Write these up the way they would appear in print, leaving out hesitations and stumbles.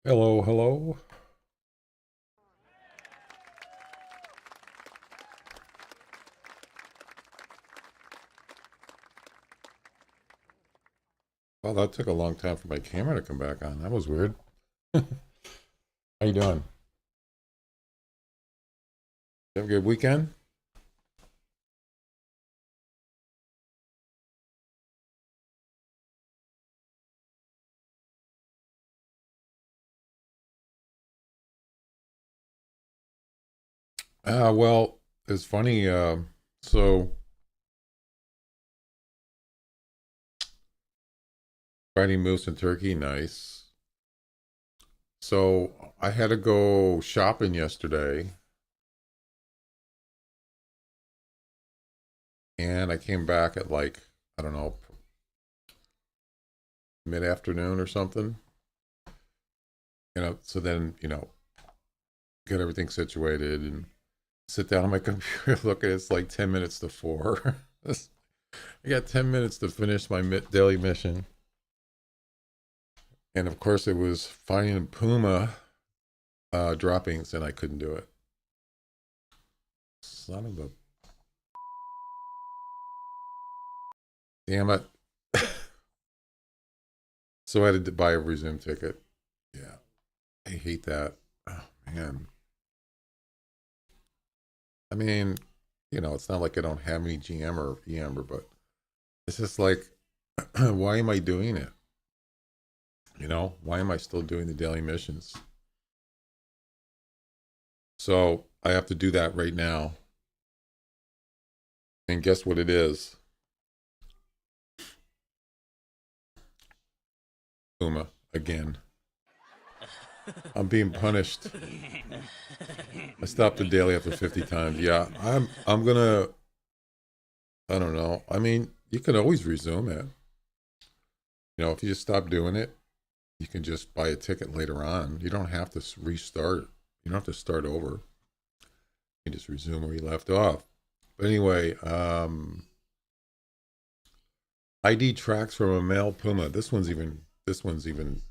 Hello, hello. Well, that took a long time for my camera to come back on. That was weird. How you doing? You have a good weekend? Well, it's funny. So Friday moose and turkey, nice. So I had to go shopping yesterday, and I came back at like I don't know mid-afternoon or something. So then get everything situated and sit down on my computer. Look at it's like 10 minutes to 4. I got 10 minutes to finish my daily mission. And of course, it was finding Puma droppings, and I couldn't do it. Son of a damn it! So I had to buy a resume ticket. Yeah, I hate that. Oh man. I mean, it's not like I don't have any GM or EM, but it's just like, why am I doing it? Why am I still doing the daily missions? So I have to do that right now. And guess what it is? Puma again. I'm being punished. I stopped the daily after 50 times. Yeah, I'm gonna. I don't know. I mean, you can always resume it. If you just stop doing it, you can just buy a ticket later on. You don't have to restart. You don't have to start over. You just resume where you left off. But anyway, ID tracks from a male puma. This one's even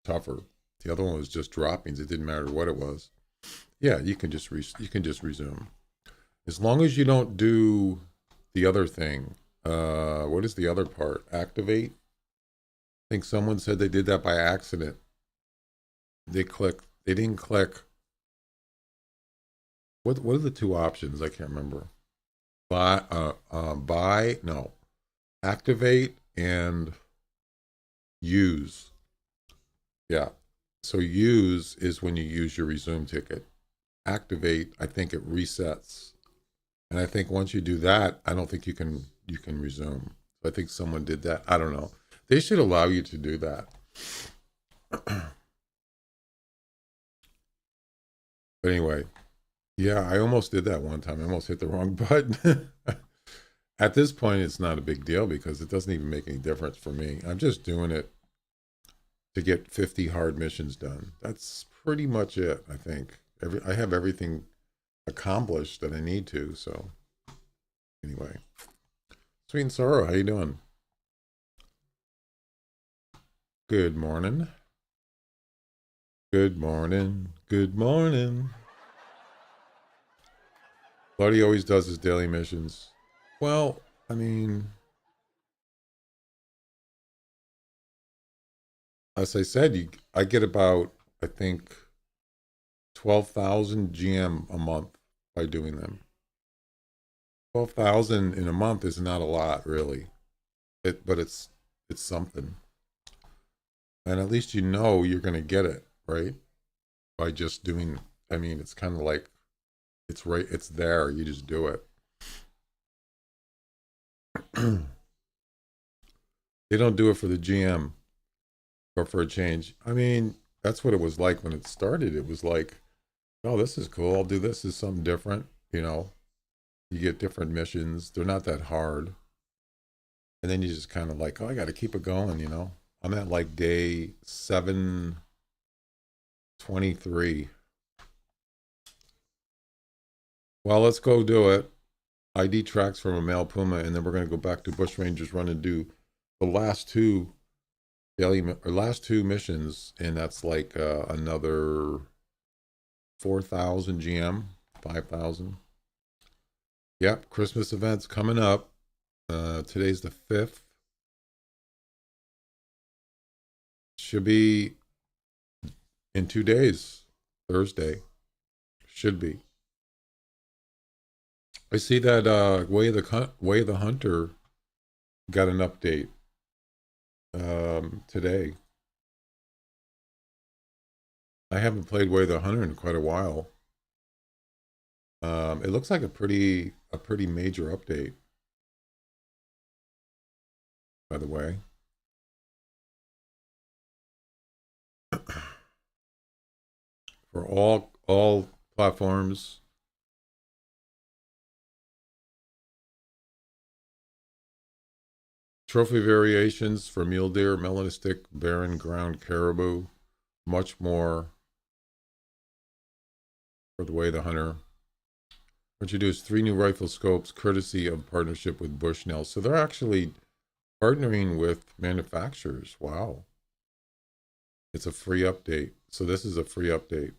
tougher. The other one was just droppings. It didn't matter what it was. Yeah, you can just resume as long as you don't do the other thing. What is the other part? Activate. I think someone said they did that by accident. They didn't click. What are the two options? I can't remember. Buy, no, activate and use. Yeah. So use is when you use your resume ticket. Activate, I think it resets. And I think once you do that, I don't think you can resume. So I think someone did that. I don't know. They should allow you to do that. But anyway, yeah, I almost did that one time. I almost hit the wrong button. At this point, it's not a big deal because it doesn't even make any difference for me. I'm just doing it to get 50 hard missions done. That's pretty much it, I think. I have everything accomplished that I need to, so anyway. Sweet and Sorrow, how you doing? Good morning. Good morning. Good morning. Bloody always does his daily missions. Well, I mean, as I said, I get about, I think, 12,000 GM a month by doing them. 12,000 in a month is not a lot, really. But it's something. And at least you're going to get it, right? By just doing, I mean, it's kind of like it's there, you just do it. They don't do it for the GM or for a change. I mean, that's what it was like when it started. It was like, oh, this is cool. I'll do this. This is something different. You get different missions. They're not that hard. And then you just kind of like, oh, I got to keep it going. I'm at like day 723. Well, let's go do it. ID tracks from a male puma, and then we're going to go back to Bushrangers run and do the last two or last two missions, and that's like another 4,000 GM, 5,000. Yep, Christmas events coming up. Today's the 5th. Should be in 2 days. Thursday. Should be. I see that Way of the Hunter got an update today. I haven't played Way of the Hunter in quite a while. It looks like a pretty major update, by the way. For all platforms. Trophy variations for mule deer, melanistic, barren ground caribou, much more for the Way of the Hunter. What you do is 3 new rifle scopes, courtesy of partnership with Bushnell. So they're actually partnering with manufacturers. Wow. It's a free update. So this is a free update.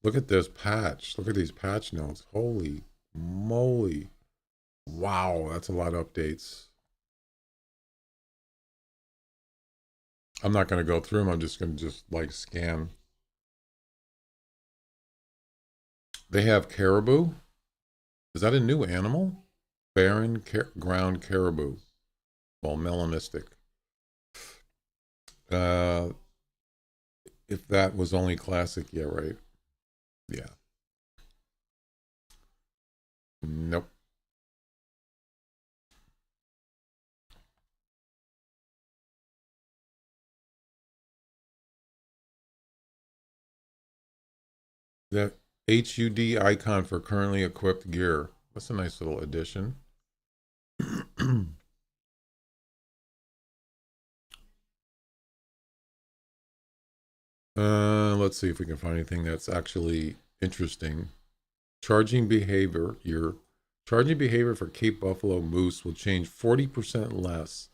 Look at this patch. Look at these patch notes. Holy moly. Wow, that's a lot of updates. I'm not going to go through them. I'm just going to like scan. They have caribou. Is that a new animal? Barren ground caribou. Well, melanistic. If that was only classic, yeah, right. Yeah. Nope. The HUD icon for currently equipped gear. That's a nice little addition. Let's see if we can find anything that's actually interesting. Charging behavior. Your charging behavior for Cape Buffalo moose will change 40% less.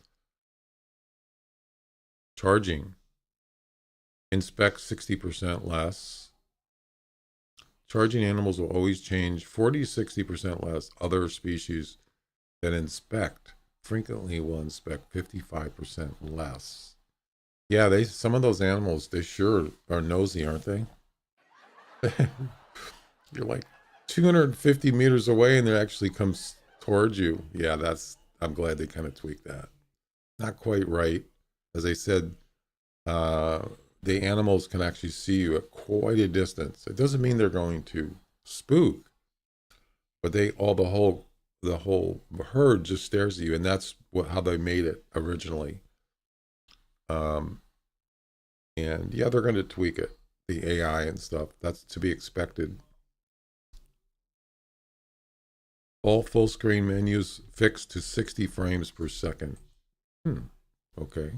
Charging. Inspect 60% less. Charging animals will always change 40 to 60% less. Other species that inspect frequently will inspect 55% less. Yeah, some of those animals, they sure are nosy, aren't they? You're like 250 meters away and it actually comes towards you. Yeah, I'm glad they kind of tweaked that. Not quite right. As I said, the animals can actually see you at quite a distance. It doesn't mean they're going to spook, but the whole herd just stares at you, and that's how they made it originally. And yeah, they're going to tweak it, the AI and stuff. That's to be expected. All full screen menus fixed to 60 frames per second. Okay.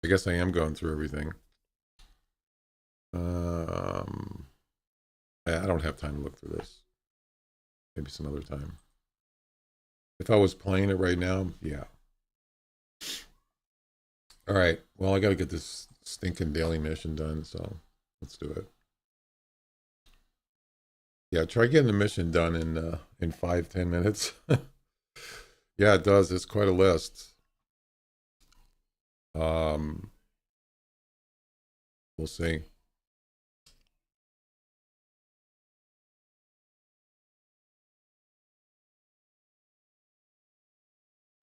I guess I am going through everything. I don't have time to look through this. Maybe some other time. If I was playing it right now, yeah. All right. Well, I got to get this stinking daily mission done, so let's do it. Yeah, try getting the mission done in 5-10 minutes. Yeah, it does. It's quite a list. We'll see.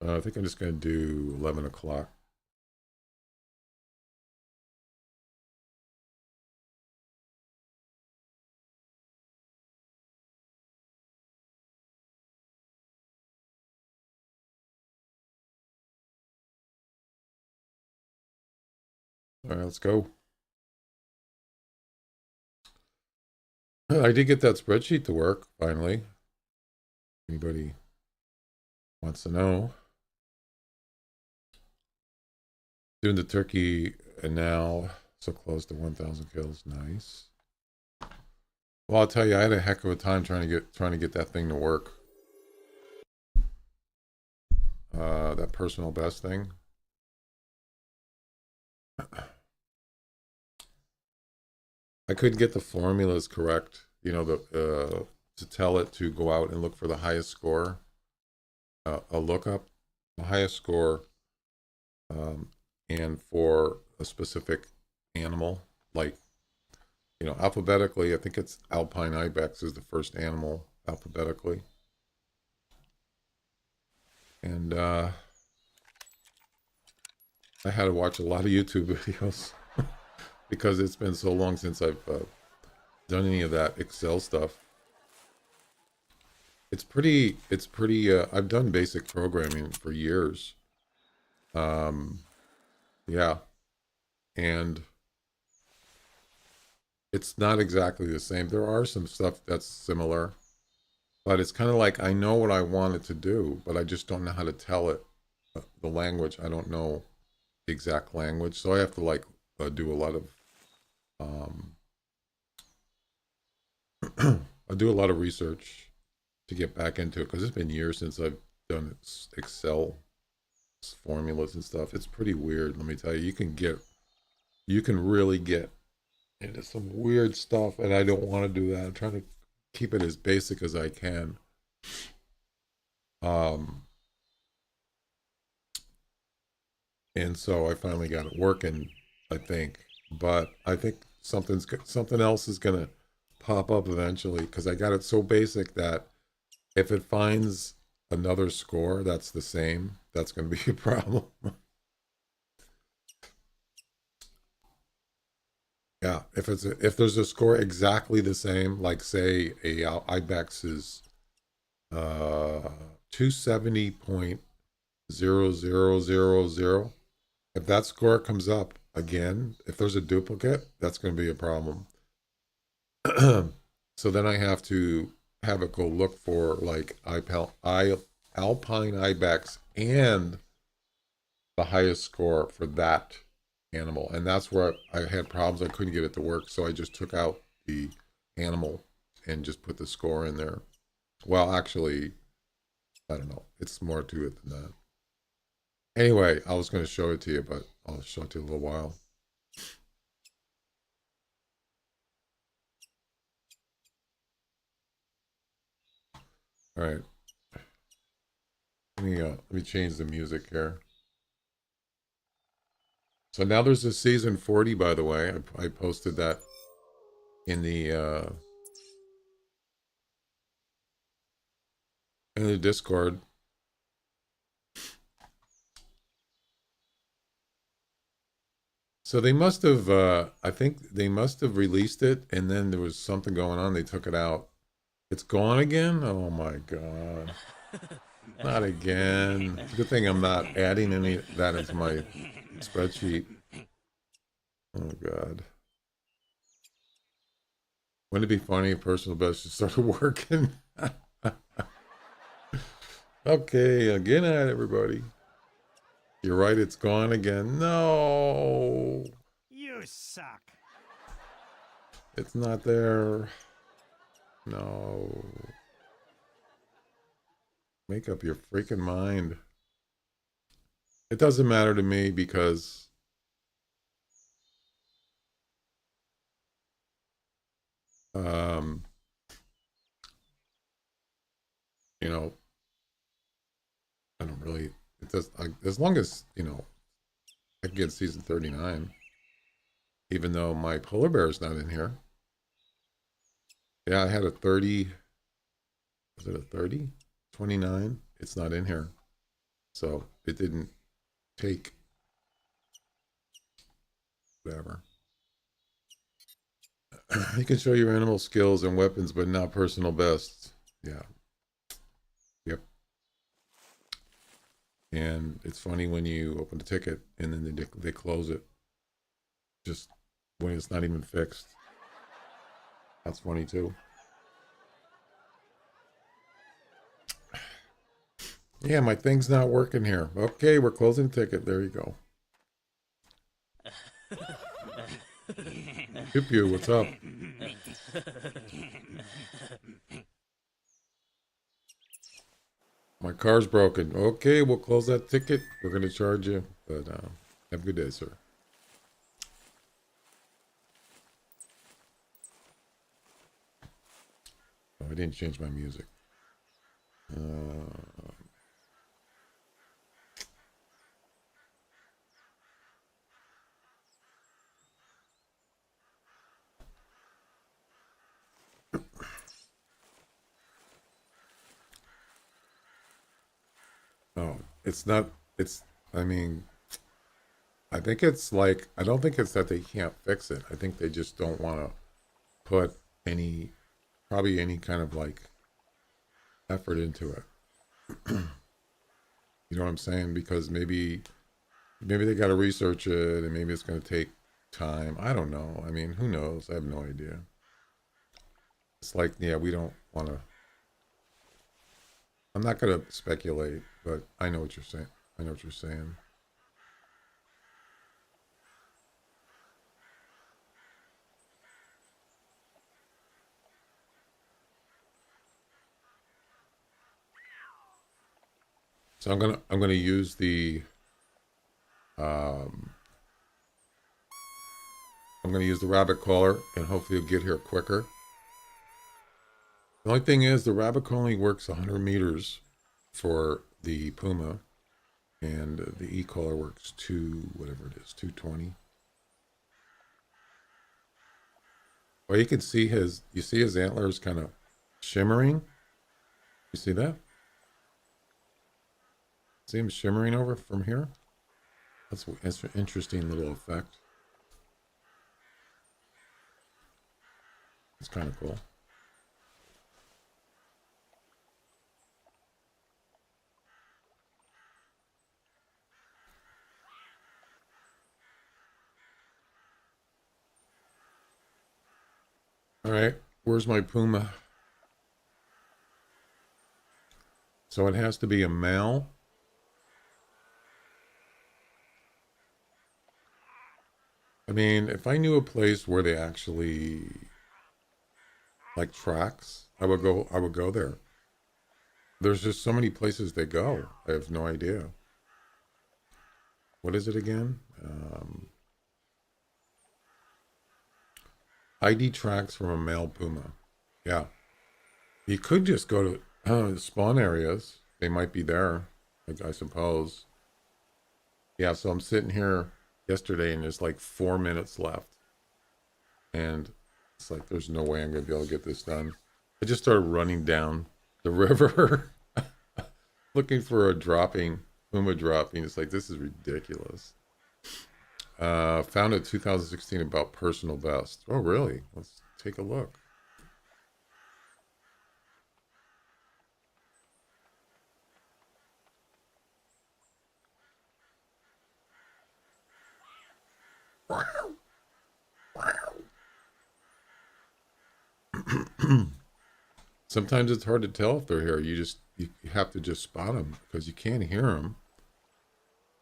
I think I'm just going to do 11 o'clock. All right, let's go. I did get that spreadsheet to work, finally. Anybody wants to know? Doing the turkey now, so close to 1,000 kills. Nice. Well, I'll tell you, I had a heck of a time trying to get that thing to work. That personal best thing. I couldn't get the formulas correct. You know, to tell it to go out and look for the highest score. A lookup, the highest score, um, and for a specific animal, like alphabetically. I think it's alpine ibex is the first animal alphabetically, and I had to watch a lot of YouTube videos because it's been so long since I've done any of that Excel stuff. It's pretty. It's pretty. I've done basic programming for years. Um, yeah, and it's not exactly the same. There are some stuff that's similar, but it's kind of like I know what I want it to do, but I just don't know how to tell it the language. I don't know the exact language, so I have to like do a lot of um, I do a lot of research to get back into it because it's been years since I've done Excel formulas and stuff. It's pretty weird. Let me tell you, you can really get into some weird stuff, and I don't want to do that. I'm trying to keep it as basic as I can. Um, and so I finally got it working, I think. But I think something else is gonna pop up eventually because I got it so basic that if it finds another score that's the same, that's gonna be a problem. Yeah, if there's a score exactly the same, like say a ibex is 270.0000. If that score comes up again, if there's a duplicate, that's going to be a problem. So then I have to have it go look for like alpine ibex and the highest score for that animal. And that's where I had problems. I couldn't get it to work. So I just took out the animal and just put the score in there. Well, actually, I don't know. It's more to it than that. Anyway, I was going to show it to you, but I'll show it to you in a little while. All right. Let me change the music here. So now there's a season 40, by the way. I posted that in the Discord. So they must have I think they must have released it and then there was something going on. They took it out. It's gone again? Oh my god. Not again. It's a good thing I'm not adding any of that into my spreadsheet. Oh god. Wouldn't it be funny if personal best just started working? Okay, again at everybody. You're right, it's gone again. No. You suck. It's not there. No. Make up your freaking mind. It doesn't matter to me because um you know, I don't really it does as long as, I can get season 39, even though my polar bear is not in here. Yeah, I had a 30. Was it a 30? 29? It's not in here. So it didn't take whatever. You can show your animal skills and weapons, but not personal bests. Yeah. Yep. And it's funny when you open a ticket and then they close it just when it's not even fixed. That's funny too. Yeah, my thing's not working here. Okay, we're closing the ticket. There you go. Pew Pew, what's up? My car's broken. Okay, we'll close that ticket. We're going to charge you. But have a good day, sir. Oh, I didn't change my music. Uh, oh, it's not. It's. I mean, I think it's like. I don't think it's that they can't fix it. I think they just don't want to put any, probably any kind of like effort into it. You know what I'm saying? Because maybe they got to research it, and maybe it's going to take time. I don't know. I mean, who knows? I have no idea. It's like, yeah, we don't want to. I'm not going to speculate, but I know what you're saying. I know what you're saying. So I'm gonna use the um, I'm gonna use the rabbit caller, and hopefully you'll get here quicker. The only thing is, the rabbit call only works 100 meters for the Puma, and the e-caller works whatever it is, 220. Well, you can see you see his antlers kind of shimmering. You see that? See him shimmering over from here? That's an interesting little effect. It's kind of cool. All right, where's my Puma? So it has to be a male. I mean, if I knew a place where they actually like tracks, I would go there. There's just so many places they go. I have no idea. What is it again? ID tracks from a male puma. Yeah. You could just go to spawn areas. They might be there, I suppose. Yeah, so I'm sitting here yesterday and there's like 4 minutes left. And it's like, there's no way I'm going to be able to get this done. I just started running down the river looking for a dropping, Puma dropping. It's like, this is ridiculous. Found a 2016 about personal best. Oh, really? Let's take a look. Sometimes it's hard to tell if they're here. You have to just spot them because you can't hear them,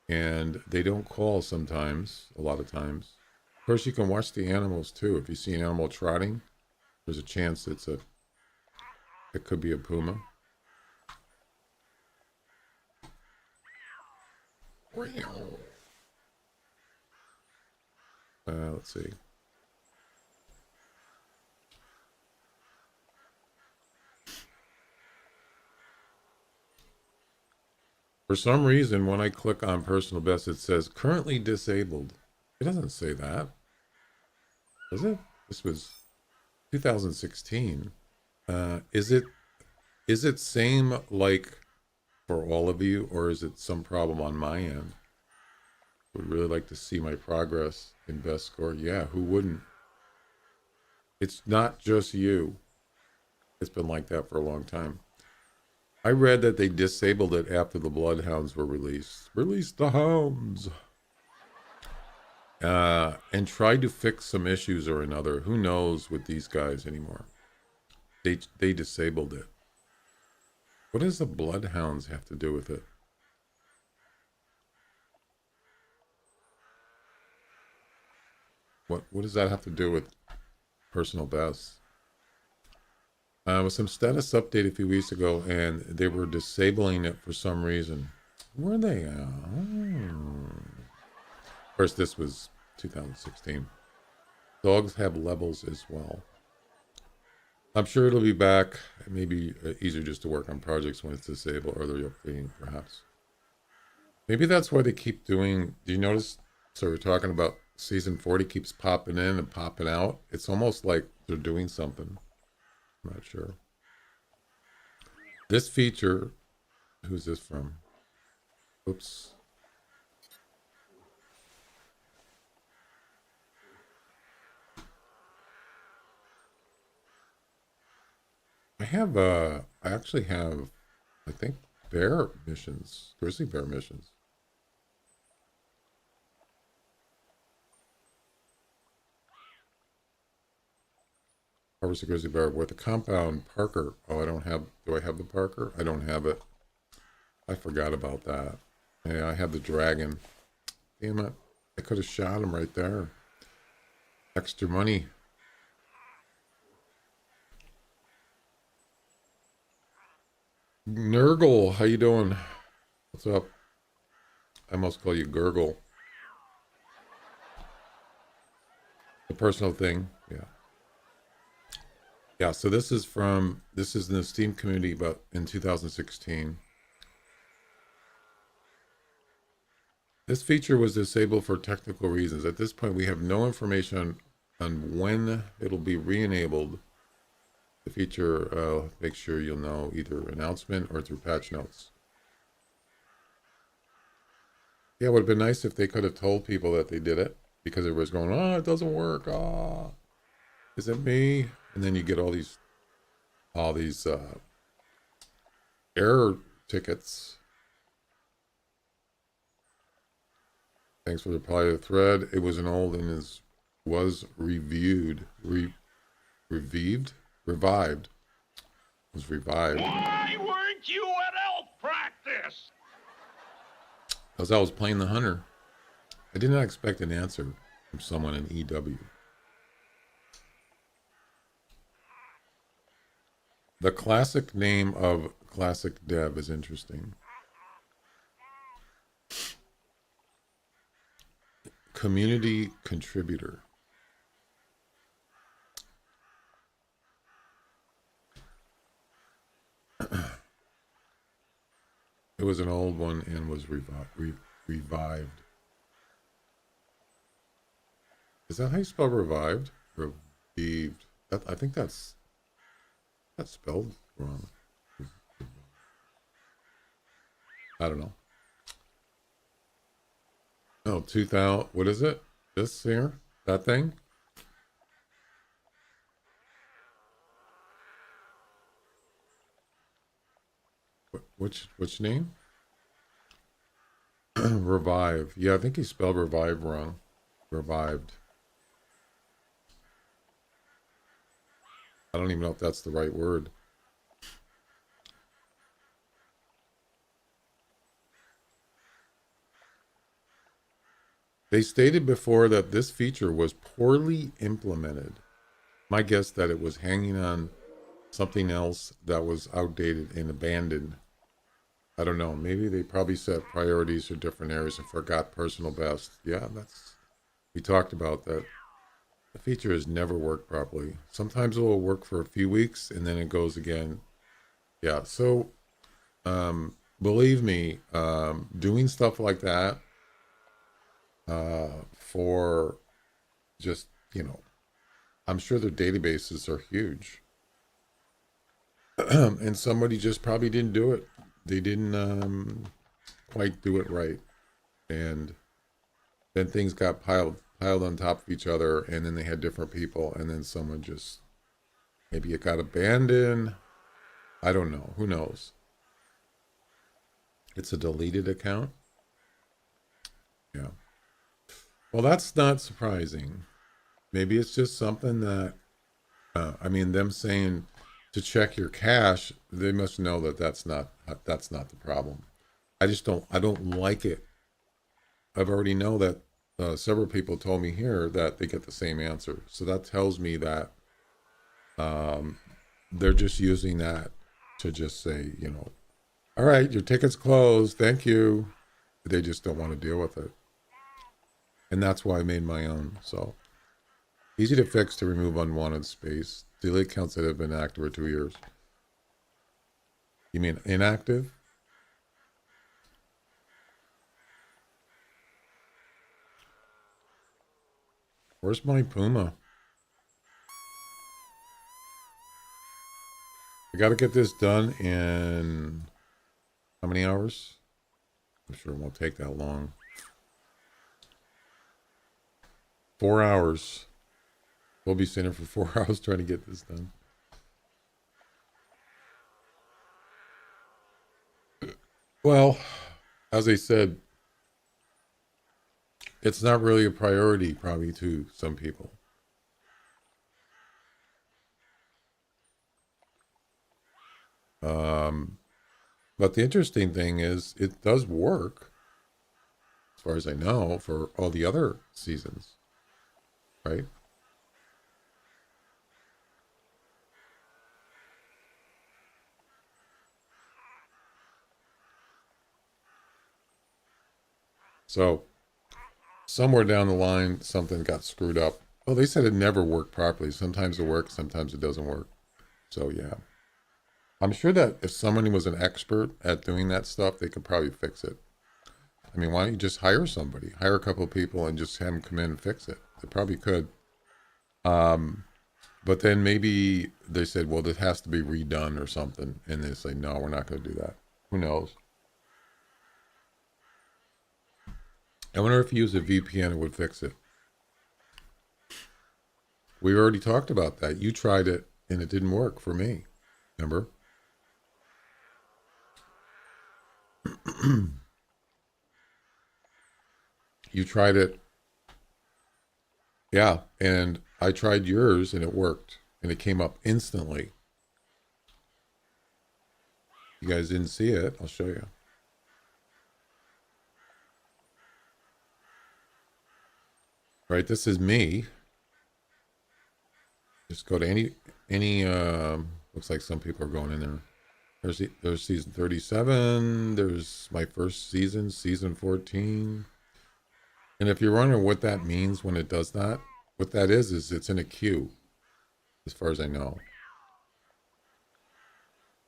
and they don't call sometimes. A lot of times, of course, you can watch the animals too. If you see an animal trotting, there's a chance it could be a puma. Let's see. For some reason, when I click on personal best, it says currently disabled. It doesn't say that, does it? This was 2016. Is it same like for all of you, or is it some problem on my end? Would really like to see my progress in best score. Yeah, who wouldn't? It's not just you. It's been like that for a long time. I read that they disabled it after the Bloodhounds were released. Release the hounds. And tried to fix some issues or another. Who knows with these guys anymore? They disabled it. What does the Bloodhounds have to do with it? What does that have to do with personal best? With some status update a few weeks ago, and they were disabling it for some reason. Were they? Of course, this was 2016. Dogs have levels as well. I'm sure it'll be back. It may be easier just to work on projects when it's disabled or they're updating, perhaps. Maybe that's why they keep doing. Do you notice? So we're talking about season 40 keeps popping in and popping out. It's almost like they're doing something. I'm not sure. This feature, who's this from? Oops. I actually have, I think, bear missions, grizzly bear missions. Harvest a grizzly bear with a compound Parker. Oh, I don't have, do I have the Parker? I don't have it. I forgot about that. Yeah, I have the dragon. Damn it. I could have shot him right there. Extra money. Nurgle, how you doing? What's up? I must call you Gurgle. The personal thing. Yeah. Yeah, so this is in the Steam community but in 2016. This feature was disabled for technical reasons. At this point, we have no information on when it'll be re-enabled. The feature, make sure you'll know either announcement or through patch notes. Yeah, it would have been nice if they could have told people that they did it because it was going, oh, it doesn't work. Oh, is it me? And then you get all these error tickets. Thanks for the reply to the thread. It was an old and was revived. Revived. It was revived. Why weren't you at elk practice? As I was playing the hunter, I did not expect an answer from someone in EW. The classic name of classic dev is interesting. Community contributor. It was an old one and was revived. Is that how you spell revived? Revived. I think that's spelled wrong. I don't know. No, 2000. What is it? This here? That thing? Which name? Revive. Yeah, I think he spelled revive wrong. Revived. I don't even know if that's the right word. They stated before that this feature was poorly implemented. My guess that it was hanging on something else that was outdated and abandoned. I don't know. Maybe they probably set priorities for different areas and forgot personal best. Yeah, we talked about that. The feature has never worked properly. Sometimes it will work for a few weeks and then it goes again. Yeah, so believe me, doing stuff like that for just, I'm sure their databases are huge. And somebody just probably didn't do it. They didn't quite do it right. And then things got piled on top of each other, and then they had different people, and then someone just, maybe it got abandoned. I don't know. Who knows? It's a deleted account. Yeah. Well, that's not surprising. Maybe it's just something that, them saying to check your cache, they must know that that's not the problem. I don't like it. I've already know that several people told me here that they get the same answer. So that tells me that they're just using that to just say, all right, your ticket's closed. Thank you. They just don't want to deal with it. And that's why I made my own. So easy to fix to remove unwanted space. Delete accounts that have been active for 2 years. You mean inactive? Where's my Puma? I got to get this done in how many hours? I'm sure it won't take that long. 4 hours. We'll be sitting for 4 hours trying to get this done. Well, as I said, it's not really a priority probably to some people. But the interesting thing is it does work, as far as I know, for all the other seasons, right? So somewhere down the line, something got screwed up. Well, they said it never worked properly. Sometimes it works, sometimes it doesn't work. So yeah, I'm sure that if someone was an expert at doing that stuff, they could probably fix it. I mean, why don't you just hire somebody, hire a couple of people, and just have them come in and fix it? They probably could. But then maybe they said, well, this has to be redone or something, and they say, no, we're not going to do that. Who knows? I wonder if you use a VPN, it would fix it. We already talked about that. You tried it, and it didn't work for me. Remember? You tried it. Yeah, and I tried yours, and it worked, and it came up instantly. You guys didn't see it. I'll show you. Right, this is me. Just go to any looks like some people are going in there. There's season 37, there's my first season, season 14. And if you're wondering what that means when it does that, what that is it's in a queue, as far as I know.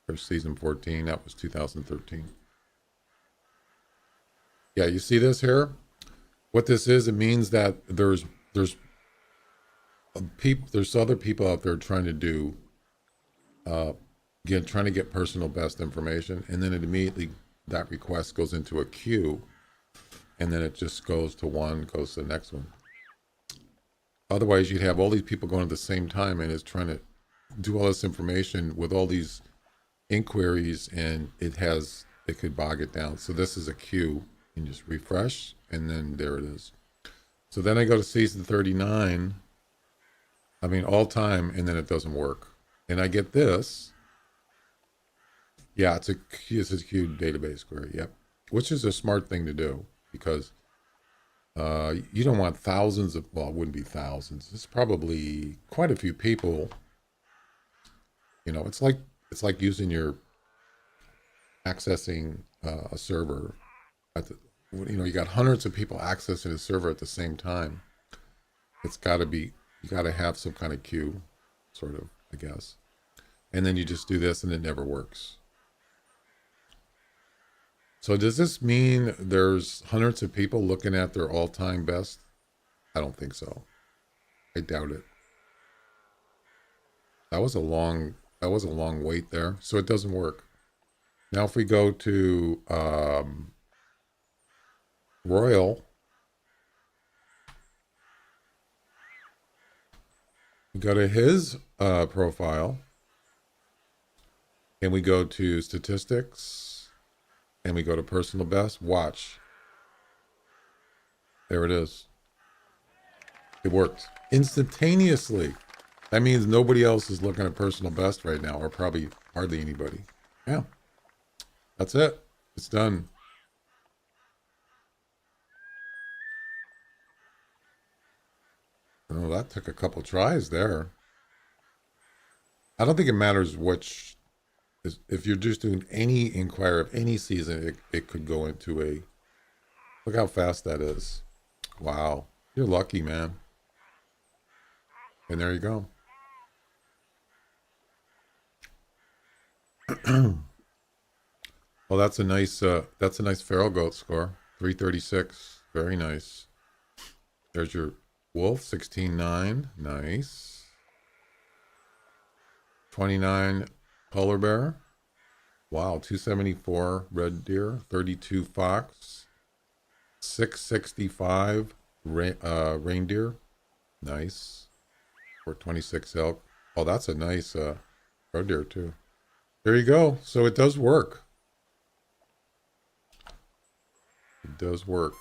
There's season 14, that was 2013. Yeah, you see this here? What this is, it means that there's other people out there trying to do trying to get personal best information, and then it immediately, that request goes into a queue, and then it just goes to the next one. Otherwise, you'd have all these people going at the same time, and it's trying to do all this information with all these inquiries, and it could bog it down. So this is a queue, and just refresh, and then there it is. So then I go to season 39, all time, and then it doesn't work. And I get this. Yeah, it's a queue database query, yep. Which is a smart thing to do, because you don't want thousands of, well, it wouldn't be thousands. It's probably quite a few people. It's like using accessing a server you got hundreds of people accessing a server at the same time. You got to have some kind of queue, sort of, I guess. And then you just do this, and it never works. So does this mean there's hundreds of people looking at their all-time best? I don't think so. I doubt it. That was a long wait there, so it doesn't work. Now if we go to Royal, we go to his profile, and we go to statistics, and we go to personal best. Watch. There it is. It worked instantaneously. That means nobody else is looking at personal best right now, or probably hardly anybody. Yeah. That's it. It's done. Oh, that took a couple tries there. I don't think it matters which. If you're just doing any inquiry of any season, it could go into a. Look how fast that is. Wow. You're lucky, man. And there you go. Well, that's a nice feral goat score. 336. Very nice. There's your wolf, 16.9. Nice. 29 polar bear. Wow, 274 red deer, 32 fox, 665 reindeer. Nice. 426 elk. Oh, that's a nice roe deer too. There you go. So it does work. It does work.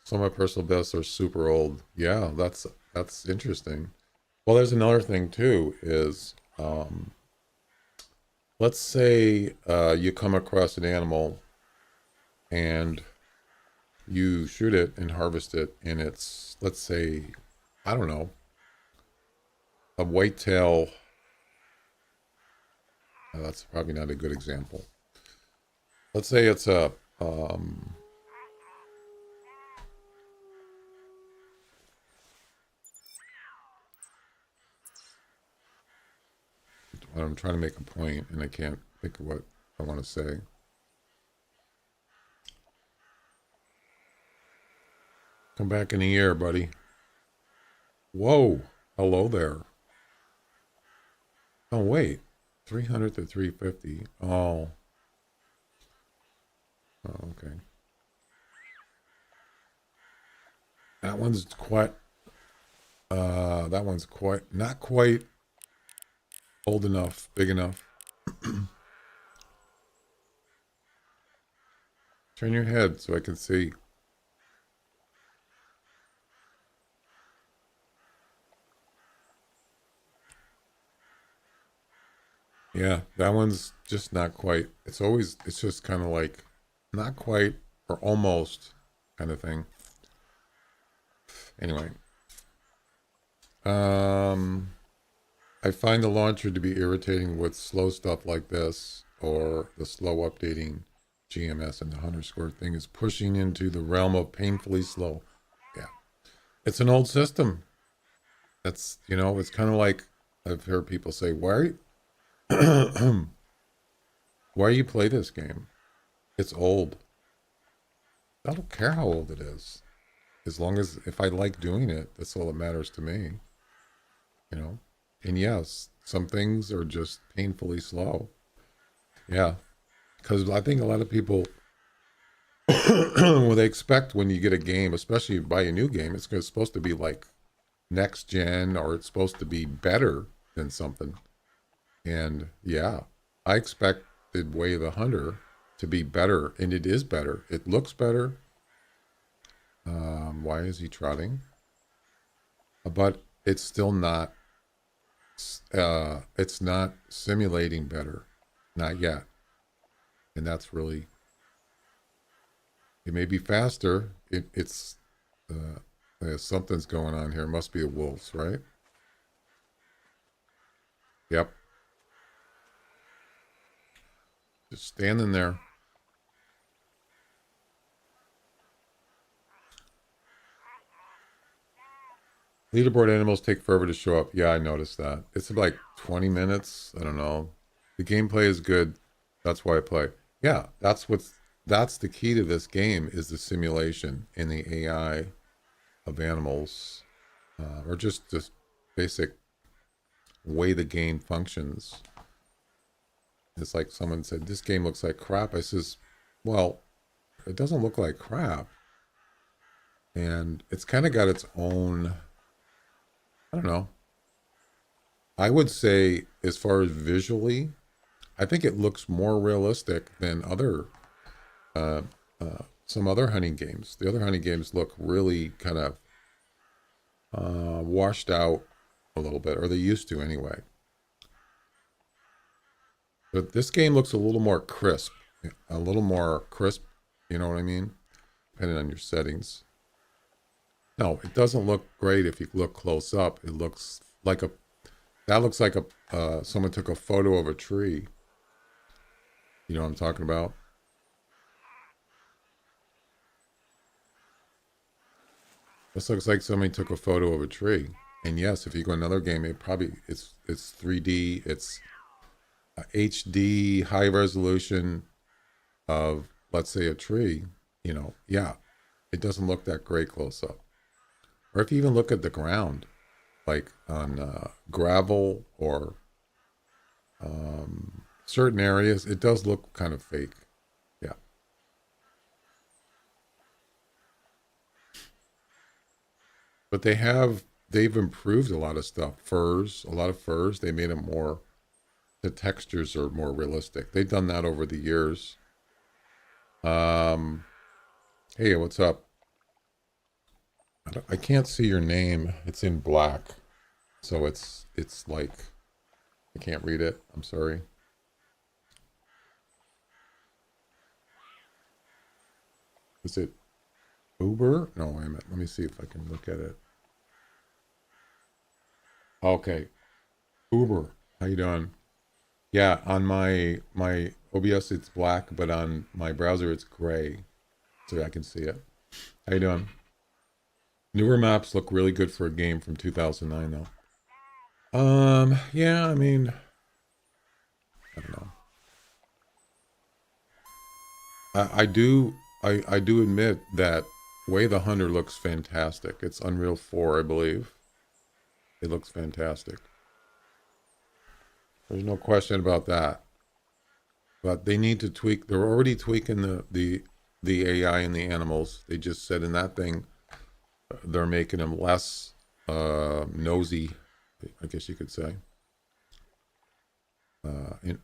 Some of my personal bests are super old. Yeah, that's interesting. Well, there's another thing too. Is let's say you come across an animal and you shoot it and harvest it, and it's, let's say, I don't know, a whitetail. That's probably not a good example. Let's say it's a I'm trying to make a point and I can't think of what I want to say. Come back in a year, buddy. Whoa. Hello there. Oh, wait. 300 to 350. Oh. Oh, okay. That one's quite, not quite old enough, big enough. Turn your head so I can see. Yeah, that one's just not quite. It's just kind of like not quite or almost kind of thing. Anyway, I find the launcher to be irritating with slow stuff like this, or the slow updating GMS, and the underscore thing is pushing into the realm of painfully slow. Yeah, it's an old system. That's, it's kind of like I've heard people say, why you play this game? It's old. I don't care how old it is. As long as, if I like doing it, that's all that matters to me. You know? And yes, some things are just painfully slow. Yeah. Because I think a lot of people, what they expect when you get a game, especially buy a new game, it's supposed to be like next gen, or it's supposed to be better than something. And yeah, I expected Way of the Hunter to be better, and it is better. It looks better. Why is he trotting? But it's still not. It's not simulating better, not yet. And that's really. It may be faster. It's something's going on here. It must be the wolves, right? Yep. Just standing there. Leaderboard animals take forever to show up. Yeah, I noticed that. It's like 20 minutes. I don't know. The gameplay is good. That's why I play. Yeah, that's the key to this game, is the simulation and the AI of animals, or just basic way the game functions. It's like someone said, this game looks like crap. I says, well, it doesn't look like crap. And it's kind of got its own, I don't know. I would say, as far as visually, I think it looks more realistic than uh, some other hunting games. The other hunting games look really kind of washed out a little bit, or they used to anyway. But this game looks a little more crisp, you know what I mean? Depending on your settings. No, it doesn't look great if you look close up. It looks like someone took a photo of a tree. You know what I'm talking about? This looks like somebody took a photo of a tree. And yes, if you go another game, it's 3D, it's HD, high resolution of, let's say, a tree. Yeah, it doesn't look that great close up. Or if you even look at the ground, like on gravel or certain areas, it does look kind of fake. Yeah. But they've improved a lot of stuff. A lot of furs. They made them more, the textures are more realistic. They've done that over the years. Um, hey, what's up? I can't see your name. It's in black. So it's like, I can't read it. I'm sorry. Is it Uber? No, wait a minute. Let me see if I can look at it. Okay. Uber. How you doing? Yeah, on my OBS it's black, but on my browser it's gray, so I can see it. How you doing? Newer maps look really good for a game from 2009, though. Yeah, I mean, I don't know. I do admit that Way the Hunter looks fantastic. It's Unreal 4, I believe. It looks fantastic. There's no question about that. But they need to tweak. They're already tweaking the AI and the animals. They just said in that thing they're making them less nosy, I guess you could say.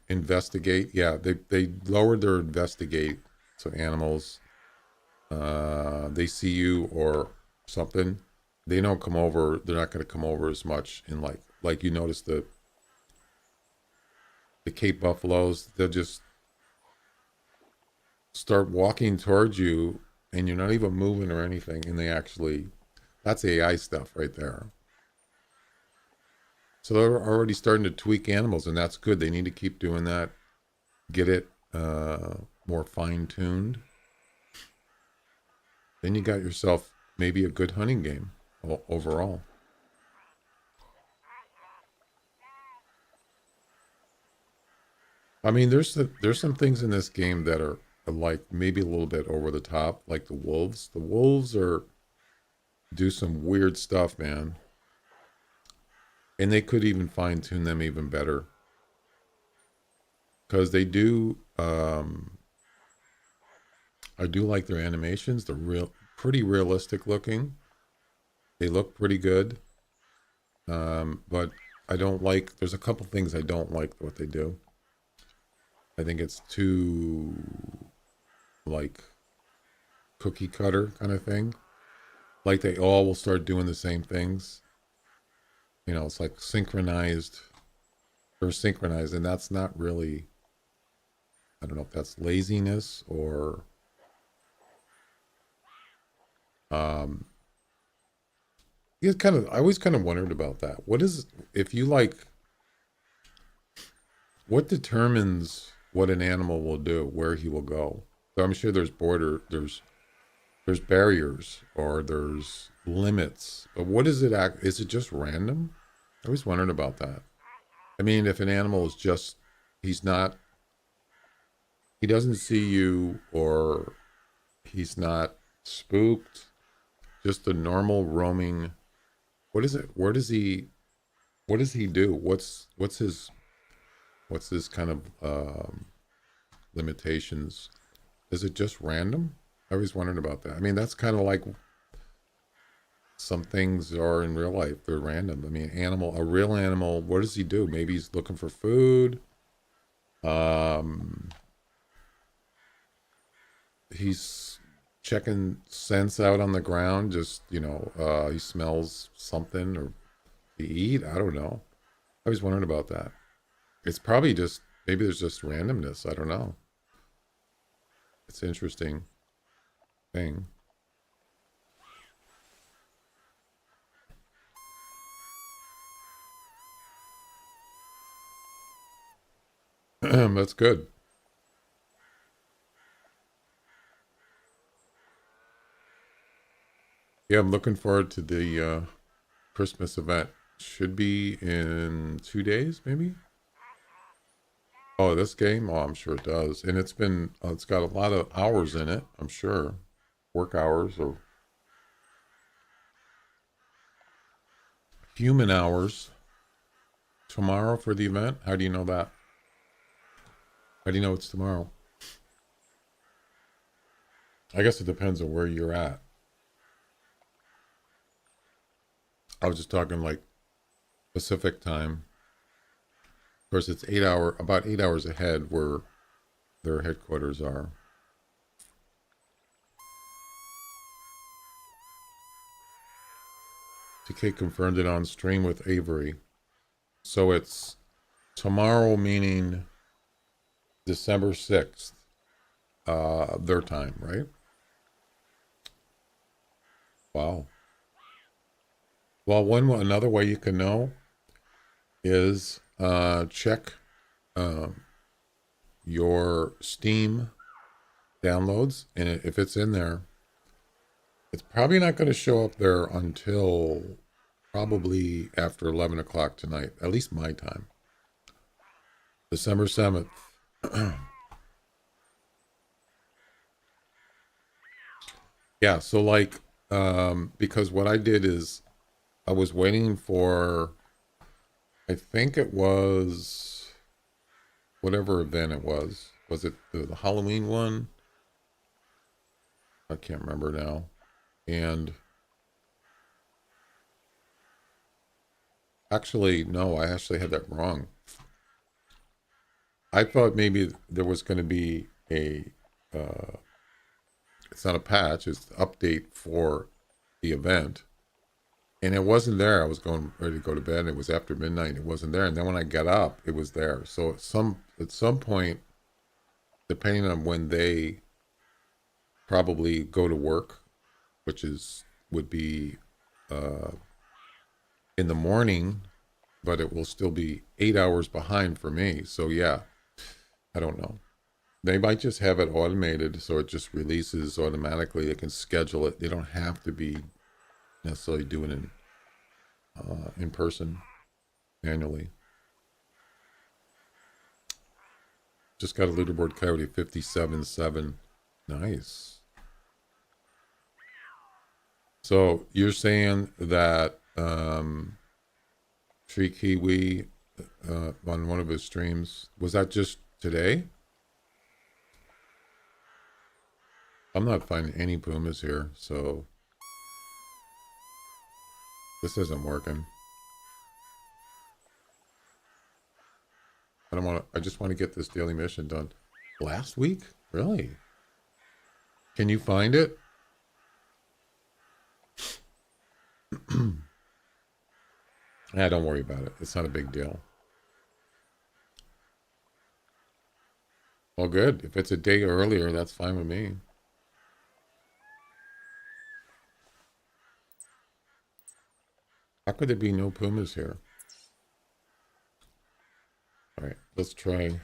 Investigate. Yeah, they lowered their investigate. So animals, they see you or something, they don't come over. They're not going to come over as much. In like you notice the Cape buffaloes, they'll just start walking towards you, and you're not even moving or anything, and that's AI stuff right there. So they're already starting to tweak animals, and that's good. They need to keep doing that. Get it more fine-tuned. Then you got yourself maybe a good hunting game overall. I mean, there's some things in this game that are like maybe a little bit over the top, like the wolves. The wolves are do some weird stuff, man. And they could even fine tune them even better. Because they do I do like their animations. They're pretty realistic looking. They look pretty good. But I don't like there's a couple things I don't like what they do. I think it's too like cookie cutter kind of thing. Like they all will start doing the same things. It's like synchronized or synchronized, and that's not really, I don't know if that's laziness or um I always kind of wondered about that. What is if you like what determines what an animal will do, where he will go? So I'm sure there's barriers or there's limits. But what is it is it just random? I always wondered about that. I mean, if an animal is just he's not he doesn't see you or he's not spooked, just a normal roaming. What is it? What does he do? What's his kind of limitations? Is it just random? I always wondered about that. I mean, that's kind of like some things are in real life. They're random. I mean, a real animal, what does he do? Maybe he's looking for food. Um, he's checking scents out on the ground. Just, he smells something or he eat. I don't know. I was wondering about that. It's probably just, maybe there's just randomness. I don't know. It's an interesting thing. That's good. Yeah, I'm looking forward to the Christmas event. Should be in 2 days, maybe. Oh, this game? Oh, I'm sure it does. And it's got a lot of hours in it, I'm sure. Work hours or human hours. Tomorrow for the event? How do you know that? How do you know it's tomorrow? I guess it depends on where you're at. I was just talking like Pacific time. Of course, it's about 8 hours ahead where their headquarters are. TK confirmed it on stream with Avery. So it's tomorrow, meaning December 6th, their time, right? Wow. Well, another way you can know is check your Steam downloads, and if it's in there, it's probably not going to show up there until probably after 11 o'clock tonight, at least my time. December 7th. Yeah, so like, because what I did is I was waiting for, I think it was whatever event it was. Was it the Halloween one? I can't remember now. And actually, no, I actually had that wrong. I thought maybe there was going to be it's not a patch, it's an update for the event. And it wasn't there. I was going ready to go to bed. It was after midnight. It wasn't there. And then when I got up, it was there. So at some point, depending on when they probably go to work, which would be in the morning, but it will still be 8 hours behind for me. So yeah, I don't know. They might just have it automated so it just releases automatically. They can schedule it. They don't have to be necessarily doing it in person manually. Just got a leaderboard coyote 57.7. Nice. So you're saying that Tree Kiwi on one of his streams, was that just today? I'm not finding any pumas here, so this isn't working. I just want to get this daily mission done. Last week? Really? Can you find it? Yeah, don't worry about it. It's not a big deal. Well, good. If it's a day earlier, that's fine with me. How could there be no pumas here? All right, let's try.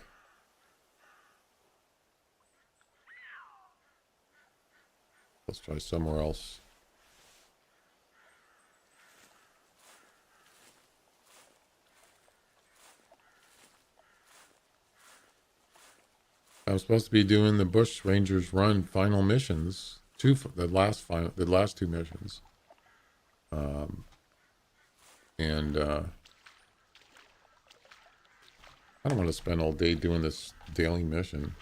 Let's try somewhere else. I'm supposed to be doing the Bushrangers run final missions. The last two missions. And I don't want to spend all day doing this daily mission.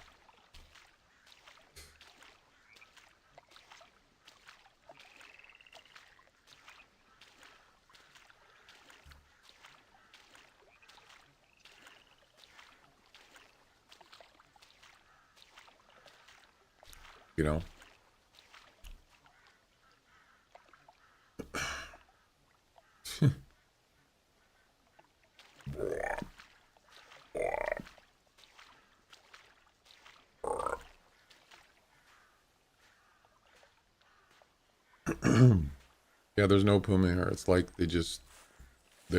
You know? Yeah, there's no puma here. It's like they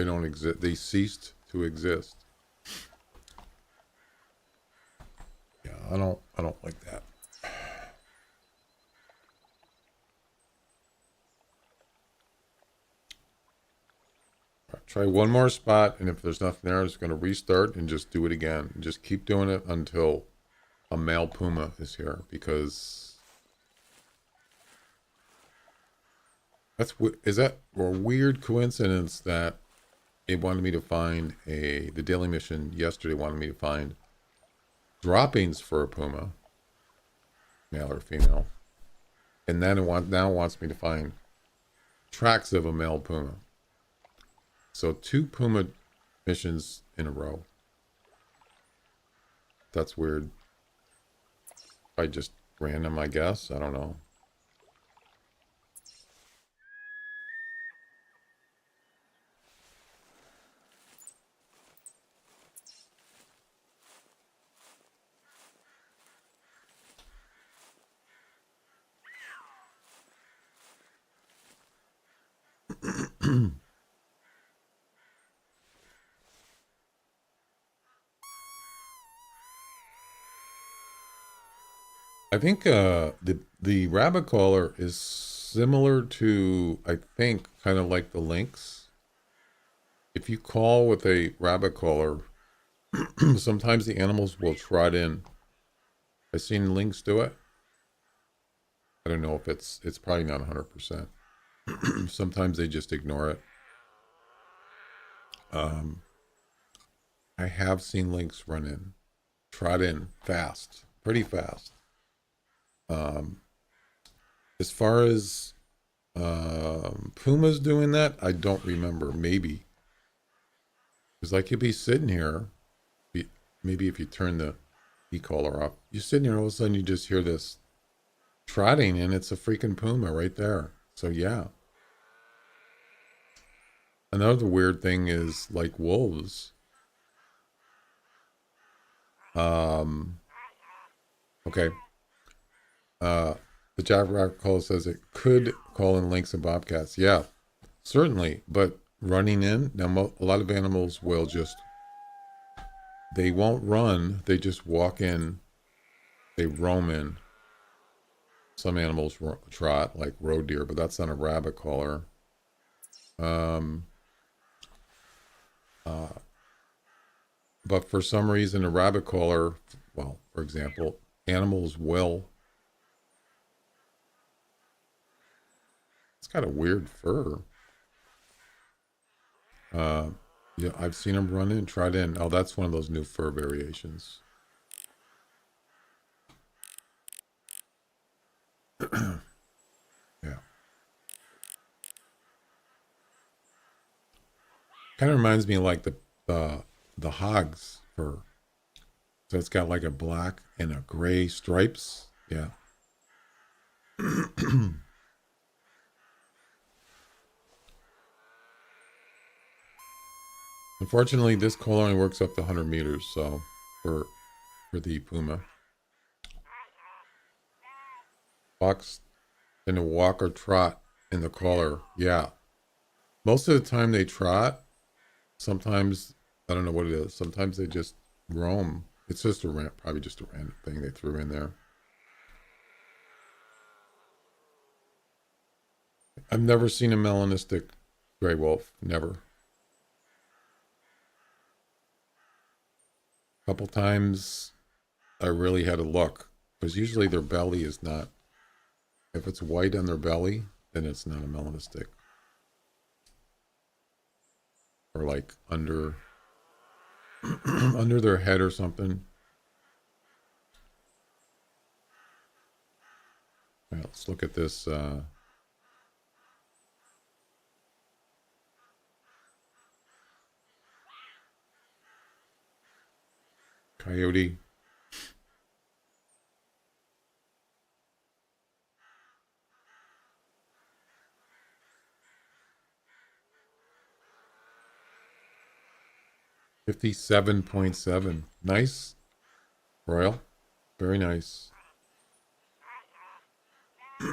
don't exist. They ceased to exist. Yeah, I don't like that. Try one more spot, and if there's nothing there, I'm just going to restart and just do it again. And just keep doing it until a male puma is here, because is that a weird coincidence that it wanted me to find the daily mission yesterday wanted me to find droppings for a puma, male or female, and then now wants me to find tracks of a male puma. So 2 puma missions in a row. That's weird. I just random, I guess. I don't know. I think the rabbit caller is similar to, I think, kind of like the lynx. If you call with a rabbit caller, sometimes the animals will trot in. I've seen lynx do it. I don't know if it's probably not 100%. Sometimes they just ignore it. I have seen lynx run in, trot in fast, pretty fast. As far as pumas doing that, I don't remember. Maybe because I could be sitting here. Maybe if you turn the e-collar off, you're sitting here, all of a sudden you just hear this trotting, and it's a freaking puma right there. So yeah. Another weird thing is like wolves. Okay. The Jack call says it could call in lynx and bobcats. Yeah, certainly. But running in, now a lot of animals will just, they won't run. They just walk in. They roam in. Some animals trot, like roe deer, but that's not a rabbit caller. But for some reason, a rabbit caller, well, for example, animals will. It's got a weird fur. Yeah, I've seen them run in, trot in. Oh, that's one of those new fur variations. Yeah. Kind of reminds me of like the hog's fur. So it's got like a black and a gray stripes. Yeah. Unfortunately, this call only works up to 100 meters, so for the puma. Fox in a walk or trot in the collar. Yeah. Most of the time they trot. Sometimes, I don't know what it is. Sometimes they just roam. It's just probably just a random thing they threw in there. I've never seen a melanistic gray wolf. Never. A couple times I really had to look, because usually their belly is not, if it's white on their belly, then it's not a melanistic. Or like under under their head or something. All right, let's look at this. Coyote. $57.7. Nice, Royal. Very nice. I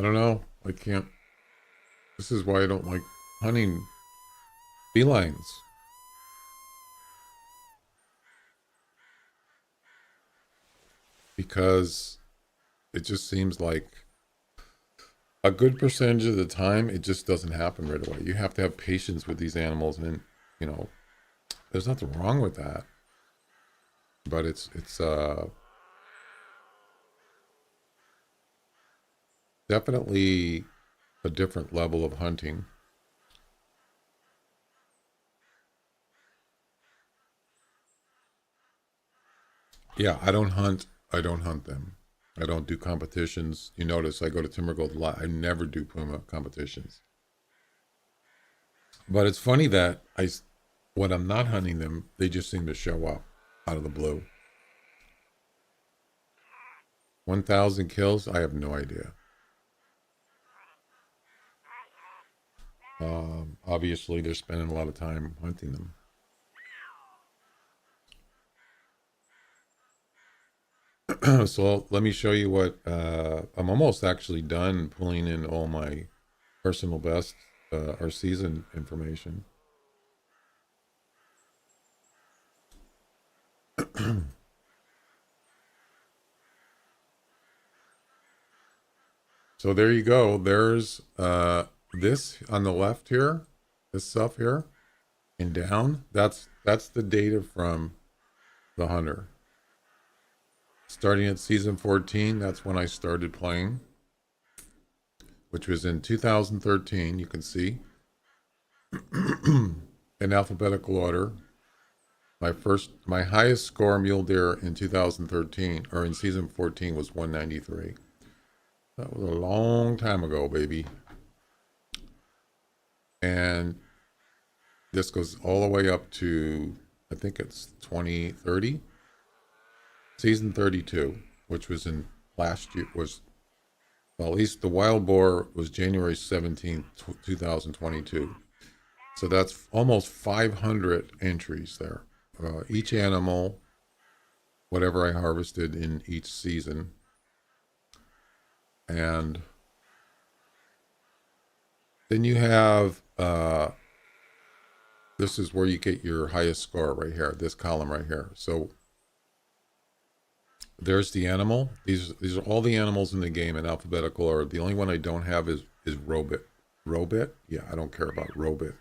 don't know. I can't. This is why I don't like hunting felines. because it just seems like a good percentage of the time it just doesn't happen right away. You have to have patience with these animals, and you know, there's nothing wrong with that. But it's definitely a different level of hunting. Yeah, I don't hunt. I don't hunt them. I don't do competitions. You notice I go to Timbergold a lot. I never do puma competitions. But it's funny that when I'm not hunting them, they just seem to show up out of the blue. 1,000 kills? I have no idea. Obviously, they're spending a lot of time hunting them. So let me show you what I'm almost actually done pulling in all my personal best or season information. So there you go. There's this on the left here, this stuff here, and down. That's the data from the hunter. Starting at season 14, that's when I started playing, which was in 2013. You can see in alphabetical order. My highest score mule deer in 2013 or in season 14 was 193. That was a long time ago, baby. And this goes all the way up to, I think it's 2030. Season 32, which was in last year, well, at least the wild boar was January 17th, 2022. So that's almost 500 entries there. Each animal, whatever I harvested in each season. And then you have, this is where you get your highest score right here, this column right here. So there's the animal. These are all the animals in the game in alphabetical order. The only one I don't have is Robit. Robit? Yeah, I don't care about Robit.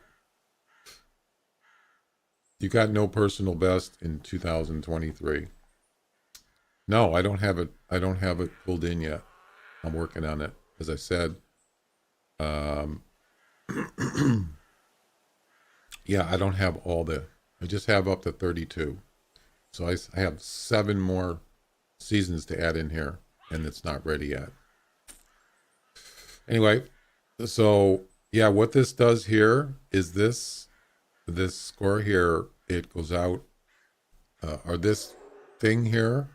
You got no personal best in 2023. No, I don't have it. I don't have it pulled in yet. I'm working on it. As I said, yeah, I don't have all I just have up to 32. So I have 7 more seasons to add in here, and it's not ready yet. Anyway, so yeah, what this does here is this score here, it goes out, or this thing here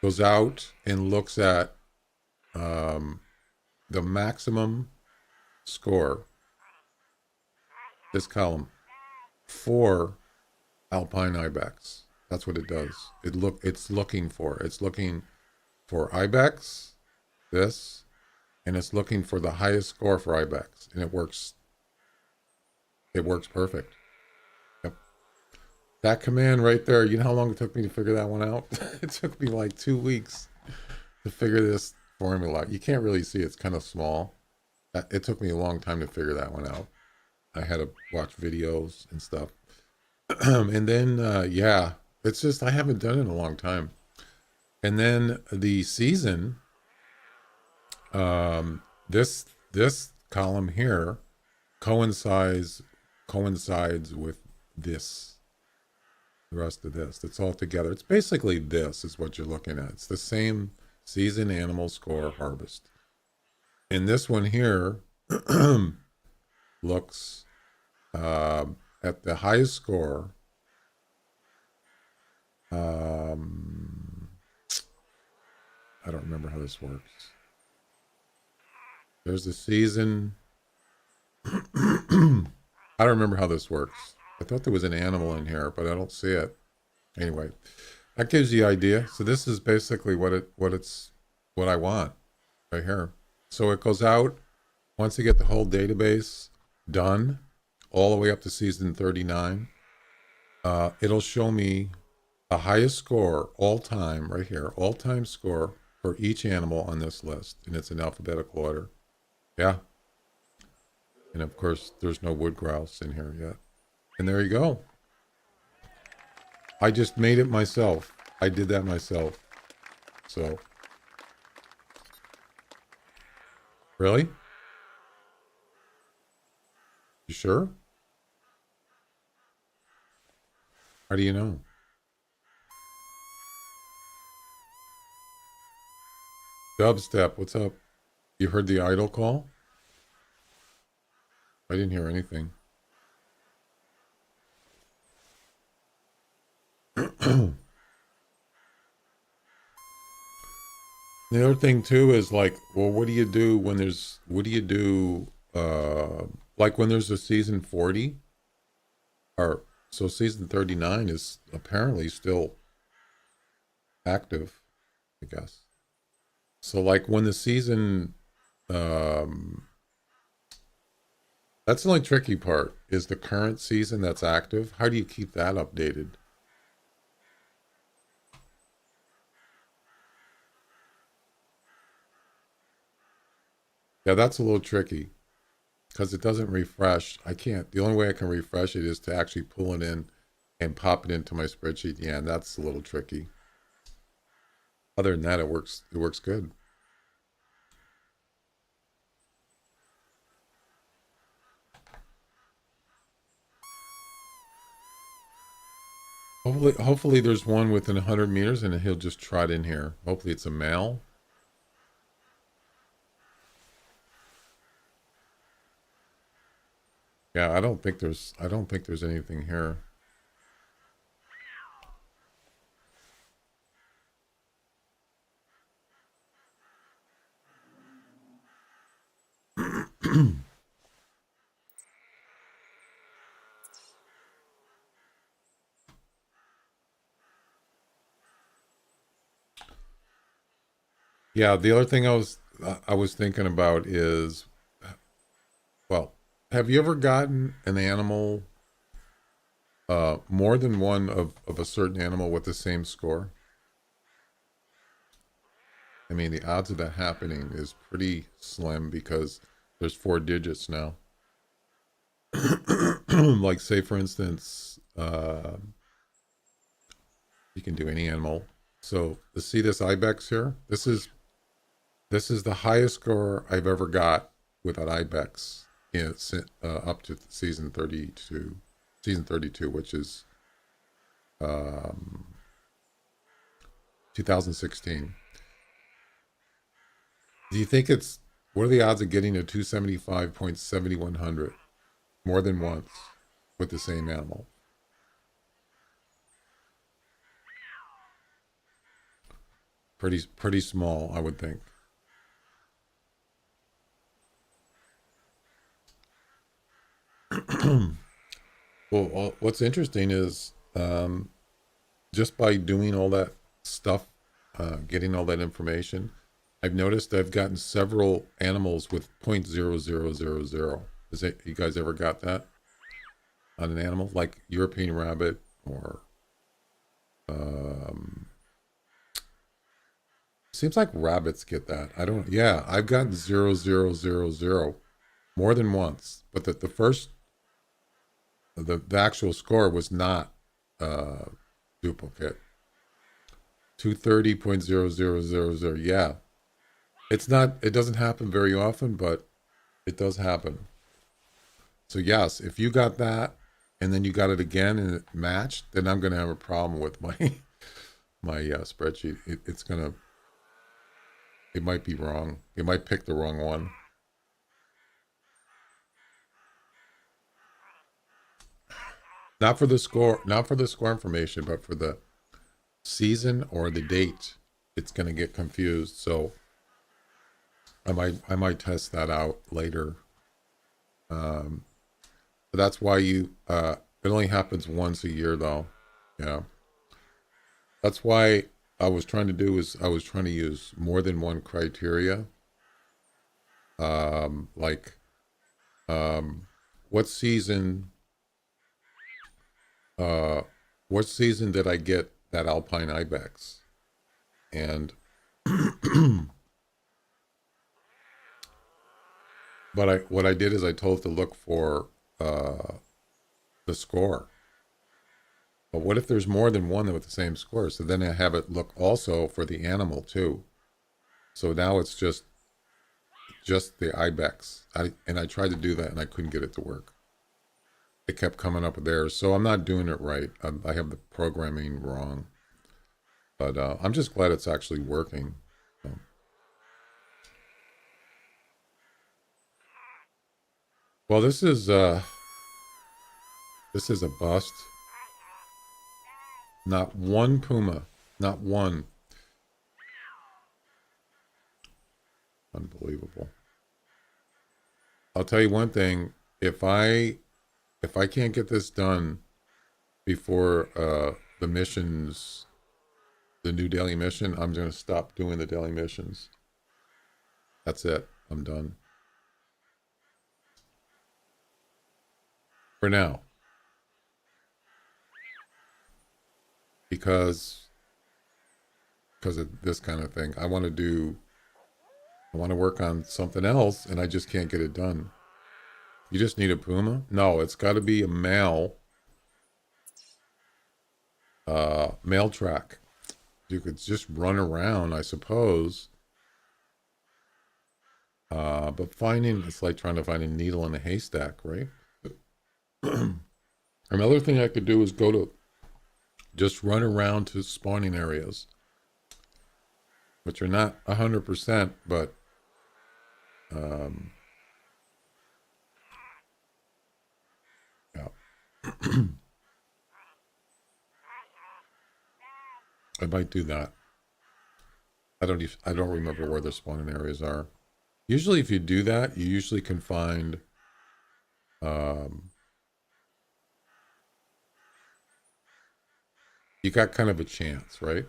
goes out and looks at the maximum score, this column, for alpine ibex. That's what it does. It's looking for ibex, this, and it's looking for the highest score for ibex, and it works perfect. Yep. That command right there, you know how long it took me to figure that one out? It took me like 2 weeks to figure this formula out. You can't really see, it's kind of small. It took me a long time to figure that one out. I had to watch videos and stuff. And then, yeah, it's just, I haven't done it in a long time. And then the season, this column here coincides with this, the rest of this. It's all together. It's basically this is what you're looking at. It's the same season animal score harvest. And this one here looks at the highest score. I don't remember how this works. There's the season. I don't remember how this works. I thought there was an animal in here, but I don't see it. Anyway, that gives you the idea. So this is basically what I want right here. So it goes out once you get the whole database done, all the way up to season 39. It'll show me the highest score all time, right here, all time score for each animal on this list, and it's in alphabetical order. Yeah. And of course, there's no wood grouse in here yet. And there you go. I just made it myself. I did that myself. So, really? You sure? How do you know? Dubstep, what's up? You heard the idol call? I didn't hear anything. The other thing too is like, well, what do you do when there's, what do you do, like when there's a season 40? Or, so season 39 is apparently still active, I guess. So like when the season, um, that's the only tricky part is the current season that's active. How do you keep that updated? Yeah, that's a little tricky because it doesn't refresh. I can't. The only way I can refresh it is to actually pull it in and pop it into my spreadsheet. Yeah, and that's a little tricky. Other than that, it works. It works good. Hopefully, there's one within 100 meters, and he'll just trot in here. Hopefully, it's a male. Yeah, I don't think there's. I don't think there's anything here. Yeah, the other thing I was thinking about is, well, have you ever gotten an animal, more than one of a certain animal with the same score? I mean, the odds of that happening is pretty slim because there's 4 digits now. Like, say, for instance, you can do any animal. So, to see this ibex here, this is the highest score I've ever got with an ibex in up to season 32, which is um, 2016. Do you think it's what are the odds of getting a 275.7100 more than once with the same animal? Pretty small, I would think. Well, what's interesting is just by doing all that stuff, getting all that information, I've noticed I've gotten several animals with 0.0000. Is it you guys ever got that on an animal like European rabbit or um, seems like rabbits get that. I don't. Yeah, I've gotten 0.0000 more than once, but the first the actual score was not uh, duplicate. 230.0000. Yeah, it's not. It doesn't happen very often, but it does happen. So yes, if you got that and then you got it again and it matched, then I'm going to have a problem with my my spreadsheet. It's gonna. It might be wrong. It might pick the wrong one. Not for the score. Not for the score information, but for the season or the date. It's going to get confused. So I might test that out later. Um, but that's why it only happens once a year though. Yeah. That's why I was trying to use more than one criteria. Like, um, what season, uh, what season did I get that alpine ibex. And but what I did is I told it to look for the score. But what if there's more than one with the same score? So then I have it look also for the animal too. So now it's just the ibex. I tried to do that and I couldn't get it to work. It kept coming up there. So I'm not doing it right. I have the programming wrong. But I'm just glad it's actually working. So. Well, this is a bust. Not one puma. Not one. Unbelievable. I'll tell you one thing. If I can't get this done before the missions, the new daily mission, I'm going to stop doing the daily missions. That's it. I'm done. For now. Because of this kind of thing. I want to work on something else and I just can't get it done. You just need a puma? No, it's got to be a male track. You could just run around, I suppose. But it's like trying to find a needle in a haystack, right? Another thing I could do is just run around to spawning areas, which are not 100%, but yeah. I might do that. I don't remember where the spawning areas are. Usually if you do that, you usually can find you got kind of a chance, right?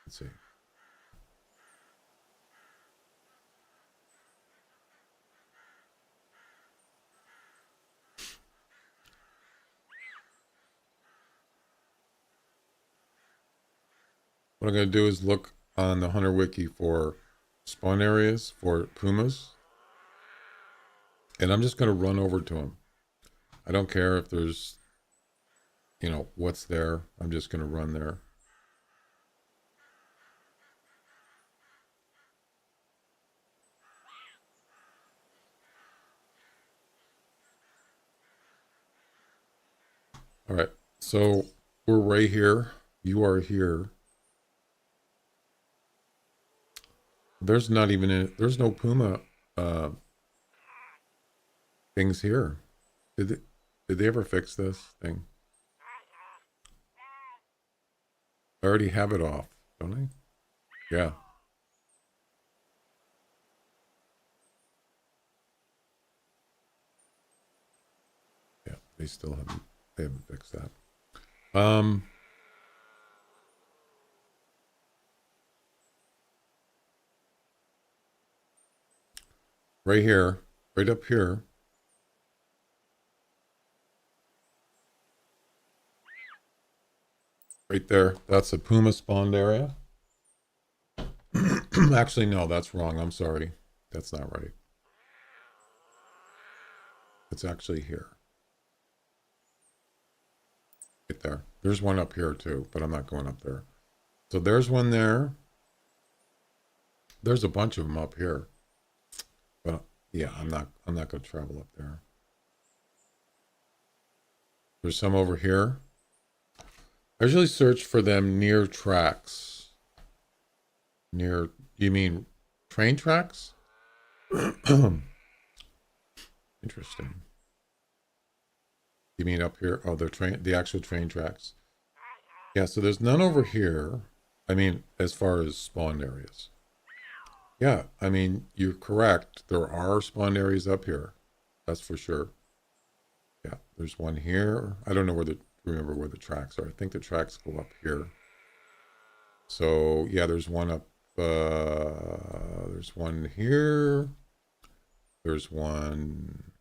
Let's see. What I'm going to do is look on the Hunter Wiki for spawn areas for pumas. And I'm just going to run over to them. I don't care if there's, what's there. I'm just going to run there. All right. So we're right here. You are here. There's no puma things here. Did they ever fix this thing? I already have it off, don't I? Yeah. Yeah, they haven't fixed that. Right here, right up here. Right there, that's a puma spawned area. Actually, no, that's wrong. I'm sorry. That's not right. It's actually here. Right there. There's one up here too, but I'm not going up there. So there's one there. There's a bunch of them up here. But yeah, I'm not going to travel up there. There's some over here. I usually search for them near tracks. You mean train tracks? Interesting. You mean up here? Oh, the actual train tracks. Yeah, so there's none over here. I mean, as far as spawn areas. Yeah, I mean, you're correct. There are spawn areas up here. That's for sure. Yeah, there's one here. I don't know remember where the tracks are. I think the tracks go up here. So, yeah, there's one up, there's one here. There's one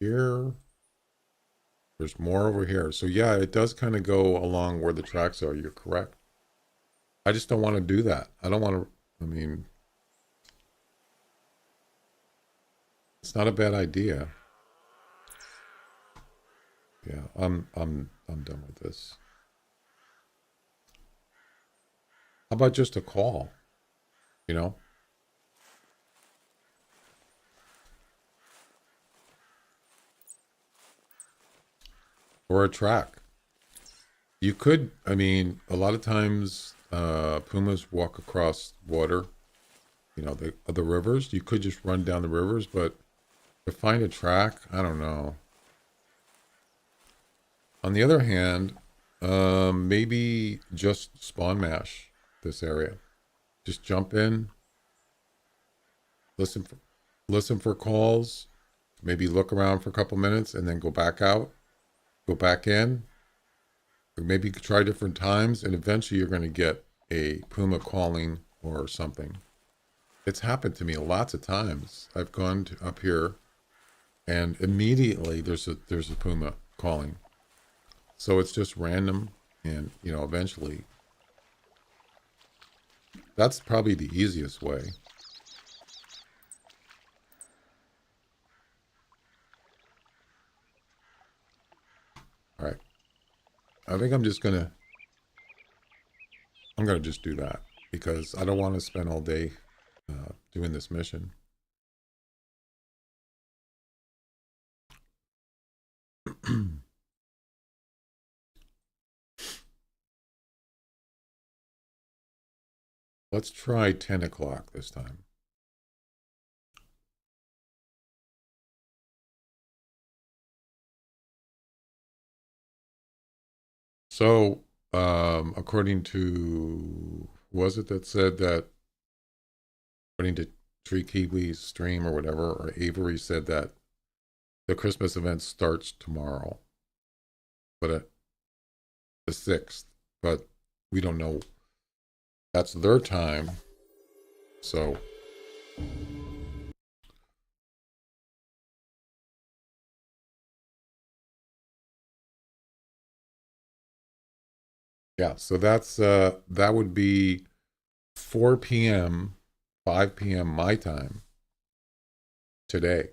here. There's more over here. So yeah, it does kind of go along where the tracks are. You're correct. I just don't want to do that. I don't want to, I mean, it's not a bad idea. Yeah, I'm done with this. How about just a call, you know? Or a track. You could, I mean, a lot of times pumas walk across water, you know, the rivers. You could just run down the rivers, but to find a track, I don't know. On the other hand, maybe just spawn mash this area. Just jump in, listen for, listen for calls, maybe look around for a couple minutes, and then go back out, go back in, or maybe try different times, and eventually you're going to get a puma calling or something. It's happened to me lots of times. I've gone up here, and immediately there's a puma calling. So it's just random, and you know, eventually, that's probably the easiest way. All right, I think I'm gonna just do that because I don't want to spend all day doing this mission. Let's try 10 o'clock this time. So, according to, was it that said that, according to Tree Kiwi's stream or whatever, or Avery said that the Christmas event starts tomorrow, but at the 6th, but we don't know. That's their time. So, yeah, so that would be 4 p.m., 5 p.m. my time today.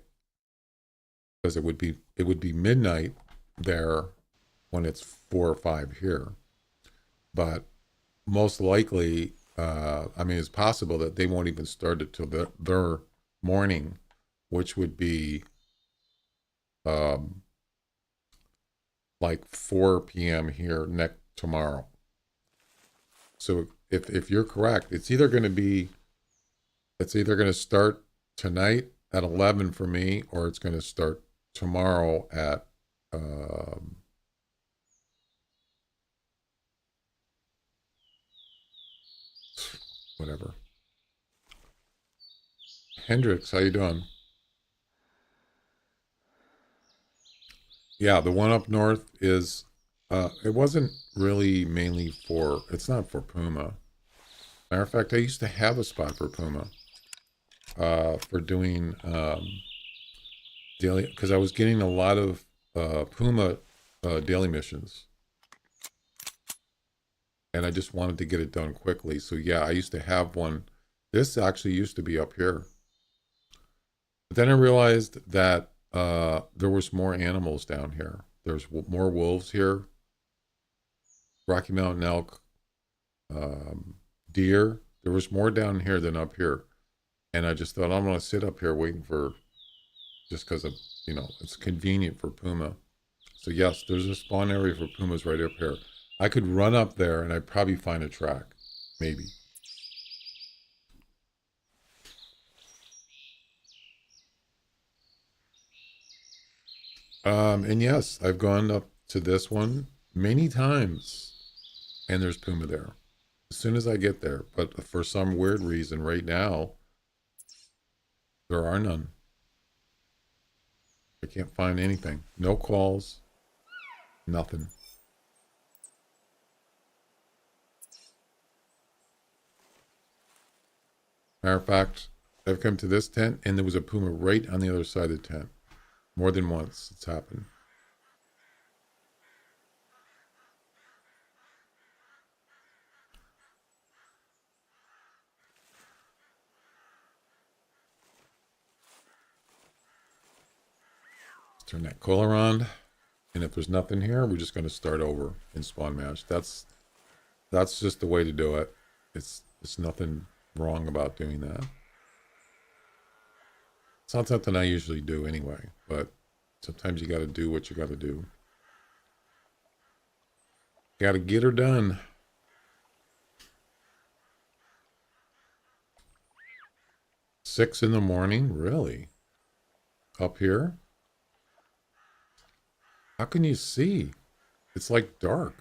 Because it would be midnight there when it's 4 or 5 here. But most likely, I mean, it's possible that they won't even start it till their morning, which would be um, like 4 p.m. here next tomorrow. So if you're correct, it's either going to start tonight at 11 for me, or it's going to start tomorrow at whatever. Hendrix, how you doing? Yeah, the one up north is it wasn't really mainly for, it's not for puma. Matter of fact, I used to have a spot for puma for doing daily, because I was getting a lot of puma daily missions, and I just wanted to get it done quickly. So yeah, I used to have one. This actually used to be up here. But then I realized that there was more animals down here. There's more wolves here, Rocky Mountain elk, deer. There was more down here than up here. And I just thought, I'm going to sit up here waiting for, just because of, you know, it's convenient for puma. So yes, there's a spawn area for pumas right up here. I could run up there and I'd probably find a track, maybe. And yes, I've gone up to this one many times, and there's puma there as soon as I get there. But for some weird reason, right now there are none. I can't find anything. No calls. Nothing. Matter of fact, I've come to this tent, and there was a puma right on the other side of the tent. More than once, it's happened. Turn that color on. And if there's nothing here, we're just going to start over in spawn match. That's just the way to do it. It's nothing wrong about doing that. It's not something I usually do anyway, but sometimes you got to do what you got to do. Got to get her done. Six in the morning? Really? Up here? How can you see? It's like dark.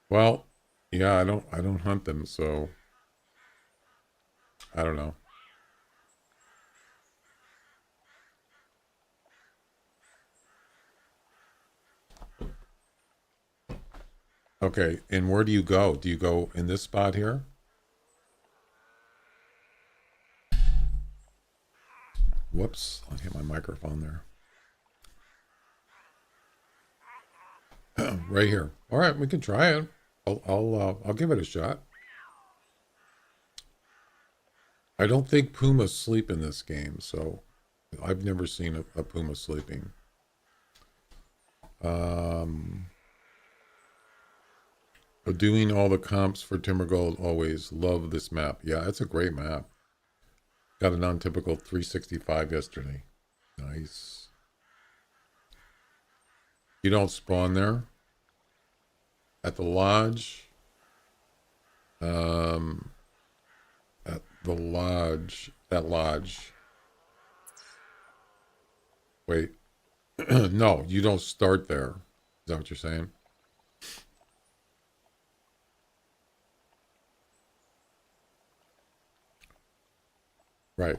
Well, yeah, I don't hunt them, so I don't know. Okay, and where do you go? Do you go in this spot here? Whoops, I hit my microphone there. Right here. All right, we can try it. I'll give it a shot. I don't think pumas sleep in this game, so I've never seen a puma sleeping. Doing all the comps for Timber Gold always. Love this map. Yeah, it's a great map. Got an untypical 365 yesterday. Nice. You don't spawn there? At the lodge? At the lodge. That lodge. Wait. No, you don't start there. Is that what you're saying? Right.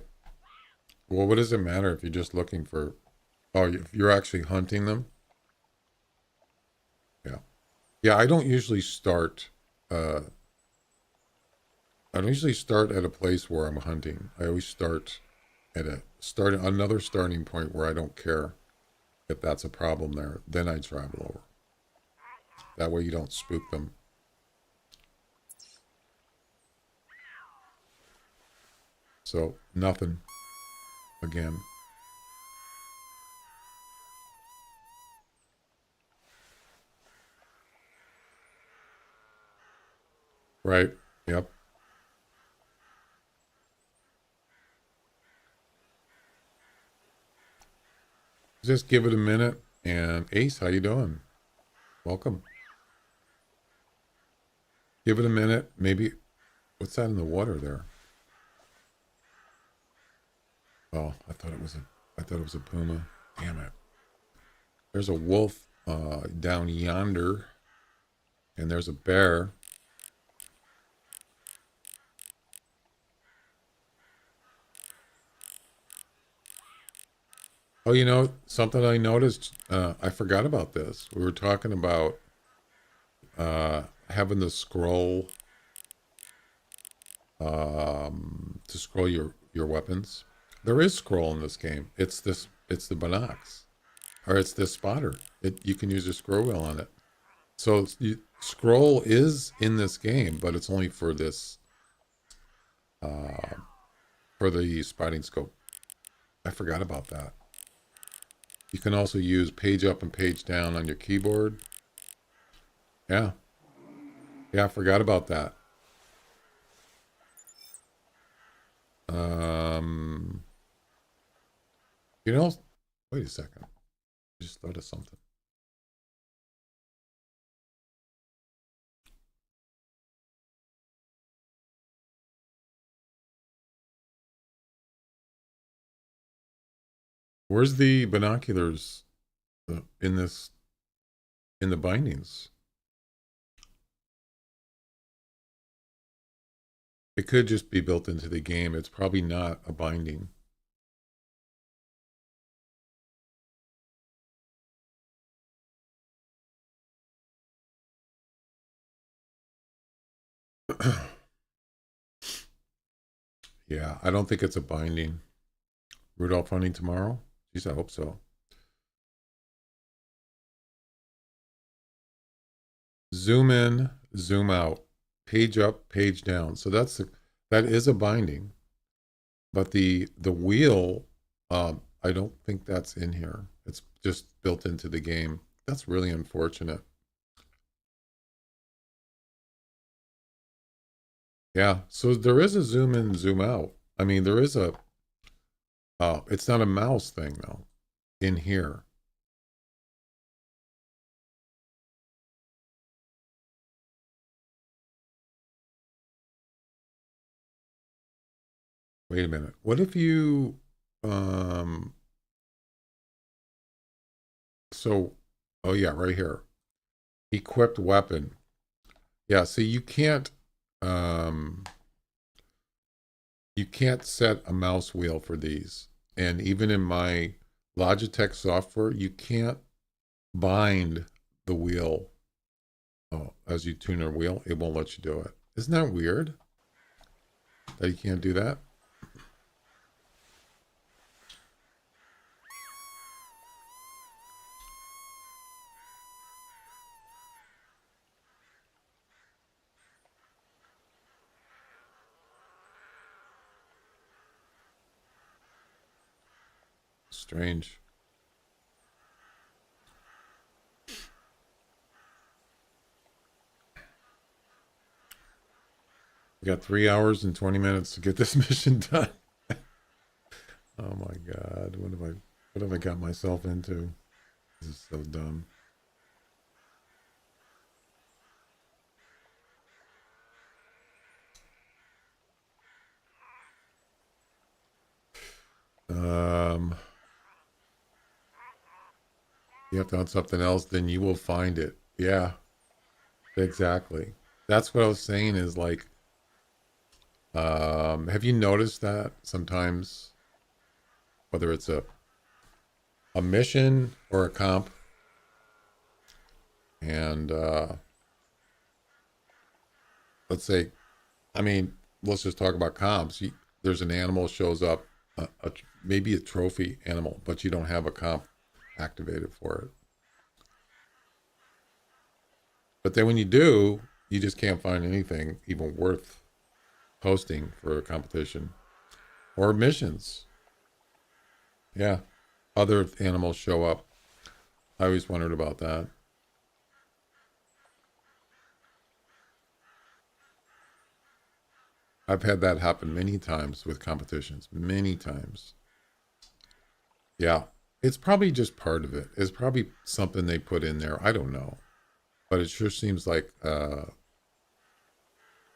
Well, what does it matter if you're just looking for... Oh, if you're actually hunting them? Yeah. Yeah, I don't usually start... I don't usually start at a place where I'm hunting. I always start at another starting point where I don't care if that's a problem there. Then I travel over. That way you don't spook them. So, nothing. Again. Right. Yep. Just give it a minute. And Ace, how you doing? Welcome. Give it a minute. Maybe... What's that in the water there? Oh, I thought it was a puma. Damn it. There's a wolf down yonder. And there's a bear. Oh, you know, something I noticed, I forgot about this. We were talking about having the scroll to scroll your weapons. There is scroll in this game. It's the binocs. Or it's this spotter. You can use a scroll wheel on it. So scroll is in this game, but it's only for this for the spotting scope. I forgot about that. You can also use page up and page down on your keyboard. Yeah. Yeah, I forgot about that. You know, wait a second. I just thought of something. Where's the binoculars in the bindings? It could just be built into the game. It's probably not a binding. Yeah, I don't think it's a binding. Rudolph hunting tomorrow? Geez, I hope so. Zoom in, zoom out. page up, page down. So that is a binding, but the wheel, I don't think that's in here. It's just built into the game. That's really unfortunate. Yeah, so there is a zoom in, zoom out. I mean, there is a, it's not a mouse thing though, in here. Wait a minute. What if you, um, so, oh yeah, right here. Equipped weapon. Yeah, so um, you can't set a mouse wheel for these. And even in my Logitech software, you can't bind the wheel. Oh, as you tune your wheel, it won't let you do it. Isn't that weird that you can't do that? Strange. We got 3 hours and 20 minutes to get this mission done. Oh my God. What have I got myself into? This is so dumb. You have to hunt something else, then you will find it. Yeah, exactly. That's what I was saying is like, have you noticed that sometimes, whether it's a mission or a comp, and let's say, I mean, let's just talk about comps. There's an animal shows up, maybe a trophy animal, but you don't have a comp activated for it. But then when you do, you just can't find anything even worth posting for a competition or missions. Yeah, other animals show up. I always wondered about that. I've had that happen many times with competitions, many times. Yeah, it's probably just part of it. It's probably something they put in there. I don't know, but it sure seems like a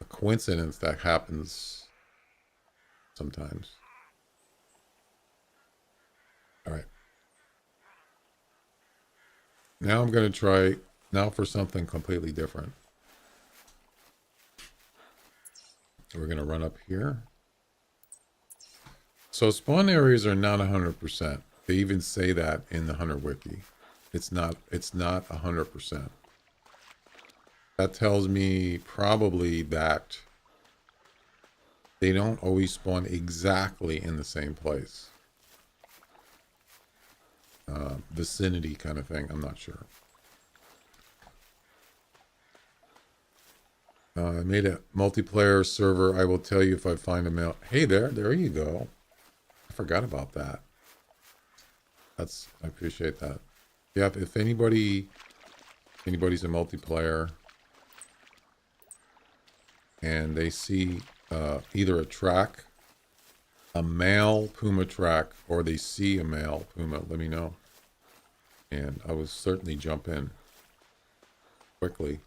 coincidence that happens sometimes. All right, now I'm going to try now for something completely different. We're going to run up here. So spawn areas are not 100%. They even say that in the Hunter Wiki. It's not 100%. That tells me probably that they don't always spawn exactly in the same place. Vicinity kind of thing. I'm not sure. I made a multiplayer server. I will tell you if I find a male. Hey there you go. I forgot about that. I appreciate that. Yeah, if anybody's a multiplayer and they see either a track, a male puma track, or they see a male puma, let me know. And I will certainly jump in quickly.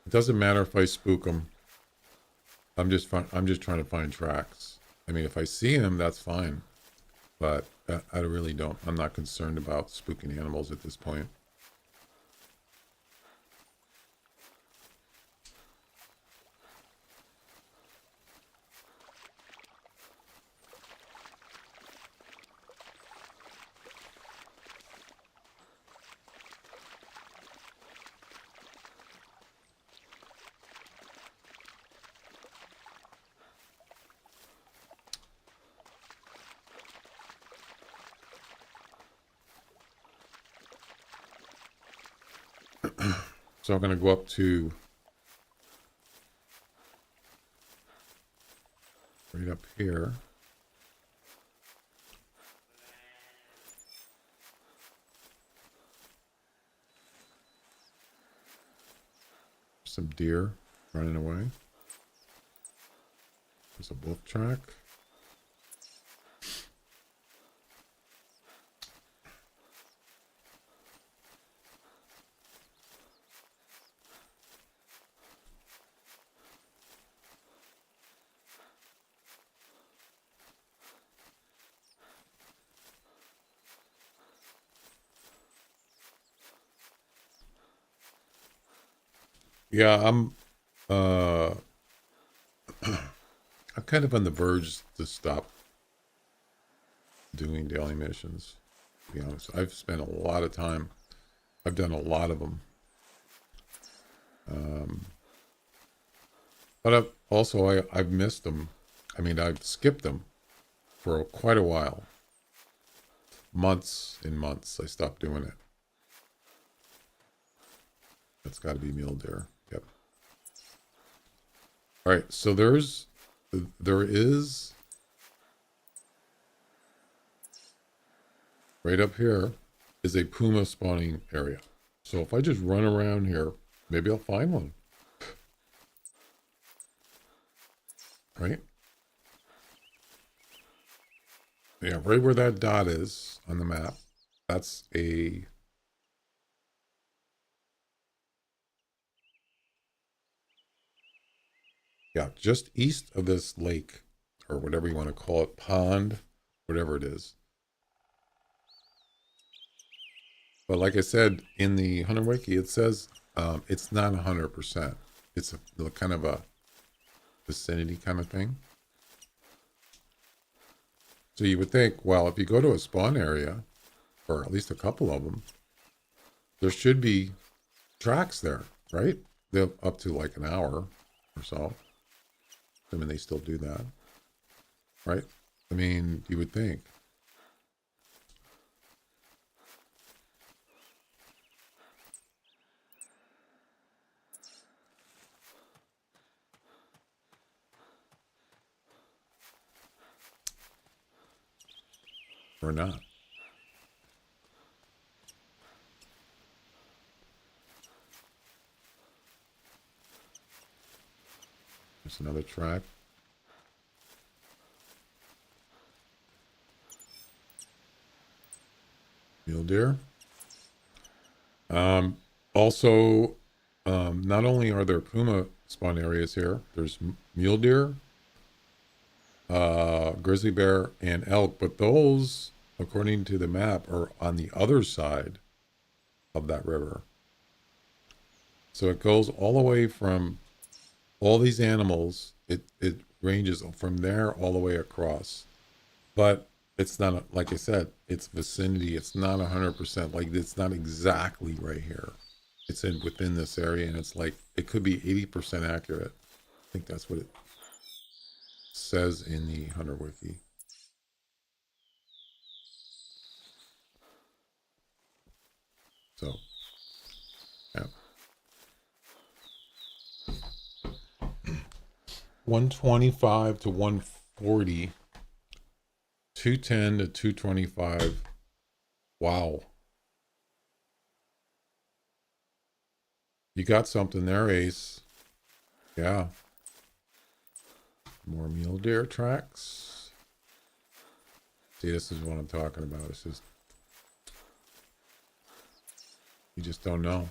It doesn't matter if I spook them. I'm just trying to find tracks. I mean, if I see them, that's fine. But I really don't. I'm not concerned about spooking animals at this point. So I'm going to go up to right up here. Some deer running away. There's a wolf track. Yeah, uh I'm kind of on the verge to stop doing daily missions, to be honest. I've spent a lot of time. I've done a lot of them. But I've missed them. I mean, I've skipped them for quite a while. Months and months. I stopped doing it. That's got to be mule deer. Yep. All right. So there is right up here is a puma spawning area. So if I just run around here, maybe I'll find one. Right? Yeah, right where that dot is on the map. That's a just east of this lake, or whatever you want to call it, pond, whatever it is. But like I said, in the Hunter Wiki, it says it's not 100%. It's a kind of a vicinity kind of thing. So you would think, well, if you go to a spawn area, or at least a couple of them, there should be tracks there, right? They're up to like an hour or so. I mean, they still do that, right? I mean, you would think. Or not. There's another track. Mule deer. Also, not only are there puma spawn areas here, there's mule deer, grizzly bear, and elk, but those, according to the map, are on the other side of that river. So it goes all the way from all these animals, it ranges from there all the way across. But it's not, like I said, it's vicinity. It's not 100%. Like, it's not exactly right here. It's within this area, and it's like, it could be 80% accurate. I think that's what it says in the Hunter Wiki. So, yeah. 125 to 140. 210 to 225. Wow. You got something there, Ace. Yeah. More mule deer tracks. See, this is what I'm talking about. It's just, you just don't know.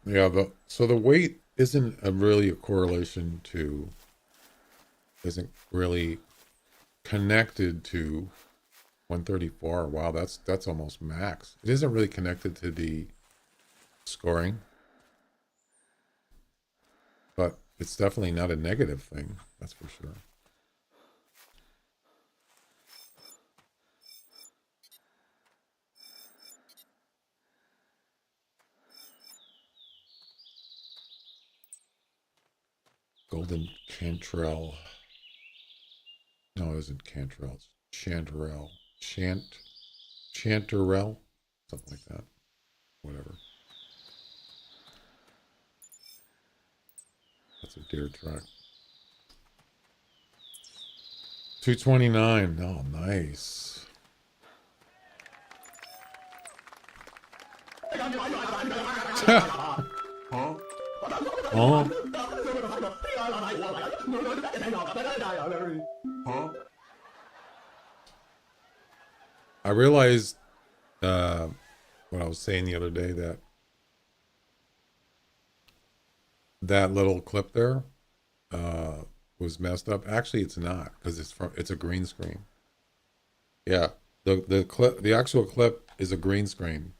Yeah, so the weight isn't really a correlation to, isn't really connected to 134. Wow, that's almost max. It isn't really connected to the scoring, but it's definitely not a negative thing. That's for sure. Golden Cantrell. No, it isn't Cantrell. It's Chanterelle. Chanterelle? Something like that. Whatever. That's a deer track. 229. Oh, nice. Oh. I realized what I was saying the other day, that little clip there was messed up. Actually, it's not, because it's a green screen. Yeah, the actual clip is a green screen,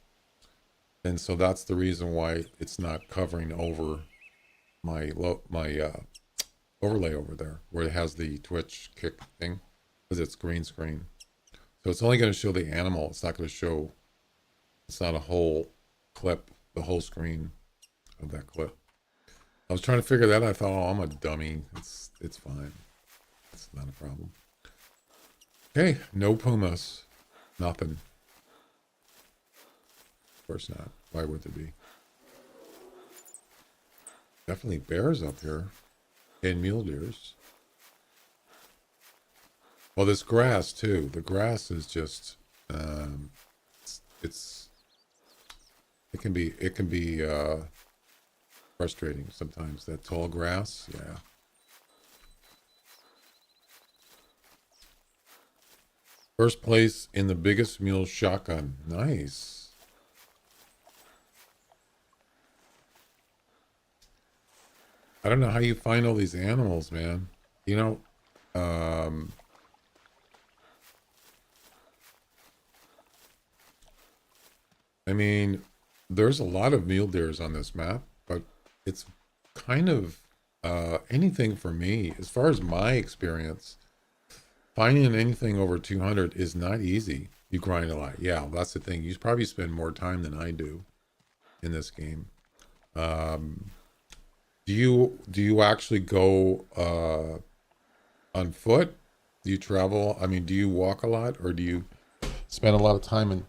and so that's the reason why it's not covering over my overlay over there where it has the Twitch kick thing, because it's green screen. So it's only going to show the animal. It's not going to show. It's not a whole clip, the whole screen of that clip. I was trying to figure that out. I thought, oh, I'm a dummy. It's fine. It's not a problem. Okay, no pumas. Nothing. Of course not. Why would there be? Definitely bears up here. And mule deers. Well, this grass too. The grass is just it can be frustrating sometimes. That tall grass, yeah. First place in the biggest mule shotgun. Nice. I don't know how you find all these animals, man. You know, I mean, there's a lot of mule deers on this map, but it's kind of anything for me. As far as my experience, finding anything over 200 is not easy. You grind a lot. Yeah, that's the thing. You probably spend more time than I do in this game. Do you actually go on foot? Do you travel? I mean, do you walk a lot, or do you spend a lot of time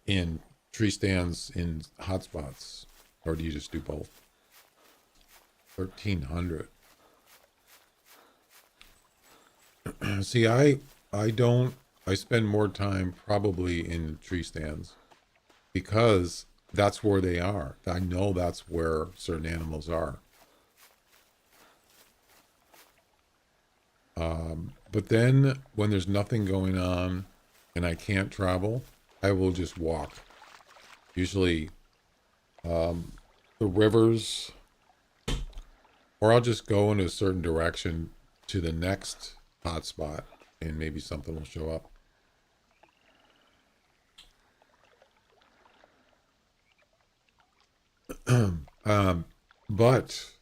in tree stands in hotspots, or do you just do both? 1,300. See, I spend more time probably in tree stands because that's where they are. I know that's where certain animals are. But then when there's nothing going on and I can't travel, I will just walk. Usually the rivers, or I'll just go in a certain direction to the next hotspot and maybe something will show up. But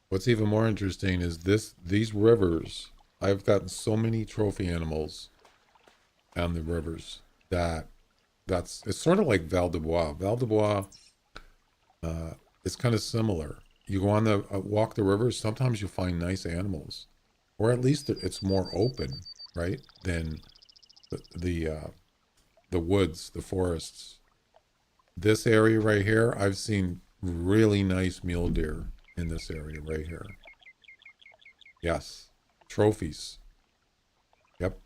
what's even more interesting is these rivers. I've gotten so many trophy animals on the rivers it's sort of like Val de Bois. Val de Bois is kind of similar. You go on the walk the rivers. Sometimes you find nice animals, or at least it's more open, right? Than the woods, the forests. This area right here, I've seen really nice mule deer in this area right here. Yes, trophies. Yep.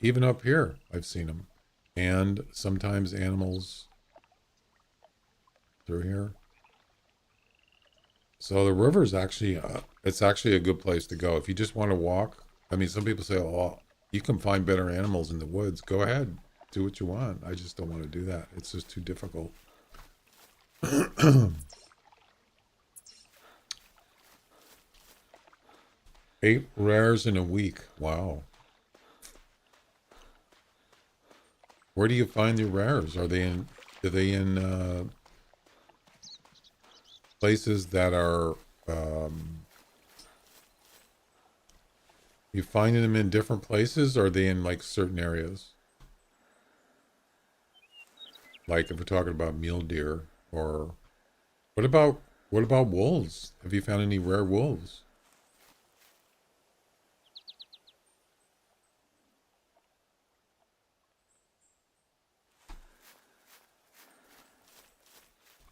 Even up here, I've seen them. And sometimes animals through here. So the river's actually, it's actually a good place to go. If you just want to walk, I mean, some people say, oh, you can find better animals in the woods. Go ahead, do what you want. I just don't want to do that. It's just too difficult. 8 rares in a week. Wow. Where do you find your rares? Are they in places that are you finding them in different places, or are they in like certain areas? Like if we're talking about mule deer, or what about What about wolves? Have you found any rare wolves?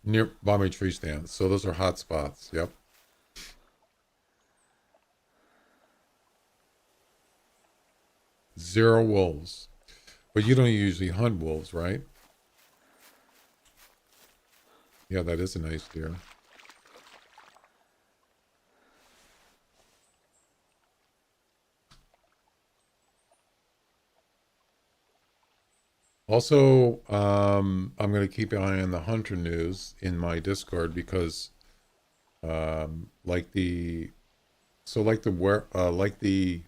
Near by my tree stand. So those are hot spots. Yep. Zero wolves. But you don't usually hunt wolves, right? Yeah, that is a nice deer. Also, I'm going to keep an eye on the hunter news in my Discord because, like the, so like the where, like the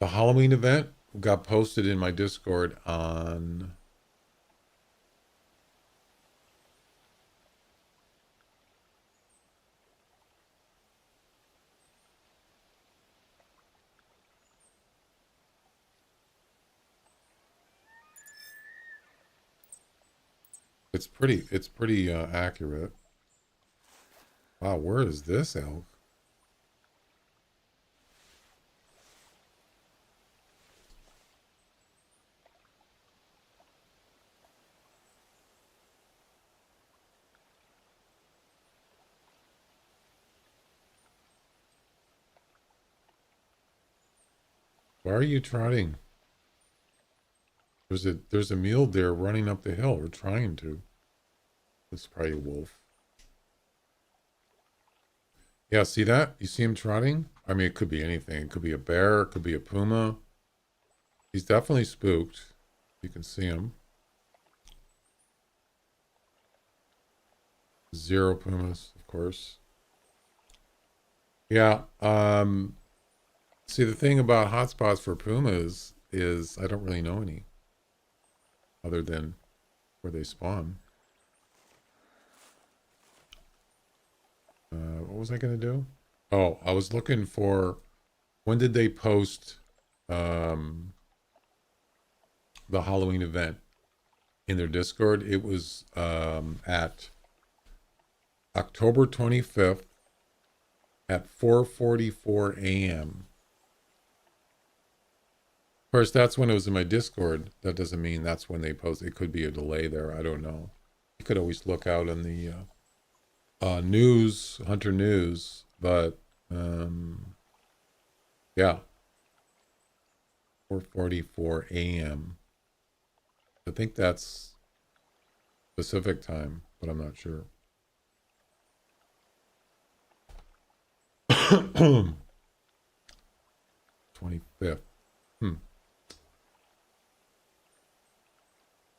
Halloween event got posted in my Discord on. It's pretty accurate. Wow, where is this elk? Why are you trotting? There's a mule deer running up the hill or trying to. It's probably a wolf. Yeah, see that? You see him trotting? I mean, it could be anything. It could be a bear. It could be a puma. He's definitely spooked. You can see him. Zero pumas, of course. Yeah. See, the thing about hotspots for pumas is I don't really know any other than where they spawn. What was I going to do? Oh, I was looking for when did they post um, the Halloween event in their Discord? It was at October 25th at 4:44 a.m. Of course, that's when it was in my Discord. That doesn't mean that's when they post. It could be a delay there. I don't know. You could always look out in the news, Hunter News, but yeah, 4:44 a.m. I think that's Pacific time, but I'm not sure. 25th.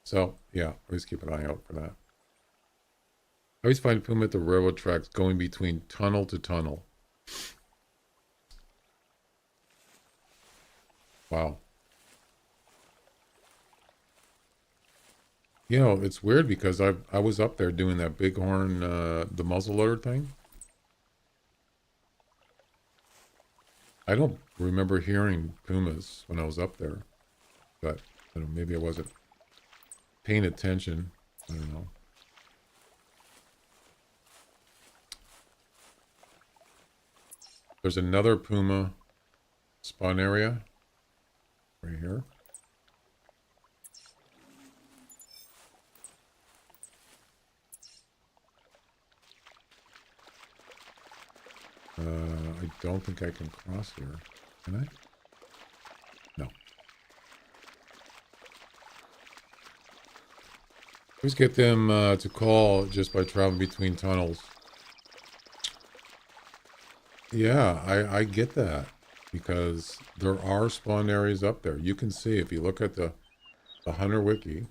So yeah, always keep an eye out for that. I always find puma at the railroad tracks going between tunnel to tunnel. Wow. You know, it's weird because I was up there doing that bighorn the muzzleloader thing. I don't remember hearing pumas when I was up there, but I don't know, maybe I wasn't paying attention. I don't know. There's another puma spawn area right here. I don't think I can cross here. Can I? No. Always get them to call just by traveling between tunnels. Yeah, I get that because there are spawn areas up there. You can see if you look at the Hunter Wiki,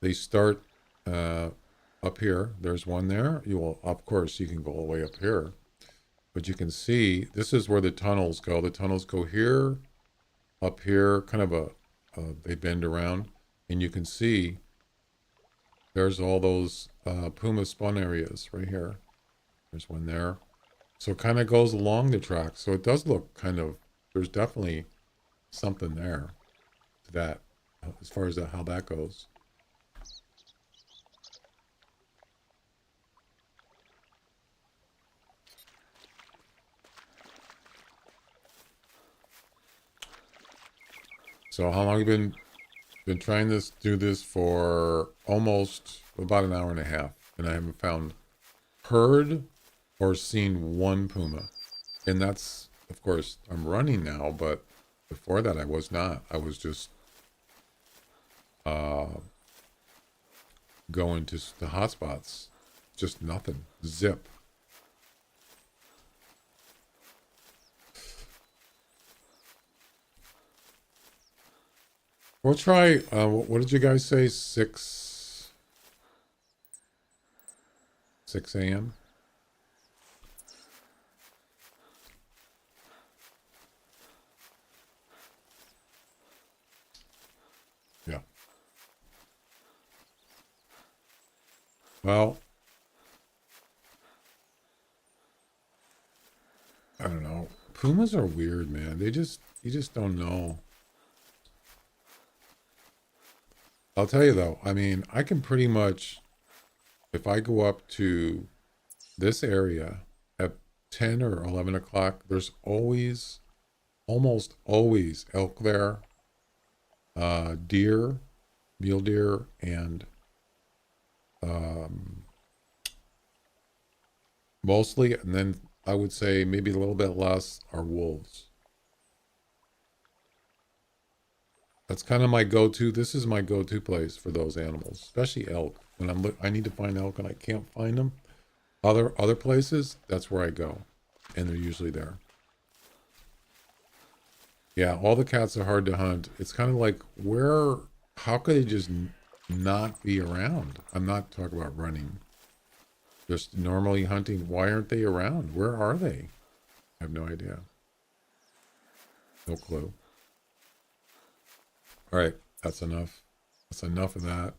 they start up here. There's one there. You will, of course, you can go all the way up here, but you can see this is where the tunnels go. The tunnels go here, up here, kind of they bend around, and you can see there's all those puma spawn areas right here. There's one there. So it kind of goes along the track. So it does look kind of, there's definitely something there to that, as far as how that goes. So how long have you been trying this, do this for almost about an hour and a half, and I haven't heard or seen one puma. And that's, of course, I'm running now, but before that I was not. I was just going to the hotspots. Just nothing. Zip. We'll try, what did you guys say? 6 a.m.? Yeah. Well, I don't know. Pumas are weird, man. You just don't know. I'll tell you though, I mean, I can pretty much, if I go up to this area at 10 or 11 o'clock, there's almost always elk there, deer, mule deer, and mostly, and then I would say maybe a little bit less are wolves. That's kind of my go-to. This is my go-to place for those animals, especially elk. When I need to find elk and I can't find them, other places, that's where I go, and they're usually there. Yeah, all the cats are hard to hunt. It's kind of like how could they just not be around? I'm not talking about running. Just normally hunting. Why aren't they around? Where are they? I have no idea. No clue. All right, that's enough. That's enough of that.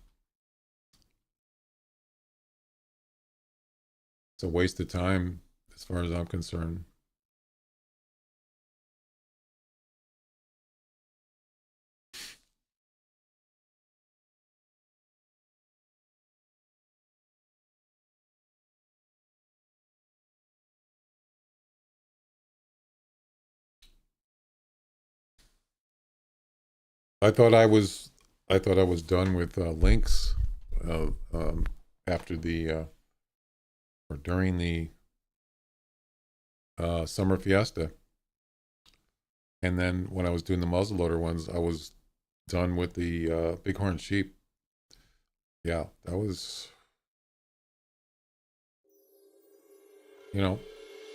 It's a waste of time as far as I'm concerned. I thought I was done with links after the or during the summer fiesta, and then when I was doing the muzzleloader ones, I was done with the bighorn sheep. Yeah, that was, I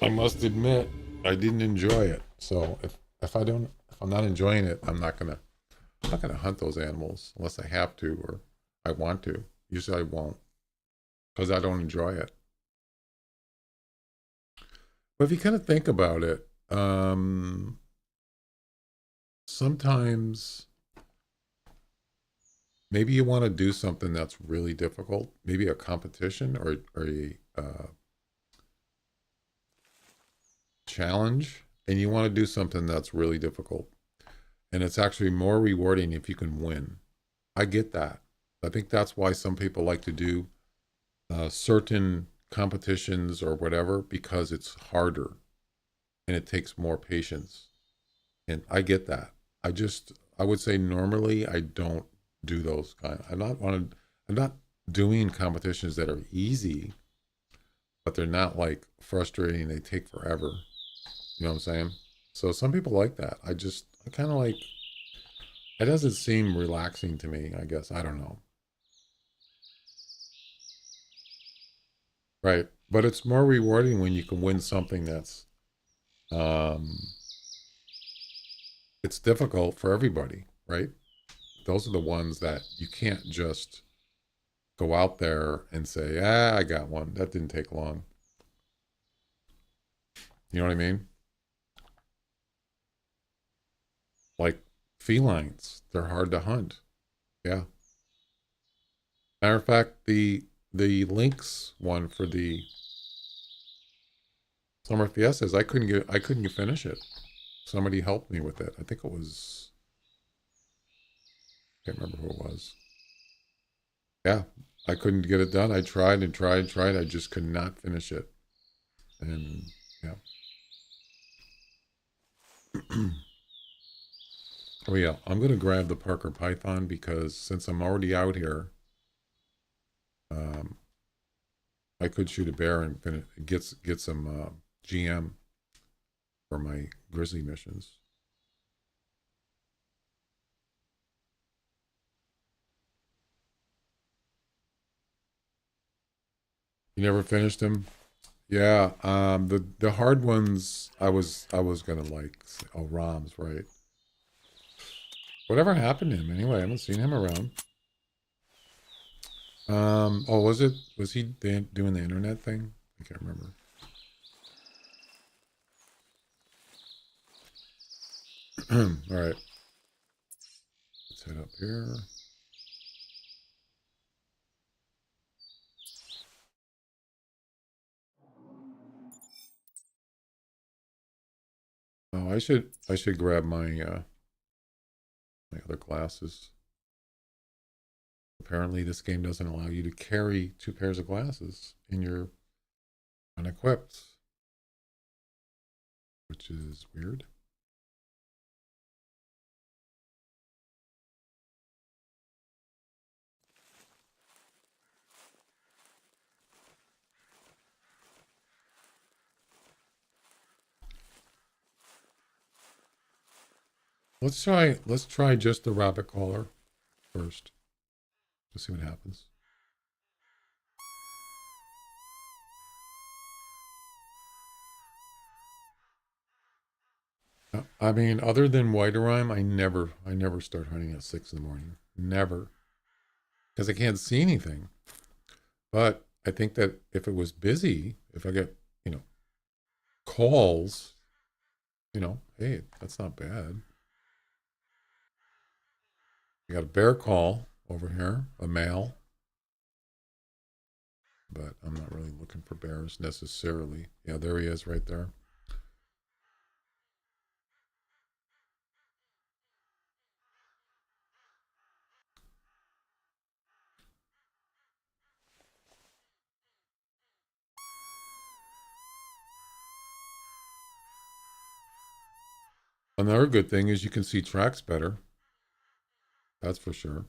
must admit I didn't enjoy it. So if I'm not enjoying it, I'm not gonna hunt those animals unless I have to or I want to. Usually I won't because I don't enjoy it. But if you kind of think about it, sometimes maybe you want to do something that's really difficult, maybe a competition or a challenge, and you want to do something that's really difficult. And it's actually more rewarding if you can win. I get that. I think that's why some people like to do certain competitions or whatever, because it's harder and it takes more patience. And I get that. I would say normally I don't do those kind. I'm not doing competitions that are easy, but they're not like frustrating. They take forever. You know what I'm saying? So some people like that. I kind of like, it doesn't seem relaxing to me, I guess. I don't know. Right. But it's more rewarding when you can win something that's, um, it's difficult for everybody, right? Those are the ones that you can't just go out there and say, I got one. That didn't take long. You know what I mean? Like felines, they're hard to hunt. Yeah. Matter of fact, the lynx one for the summer fiestas, I couldn't get finish it. Somebody helped me with it. I think it was, I can't remember who it was. Yeah, I couldn't get it done. I tried and tried and tried. I just could not finish it. And yeah. Oh yeah, I'm gonna grab the Parker Python because since I'm already out here, um, I could shoot a bear and get some GM for my grizzly missions. You never finished them? Yeah, the hard ones I was gonna like. Oh, Rom's right. Whatever happened to him anyway? I haven't seen him around. Oh, was he doing the internet thing? I can't remember. All right, let's head up here. Oh, I should grab my other glasses. Apparently, this game doesn't allow you to carry two pairs of glasses in your unequipped, which is weird. Let's try just the rabbit caller first. Let's see what happens. I mean, other than Whiterime, I never start hunting at 6 in the morning. Never, because I can't see anything. But I think that if it was busy, if I get calls, hey, that's not bad. We got a bear call over here, a male, but I'm not really looking for bears necessarily. Yeah, there he is right there. Another good thing is you can see tracks better. That's for sure.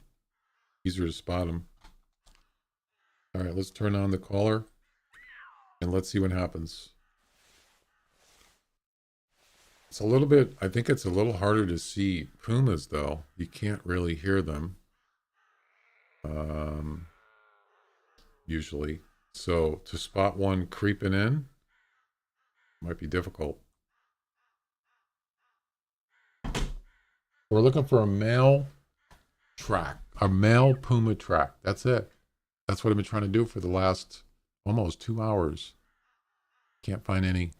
Easier to spot them. All right, let's turn on the caller and let's see what happens. It's a little bit, I think it's a little harder to see pumas though. You can't really hear them. Usually. So to spot one creeping in might be difficult. We're looking for a male track, a male puma track. That's it. That's what I've been trying to do for the last almost 2 hours. Can't find any.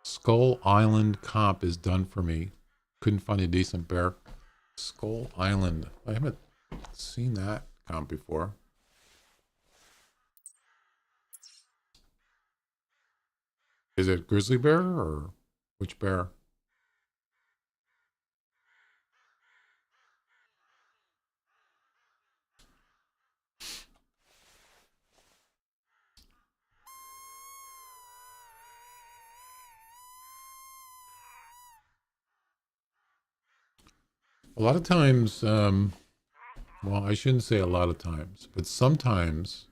Skull Island comp is done for me. Couldn't find a decent bear. Skull Island. I haven't seen that comp before. Is it grizzly bear or which bear? A lot of times, well, I shouldn't say a lot of times, but sometimes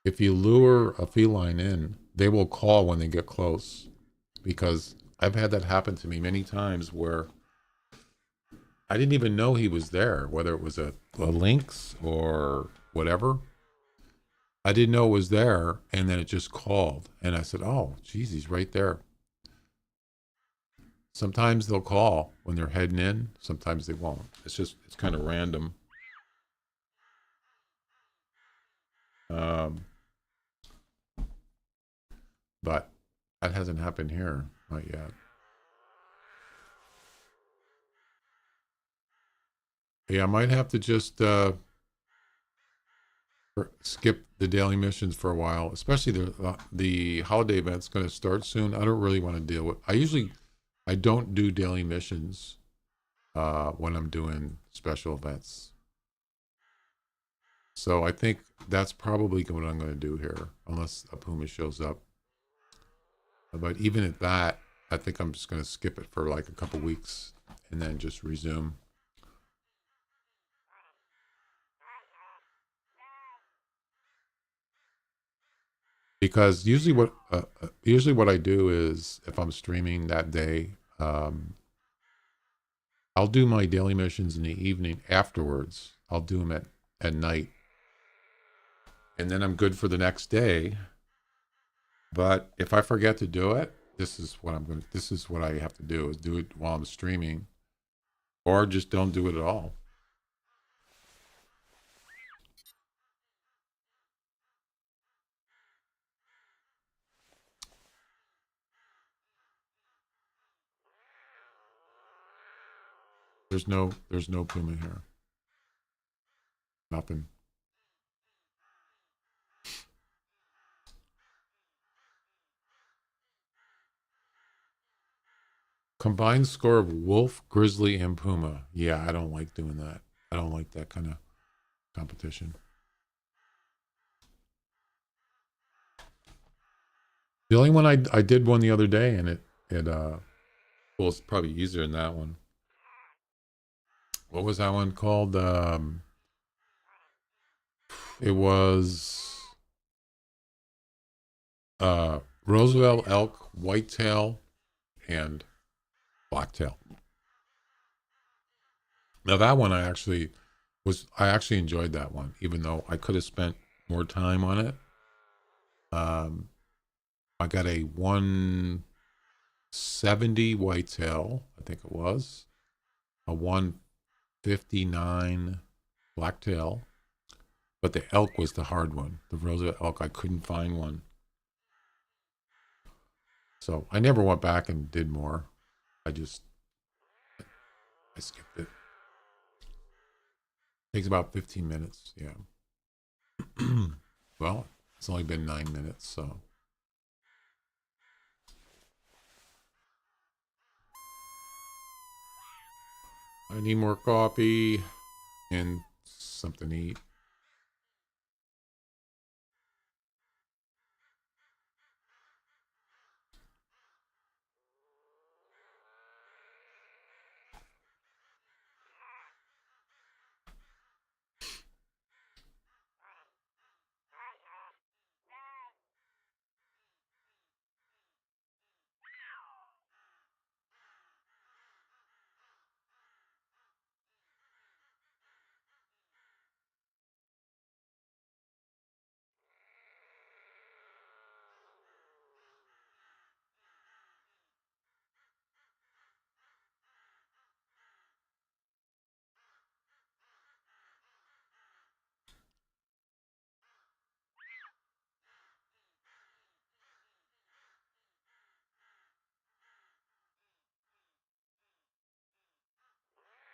if you lure a feline in, they will call when they get close. Because I've had that happen to me many times where I didn't even know he was there, whether it was a lynx or whatever. I didn't know it was there, and then it just called. And I said, oh, geez, he's right there. Sometimes they'll call when they're heading in. Sometimes they won't. It's kind of random. Um, but that hasn't happened here. Not yet. Yeah, I might have to just skip the daily missions for a while, especially the holiday event's going to start soon. I don't really want to deal with. I don't do daily missions when I'm doing special events. So I think that's probably what I'm going to do here, unless a puma shows up. But even at that, I think I'm just gonna skip it for like a couple weeks and then just resume. Because usually what I do is if I'm streaming that day, I'll do my daily missions in the evening afterwards. I'll do them at night, and then I'm good for the next day. But if I forget to do it, this is what I'm going. This is what I have to do: is do it while I'm streaming, or just don't do it at all. There's no puma here. Nothing. Combined score of wolf, grizzly, and puma. Yeah, I don't like doing that. I don't like that kind of competition. The only one I did one the other day, and it well, it's probably easier than that one. What was that one called? It was Roosevelt elk, whitetail, and blacktail. Now that one I actually enjoyed that one, even though I could have spent more time on it. I got a 170 whitetail, I think it was, a 159 blacktail, but the elk was the hard one. The Roosevelt elk, I couldn't find one. So I never went back and did more. I skipped it. Takes about 15 minutes. Yeah. Well, it's only been 9 minutes, so. I need more coffee and something to eat.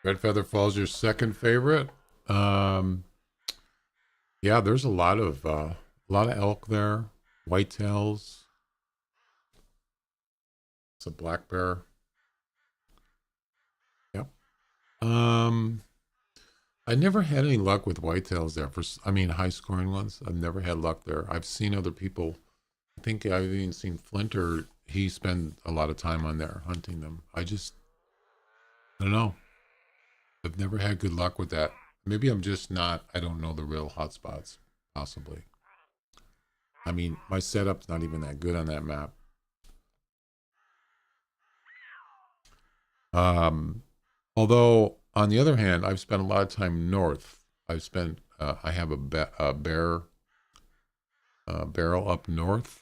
Red Feather Falls, your second favorite? Um, yeah, there's a lot of elk there, whitetails. It's a black bear. Yep. Um, I never had any luck with whitetails there. I mean, high scoring ones. I've never had luck there. I've seen other people. I think I've even seen Flinter. He spent a lot of time on there hunting them. I don't know. I've never had good luck with that. Maybe I'm just not. I don't know the real hotspots. Possibly. I mean, my setup's not even that good on that map. Um, Although on the other hand, I've spent a lot of time north. I have a bear barrel up north,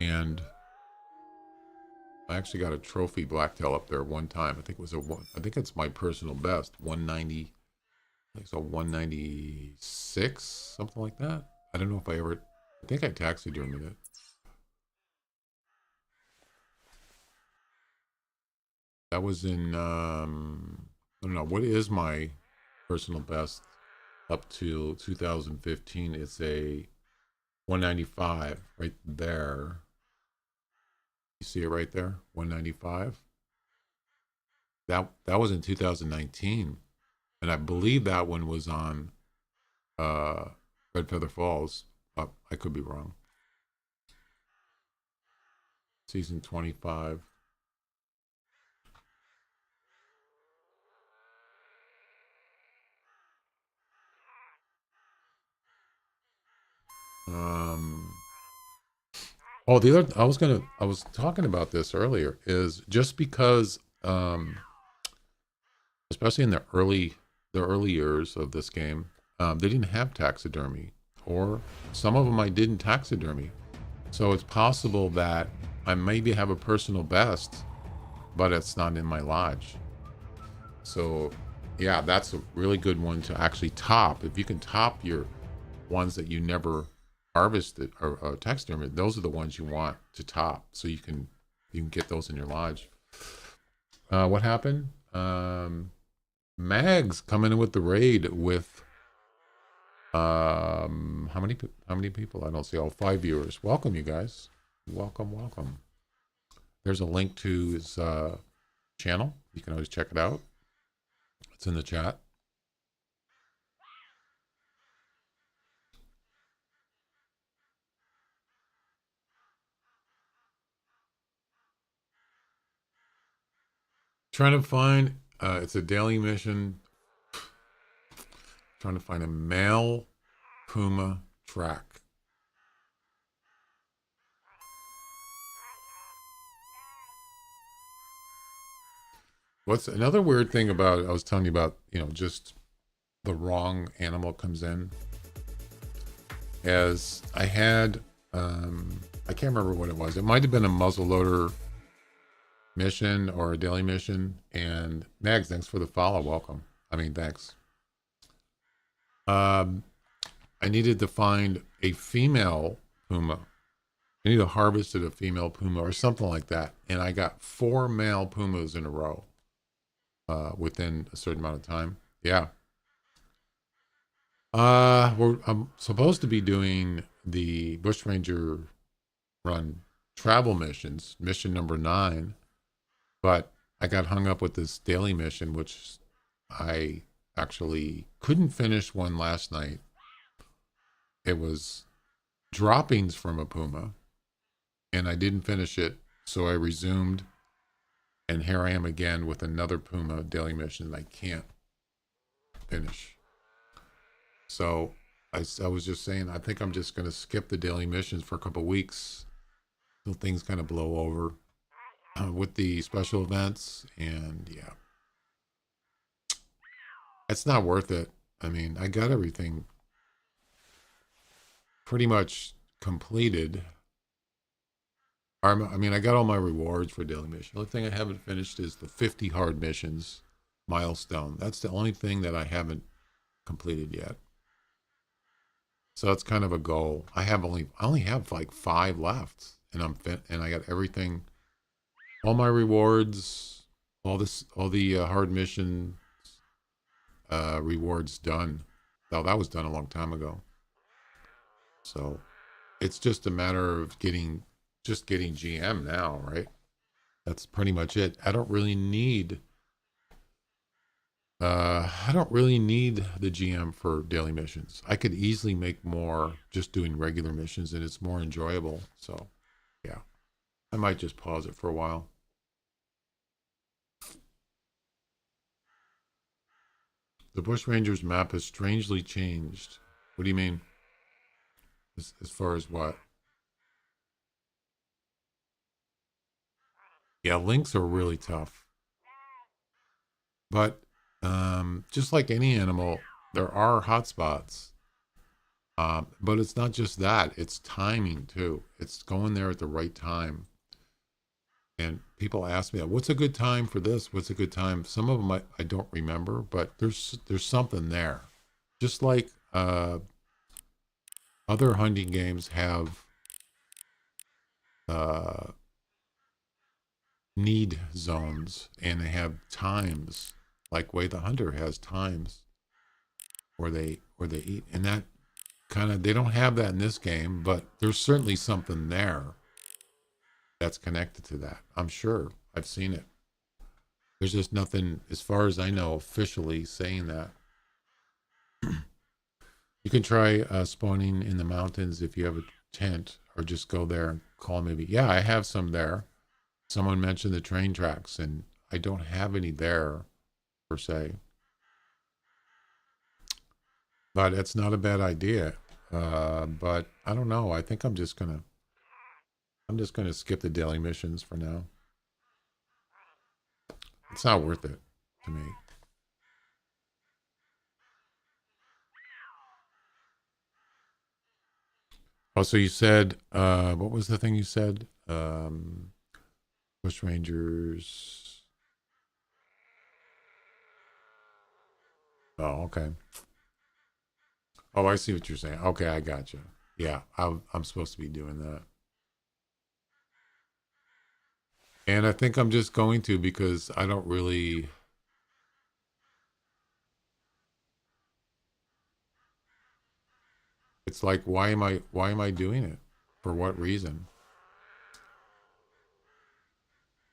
and I actually got a trophy blacktail up there one time. I think it was I think it's my personal best, 190. I think it's a 196, something like that. I don't know if I ever. I think I taxidermied it. That was in I don't know what is my personal best up to 2015. It's a 195 right there. You see it right there, 195. That was in 2019, and I believe that one was on Red Feather Falls. I could be wrong. Season 25. Um, oh, the other, I was talking about this earlier, is just because, especially in the early years of this game, they didn't have taxidermy, or some of them I didn't taxidermy. So it's possible that I maybe have a personal best, but it's not in my lodge. So, yeah, that's a really good one to actually top. If you can top your ones that you never harvested or taxidermy, those are the ones you want to top, so you can get those in your lodge. What happened? Mags coming in with the raid with how many people? I don't see all 5 viewers. Welcome, you guys. Welcome, welcome. There's a link to his channel. You can always check it out. It's in the chat. Trying to find it's a daily mission. Trying to find a male puma track. What's another weird thing about, I was telling you about, just the wrong animal comes in, as I had, I can't remember what it was. It might have been a muzzleloader mission or a daily mission. And Mags, thanks for the follow. Welcome. I mean, thanks. I needed to find a female puma. I need to harvest a female puma or something like that. And I got 4 male pumas in a row within a certain amount of time. Yeah. I'm supposed to be doing the Bushranger run travel missions, mission number 9, but I got hung up with this daily mission, which I actually couldn't finish one last night. It was droppings from a puma, and I didn't finish it, so I resumed, and here I am again with another puma daily mission that I can't finish. So I was just saying, I think I'm just going to skip the daily missions for a couple weeks till things kind of blow over with the special events. And yeah, it's not worth it. I mean, I got everything pretty much completed. I mean, I got all my rewards for daily mission. The only thing I haven't finished is the 50 hard missions milestone. That's the only thing that I haven't completed yet. So that's kind of a goal. I only have like 5 left, and and I got everything, all my rewards, all the hard mission rewards done. Now that was done a long time ago. So it's just a matter of getting GM now, right? That's pretty much it. I don't really need the GM for daily missions. I could easily make more just doing regular missions, and it's more enjoyable. So yeah, I might just pause it for a while. The Bushrangers map has strangely changed. What do you mean? As far as what? Yeah, links are really tough. But just like any animal, there are hotspots. But it's not just that, it's timing too. It's going there at the right time. And people ask me, what's a good time for this? What's a good time? Some of them I don't remember, but there's something there. Just like other hunting games have need zones, and they have times, like Way the Hunter has times where they eat, and that kind of, they don't have that in this game, but there's certainly something there that's connected to that. I'm sure I've seen it. There's just nothing, as far as I know, officially saying that. You can try spawning in the mountains if you have a tent, or just go there and call maybe. Yeah, I have some there. Someone mentioned the train tracks, and I don't have any there per se. But it's not a bad idea. But I don't know. I think I'm just gonna skip the daily missions for now. It's not worth it to me. Oh, so you said what was the thing you said? Bushrangers. Oh, okay. Oh, I see what you're saying. Okay, I got you. Yeah, I'm supposed to be doing that. And I think I'm just going to because I don't really. It's like why am I doing it? For what reason?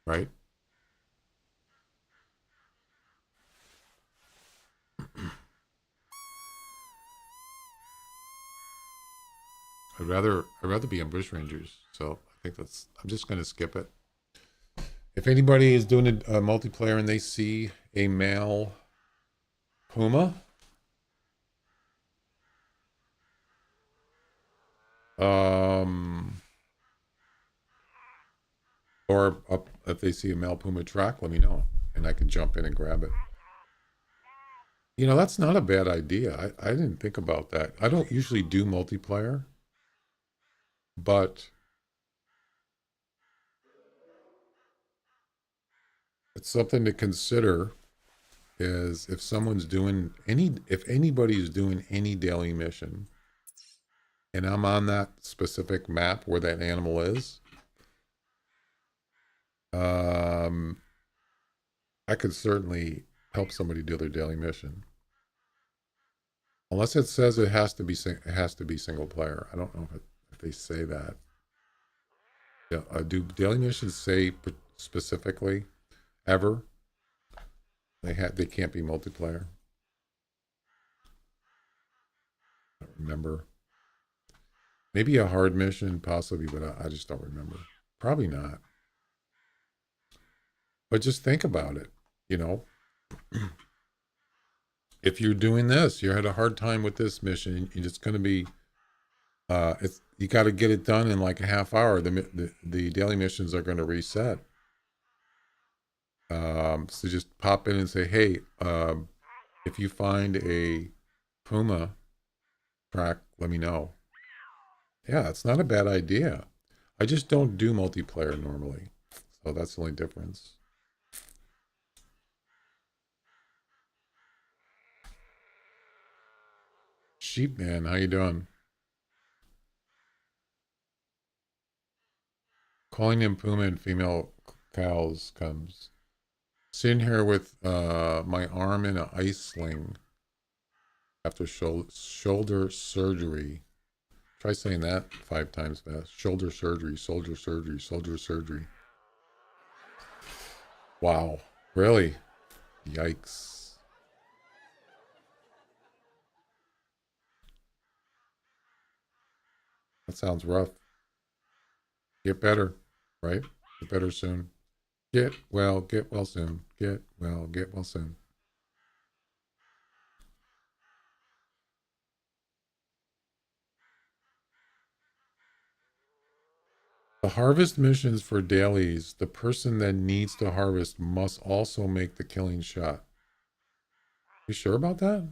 Right? I'd rather be on Bushrangers. So I think I'm just gonna skip it. If anybody is doing a multiplayer and they see a male puma, um, or if they see a male puma track, let me know, and I can jump in and grab it. That's not a bad idea. I didn't think about that. I don't usually do multiplayer, but it's something to consider. Is if anybody's doing any daily mission, and I'm on that specific map where that animal is, um, I could certainly help somebody do their daily mission. Unless it says it has to be single player. I don't know if they say that. Yeah, do daily missions say specifically ever they can't be multiplayer? I don't remember. Maybe a hard mission, possibly, but I just don't remember. Probably not. But just think about it. You know, if you're doing this, you had a hard time with this mission, and it's going to be, it's you got to get it done in like a half hour. The daily missions are going to reset. So just pop in and say, hey, if you find a puma track, let me know. Yeah, it's not a bad idea. I just don't do multiplayer normally, so that's the only difference. Sheep man, how you doing? Calling him puma and female cows comes. Sitting here with my arm in an ice sling after shoulder surgery. Try saying that 5 times fast. Shoulder surgery, shoulder surgery, shoulder surgery. Wow. Really? Yikes. That sounds rough. Get better, right? Get better soon. Get well soon. Get well soon. The harvest missions for dailies, the person that needs to harvest must also make the killing shot. You sure about that?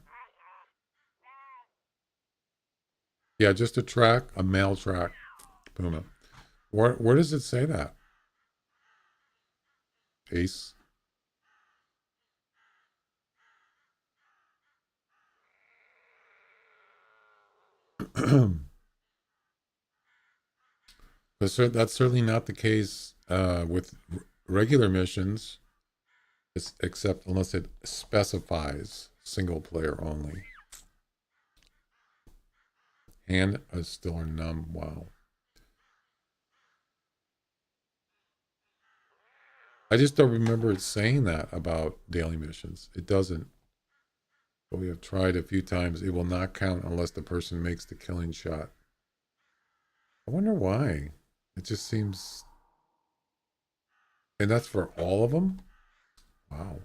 Yeah, just a track, a male track, Puma. Where does it say that? Ace. That's certainly not the case with regular missions, except unless it specifies single player only. And still are numb. Wow. I just don't remember it saying that about daily missions. It doesn't. But we have tried a few times. It will not count unless the person makes the killing shot. I wonder why. It just seems. And that's for all of them? Wow.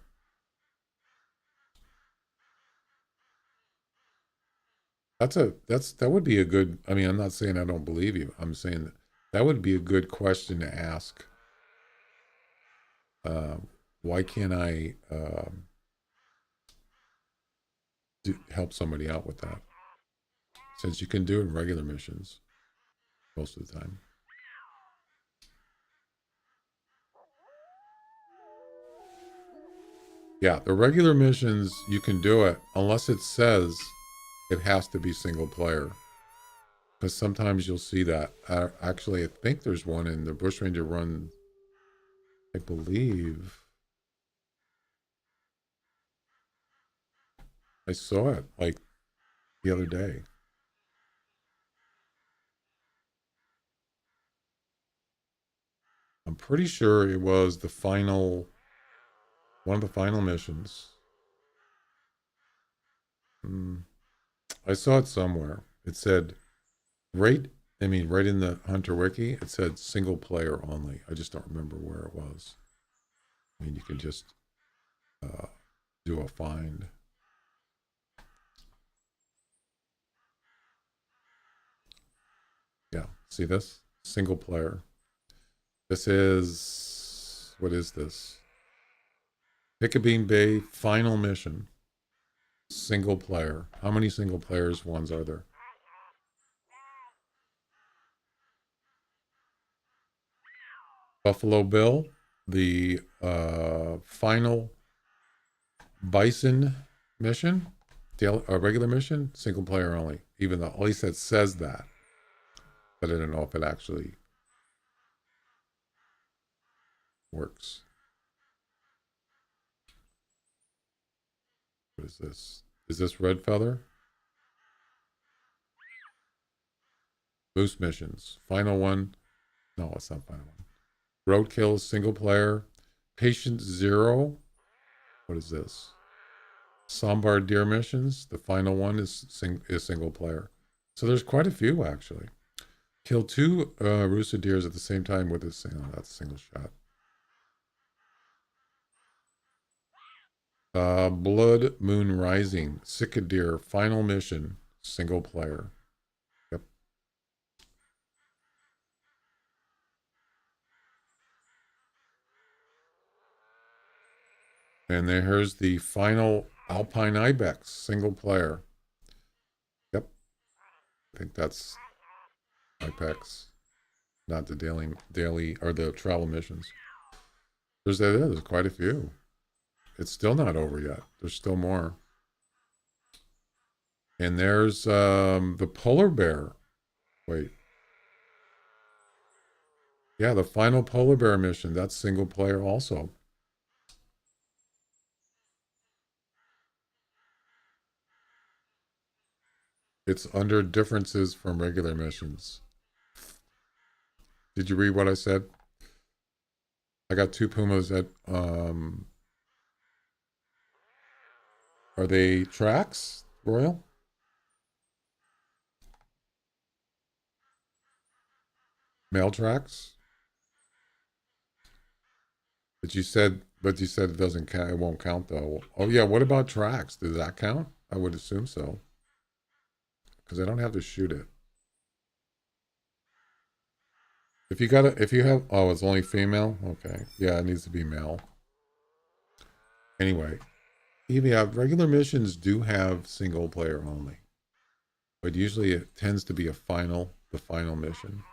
That would be a good. I mean, I'm not saying I don't believe you. I'm saying that would be a good question to ask. Why can't I help somebody out with that? Since you can do it in regular missions most of the time. Yeah, the regular missions you can do it unless it says it has to be single player. Because sometimes you'll see that. Actually, I think there's one in the Bushranger run. I believe I saw it like the other day. I'm pretty sure it was the final, one of the final missions. Mm, I saw it somewhere. It said right. I mean, right in the Hunter Wiki, it said single player only. I just don't remember where it was. I mean, you can just uh, do a find. Yeah, see this? Single player. This is, what is this? Pickabeen Bay final mission. Single player. How many single players ones are there? Buffalo Bill, the final Bison mission, regular mission, single player only. Even though at least it says that, but I don't know if it actually works. What is this? Is this Red Feather? Boost missions. Final one. No, it's not final one. Roadkill, single player. Patient Zero. What is this? Sambar Deer missions. The final one is single player. So there's quite a few actually. Kill two rooster deers at the same time with a single. That's a single shot. Blood Moon Rising. Deer. Final mission. Single player. Yep. And here's the final Alpine Ibex. Single player. Yep. I think that's Ibex. Not the daily or the travel missions. There's quite a few. It's still not over yet. There's still more. And there's the polar bear. Wait. Yeah, the final polar bear mission. That's single player also. It's under differences from regular missions. Did you read what I said? I got two pumas at are they tracks, Royal? Male tracks? But you said it doesn't count. It won't count though. Oh yeah, what about tracks? Does that count? I would assume so. Because I don't have to shoot it. If you have, oh, it's only female? Okay. Yeah, it needs to be male. Anyway, even yeah, regular missions do have single player only. But usually it tends to be the final mission.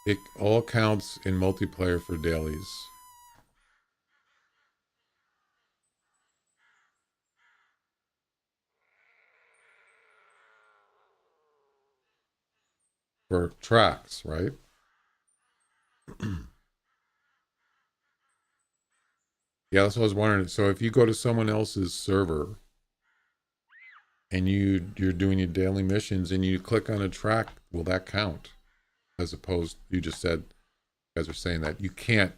It all counts in multiplayer for dailies. For tracks, right? Yeah, that's what I was wondering. So if you go to someone else's server and you're doing your daily missions and you click on a track, will that count? As opposed, you just said, you guys are saying that you can't.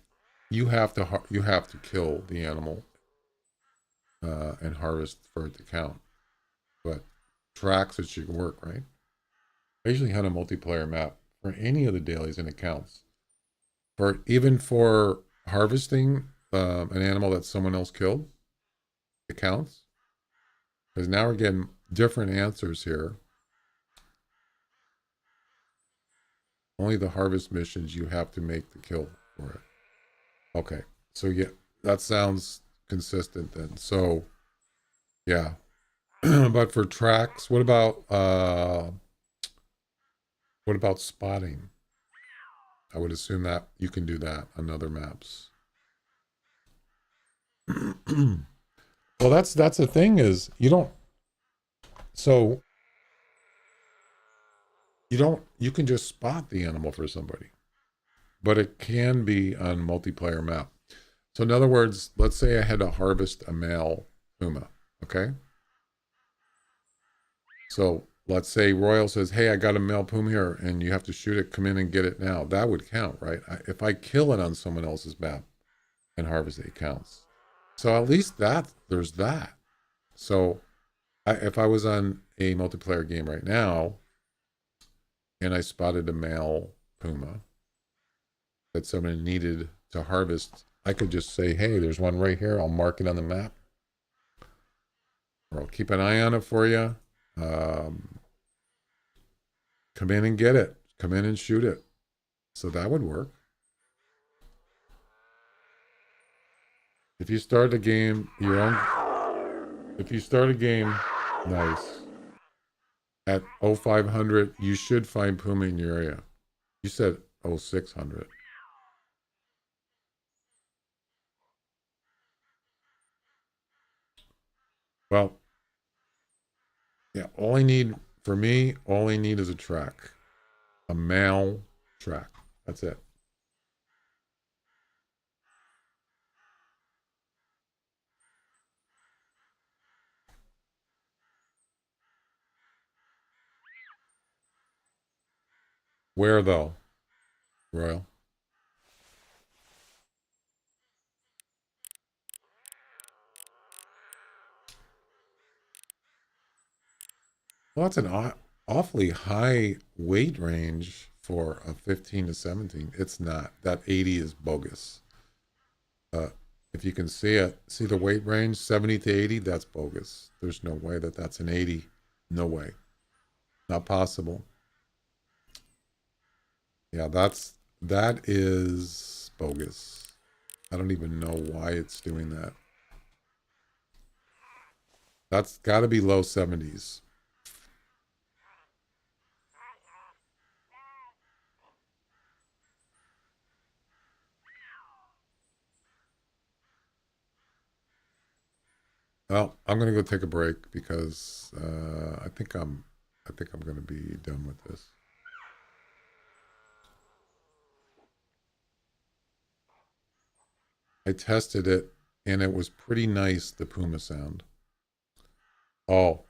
You have to kill the animal and harvest for it to count. But tracks, it should work, right? I usually hunt a multiplayer map for any of the dailies and it counts. For even for harvesting, an animal that someone else killed? It counts? Because now we're getting different answers here. Only the harvest missions you have to make the kill for it. Okay. So yeah, that sounds consistent then. So yeah. But for tracks, what about spotting? I would assume that you can do that on other maps. Well, that's the thing is so you can just spot the animal for somebody, but it can be on multiplayer map. So in other words, let's say I had to harvest a male puma, okay? So let's say Royal says, hey, I got a male puma here and you have to shoot it, come in and get it now. That would count, right? If I kill it on someone else's map and harvest it, it counts. So at least there's that. So if I was on a multiplayer game right now and I spotted a male puma that someone needed to harvest, I could just say, hey, there's one right here. I'll mark it on the map. Or I'll keep an eye on it for you. Come in and get it. Come in and shoot it. So that would work. If you start a game, if you start a game, nice. At 0500, you should find puma in your area. You said 0600. Well, yeah, all I need is a track. A male track. That's it. Where though, Royal? Well, that's an awfully high weight range for a 15 to 17. It's not. That 80 is bogus. Uh, if you can see the weight range, 70 to 80, that's bogus. There's no way that's an 80. No way. Not possible. Yeah, that is bogus. I don't even know why it's doing that. That's got to be low 70s. Well, I'm gonna go take a break because I think I'm gonna be done with this. I tested it and it was pretty nice, the Puma sound. Oh,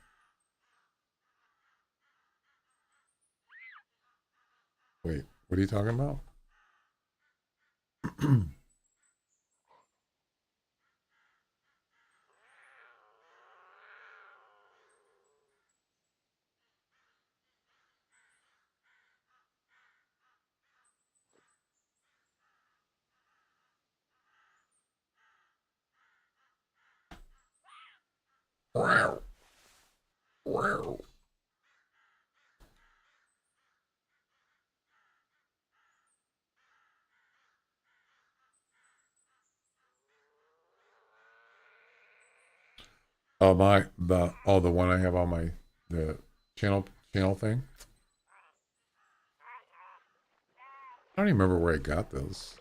wait, what are you talking about? Wow. Wow. Oh the one I have on the channel thing. I don't even remember where I got those.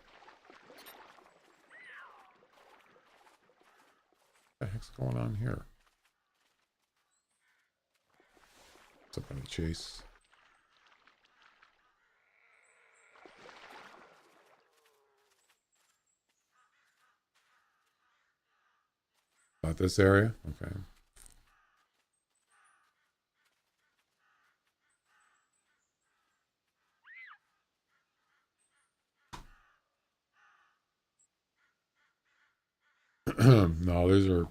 What the heck's going on here? What's up on the chase? About this area? Okay. No, these are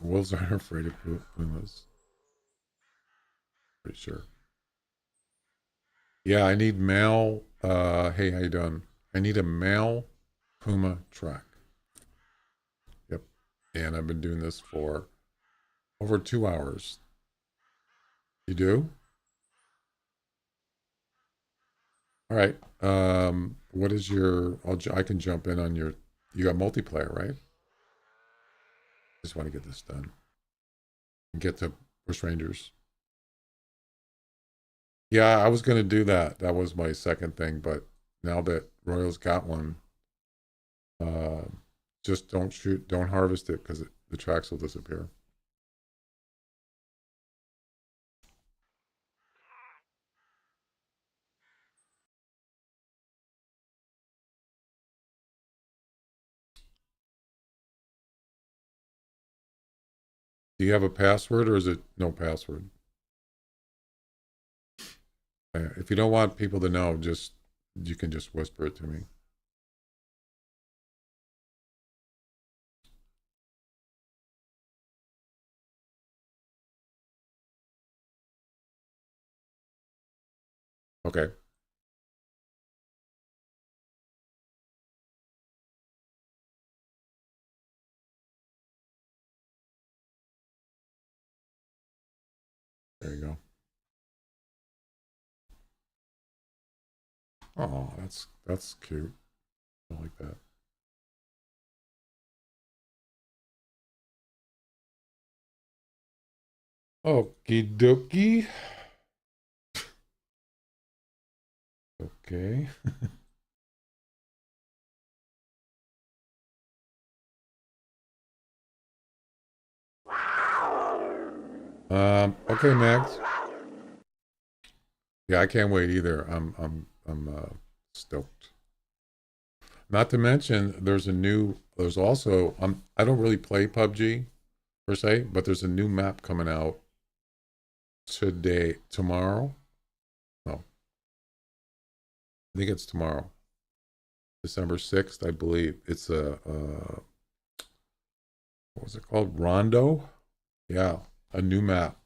wolves aren't afraid of pumas. Pretty sure. Yeah, I need male. Hey, how you doing? I need a male Puma track. Yep. And I've been doing this for over 2 hours. You do? All right. What is your? I can jump in on your. You got multiplayer, right? Just want to get this done and get to Bushrangers. Yeah, I was gonna do that. That was my second thing, but now that Royal's got one, uh, just don't harvest it because the tracks will disappear. Do you have a password or is it no password? If you don't want people to know, you can just whisper it to me. Okay. There you go. Oh, that's cute. I like that. Okie dokie. Okay. Okay, Max. Yeah, I can't wait either. I'm stoked. Not to mention, there's also, I don't really play PUBG per se, but there's a new map coming out tomorrow. No, I think it's tomorrow, December 6th, I believe. It's what was it called? Rondo? Yeah, a new map.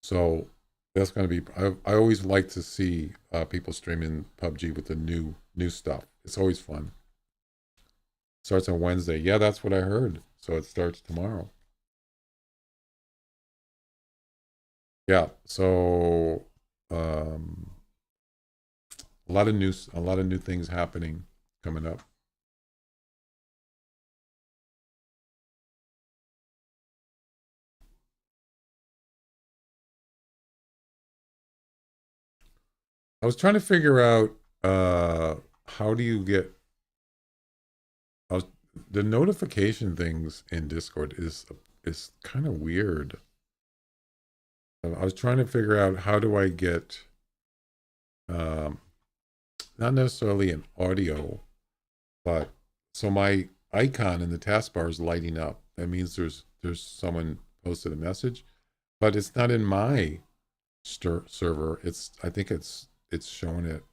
So that's going to be, I always like to see people streaming PUBG with the new stuff. It's always fun. Starts on Wednesday. Yeah, that's what I heard. So it starts tomorrow. Yeah. So um, a lot of new things happening coming up. I was trying to figure out how do you get I was, the notification things in Discord is kind of weird. I was trying to figure out how do I get um, not necessarily an audio, but so my icon in the taskbar is lighting up. That means there's someone posted a message, but it's not in my server. I think it's showing it.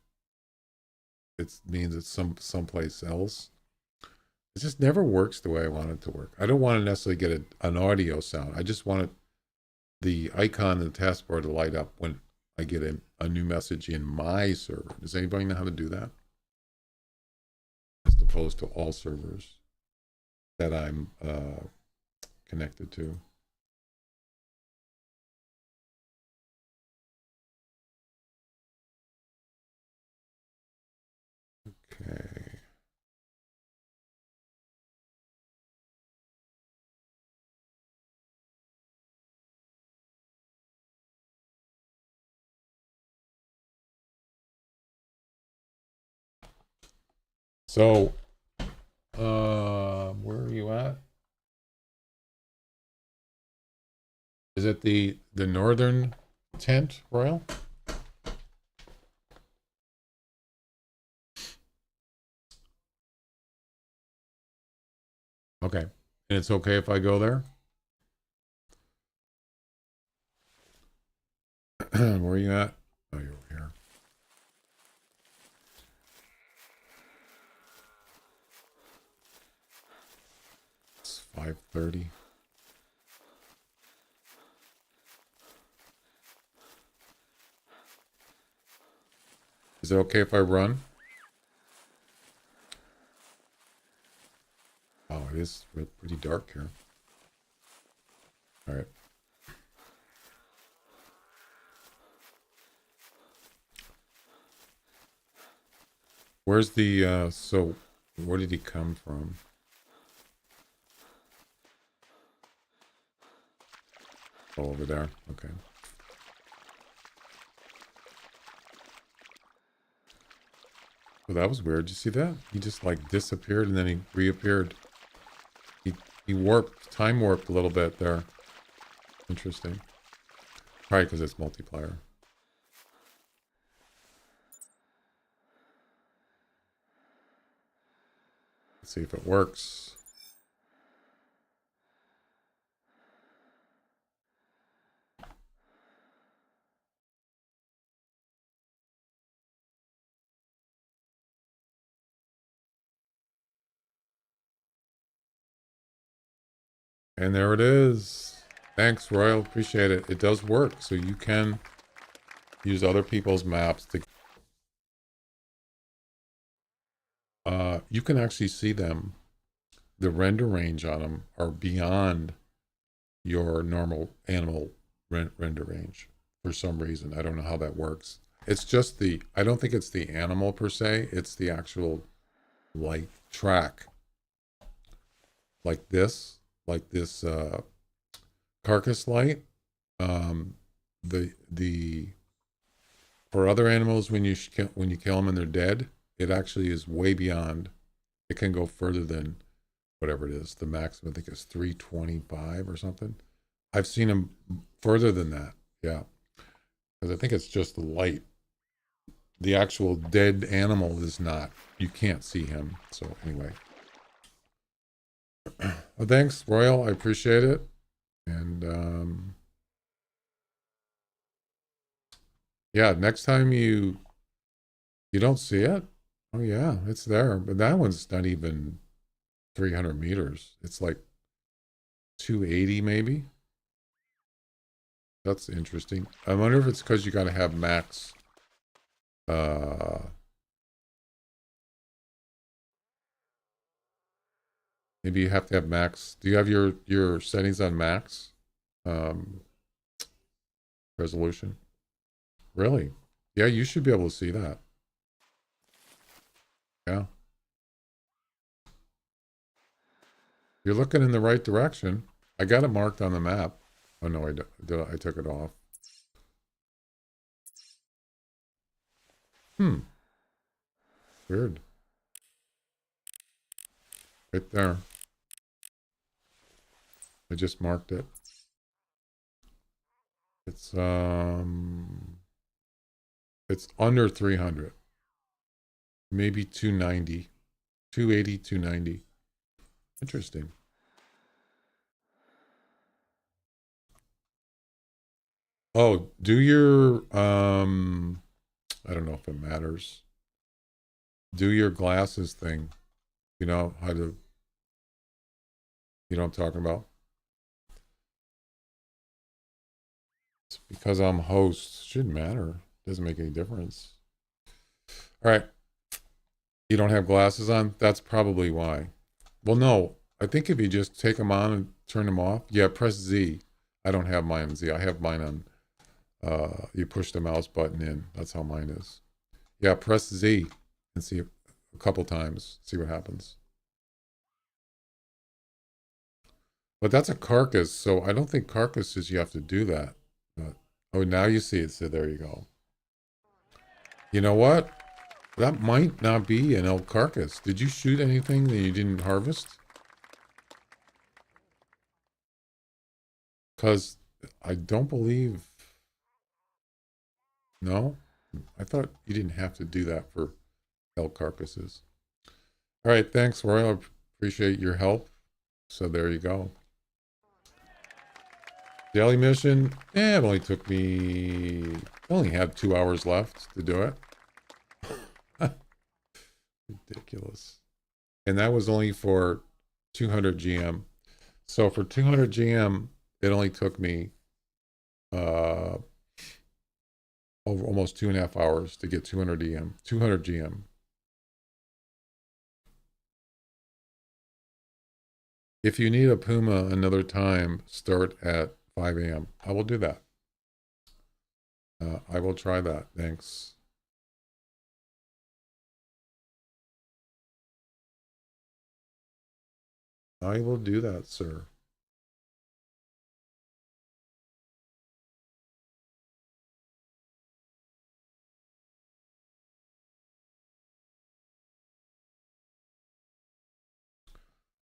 It means it's someplace else. It just never works the way I want it to work. I don't want to necessarily get an audio sound. I just want the icon in the taskbar to light up when I get a new message in my server. Does anybody know how to do that? As opposed to all servers that I'm connected to. Okay. So, where are you at? Is it the northern tent, Royal? Okay. And it's okay if I go there? Where are you at? Oh, you're over here. It's 5:30. Is it okay if I run? it is pretty dark here. All right. Where's the, so where did he come from? Oh, over there. Okay. Well, that was weird. Did you see that? He just like disappeared and then he reappeared. He warped, time warped a little bit there. Interesting. Probably because it's multiplayer. Let's see if it works. And there it is. Thanks, Royal. Appreciate it. It does work. So you can use other people's maps to... you can actually see them. The render range on them are beyond your normal animal render range for some reason. I don't know how that works. It's just the... I don't think it's the animal per se. It's the actual light track. Like this carcass light. The for other animals, when you kill them and they're dead, it actually is way beyond. It can go further than whatever it is. The maximum I think is 325 or something. I've seen them further than that. Yeah, because I think it's just the light. The actual dead animal is not. You can't see him. So anyway. Well, thanks, Royal. I appreciate it. And yeah, next time you don't see it. Oh yeah, it's there. But that one's not even 300 meters. It's like 280 maybe. That's interesting. I wonder if it's because you got to have max. Maybe you have to have max. Do you have your settings on max resolution? Really? Yeah, you should be able to see that. Yeah. You're looking in the right direction. I got it marked on the map. Oh no, I took it off. Weird. Right there. I just marked it. It's under 300. Maybe 290. 280, 290. Interesting. Oh, do your I don't know if it matters. Do your glasses thing. You know how to, you know what I'm talking about? It's because I'm host. Shouldn't matter. Doesn't make any difference. All right. You don't have glasses on? That's probably why. Well, no. I think if you just take them on and turn them off. Yeah, press Z. I don't have mine on Z. I have mine on, you push the mouse button in. That's how mine is. Yeah, press Z and see a couple times. See what happens. But that's a carcass, so I don't think carcasses you have to do that. But, oh, now you see it, so there you go. You know what? That might not be an elk carcass. Did you shoot anything that you didn't harvest? Because I don't believe... No? I thought you didn't have to do that for elk carcasses. All right, thanks, Royal. I appreciate your help. So there you go. Daily mission. It only took me... I only had 2 hours left to do it. Ridiculous. And that was only for 200 GM. So for 200 GM, it only took me over almost 2.5 hours to get 200 GM. If you need a puma another time, start at 5 a.m. I will do that. I will try that. Thanks. I will do that, sir.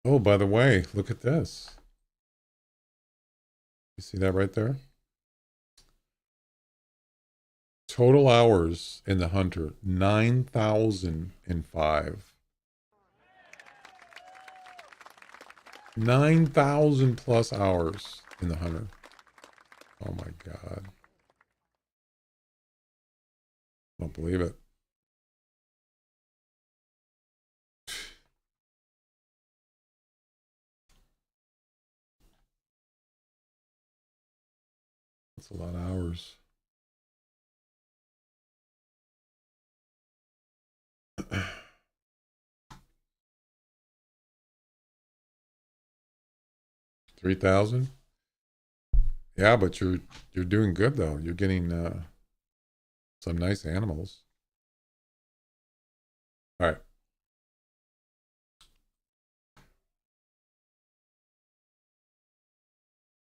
Oh, by the way, look at this. You see that right there? Total hours in the Hunter, 9,005. 9,000 plus hours in the Hunter. Oh my God. Don't believe it. That's a lot of hours. $3,000? Yeah, but you're doing good though. You're getting some nice animals. All right.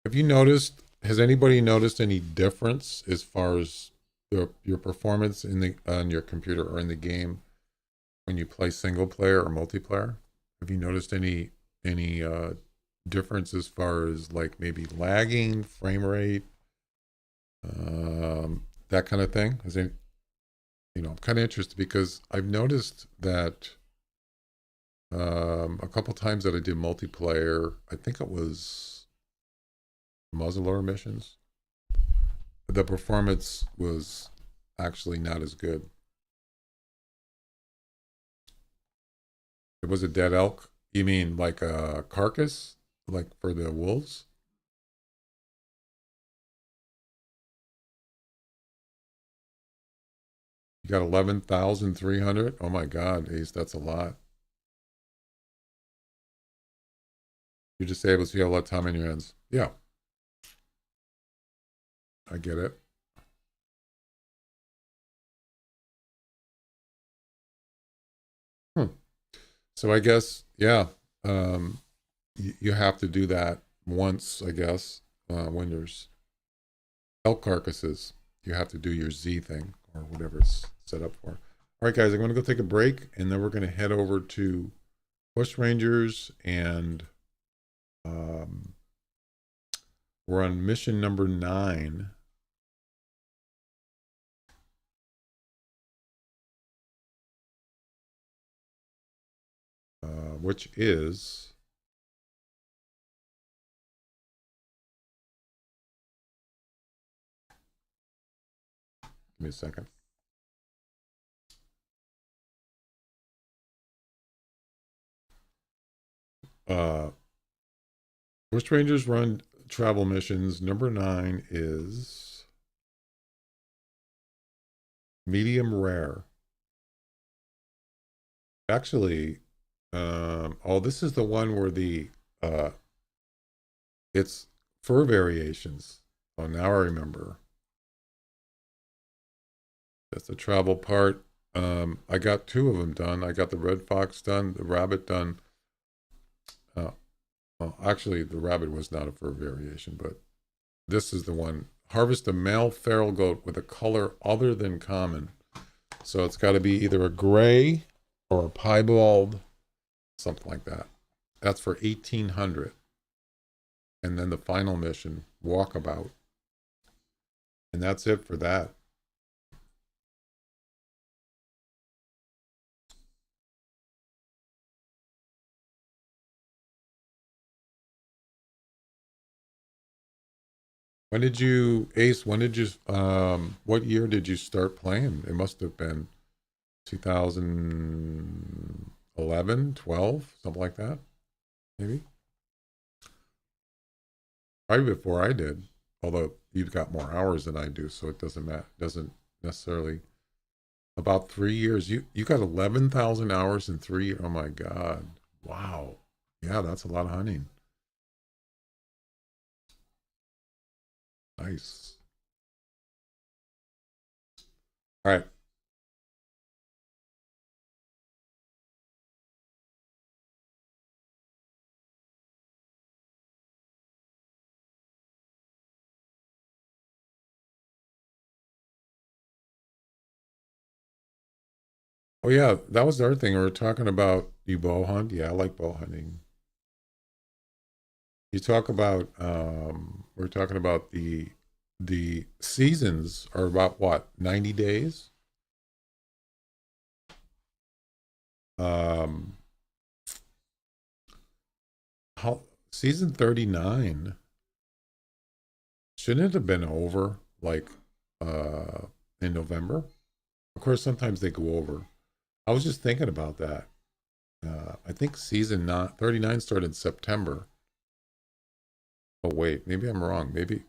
Have you noticed? Has anybody noticed any difference as far as your performance in the on your computer or in the game when you play single player or multiplayer? Have you noticed any difference as far as like maybe lagging, frame rate, that kind of thing? Is it, I'm kind of interested because I've noticed that a couple times that I did multiplayer, I think it was muzzleloader missions, the performance was actually not as good. It was a dead elk. You mean like a carcass, like for the wolves? You got 11,300. Oh my God, Ace, that's a lot. You're just able to see a lot of time in your hands. Yeah, I get it. Hmm. So I guess, yeah, you have to do that once, I guess, when there's elk carcasses. You have to do your Z thing or whatever it's set up for. All right, guys, I'm going to go take a break, and then we're going to head over to Bushrangers, and um, we're on mission number 9. Which is, give me a second. Bush Rangers run travel missions. Number 9 is medium rare. Actually, oh, this is the one where uh, it's fur variations. Oh, now I remember. That's the travel part. I got 2 of them done. I got the red fox done, the rabbit done. Uh, well, actually, the rabbit was not a fur variation, but this is the one. Harvest a male feral goat with a color other than common. So it's got to be either a gray or a piebald, something like that. That's for 1,800. And then the final mission, walkabout. And that's it for that. When did you, Ace, what year did you start playing? It must have been 2011, 12, something like that, maybe? Probably before I did, although you've got more hours than I do, so it doesn't matter, doesn't necessarily. About 3 years. You got 11,000 hours in 3 years. Oh my God. Wow. Yeah, that's a lot of hunting. Nice. All right. Oh yeah, that was the other thing we were talking about. You bow hunt? Yeah, I like bow hunting. You talk about we're talking about the seasons are about what, 90 days? Um how season 39 shouldn't it have been over like in November? Of course sometimes they go over. I was just thinking about that. I think season not 39 started in September. Oh wait, maybe I'm wrong. Maybe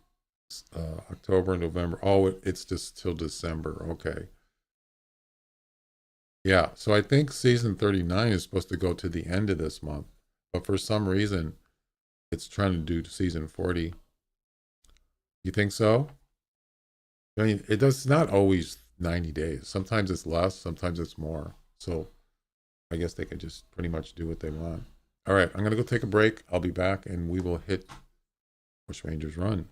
October, November. Oh, it's just till December. Okay. Yeah. So I think season 39 is supposed to go to the end of this month, but for some reason, it's trying to do season 40. You think so? I mean, it does not always 90 days. Sometimes it's less, sometimes it's more. So I guess they can just pretty much do what they want. All right. I'm going to go take a break. I'll be back and we will hit Bushrangers Run.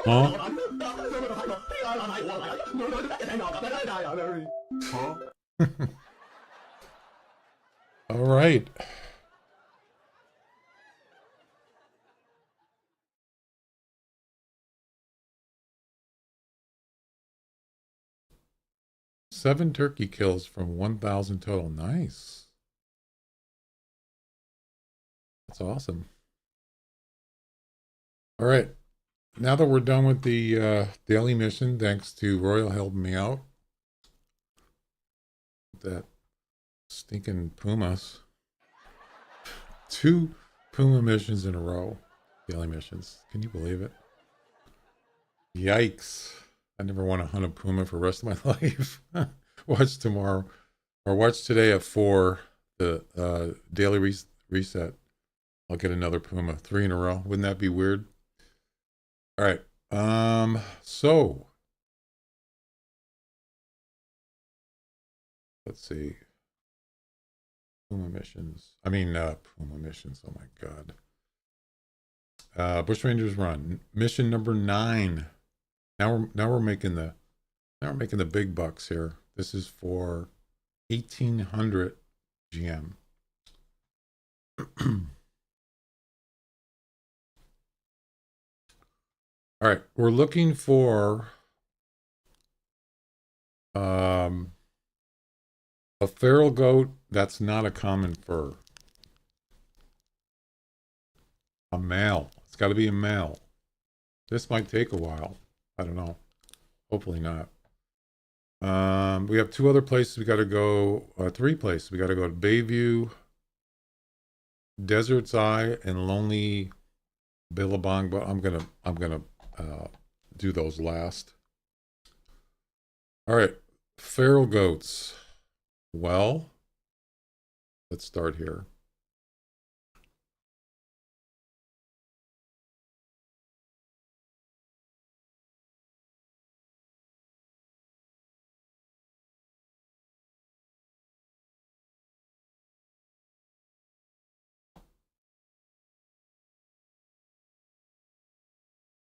Huh? All right. Seven turkey kills from 1,000 total. Nice. That's awesome. All right. Now that we're done with the daily mission, thanks to Royal helping me out. That stinking pumas. 2 puma missions in a row. Daily missions. Can you believe it? Yikes. I never want to hunt a puma for the rest of my life. Watch tomorrow. Or watch today at 4, the daily reset. I'll get another puma. 3 in a row. Wouldn't that be weird? All right. So let's see. Puma missions. Puma missions. Oh my God. Bushrangers run. Mission number 9. Now we're making the big bucks here. This is for 1,800 GM. All right, we're looking for a feral goat that's not a common fur. A male. It's got to be a male. This might take a while. I don't know. Hopefully not. We have 2 other places we got to go. 3 places we got to go to Bayview, Desert's Eye, and Lonely Billabong. But I'm gonna do those last. All right, feral goats. Well, let's start here.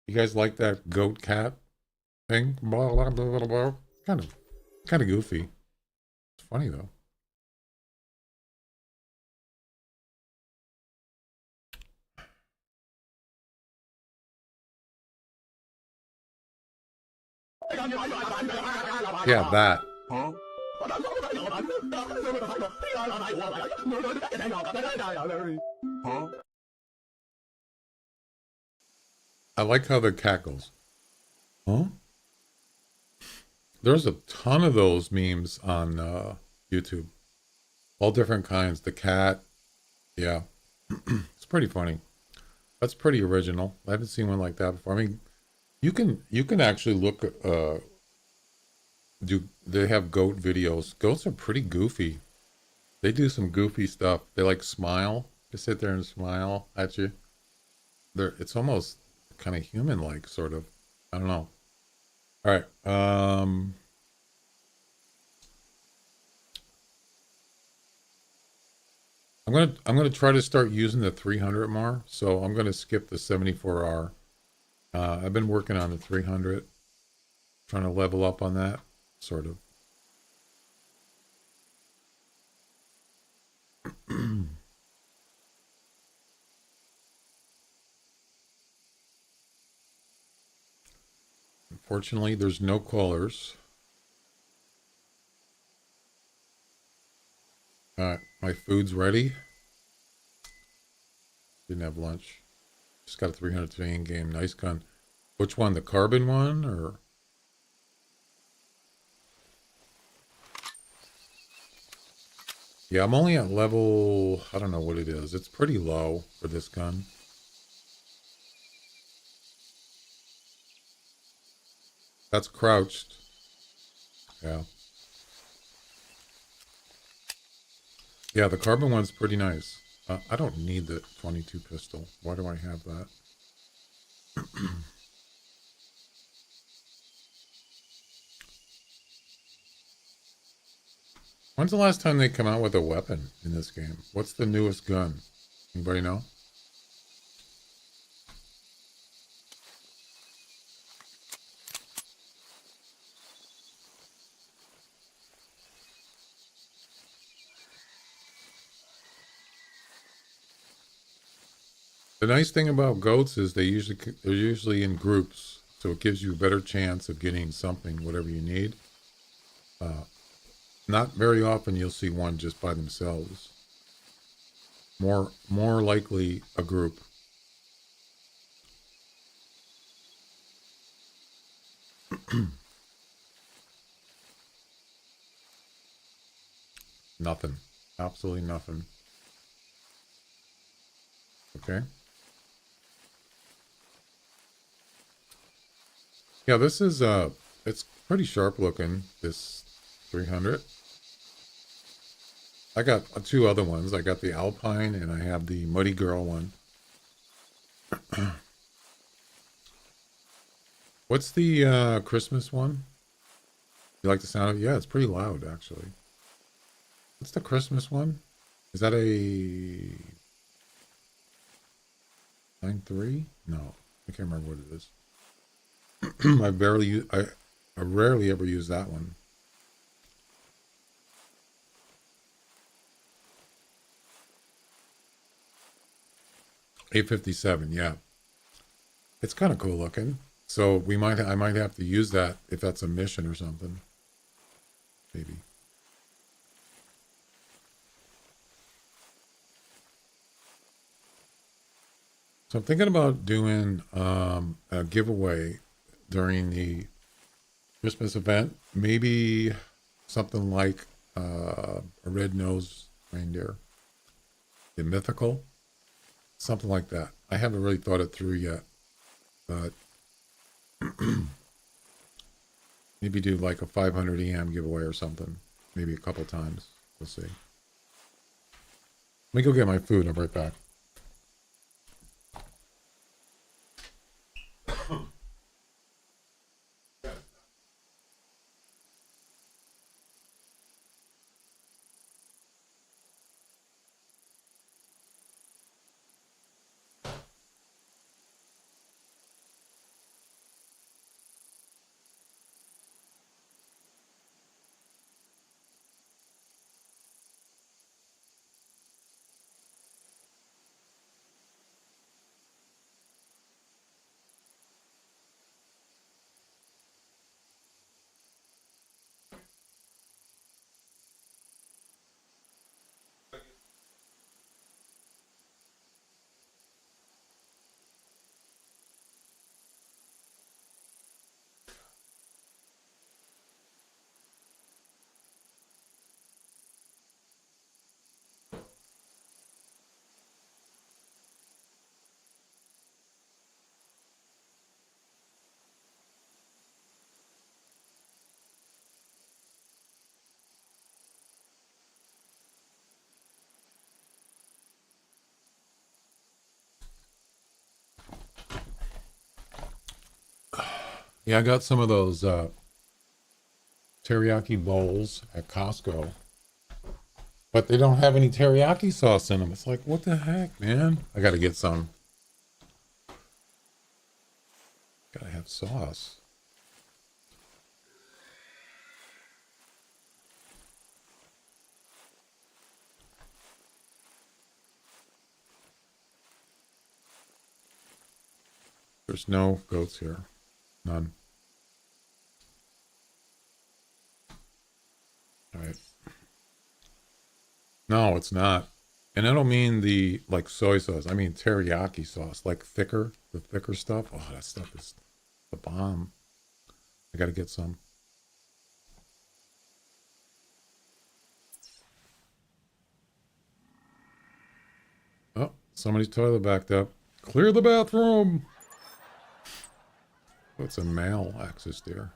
You guys like that goat cat thing? Blah, blah, blah, blah, blah. Kind of goofy. It's funny though. Yeah, that. Huh? Huh? I like how the cat goes. Huh? There's a ton of those memes on YouTube. All different kinds. The cat. Yeah. It's pretty funny. That's pretty original. I haven't seen one like that before. I mean, you can actually look they have goat videos. Goats are pretty goofy. They do some goofy stuff. They like smile. They sit there and smile at you. It's almost kind of human like, sort of. I don't know. All right. I'm gonna try to start using the 300 more. So I'm gonna skip the 74R. I've been working on the 300, trying to level up on that, sort of. Unfortunately, there's no callers. My food's ready. Didn't have lunch. Just got a 300 today in game. Nice gun. Which one? The carbon one or? Yeah, I'm only at level, I don't know what it is. It's pretty low for this gun. That's crouched. Yeah. Yeah, the carbon one's pretty nice. I don't need the 22 pistol. Why do I have that? When's the last time they come out with a weapon in this game? What's the newest gun? Anybody know? The nice thing about goats is they're usually in groups, so it gives you a better chance of getting something, whatever you need. Not very often you'll see one just by themselves. More likely a group. Nothing. Absolutely nothing. Okay. Yeah, this is it's pretty sharp looking, this 300. I got two other ones. I got the Alpine and I have the Muddy Girl one. What's the Christmas one? You like the sound of it? Yeah, it's pretty loud actually. What's the Christmas one? Is that a 9.3? No, I can't remember what it is. I rarely ever use that one. 857, yeah. It's kind of cool looking. So I might have to use that if that's a mission or something. Maybe. So I'm thinking about doing a giveaway during the Christmas event. Maybe something like a red-nosed reindeer, the mythical, something like that. I haven't really thought it through yet, but maybe do like a 500 EM giveaway or something. Maybe a couple times. We'll see. Let me go get my food. I'll be right back. Yeah, I got some of those teriyaki bowls at Costco, but they don't have any teriyaki sauce in them. It's like, what the heck, man? I got to get some. Gotta have sauce. There's no goats here. None. All right. No, it's not. And I don't mean the like soy sauce. I mean teriyaki sauce, like thicker, the thicker stuff. Oh, that stuff is the bomb. I gotta get some. Oh, somebody's toilet backed up. Clear the bathroom. Oh, it's a male axis deer.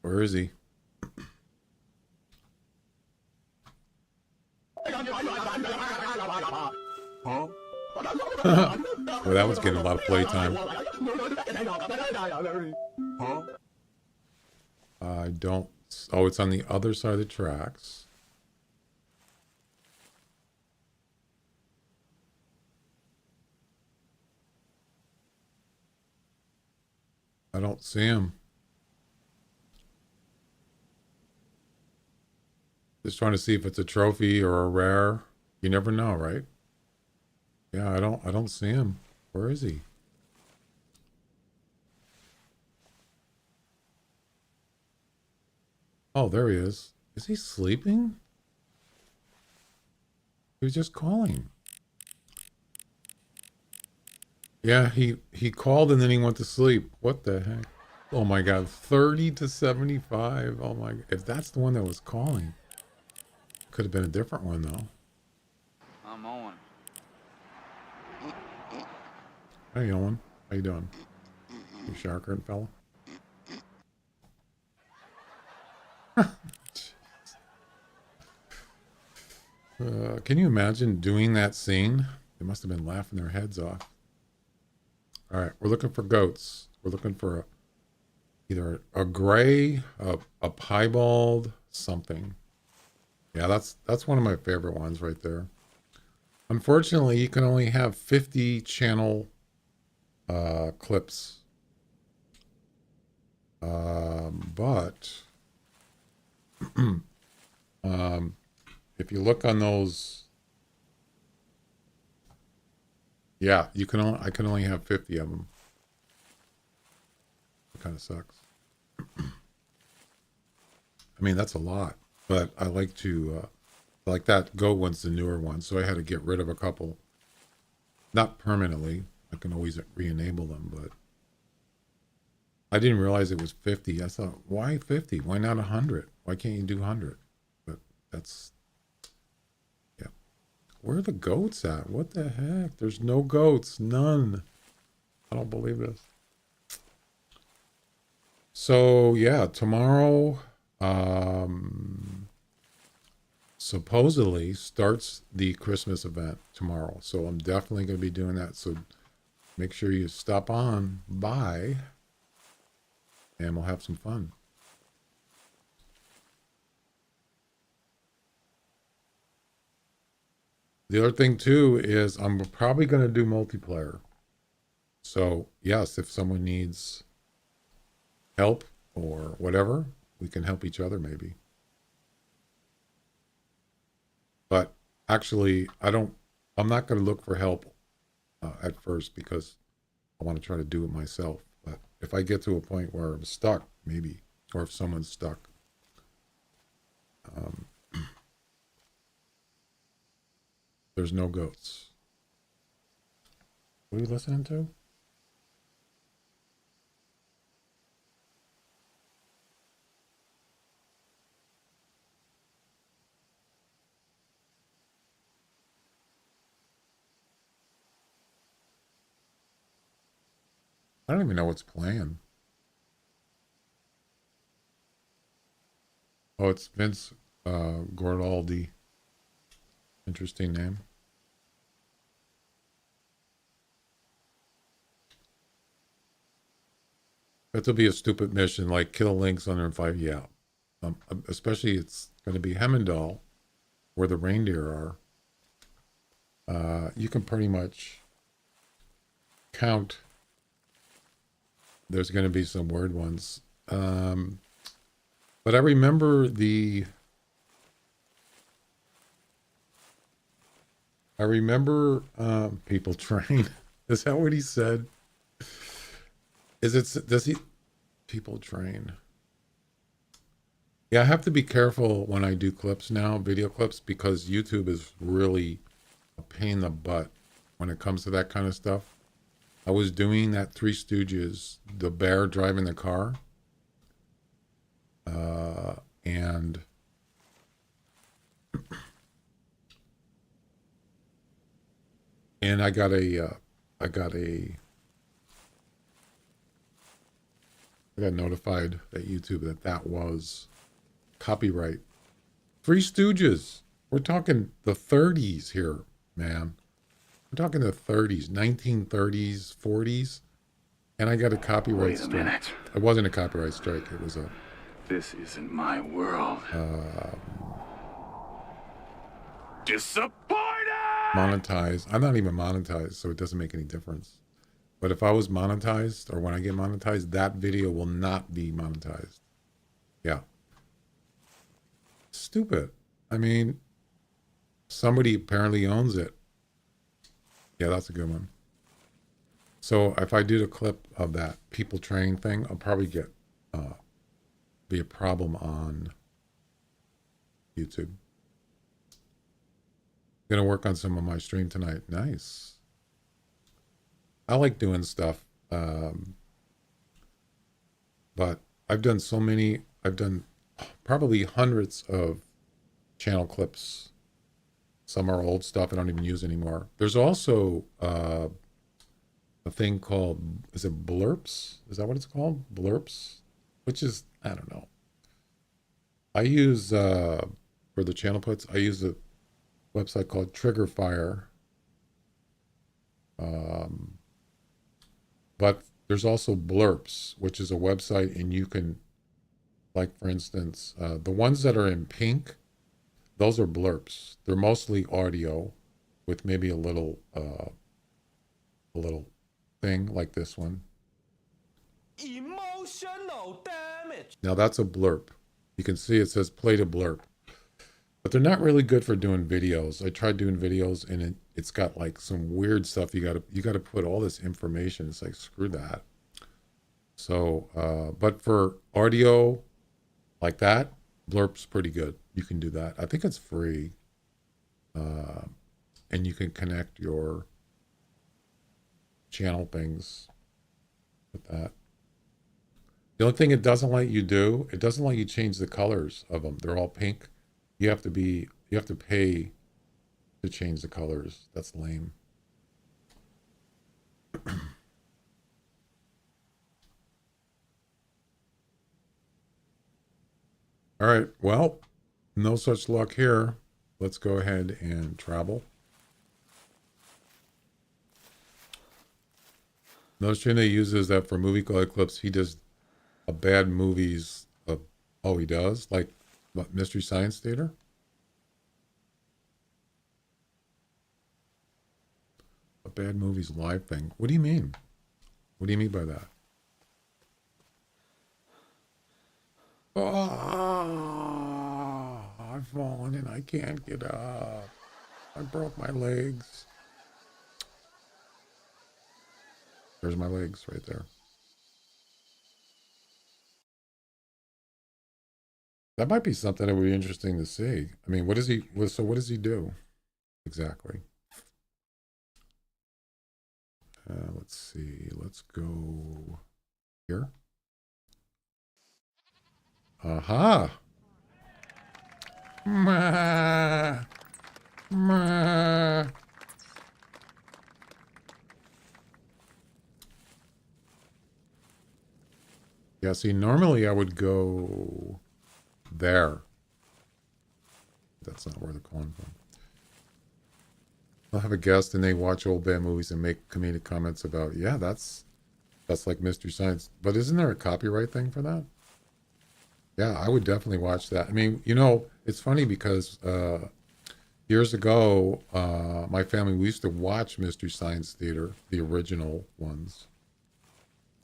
Where is he? Well, that was getting a lot of playtime. I don't. Oh, it's on the other side of the tracks. I don't see him. Just trying to see if it's a trophy or a rare. You never know, right? Yeah, I don't see him. Where is he? Oh, there he is. Is he sleeping? He was just calling. Yeah, he called and then he went to sleep. What the heck? Oh my God, 30 to 75. Oh my, if that's the one that was calling, could have been a different one though. I'm on. Hey, Owen, how you doing? You sharker fella? Can you imagine doing that scene? They must have been laughing their heads off. All right, we're looking for goats. We're looking for either a gray, a piebald, something. Yeah, that's one of my favorite ones right there. Unfortunately, you can only have 50 channel clips. But if you look on those, yeah, you can only, I can only have 50 of them. It kind of sucks. I mean, that's a lot, but I like to, like that goat one's the newer one, so I had to get rid of a couple. Not permanently. I can always re-enable them, but I didn't realize it was 50. I thought, why 50? Why not 100? Why can't you do 100? But that's, yeah. Where are the goats at? What the heck? There's no goats. None. I don't believe this. So, yeah, tomorrow, supposedly starts the Christmas event tomorrow. So I'm definitely going to be doing that. So make sure you stop on by and we'll have some fun. The other thing too is I'm probably going to do multiplayer. So yes, if someone needs help or whatever, we can help each other maybe. But actually, I'm not going to look for help at first because I want to try to do it myself. But if I get to a point where I'm stuck, maybe, or if someone's stuck, there's no goats. What are you listening to? I don't even know what's playing. Oh, it's Vince Guaraldi. Interesting name. That'll be a stupid mission like kill Lynx under 5. Yeah. Especially it's going to be Hemendal, where the reindeer are. You can pretty much count. There's going to be some weird ones. But I remember people train. Is that what he said? Does he people train? Yeah, I have to be careful when I do clips now, video clips, because YouTube is really a pain in the butt when it comes to that kind of stuff. I was doing that Three Stooges, the bear driving the car. And I got notified at YouTube that was copyright. Three Stooges. We're talking the 30s here, man. We're talking the 30s, 1930s, 40s. And I got a copyright strike. Wait a minute. It wasn't a copyright strike. It was a... This isn't my world. Disappointed! Monetized. I'm not even monetized, so it doesn't make any difference. But if I was monetized, or when I get monetized, that video will not be monetized. Yeah. Stupid. I mean, somebody apparently owns it. Yeah, that's a good one. So if I did a clip of that people training thing, I'll probably get be a problem on YouTube. Gonna work on some of my stream tonight. Nice. I like doing stuff, but I've done so many. I've done probably hundreds of channel clips. Some are old stuff I don't even use anymore. There's also a thing called, is it blurps? Is that what it's called? Blurps? Which is, I don't know. I use, for the channel puts, I use a website called Trigger Fire. But there's also blurps, which is a website, and you can, like, for instance, the ones that are in pink, those are blurps. They're mostly audio with maybe a little thing like this one. Emotional damage. Now that's a blurb. You can see it says play to blurb. But they're not really good for doing videos. I tried doing videos and it's got like some weird stuff. You gotta put all this information. It's like, screw that. So but for audio like that, blurp's pretty good. You can do that. I think it's free. And you can connect your channel things with that. The only thing it doesn't let you do, it doesn't let you change the colors of them. They're all pink. You have to pay to change the colors. That's lame. All right, well, no such luck here. Let's go ahead and travel. Another stream they use is that for movie clips, he does a bad movies. Oh, he does? Like what, Mystery Science Theater? A bad movies live thing. What do you mean? What do you mean by that? Oh, I've fallen and I can't get up. I broke my legs. There's my legs right there. That might be something that would be interesting to see. I mean, what does he do exactly? Let's see. Let's go here. Aha. Ma. Ma. Yeah, see, normally I would go there. That's not where they're calling from. I'll have a guest and they watch old bad movies and make comedic comments about, yeah, that's like Mystery Science. But isn't there a copyright thing for that? Yeah, I would definitely watch that. I mean, you know, it's funny because years ago, my family, we used to watch Mystery Science Theater, the original ones,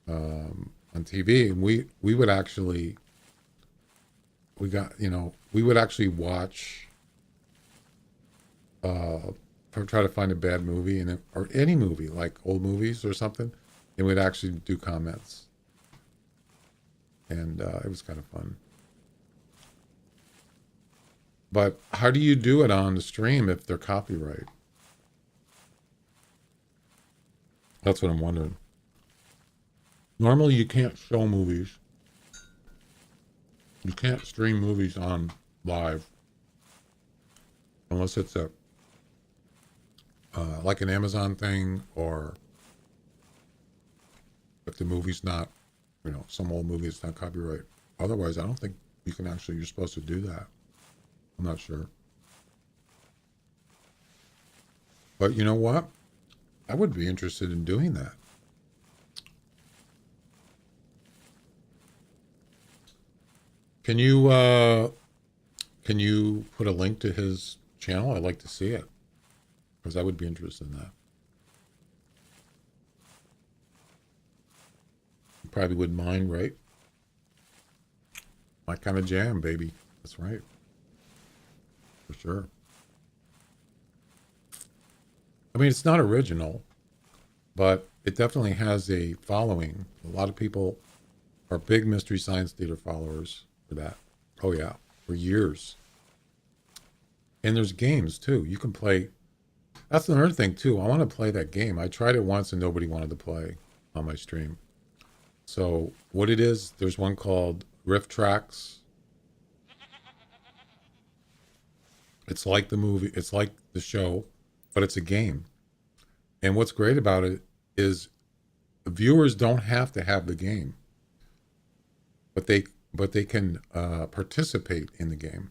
on TV. And we would actually, we would actually watch, try to find a bad movie or any movie, like old movies or something, and we'd actually do comments. And it was kind of fun. But how do you do it on the stream if they're copyright? That's what I'm wondering. Normally you can't show movies. You can't stream movies on live unless it's a like an Amazon thing, or if the movie's not, some old movie is not copyright. Otherwise, I don't think you can actually, you're supposed to do that. I'm not sure. But you know what? I would be interested in doing that. Can you put a link to his channel? I'd like to see it, because I would be interested in that. You probably wouldn't mind, right? My kind of jam, baby. That's right. for sure. I mean, it's not original, but it definitely has a following. A lot of people are big Mystery Science Theater followers for that. Oh yeah, for years. And there's games too. You can play. That's another thing too. I want to play that game. I tried it once and nobody wanted to play on my stream. So what it is, there's one called Riff Tracks. It's like the movie, it's like the show, but it's a game. And what's great about it is viewers don't have to have the game, but they can participate in the game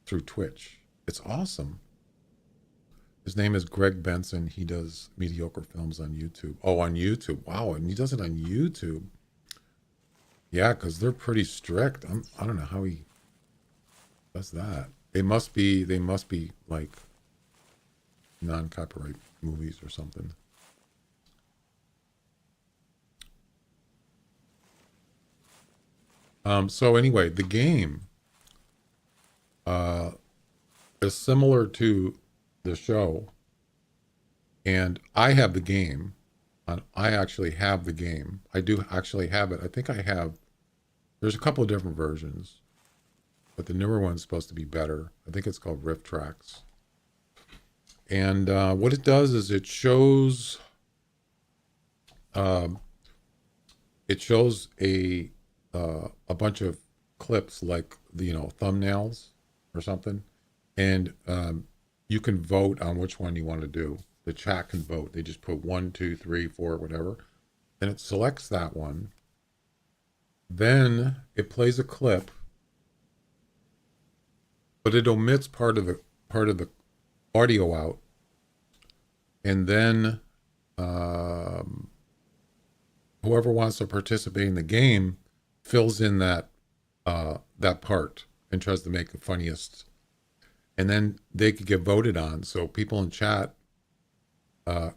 through Twitch. It's awesome. His name is Greg Benson. He does mediocre films on YouTube. Oh, on YouTube. Wow, and he does it on YouTube. Yeah, because they're pretty strict. I don't know how he does that. They must be like non-copyright movies or something. So anyway, the game is similar to the show, and I have the game. I actually have the game. I do actually have it. I think I have. There's a couple of different versions, but the newer one's supposed to be better. I think it's called Riff Tracks. And what it does is it shows a bunch of clips, like the thumbnails or something, and you can vote on which one you want to do. The chat can vote. They just put 1, 2, 3, 4, whatever, and it selects that one. Then it plays a clip, but it omits part of the audio out, and then whoever wants to participate in the game fills in that part and tries to make the funniest, and then they could get voted on. So people in chat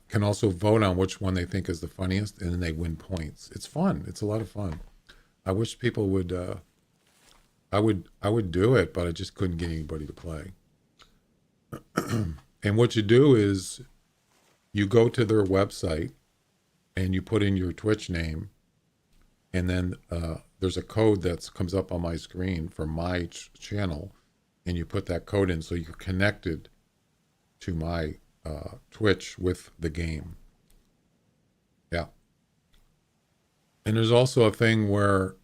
can also vote on which one they think is the funniest, and then they win points. It's fun. It's a lot of fun. I wish people would. I would do it, but I just couldn't get anybody to play. And what you do is you go to their website and you put in your Twitch name, and then there's a code that comes up on my screen for my channel, and you put that code in so you're connected to my Twitch with the game. Yeah. And there's also a thing where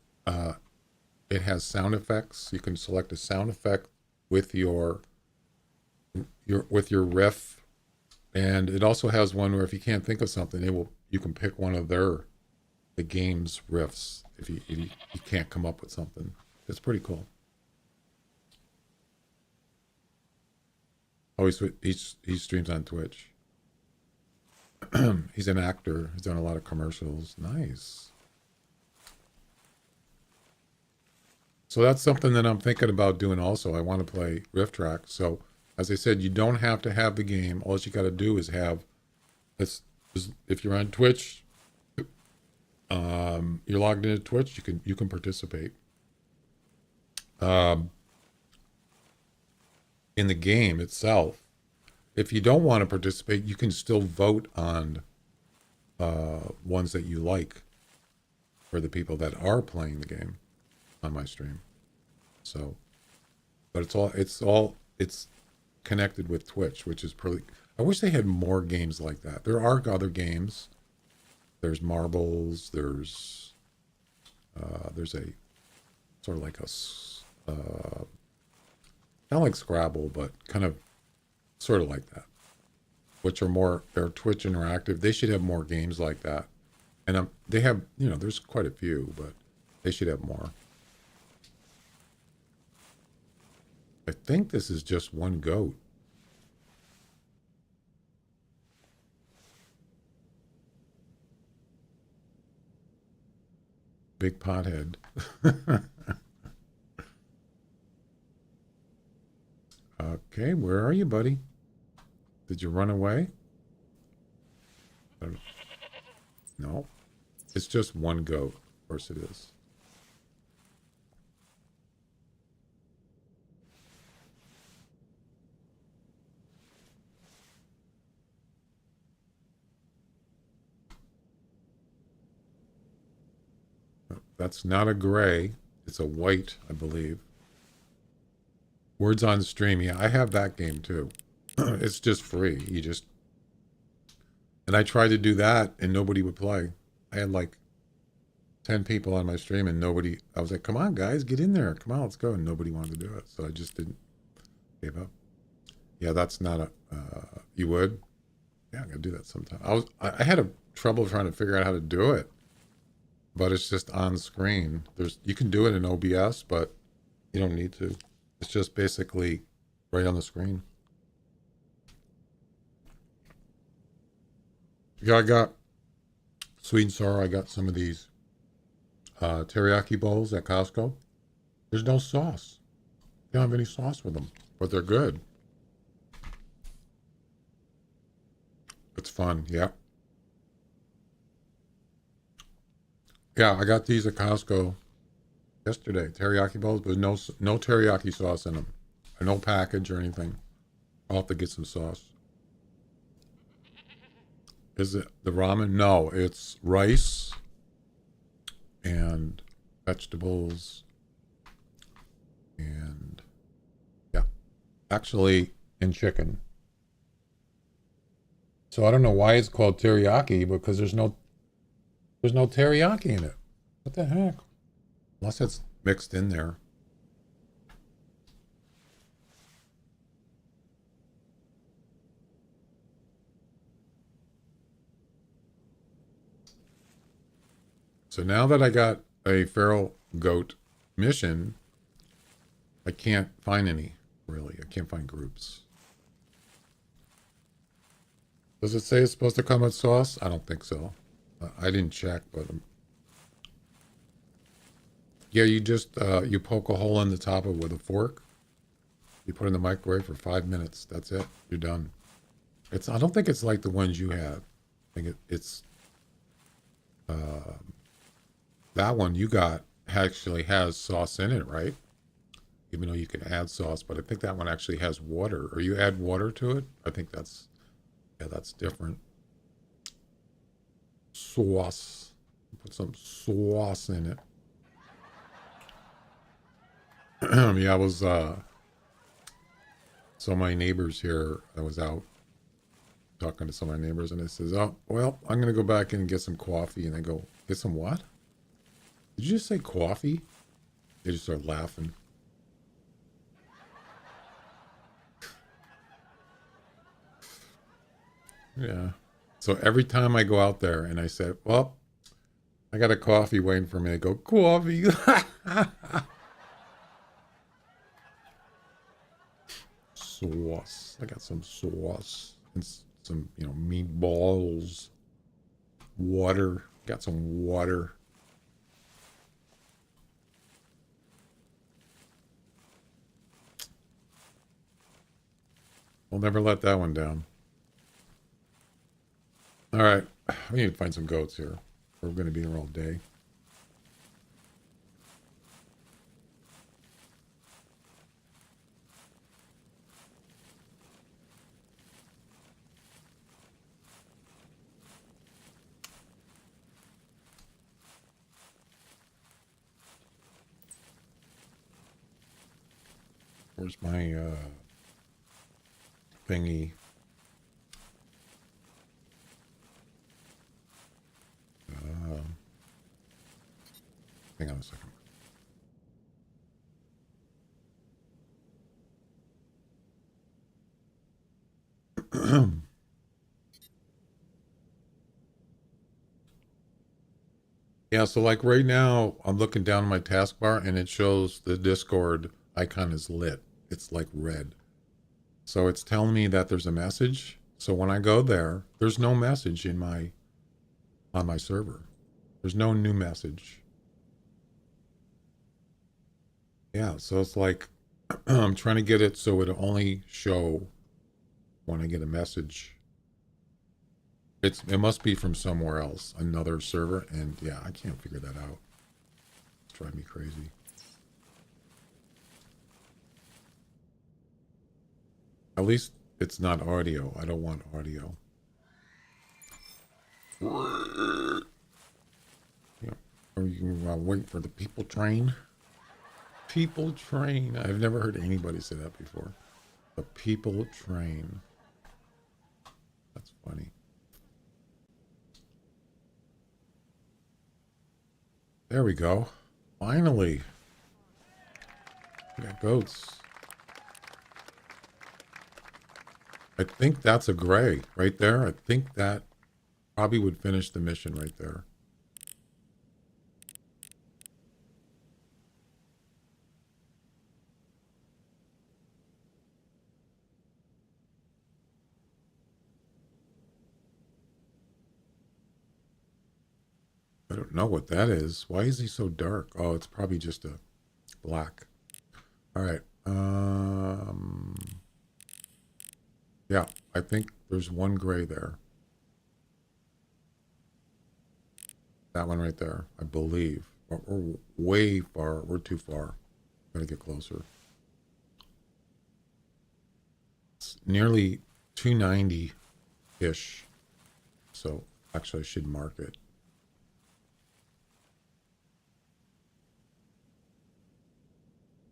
it has sound effects. You can select a sound effect with your riff, and it also has one where if you can't think of something, you can pick one of the game's riffs if you can't come up with something. It's pretty cool. Oh, he streams on Twitch. He's an actor. He's done a lot of commercials. Nice. So that's something that I'm thinking about doing also. I want to play Riff Track. So as I said, you don't have to have the game. All you got to do is have this. If you're on Twitch, you're logged into Twitch, you can participate. In the game itself. If you don't want to participate, you can still vote on ones that you like for the people that are playing the game on my stream. So, but it's connected with Twitch, which is pretty. I wish they had more games like that. There are other games. There's marbles. There's a sort of like a not like Scrabble, but kind of sort of like that, which are they're Twitch interactive. They should have more games like that. And they have, there's quite a few, but they should have more. I think this is just one goat. Big pothead. Okay, where are you, buddy? Did you run away? No. It's just one goat. Of course it is. That's not a gray. It's a white, I believe. Words on Stream. Yeah, I have that game too. It's just free. And I tried to do that and nobody would play. I had like 10 people on my stream and nobody, I was like, come on guys, get in there. Come on, let's go. And nobody wanted to do it. So I just gave up. Yeah, that's not a, you would? Yeah, I'm gonna do that sometime. I had a trouble trying to figure out how to do it, but it's just on screen. You can do it in OBS, but you don't need to. It's just basically right on the screen. Yeah, I got sweet and sour. I got some of these teriyaki bowls at Costco. There's no sauce. They don't have any sauce with them, but they're good. It's fun, yeah. Yeah, I got these at Costco yesterday. Teriyaki bowls, but no teriyaki sauce in them. Or no package or anything. I'll have to get some sauce. Is it the ramen? No, it's rice and vegetables and yeah, actually, and chicken. So I don't know why it's called teriyaki because there's no teriyaki in it. What the heck? Unless it's mixed in there. So now that I got a feral goat mission, I can't find any, really. I can't find groups. Does it say it's supposed to come with sauce? I don't think so. I didn't check, but yeah, you just you poke a hole in the top of it with a fork. You put it in the microwave for 5 minutes. That's it. You're done. I don't think it's like the ones you have. I think it's that one you got actually has sauce in it, right? Even though you can add sauce, but I think that one actually has water. Or you add water to it. I think that's different. Sauce. Put some sauce in it. Yeah, I was so my neighbors here, I was out talking to some of my neighbors and I says, oh, well, I'm gonna go back in and get some coffee. And they go, get some what? Did you just say coffee? They just start laughing. Yeah. So every time I go out there and I say, well, I got a coffee waiting for me, I go, coffee. Sauce. I got some sauce and some, meatballs. Water. Got some water. We'll never let that one down. All right. We need to find some goats here. We're going to be here all day. Where's my thingy? Hang on a second. Yeah, so like right now, I'm looking down my taskbar and it shows the Discord icon is lit. It's like red. So it's telling me that there's a message. So when I go there, there's no message on my server. There's no new message. Yeah, so it's like I'm trying to get it so it'll only show when I get a message. It must be from somewhere else, another server, and yeah, I can't figure that out. It's driving me crazy. At least it's not audio. I don't want audio. Yeah. Are you wait for the people train. People train. I've never heard anybody say that before. The people train. That's funny. There we go. Finally. We got goats. I think that's a gray right there. I think that probably would finish the mission right there. I don't know what that is. Why is he so dark? Oh, it's probably just a black. All right. Yeah, I think there's one gray there. That one right there, I believe. But we're way far. We're too far. Gotta get closer. It's nearly 290-ish. So actually I should mark it.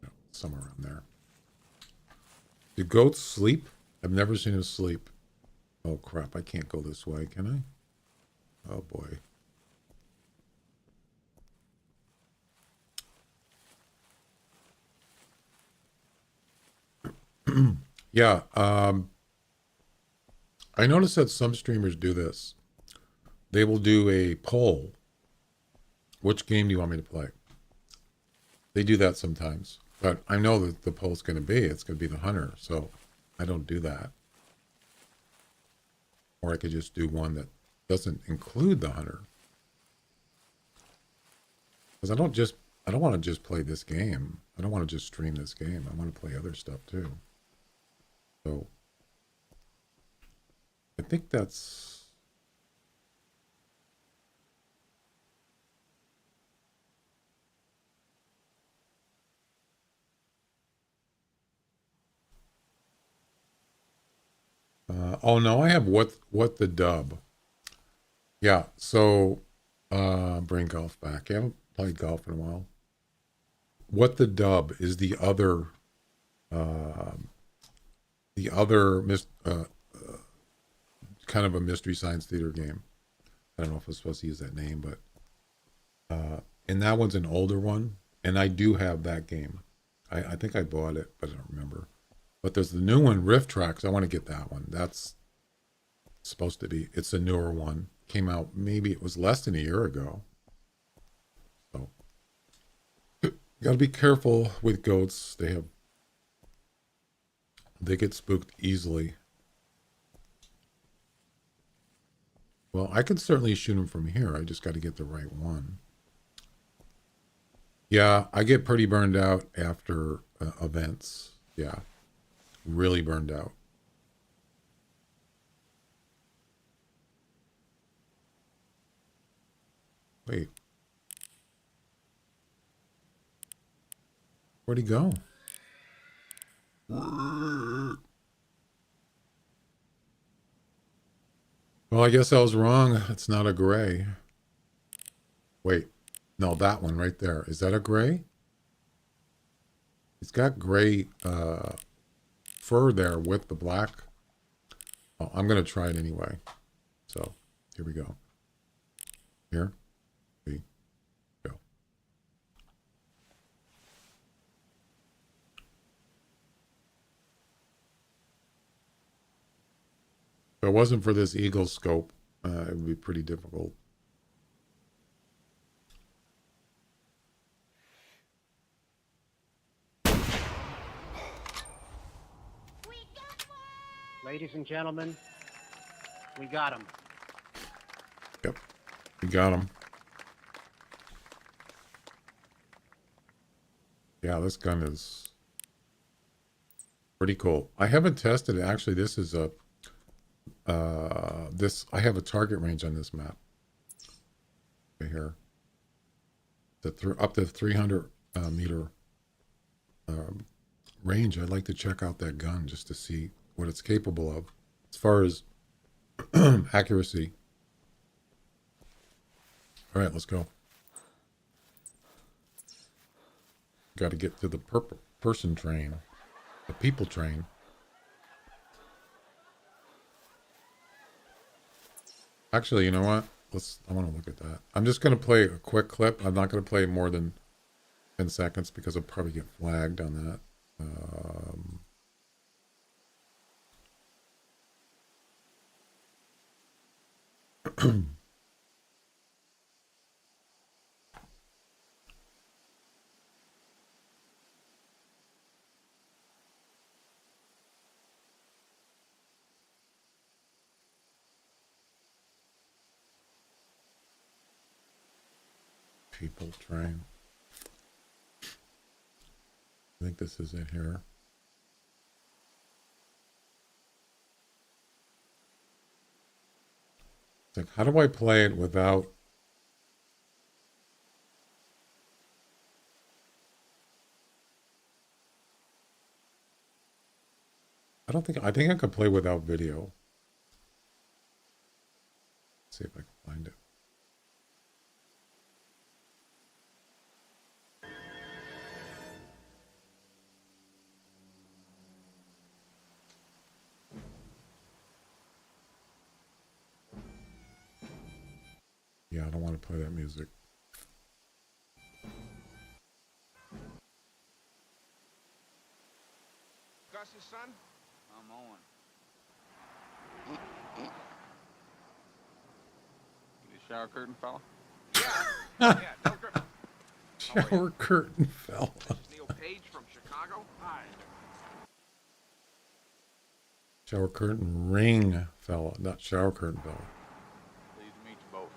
No, somewhere around there. Do goats sleep? I've never seen them sleep. Oh crap, I can't go this way, can I? Oh boy. Yeah, I noticed that some streamers do this. They will do a poll. Which game do you want me to play? They do that sometimes. But I know that the poll's going to be, it's going to be the hunter. So I don't do that. Or I could just do one that doesn't include the hunter. Because I don't want to just play this game. I don't want to just stream this game. I want to play other stuff too. So I think that's... oh no, I have what the dub. Yeah, so bring golf back. I haven't played golf in a while. What the dub is the other kind of a mystery science theater game. I don't know if I was supposed to use that name, but and that one's an older one, and I do have that game. I think I bought it, but I don't remember. But there's the new one, Rift Tracks. I want to get that one. That's supposed to be. It's a newer one. Came out, maybe it was less than a year ago. So you got to be careful with goats. They get spooked easily. Well, I could certainly shoot them from here. I just got to get the right one. Yeah, I get pretty burned out after events. Yeah, really burned out. Wait. Where'd he go? Well, I guess I was wrong. It's not a gray. Wait. No, that one right there. Is that a gray? It's got gray fur there with the black. Oh, I'm going to try it anyway. So, here we go. Here we go. If it wasn't for this eagle scope, it would be pretty difficult. Ladies and gentlemen, we got him. Yep, we got him. Yeah, this gun is pretty cool. I haven't tested it. Actually, this is a I have a target range on this map. Right here. Up to 300 meter range. I'd like to check out that gun just to see what it's capable of as far as accuracy. All right, let's go. Got to get to the person train, the people train. Actually, you know what? I want to look at that. I'm just going to play a quick clip. I'm not going to play more than 10 seconds because I'll probably get flagged on that. People train. I think this is it here. It's like, how do I play it without? I think I could play without video. Let's see if I can find it. Yeah, I don't want to play that music. Gus's son? I'm Owen. You the shower curtain fella? Yeah, Del Griffin. Shower curtain fella. Neil Page from Chicago? Hi. Shower curtain ring fella, not shower curtain fella. Pleased to meet you both.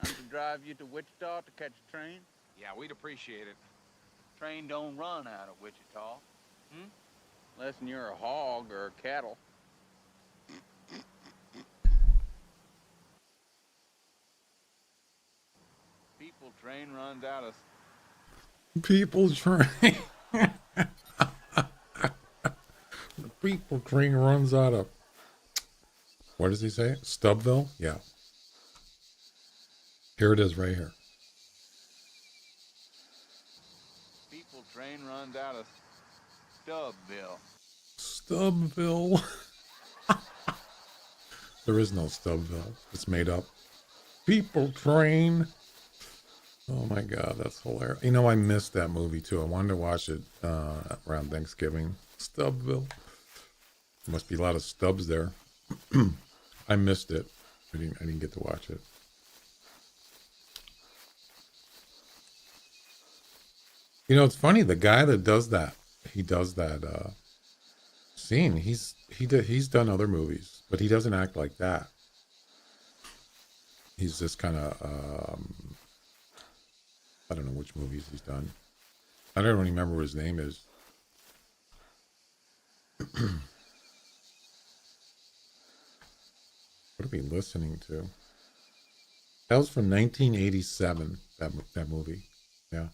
I can drive you to Wichita to catch a train. Yeah, we'd appreciate it. Train don't run out of Wichita. Unless you're a hog or a cattle. People train runs out of... People train. The people train runs out of. What does he say? Stubbville? Yeah. Here it is right here. People train runs out of Stubbville. Stubbville. There is no Stubbville. It's made up. People train. Oh my God, that's hilarious. You know, I missed that movie too. I wanted to watch it around Thanksgiving. Stubbville. Must be a lot of stubs there. I missed it. I didn't get to watch it. You know, it's funny. The guy that does that, he does that scene. He's done other movies, but he doesn't act like that. He's just kind of I don't know which movies he's done. I don't even remember what his name is. What are we listening to? That was from 1987. That movie. Yeah.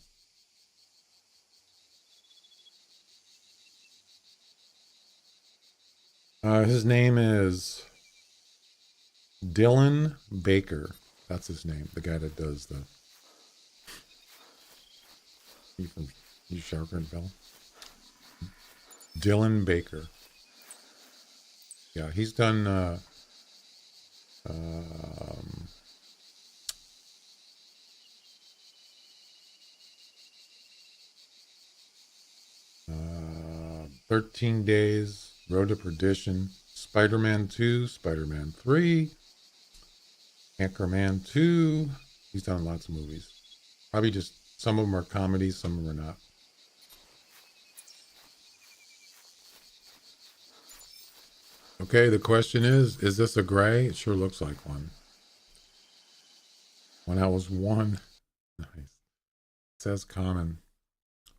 His name is Dylan Baker. That's his name. The guy that does the. You Sharker and Bell. Dylan Baker. Yeah, he's done. Um, 13 Days, Road to Perdition, Spider-Man 2, Spider-Man 3, Anchorman 2. He's done lots of movies. Probably just some of them are comedies, some of them are not. Okay, the question is this a gray? It sure looks like one. When I was one. Nice. It says common.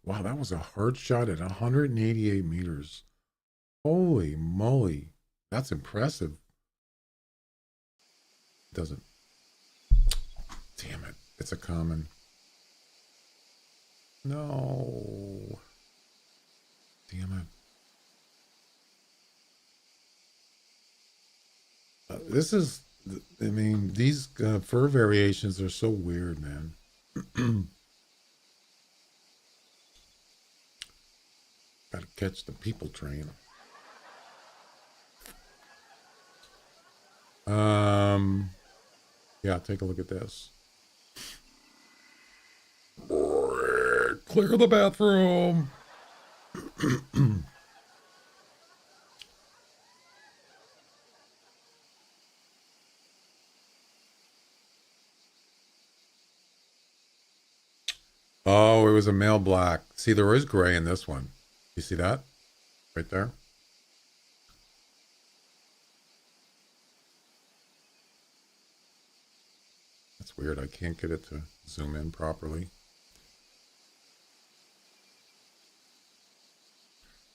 Wow, that was a hard shot at 188 meters. Holy moly. That's impressive. Doesn't. Damn it. It's a common. No. Damn it. This is, I mean, these fur variations are so weird, man. Gotta catch the people train. Yeah, take a look at this. Clear the bathroom. Oh, it was a male black. See, there is gray in this one. You see that? Right there? That's weird. I can't get it to zoom in properly.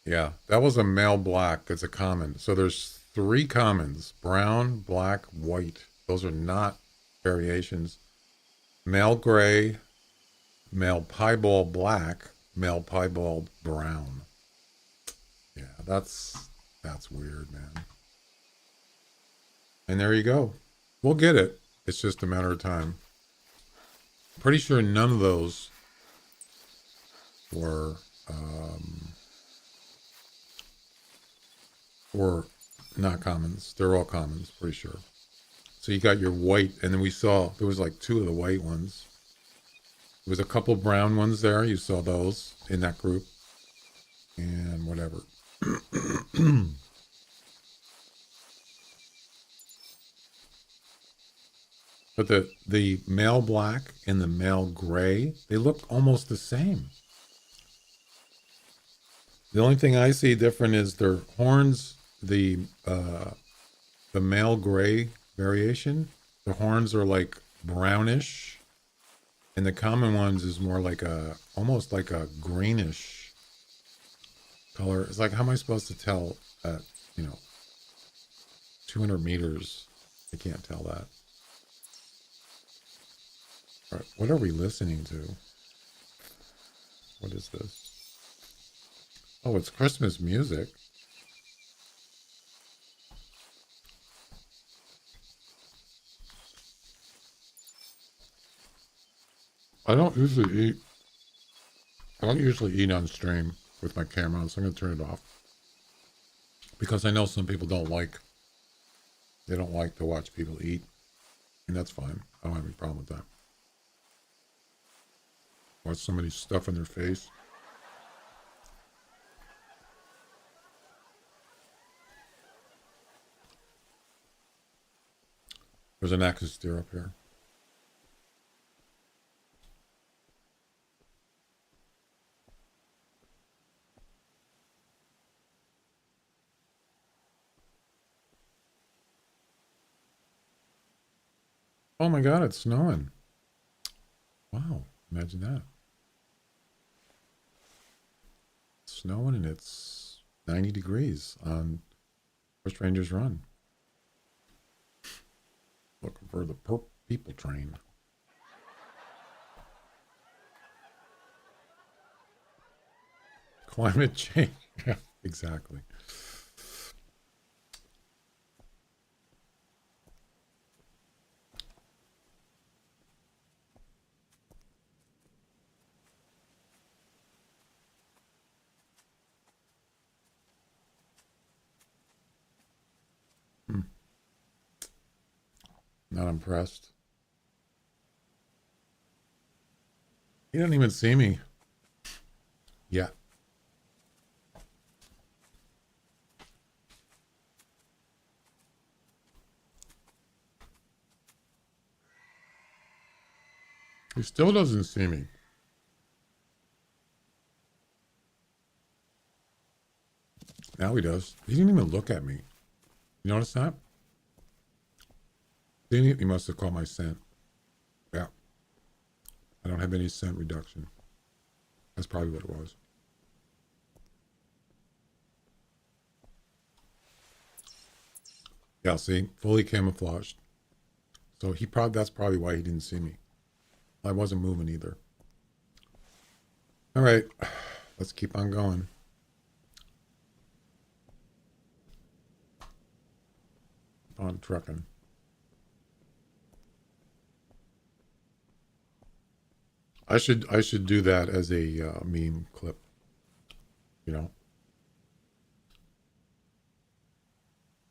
Yeah, that was a male black. It's a common. So there's 3 commons: brown, black, white. Those are not variations. Male gray, male piebald black, male piebald brown. Yeah, that's weird, man. And there you go. We'll get it. It's just a matter of time. Pretty sure none of those were not commons. They're all commons, pretty sure. So you got your white, and then we saw there was like 2 of the white ones. There was a couple brown ones there. You saw those in that group, and whatever. But the male black and the male gray, they look almost the same. The only thing I see different is their horns. The male gray variation, the horns are like brownish, and the common ones is more like almost like a greenish color. It's like, how am I supposed to tell at 200 meters? I can't tell that. All right, what are we listening to? What is this? Oh, it's Christmas music. I don't usually eat on stream with my camera on, so I'm going to turn it off. Because I know some people don't like to watch people eat. And that's fine. I don't have any problem with that. Watch somebody stuff in their face. There's an axis steer up here. Oh my God, it's snowing. Wow, imagine that. It's snowing and it's 90 degrees on Bushrangers Run. Looking for the people train. Climate change. Yeah, exactly. Not impressed. He doesn't even see me. Yeah. He still doesn't see me. Now he does. He didn't even look at me. You notice that? He must have called my scent. Yeah. I don't have any scent reduction. That's probably what it was. Yeah, see? Fully camouflaged. So that's probably why he didn't see me. I wasn't moving either. All right. Let's keep on going. on trucking. I should do that as a meme clip. You know.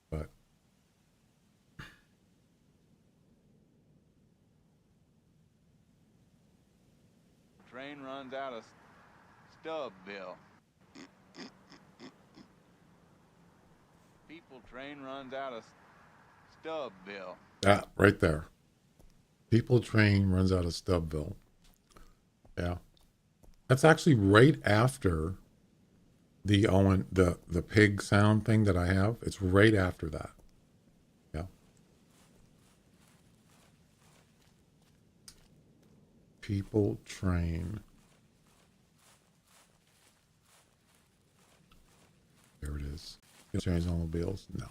But Train runs out of Stubbville. People train runs out of Stubbville. that right there. People train runs out of Stubbville. Yeah. That's actually right after the Owen the pig sound thing that I have. It's right after that. Yeah. People train. There it is. Trains automobiles? No.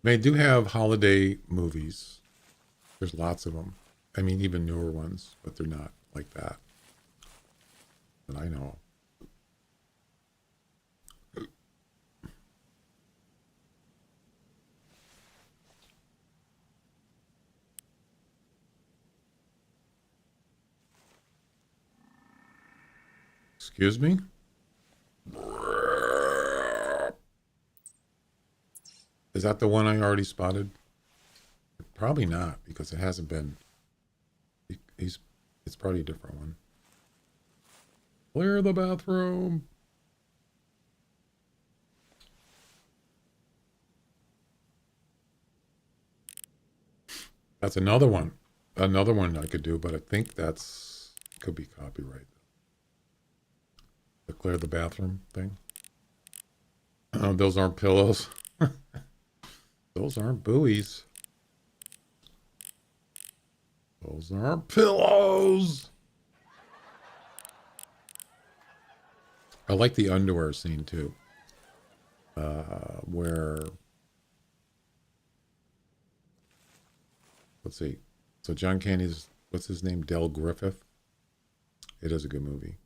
They do have holiday movies. There's lots of them. I mean, even newer ones, but they're not like that. That I know. Excuse me? Is that the one I already spotted? Probably not, because it hasn't been. It's probably a different one. Clear the bathroom. That's another one. Another one I could do, but I think that's could be copyright. The clear the bathroom thing. Those aren't pillows. Those aren't buoys. Those aren't pillows. I like the underwear scene too. Where, let's see. So John Candy's, what's his name? Del Griffith. It is a good movie.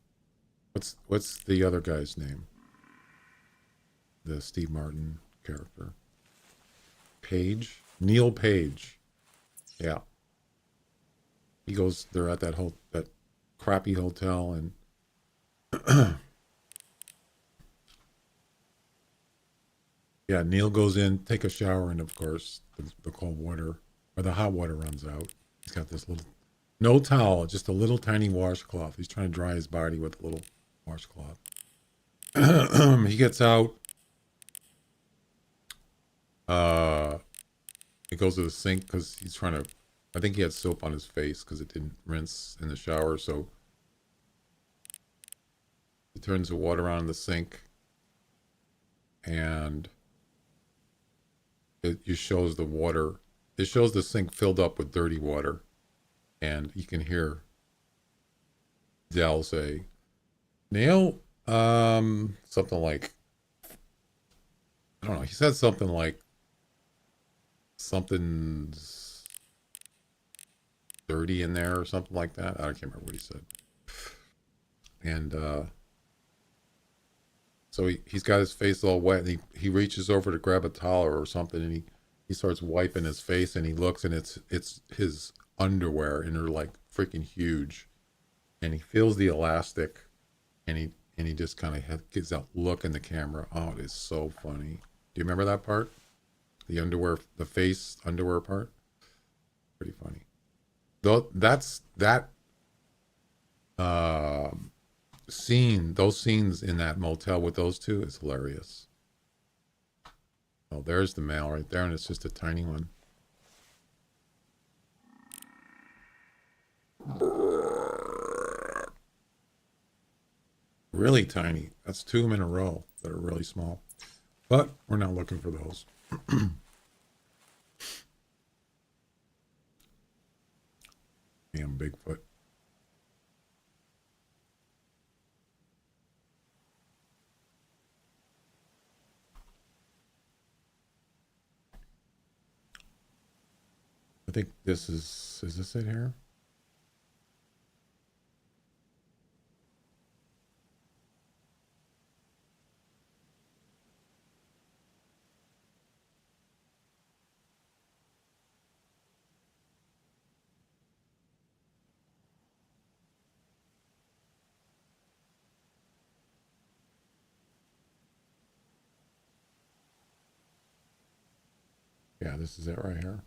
What's the other guy's name? The Steve Martin character. Page? Neil Page. Yeah. He goes, they're at that crappy hotel, and yeah, Neil goes in, take a shower, and of course the cold water or the hot water runs out. He's got this little, no towel, just a little tiny washcloth. He's trying to dry his body with a little washcloth. He gets out. He goes to the sink because he's trying to, I think he had soap on his face because it didn't rinse in the shower. So he turns the water on in the sink, and it just shows the water. It shows the sink filled up with dirty water. And you can hear Del say, Neil, something like, I don't know. He said something like, something's dirty in there or something like that. I can't remember what he said. And so he's got his face all wet, and he reaches over to grab a towel or something, and he starts wiping his face, and he looks, and it's his underwear, and they're like freaking huge. And he feels the elastic, and he just kind of gives that look in the camera. Oh, it is so funny. Do you remember that part? The underwear, the face underwear part? Pretty funny. Though that's that scene, those scenes in that motel with those two is hilarious. Oh, there's the male right there, and it's just a tiny one. Really tiny. That's two of them in a row that are really small. But we're not looking for those. Damn Bigfoot. I think this is this it here? Yeah, this is it right here.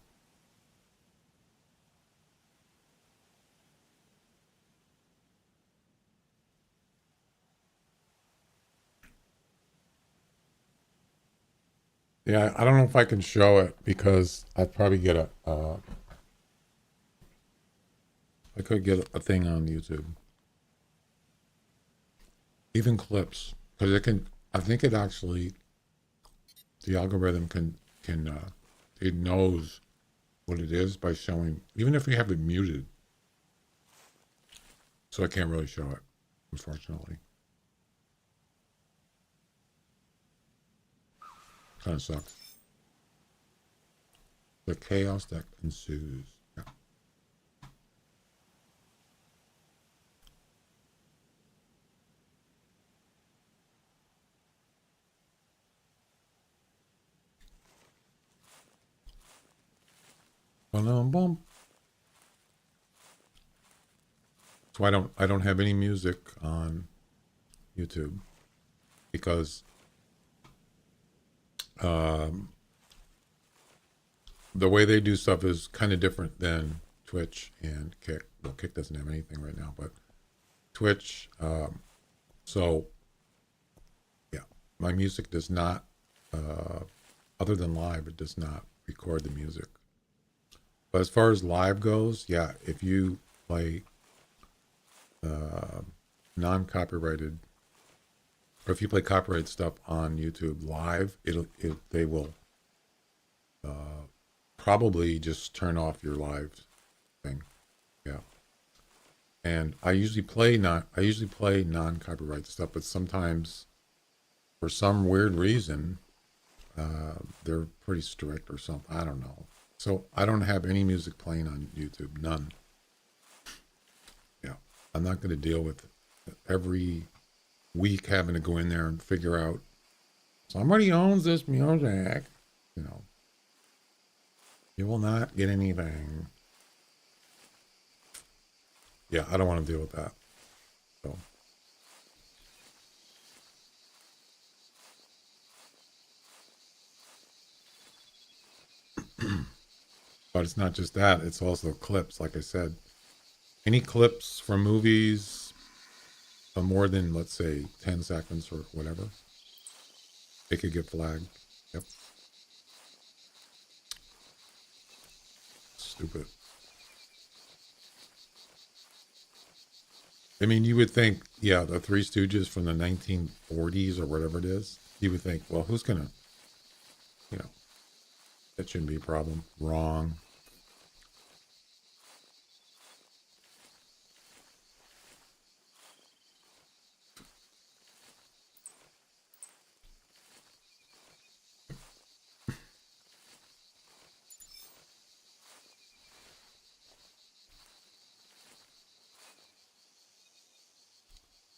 Yeah, I don't know if I can show it because I'd probably get I could get a thing on YouTube. Even clips, because it can. I think it actually, the algorithm can it knows what it is by showing, even if you have it muted. So I can't really show it, unfortunately. Kind of sucks. The chaos that ensues. Yeah. Boom. So I don't have any music on YouTube because the way they do stuff is kind of different than Twitch and Kick. Well, Kick doesn't have anything right now, but Twitch. So yeah, my music does not, other than live, it does not record the music. But as far as live goes, yeah, if you play non-copyrighted, or if you play copyrighted stuff on YouTube live, they will probably just turn off your live thing. Yeah. And I usually play non-copyright stuff, but sometimes for some weird reason they're pretty strict or something. I don't know. So I don't have any music playing on YouTube, none. Yeah. I'm not going to deal with every week having to go in there and figure out somebody owns this music. You know, you will not get anything. Yeah, I don't want to deal with that. So. But it's not just that, it's also clips. Like I said, any clips from movies of more than, let's say, 10 seconds or whatever, it could get flagged. Yep. Stupid. I mean, you would think, yeah, the Three Stooges from the 1940s or whatever it is, you would think, well, who's going to, you know, that shouldn't be a problem. Wrong.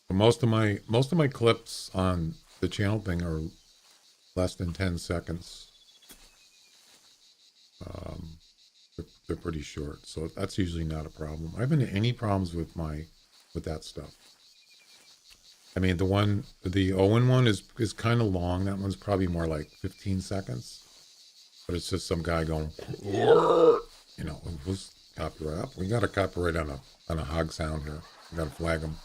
But most of my clips on the channel thing are less than 10 seconds. They're pretty short, so that's usually not a problem. I haven't had any problems with that stuff. I mean, the Owen one is kind of long. That one's probably more like 15 seconds, but it's just some guy going, you know, who's copyright? We got a copyright on a hog sound here. We got to flag him.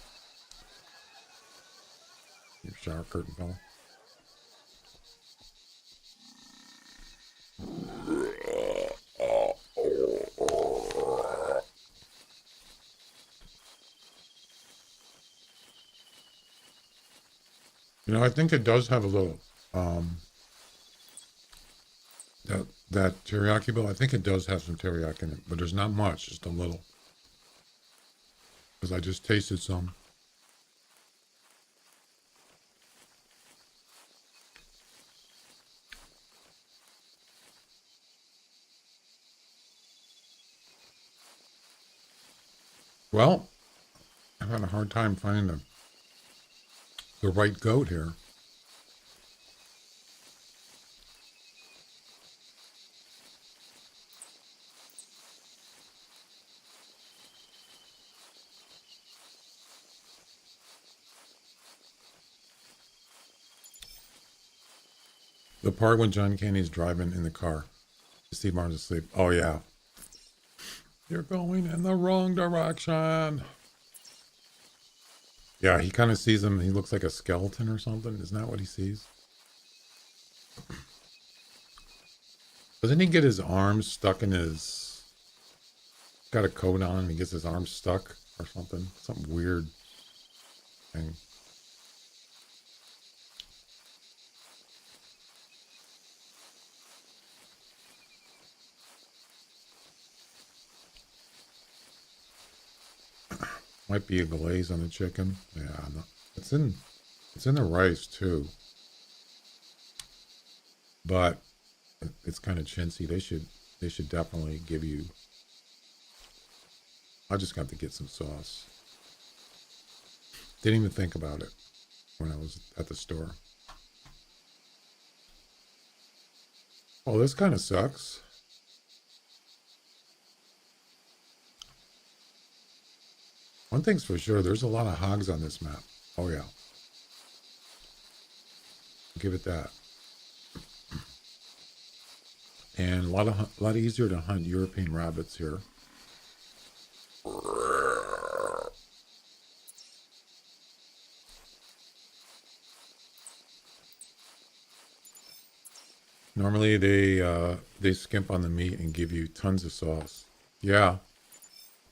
Your shower curtain fella. You know, I think it does have a little that teriyaki bowl. I think it does have some teriyaki in it, but there's not much, just a little. Because I just tasted some. Well, I've had a hard time finding the right goat here. The part when John Candy's driving in the car Steve Martin's asleep. Oh, yeah. You're going in the wrong direction. Yeah, he kind of sees him. He looks like a skeleton or something. Isn't that what he sees? Doesn't he get his arms stuck in his... Got a coat on and he gets his arms stuck or something? Something weird thing. Might be a glaze on the chicken. Yeah, no, it's in the rice too. But it's kind of chintzy. They should definitely give you. I just got to get some sauce. Didn't even think about it when I was at the store. Oh, this kind of sucks. One thing's for sure, there's a lot of hogs on this map. Oh yeah. Give it that. And a lot easier to hunt European rabbits here. Normally they skimp on the meat and give you tons of sauce. Yeah.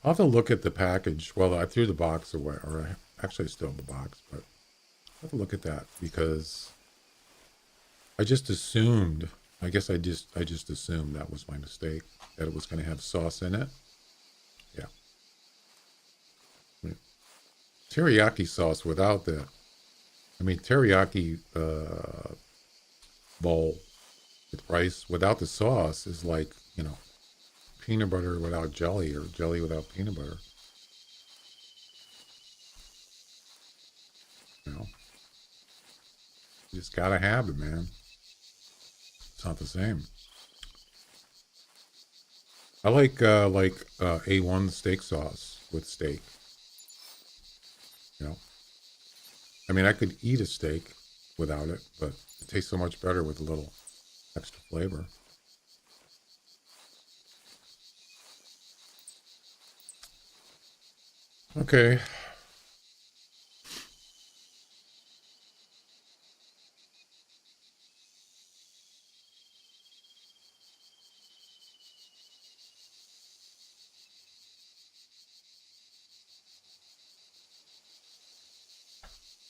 I'll have to look at the package. Well, I threw the box away, or I actually still have the box, but I'll have to look at that because I just assumed, I guess I just assumed that was my mistake, that it was going to have sauce in it. Yeah. Teriyaki sauce without the, teriyaki bowl with rice without the sauce is like, peanut butter without jelly or jelly without peanut butter. You just gotta have it, man. It's not the same. I like A1 steak sauce with steak. I could eat a steak without it, but it tastes so much better with a little extra flavor. Okay.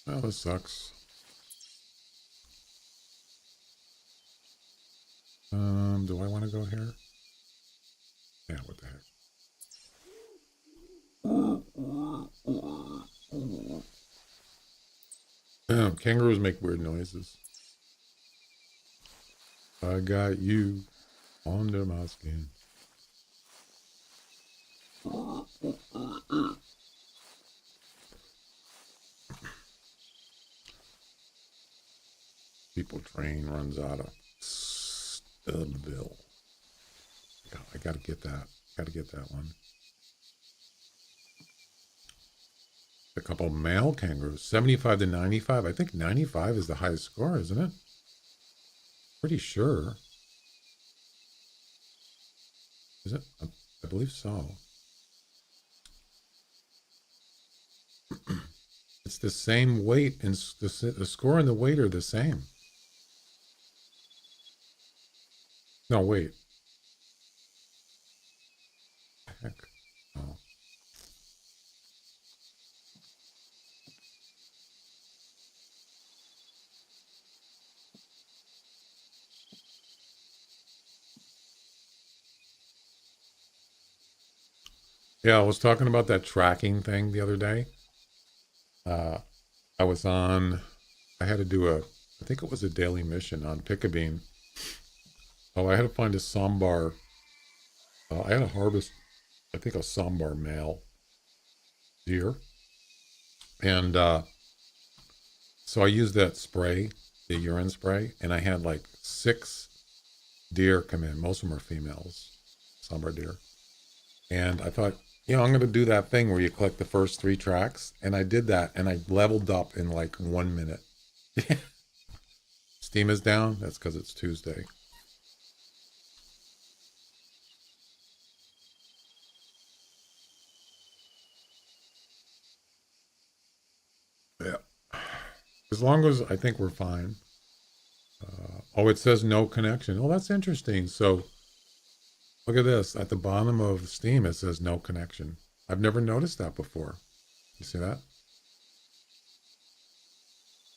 Well, this sucks. Do I want to go here? Yeah, what the heck? Kangaroos make weird noises. I got you under my skin. People train runs out of Stubville. I gotta get that. Gotta get that one. A couple male kangaroos, 75 to 95. I think 95 is the highest score, isn't it? Pretty sure. Is it? I believe so. It's the same weight, and the score and the weight are the same. No, wait. Heck. Oh. Yeah, I was talking about that tracking thing the other day. I was on, I had to do I think it was a daily mission on Pickabeen. Oh, I had to find a sambar. I had to harvest, I think, a sambar male deer. And so I used that spray, the urine spray, and I had like 6 deer come in. Most of them are females, sambar deer. And I thought, I'm going to do that thing where you collect the first 3 tracks. And I did that, and I leveled up in like 1 minute. Steam is down. That's because it's Tuesday. As long as I think we're fine. Oh, it says no connection. Oh, that's interesting. So look at this. At the bottom of Steam, it says no connection. I've never noticed that before. You see that?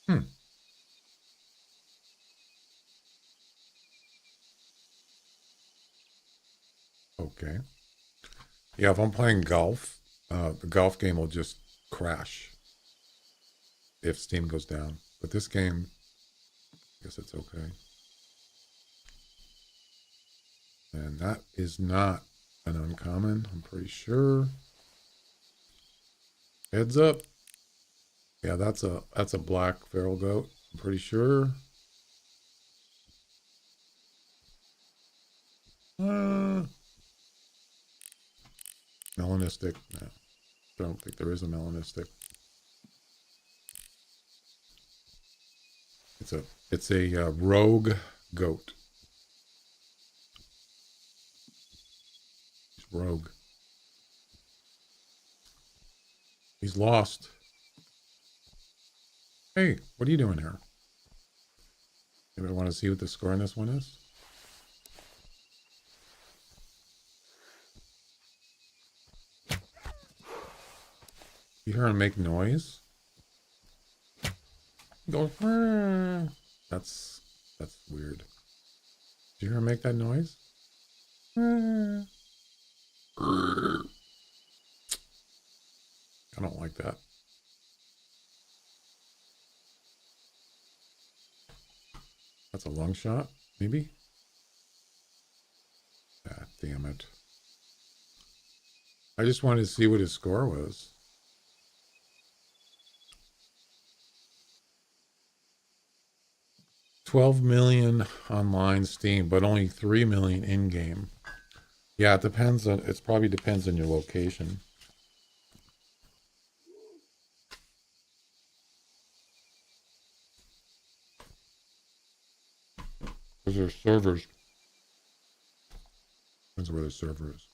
Hmm. Okay. Yeah, if I'm playing golf, the golf game will just crash if Steam goes down. But this game, I guess it's okay. And that is not an uncommon, I'm pretty sure. Heads up. Yeah, that's a black feral goat, I'm pretty sure. Melanistic. No, I don't think there is a melanistic. It's a rogue goat. He's rogue. He's lost. Hey, what are you doing here? Anybody want to see what the score on this one is? You hear him make noise? He goes, "Rrr." That's weird. Did you hear him make that noise? "Rrr." Rrr. I don't like that. That's a long shot, maybe? Ah, damn it. I just wanted to see what his score was. $12 million online Steam, but only 3 million in game. Yeah, it depends on. It probably depends on your location. Those are servers. Depends where the server is.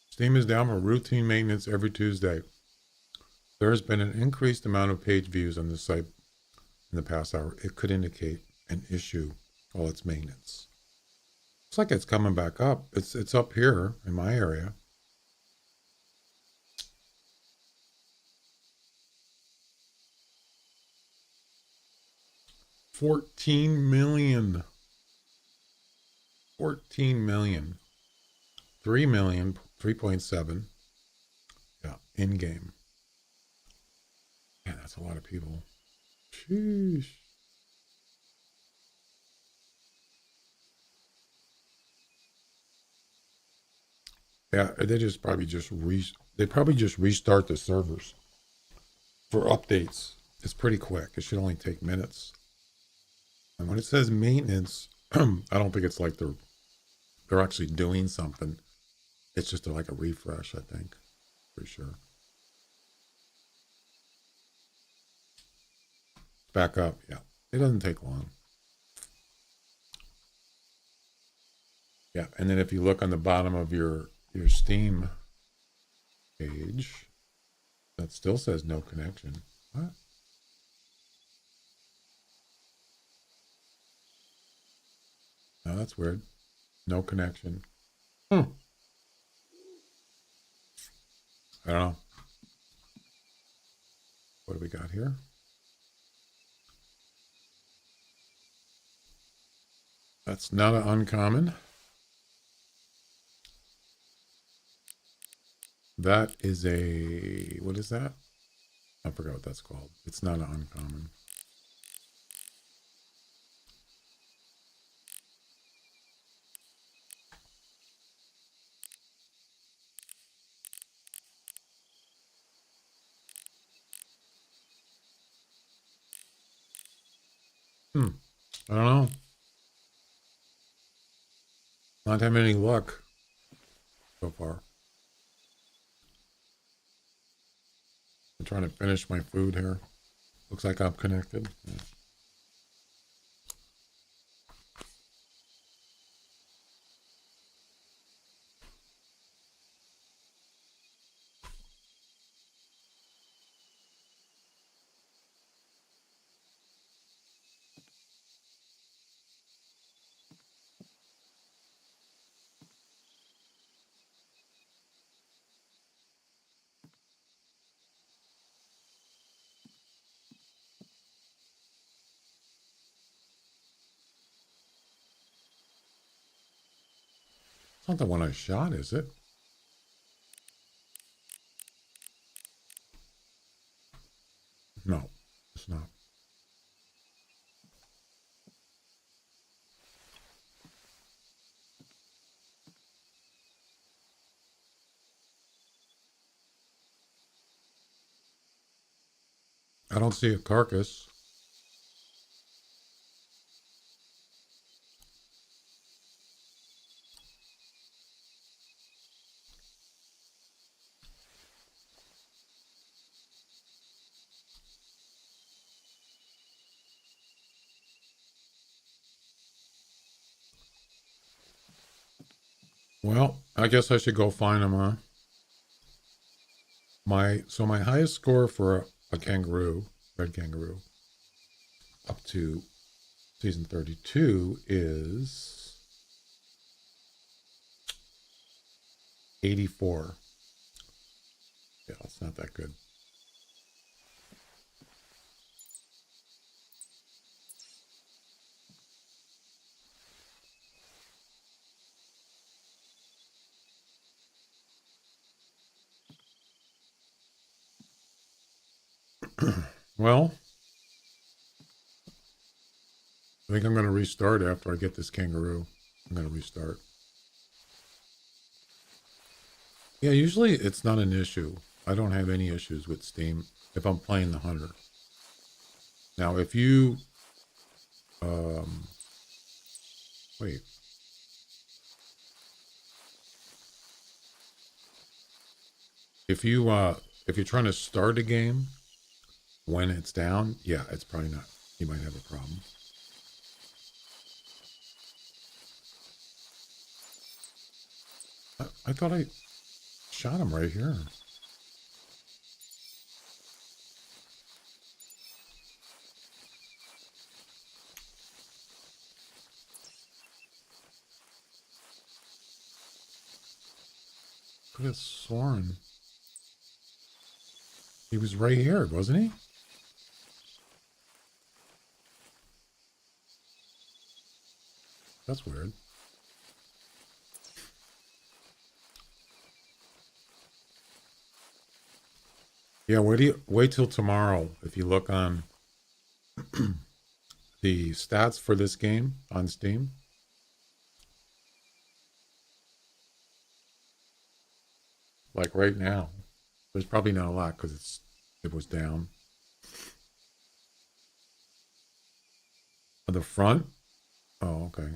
Steam is down for routine maintenance every Tuesday. There has been an increased amount of page views on the site in the past hour. It could indicate an issue while it's maintenance. Looks like it's coming back up. It's up here in my area. $14 million. 14 million. 3 million, 3.7. Yeah, in game. Man, that's a lot of people. Sheesh. Yeah, they probably just restart the servers for updates. It's pretty quick. It should only take minutes. And when it says maintenance, I don't think it's like they're actually doing something. It's just like a refresh, I think. Pretty sure. Back up, yeah. It doesn't take long. Yeah, and then if you look on the bottom of your Steam page, that still says no connection. What? No, that's weird. No connection. I don't know. What do we got here? That's not an uncommon. That is a, what is that? I forgot what that's called. It's not an uncommon. I don't know. Not having any luck so far. trying to finish my food here. Looks like I'm connected. Yeah. It's not the one I shot, is it? No, it's not. I don't see a carcass. Well, I guess I should go find them, huh? My highest score for a kangaroo, red kangaroo, up to season 32 is 84. Yeah, it's not that good. Well, I think I'm going to restart after I get this kangaroo. I'm going to restart. Yeah, usually it's not an issue. I don't have any issues with Steam if I'm playing the hunter. Now, if you, wait. If you're trying to start a game when it's down, yeah, it's probably not. You might have a problem. I thought I shot him right here. Could have sworn he was right here, wasn't he? That's weird. Yeah, wait till tomorrow. If you look on the stats for this game on Steam, like right now, there's probably not a lot because it was down. On the front, oh okay.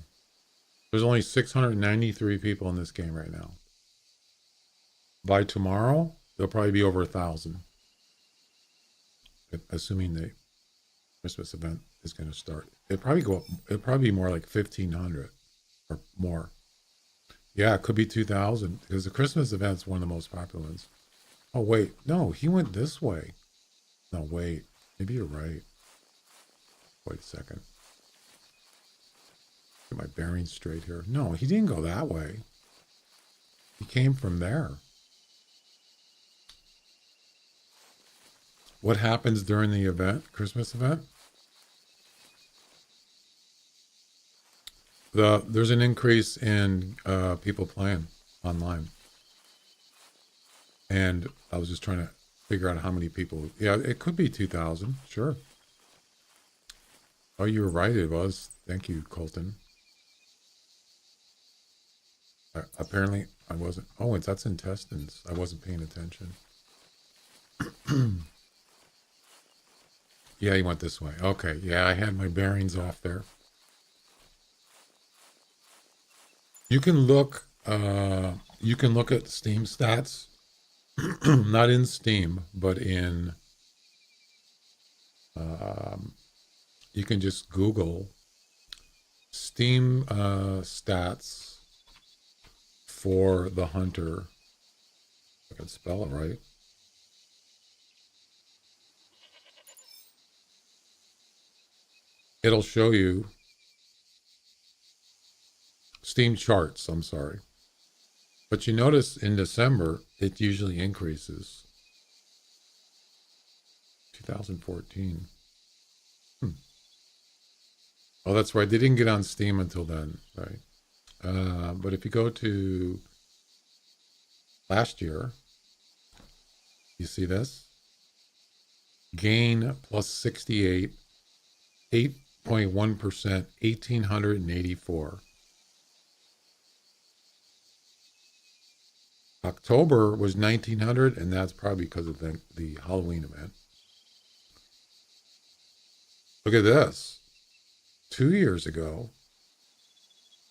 There's only 693 people in this game right now. By tomorrow, there'll probably be over 1,000. Assuming the Christmas event is going to start. It'll probably go up. It'll probably be more like 1,500 or more. Yeah, it could be 2,000 because the Christmas event's one of the most popular ones. Oh, wait. No, he went this way. No, wait. Maybe you're right. Wait a second. Get my bearings straight here. No, he didn't go that way. He came from there. What happens during the event, Christmas event? There's an increase in people playing online. And I was just trying to figure out how many people. Yeah, it could be 2,000. Sure. Oh, you were right. It was. Thank you, Colton. Apparently, I wasn't. Oh, that's intestines. I wasn't paying attention. Yeah, he went this way. Okay. Yeah, I had my bearings off there. You can look at Steam stats, not in Steam, but in You can just Google Steam stats for the Hunter. I can spell it right. It'll show you Steam charts, I'm sorry. But you notice in December, it usually increases. 2014. Oh, that's right. They didn't get on Steam until then, right? But if you go to last year, you see this? Gain plus 68, 8.1%, 1,884. October was 1,900, and that's probably because of the Halloween event. Look at this. 2 years ago,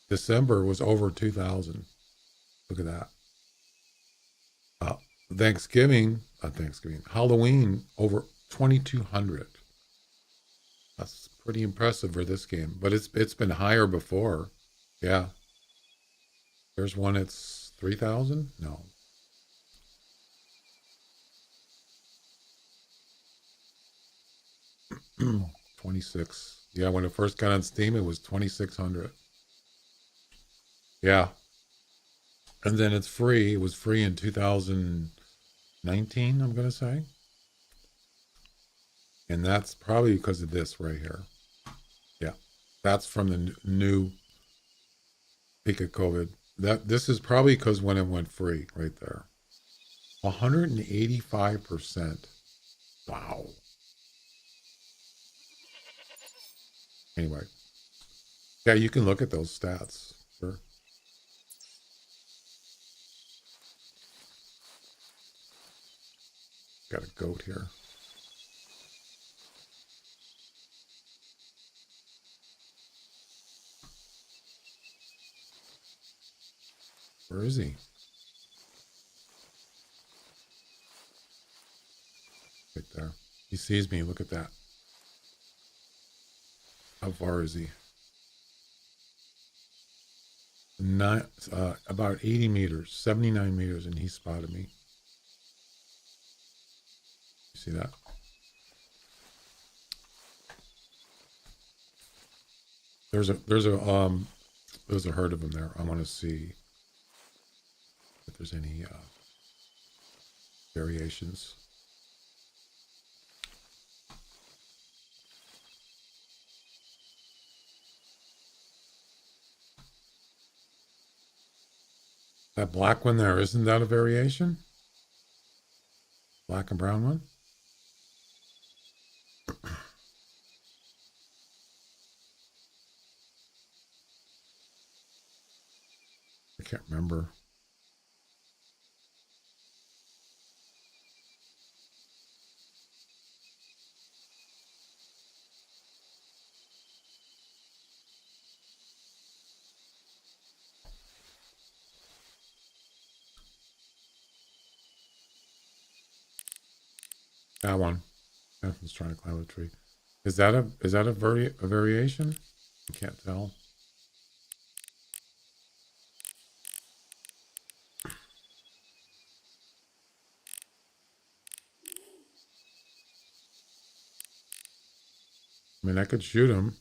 December was over 2,000. Look at that. Halloween over 2,200. That's pretty impressive for this game, but it's been higher before. Yeah. There's one it's 3,000? No. $26. Yeah, when it first got on Steam, it was 2,600. Yeah. And then it's free. It was free in 2019, I'm going to say. And that's probably because of this right here. Yeah. That's from the new peak of COVID. This is probably because when it went free right there. 185%. Wow. Anyway. Yeah, you can look at those stats. Sure. Got a goat here. Where is he? Right there. He sees me. Look at that. How far is he? About 80 meters, 79 meters, and he spotted me. You see that? There's a herd of them there. I want to see if there's any variations. That black one there, isn't that a variation? Black and brown one? I can't remember. That one. Nothing's trying to climb a tree. Is that a variation? I can't tell. I mean, I could shoot him.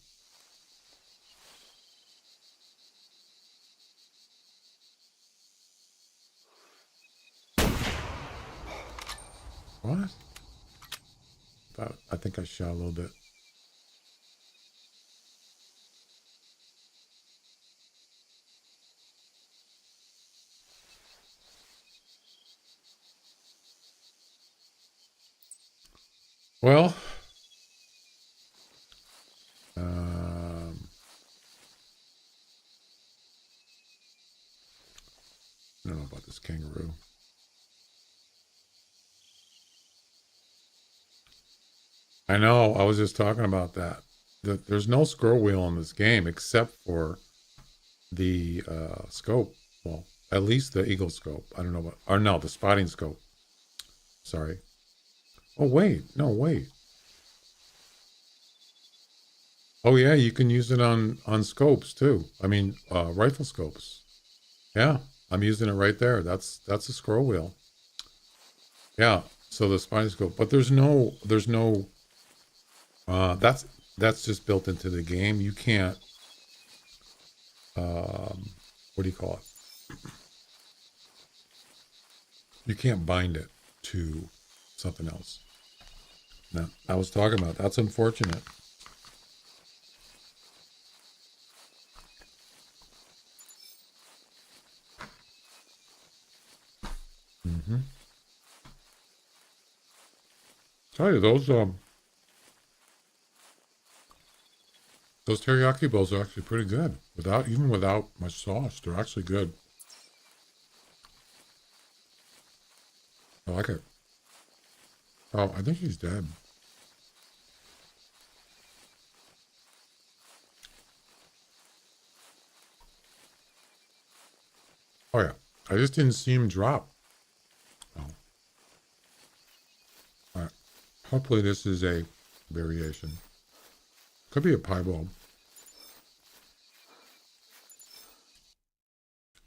What? I think I shot a little bit. Well, I don't know about this kangaroo. I know. I was just talking about that. There's no scroll wheel in this game except for the scope. Well, at least the eagle scope. I don't know what. Or no, the spotting scope. Sorry. Oh wait, no wait. Oh yeah, you can use it on scopes too. I mean, rifle scopes. Yeah, I'm using it right there. That's a scroll wheel. Yeah. So the spine scope, but there's no. That's just built into the game. You can't. What do you call it? You can't bind it to something else. No, I was talking about. That's unfortunate. Mm-hmm. Tell you those teriyaki bowls are actually pretty good. Without much sauce, they're actually good. I like it. Oh, I think he's dead. Oh yeah, I just didn't see him drop. Oh, all right. Hopefully this is a variation. Could be a pie bulb.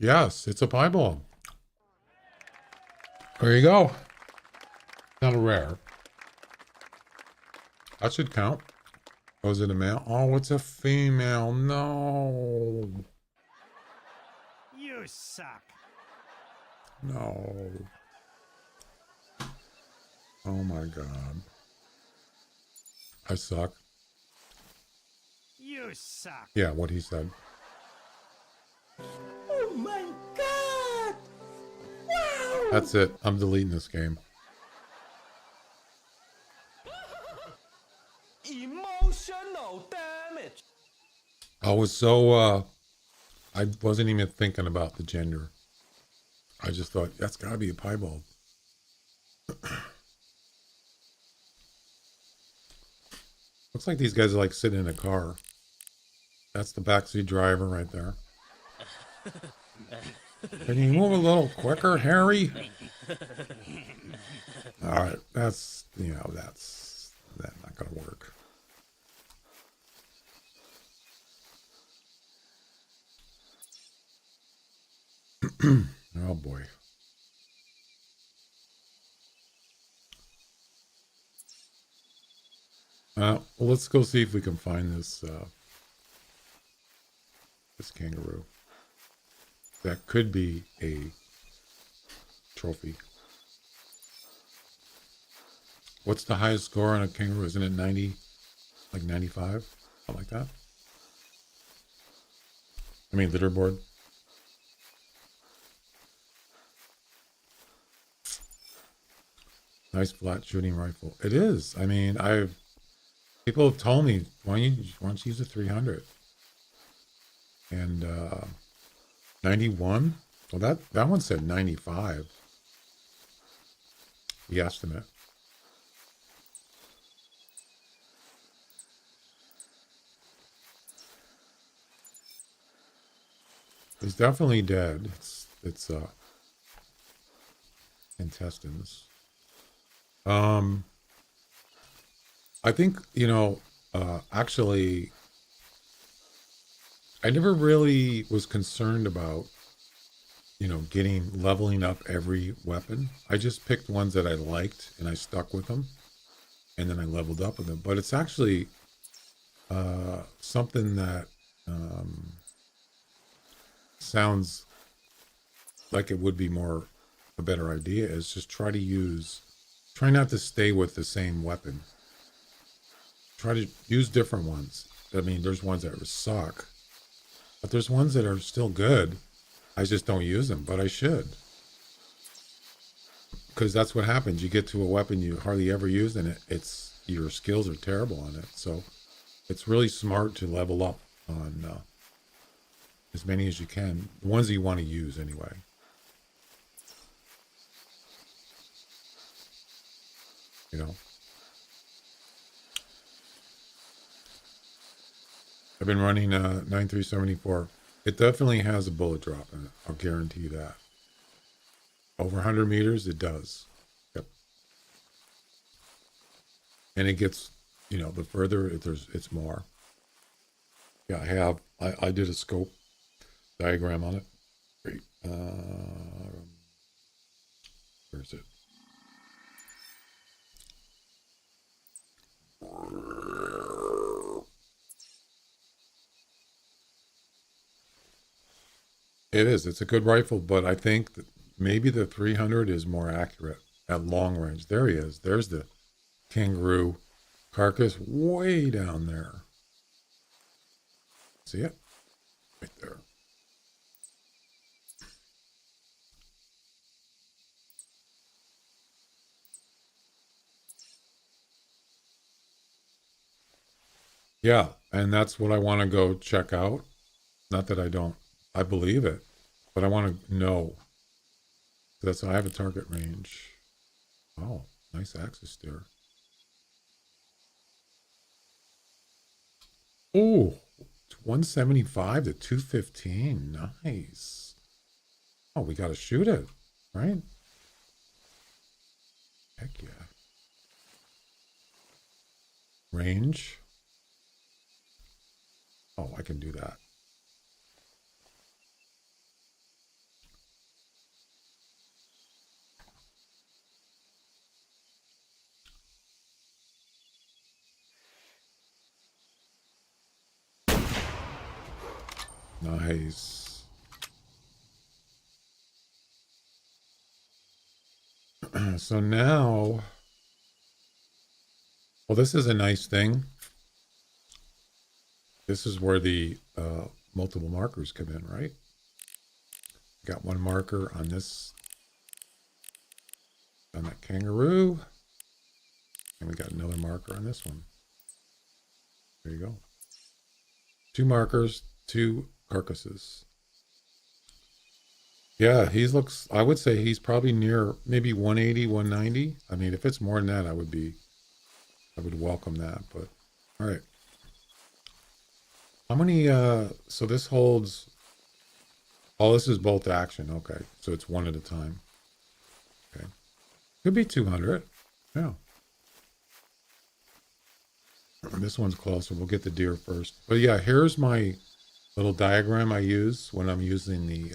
Yes, it's a pie bulb. There you go. Not a rare. That should count. Oh, is it a male? Oh, it's a female. No. You suck. No. Oh my God. I suck. You suck. Yeah, what he said. Oh my god! Wow! That's it. I'm deleting this game. Emotional damage. I was I wasn't even thinking about the gender. I just thought that's gotta be a piebald. Looks like these guys are like sitting in a car. That's the backseat driver right there. Can you move a little quicker, Harry? All right, that's not gonna work. Oh boy. Well, let's go see if we can find this this kangaroo. That could be a trophy. What's the highest score on a kangaroo? Isn't it 90, like 95? Something like that? I mean, leaderboard. Nice flat shooting rifle. It is. I mean, people have told me, why don't you use a 300? And 91? Well, that one said 95. The estimate. He's definitely dead. It's intestines. I think, actually, I never really was concerned about, leveling up every weapon. I just picked ones that I liked and I stuck with them, and then I leveled up with them. But it's actually something that sounds like it would be a better idea is just try not to stay with the same weapon. Try to use different ones. I mean, there's ones that suck, but there's ones that are still good. I just don't use them, but I should. Because that's what happens. You get to a weapon you hardly ever use, and your skills are terrible on it. So it's really smart to level up on as many as you can. The ones that you want to use anyway. I've been running 9374. It definitely has a bullet drop in it. I'll guarantee you that. Over 100 meters, it does. Yep. And it gets, the further it's more. Yeah, I have. I did a scope diagram on it. Great. Where is it? It is. It's a good rifle, but I think that maybe the 300 is more accurate at long range. There he is. There's the kangaroo carcass way down there. See it? Right there. Yeah, and that's what I want to go check out. Not that I don't, I believe it, but I want to know. That's I have a target range. Oh, nice axis there. Oh, 175 to 215. Nice. Oh, we got to shoot it, right? Heck yeah. Range. Oh, I can do that. Nice. So now, well, this is a nice thing. This is where the multiple markers come in, right? Got one marker on this, on that kangaroo. And we got another marker on this one. There you go. Two markers, two carcasses. Yeah, he looks, I would say he's probably near maybe 180, 190. I mean, if it's more than that, I would welcome that, but all right. How many, so this holds, oh, this is bolt action. Okay. So it's one at a time. Okay. Could be 200. Yeah. This one's closer. We'll get the deer first. But yeah, here's my little diagram I use when I'm using the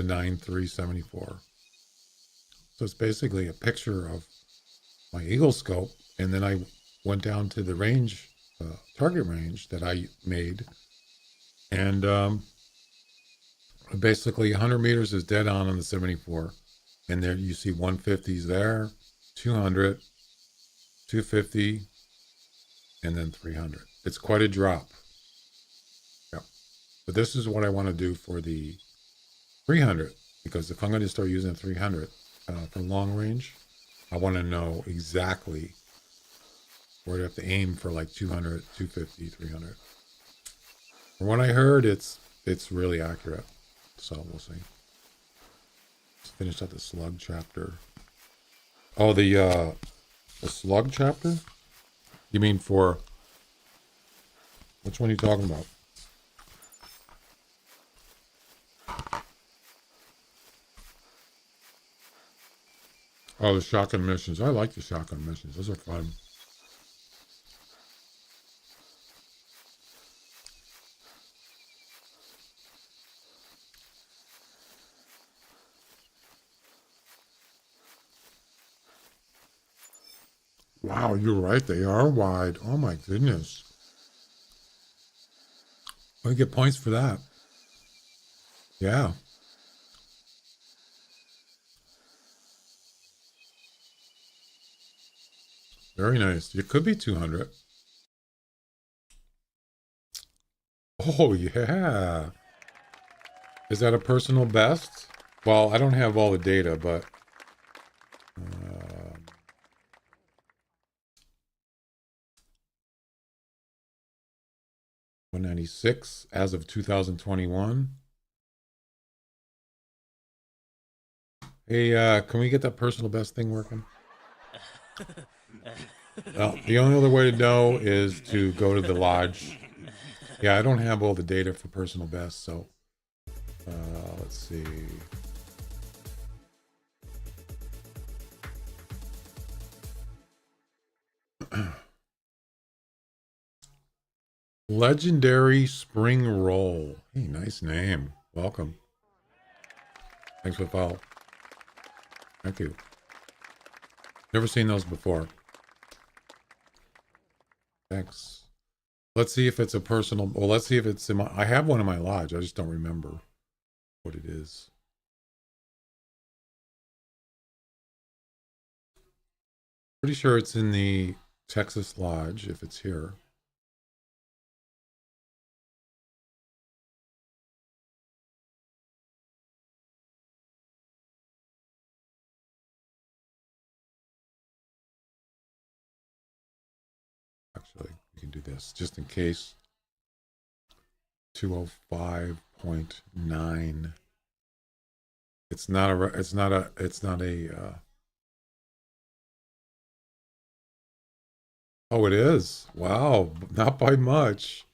9374. So it's basically a picture of my eagle scope, and then I went down to the range, target range that I made, and basically 100 meters is dead on the 74, and there you see 150s there, 200, 250, and then 300. It's quite a drop. Yeah, but this is what I want to do for the 300, because if I'm going to start using 300 for long range, I want to know exactly where to have to aim for, like 200, 250, 300. From what I heard, it's really accurate. So we'll see. Let's finish up the slug chapter. Oh, the slug chapter? You mean for which one are you talking about? Oh, the shotgun missions. I like the shotgun missions. Those are fun. Wow, you're right. They are wide. Oh my goodness. I get points for that. Yeah. Very nice. It could be 200. Oh, yeah. Is that a personal best? Well, I don't have all the data, but 196 as of 2021. Hey, can we get that personal best thing working? Well, the only other way to know is to go to the lodge. Yeah, I don't have all the data for personal best, so let's see. Legendary Spring Roll. Hey, nice name. Welcome. Thanks for the follow. Thank you. Never seen those before. Thanks. Let's see if it's a personal. Well, let's see if it's in my. I have one in my lodge. I just don't remember what it is. Pretty sure it's in the Texas Lodge if it's here. Actually, we can do this just in case. 205.9. It's not a. It's not a. It's not a. Oh, it is. Wow, not by much.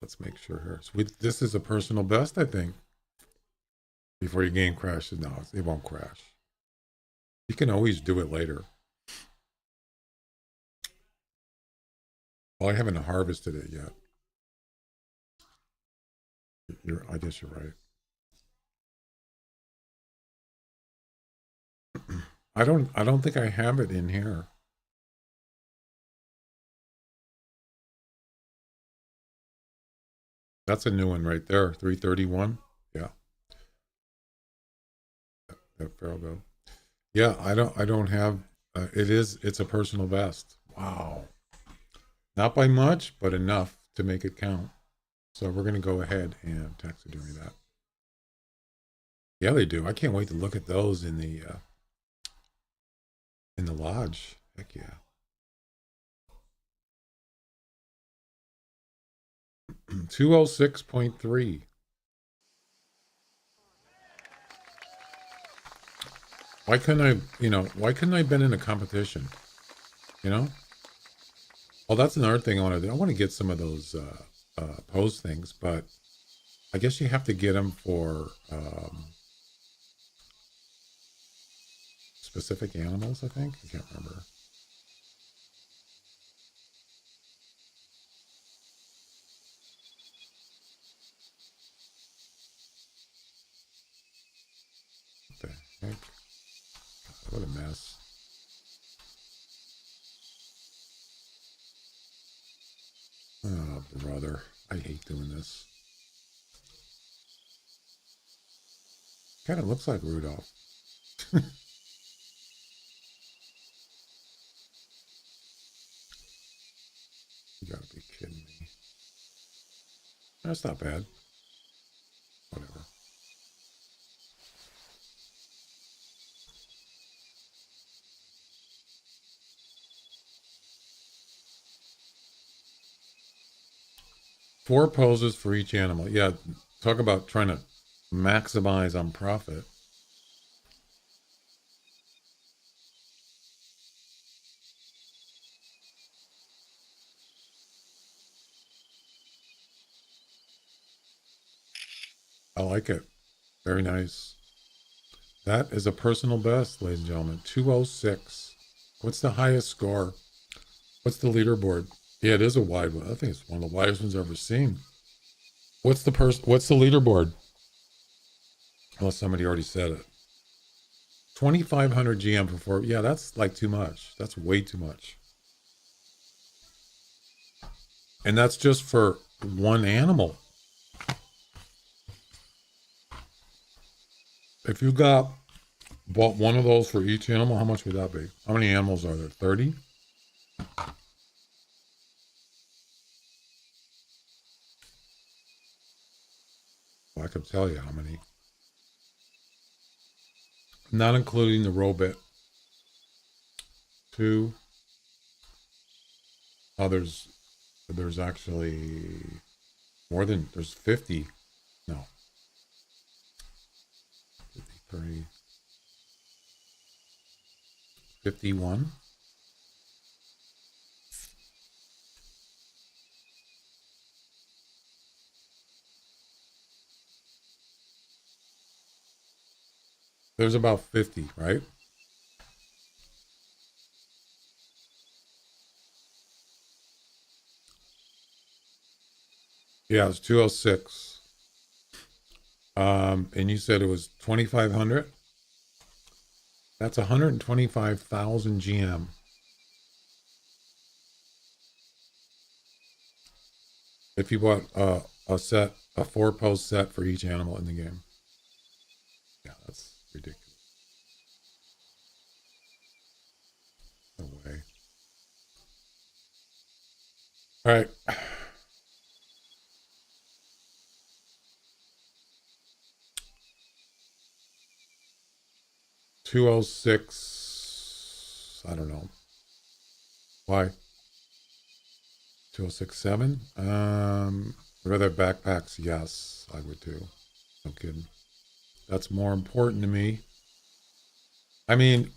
Let's make sure here. So this is a personal best, I think. Before your game crashes, no, it won't crash. You can always do it later. Well, I haven't harvested it yet. I guess you're right. I don't think I have it in here. That's a new one right there. 331. Yeah. That Farrell. Yeah, I don't have it's a personal best. Wow. Not by much, but enough to make it count. So we're gonna go ahead and taxidermy that. Yeah, they do. I can't wait to look at those in the lodge. Heck yeah. 206.3. Why couldn't why couldn't I have been in a competition? You know? Well, that's another thing I want to do. I want to get some of those pose things, but I guess you have to get them for specific animals, I think. I can't remember. What the heck? What a mess. Oh, brother. I hate doing this. Kind of looks like Rudolph. You gotta be kidding me. That's not bad. Whatever. Four poses for each animal. Yeah, talk about trying to maximize on profit. I like it. Very nice. That is a personal best, ladies and gentlemen. 206. What's the highest score? What's the leaderboard? Yeah, it is a wide one. I think it's one of the widest ones I've ever seen. What's the leaderboard? Unless somebody already said it. 2,500 GM for 4. Yeah, that's like too much. That's way too much. And that's just for one animal. If you bought one of those for each animal, how much would that be? How many animals are there? 30? Well, I can tell you how many. Not including the robot. 2. Oh, there's actually more than, there's 50. No. 53. 51. There's about 50, right? Yeah, it's 206. And you said it was 2,500. That's 125,000 GM. If you bought a set, a 4-post set for each animal in the game. Yeah, that's ridiculous. No way. All right. 206. I don't know. Why? 2067. Rather backpacks, yes, I would too. No kidding. That's more important to me. I mean,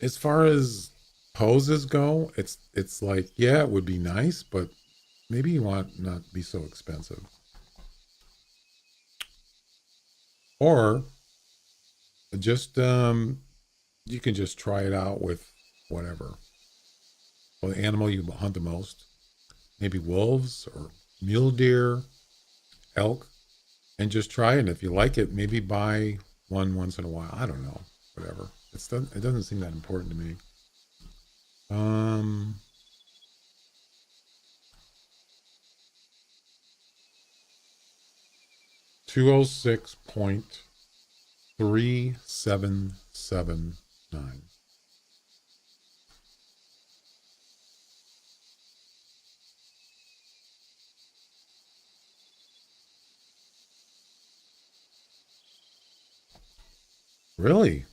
as far as poses go, it's like, yeah, it would be nice, but maybe you want not be so expensive. Or just you can just try it out with whatever. Well, the animal you hunt the most. Maybe wolves or mule deer, elk, and just try it. And if you like it, maybe buy one once in a while. I don't know. Whatever. It doesn't seem that important to me. 206.3779. Really?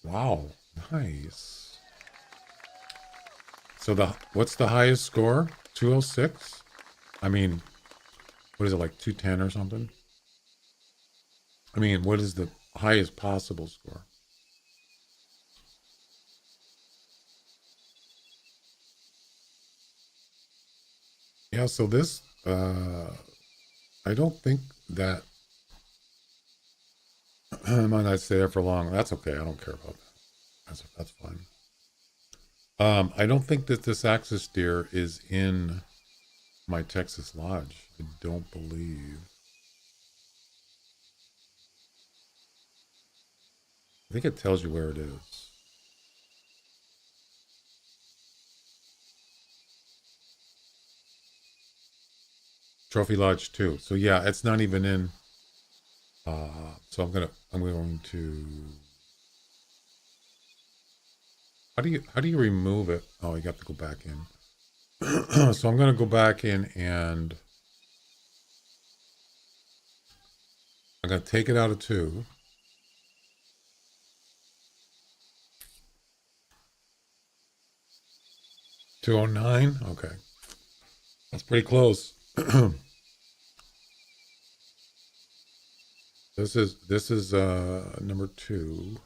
Wow. Nice. So what's the highest score? 206? I mean, what is it, like 210 or something? I mean, what is the highest possible score? Yeah, so this I don't think that I might not stay there for long. That's okay. I don't care about that. That's fine. I don't think that this axis deer is in my Texas lodge. I don't believe. I think it tells you where it is. Trophy Lodge 2. So yeah, it's not even in. So I'm going to. How do you remove it? Oh, you got to go back in. So I'm gonna go back in and I'm gonna take it out of 2. 209. Okay, that's pretty close. This is number 2.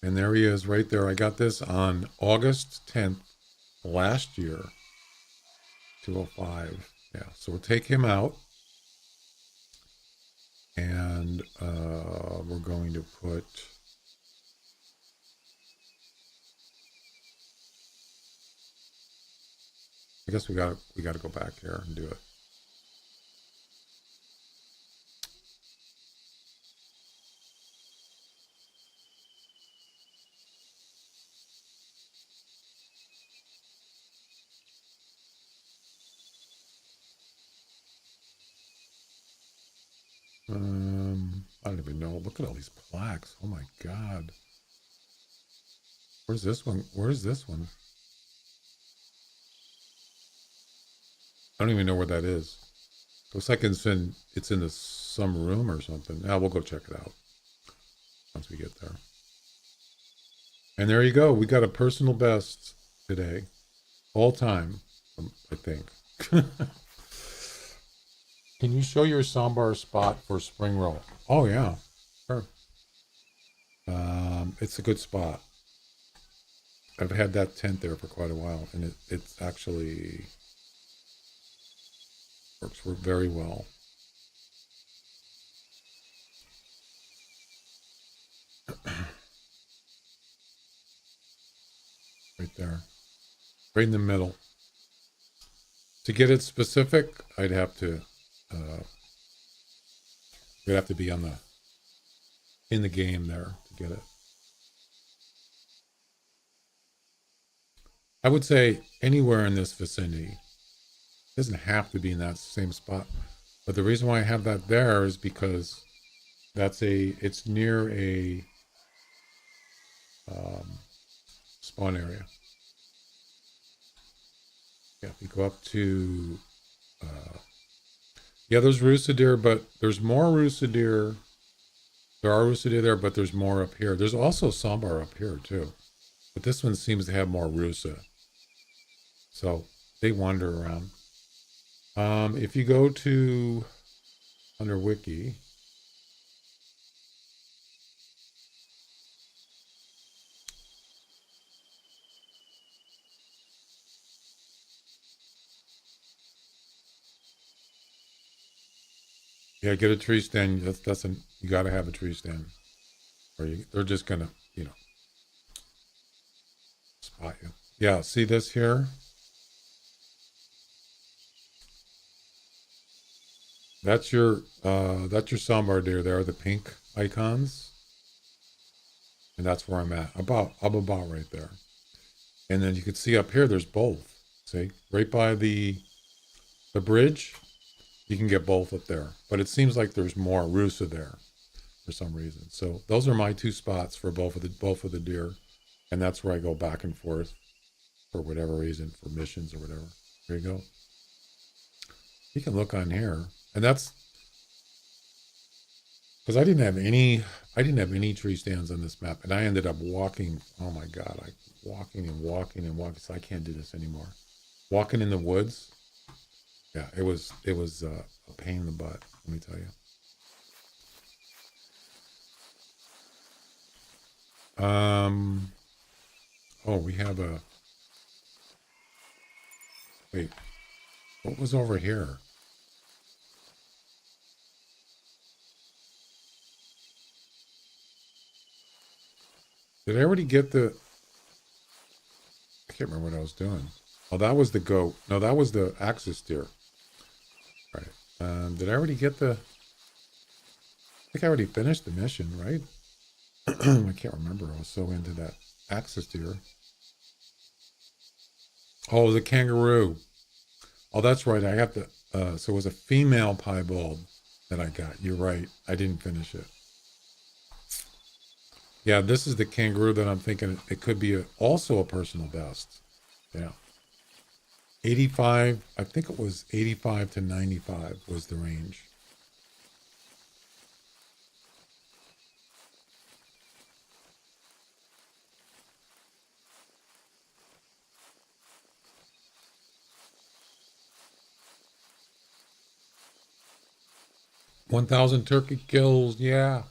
And there he is right there. I got this on August 10th last year. 205. Yeah. So we'll take him out. And we're going to put I guess we gotta go back here and do it. I don't even know. Look at all these plaques. Oh my God. Where's this one? Where's this one? I don't even know where that is. Looks like it's in some room or something. Now we'll go check it out once we get there. And there you go. We got a personal best today. All time, I think. Can you show your sambar spot for spring roll? Oh yeah, sure. It's a good spot. I've had that tent there for quite a while, and it's actually works very well. Right there. right in the middle. To get it specific, I'd have to be on in the game there to get it. I would say anywhere in this vicinity. It doesn't have to be in that same spot. But the reason why I have that there is because it's near a spawn area. Yeah, if you go up to yeah, there's rooster deer, but there's more rooster deer. There are rooster deer there, but there's more up here. There's also sambar up here too. But this one seems to have more rooster. So they wander around. If you go to under wiki, yeah, get a tree stand. You got to have a tree stand, or they're just gonna, spot you. Yeah, see this here? That's your sambar deer there, the pink icons. And that's where I'm at. I'm about right there. And then you can see up here there's both. See? Right by the bridge, you can get both up there. But it seems like there's more rusa there for some reason. So those are my two spots for both of the deer. And that's where I go back and forth for whatever reason, for missions or whatever. There you go. You can look on here. And that's because I didn't have any tree stands on this map, and I ended up walking. Oh my God, walking and walking and walking. So I can't do this anymore. Walking in the woods. Yeah, it was a pain in the butt. Let me tell you. Oh, we have a. Wait, what was over here? Did I already get the... I can't remember what I was doing. Oh, that was the goat. No, that was the axis deer. All right. Did I already get the... I think I already finished the mission, right? I can't remember. I was so into that axis deer. Oh, it was a kangaroo. Oh, that's right. I got the... so it was a female piebald that I got. You're right. I didn't finish it. Yeah, this is the kangaroo that I'm thinking it could be also a personal best. Yeah. 85, I think it was 85 to 95 was the range. $1,000 turkey kills, yeah.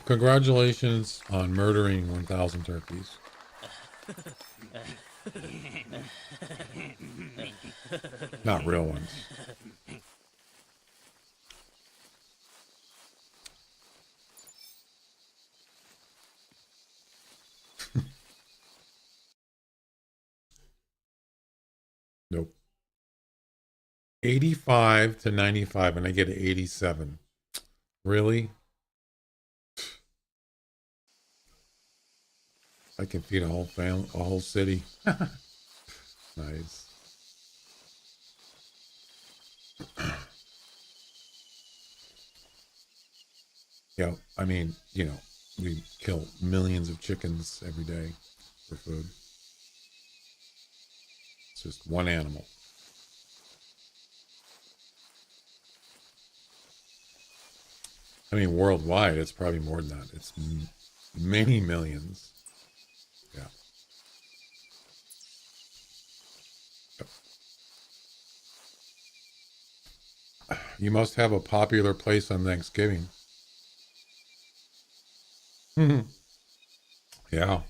Congratulations on murdering 1,000 turkeys. Not real ones. Nope. 85 to 95, and I get 87. Really? I can feed a whole family, a whole city. Nice. Yeah, I mean, we kill millions of chickens every day for food. It's just one animal. I mean, worldwide, it's probably more than that. It's many millions. Yeah. Yep. You must have a popular place on Thanksgiving. Yeah.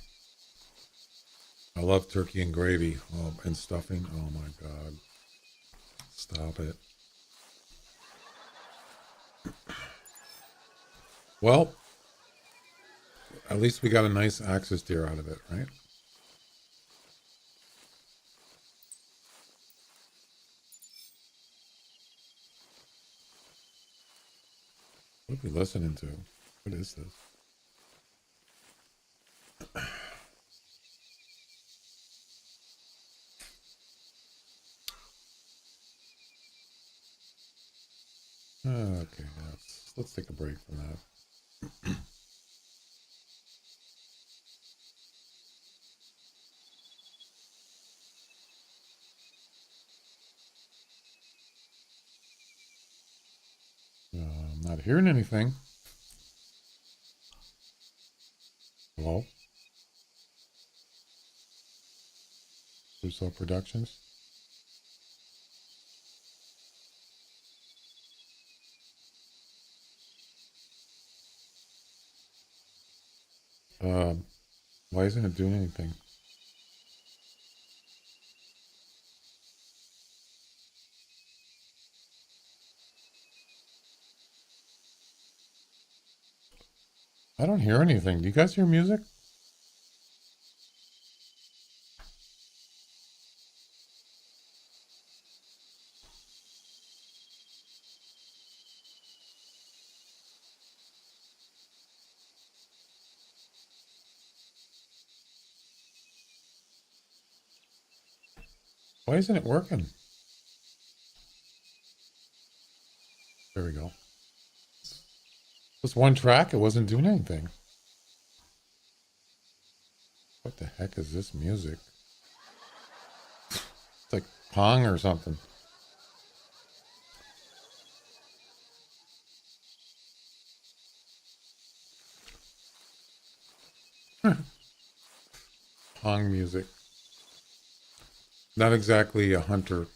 I love turkey and gravy. Oh, and stuffing. Oh my God. Stop it. Well, At least we got a nice axis deer out of it, right? What are we listening to? What is this? Okay, let's take a break from that. I'm not hearing anything. Hello? Russo Productions? Why isn't it doing anything? I don't hear anything. Do you guys hear music? Why isn't it working? There we go. Just one track, it wasn't doing anything. What the heck is this music? It's like Pong or something. Pong music. Not exactly a hunter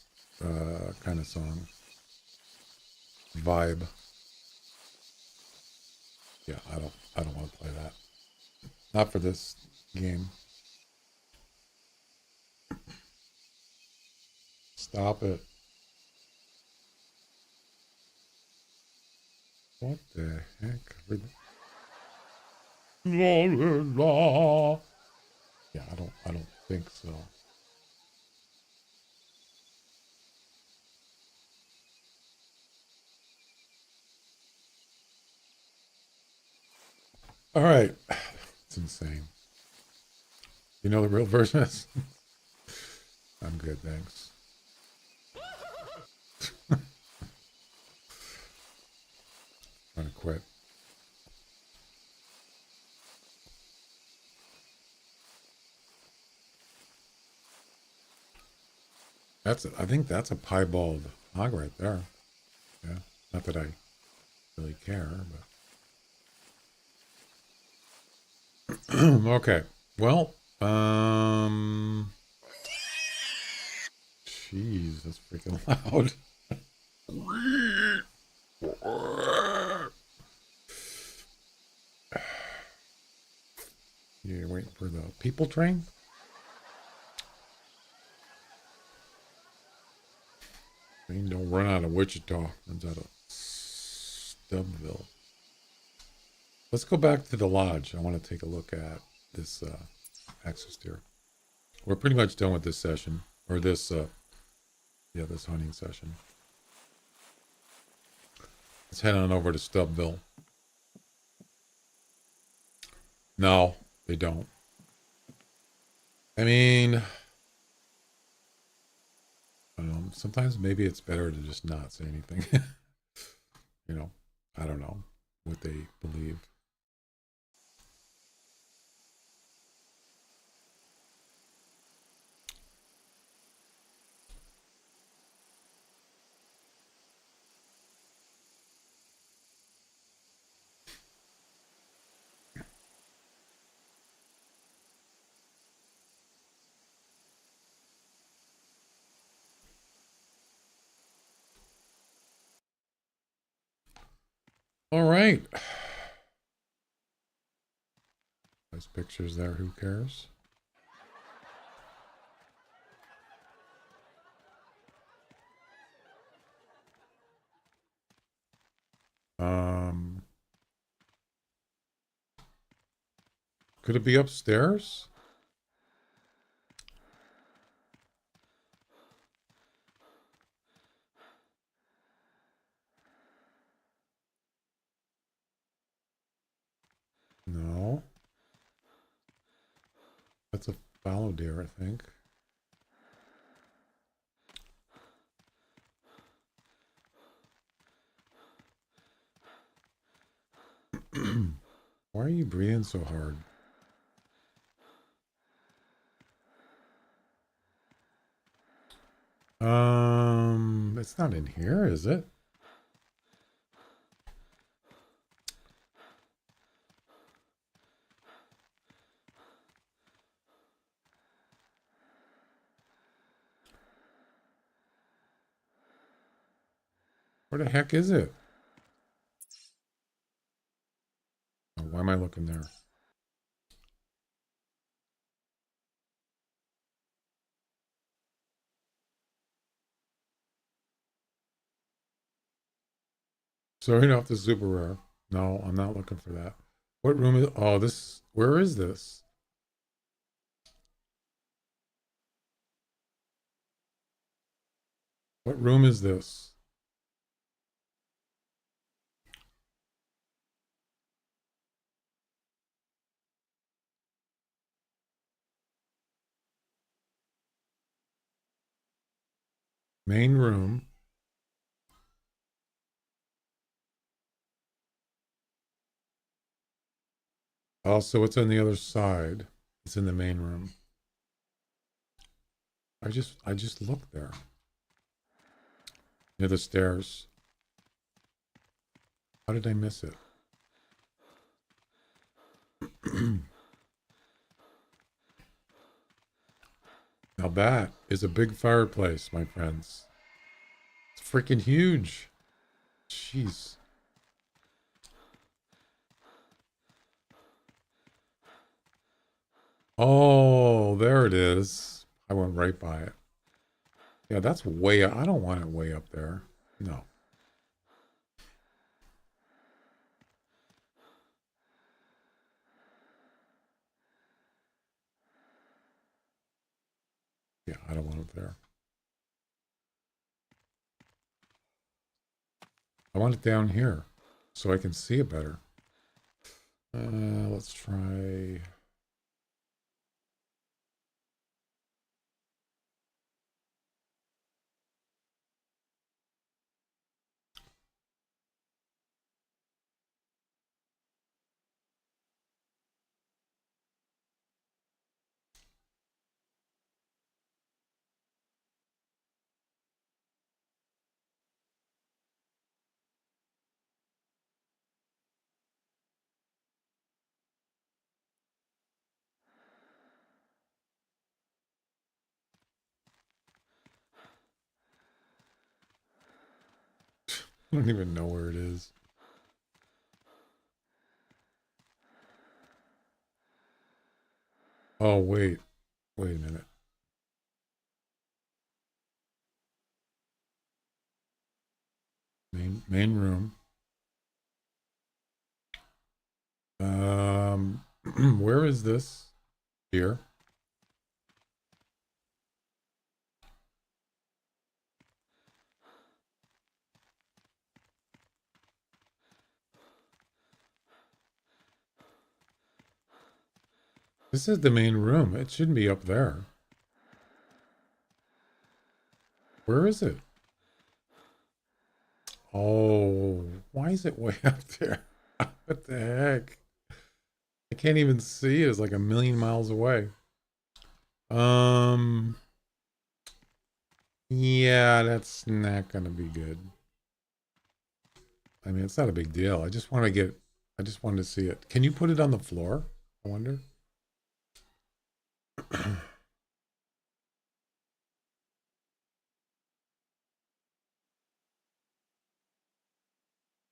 kind of song. Vibe. Yeah, I don't want to play that. Not for this game. Stop it. What the heck? La, la, la. Yeah, I don't think so. All right. It's insane. You know the real version is? I'm good, thanks. Trying to quit. I think that's a piebald hog right there. Yeah. Not that I really care, but okay. Well, jeez, that's freaking loud. You're waiting for the people train? Train don't run out of Wichita. Runs out of Stubbville. Let's go back to the lodge. I want to take a look at this axis deer. We're pretty much done with this session. Or this, this hunting session. Let's head on over to Stubbville. No, they don't. I mean, I don't know. Sometimes maybe it's better to just not say anything. You know, I don't know what they believe. All right. Nice pictures there. Who cares? Um, Could it be upstairs? No. That's a fallow deer, I think. Why are you breathing so hard? It's not in here, is it? Where the heck is it? Oh, why am I looking there? Sorry enough, this is super rare. No, I'm not looking for that. What room is... Oh, this... Where is this? What room is this? Main room. Also, it's on the other side. It's in the main room. I just looked there. Near the stairs. How did I miss it? Now that is a big fireplace, my friends. It's freaking huge. Jeez. Oh, there it is. I went right by it. Yeah, that's way... I don't want it way up there. No. Yeah, I don't want it there. I want it down here so I can see it better. Let's try... I don't even know where it is. Oh, wait. Wait a minute. Main room. Where is this? Here. This is the main room. It shouldn't be up there. Where is it? Oh, why is it way up there? What the heck? I can't even see it. It's like a million miles away. Yeah, that's not gonna be good. I mean, it's not a big deal. I just wanted to see it. Can you put it on the floor? I wonder.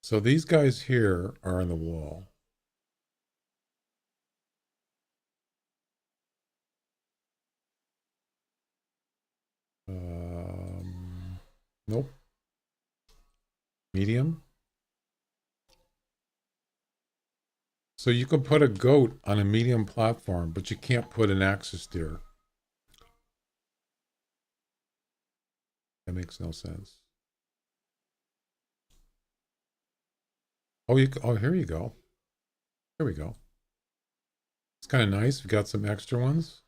So these guys here are on the wall. Nope. Medium. So you can put a goat on a medium platform, but you can't put an axis deer. That makes no sense. Oh, here you go. Here we go. It's kind of nice. We got some extra ones.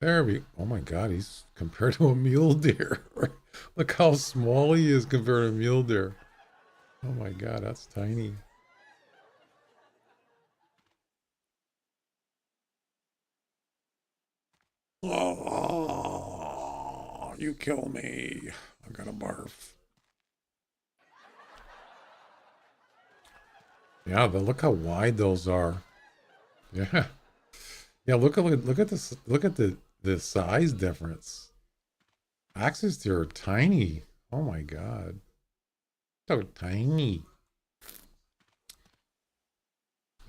There we. Oh my God, he's compared to a mule deer. Look how small he is compared to a mule deer. Oh my God, that's tiny. Oh, you kill me. I'm gonna barf. Yeah, but look how wide those are. Yeah. Yeah, look at this, look at the size difference. Axis deer are tiny. Oh my God. So tiny.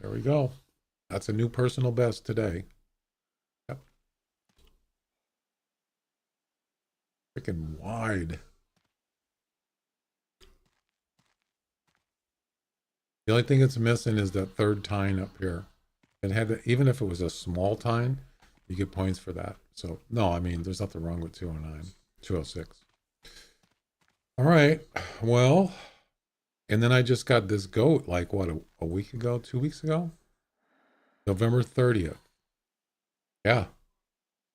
There we go. That's a new personal best today. Yep. Freaking wide. The only thing it's missing is that third tine up here. It had to, even if it was a small tine, you get points for that. So no, I mean, there's nothing wrong with 209, 206. All right. Well, and then I just got this goat like what, a week ago, 2 weeks ago? November 30th. Yeah.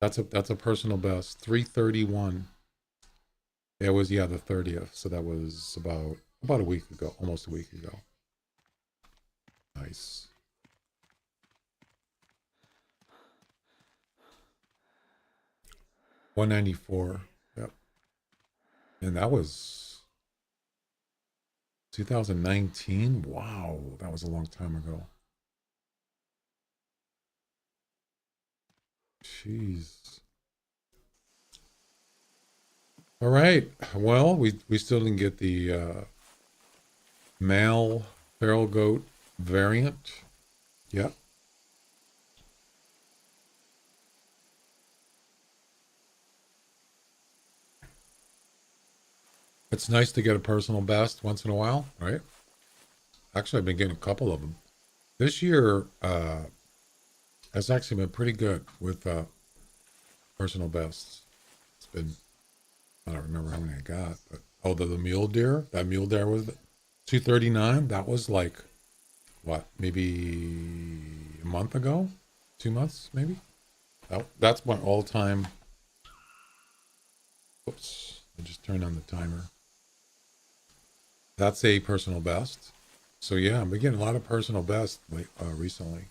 That's a personal best. 331. It was, yeah, the 30th. So that was about a week ago, almost a week ago. Nice. $194. Yep. And that was 2019. Wow, that was a long time ago. Jeez. All right. Well, we still didn't get the male feral goat variant. Yep. It's nice to get a personal best once in a while, right? Actually, I've been getting a couple of them. This year has actually been pretty good with personal bests. It's been, I don't remember how many I got, but oh, the mule deer. That mule deer was 239. That was like what, maybe a month ago, 2 months, maybe. That's my all-time. Oops, I just turned on the timer. That's a personal best. So yeah, I'm getting a lot of personal best recently.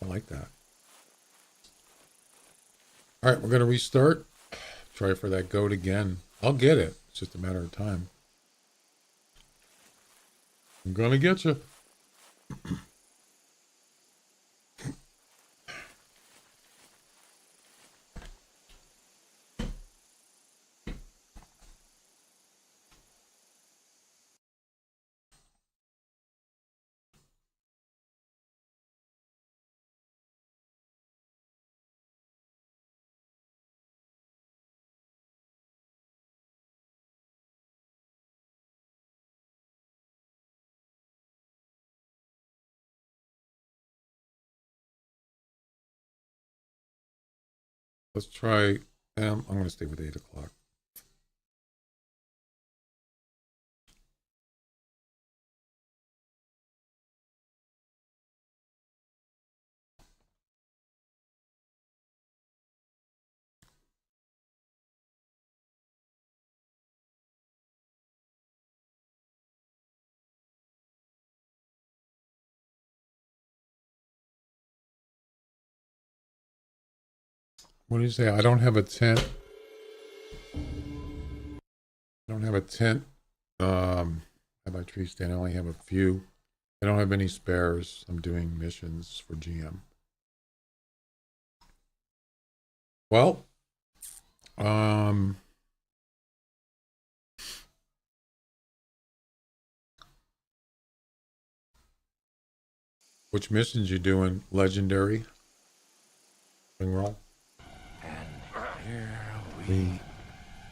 I like that. All right, we're gonna restart. Try for that goat again. I'll get it. It's just a matter of time. I'm gonna get you. Let's try. I'm gonna stay with 8 o'clock. What do you say? I don't have a tent. I don't have a tent. At my tree stand, I only have a few. I don't have any spares. I'm doing missions for GM. Well, which missions you doing? Legendary? Ring roll? And here we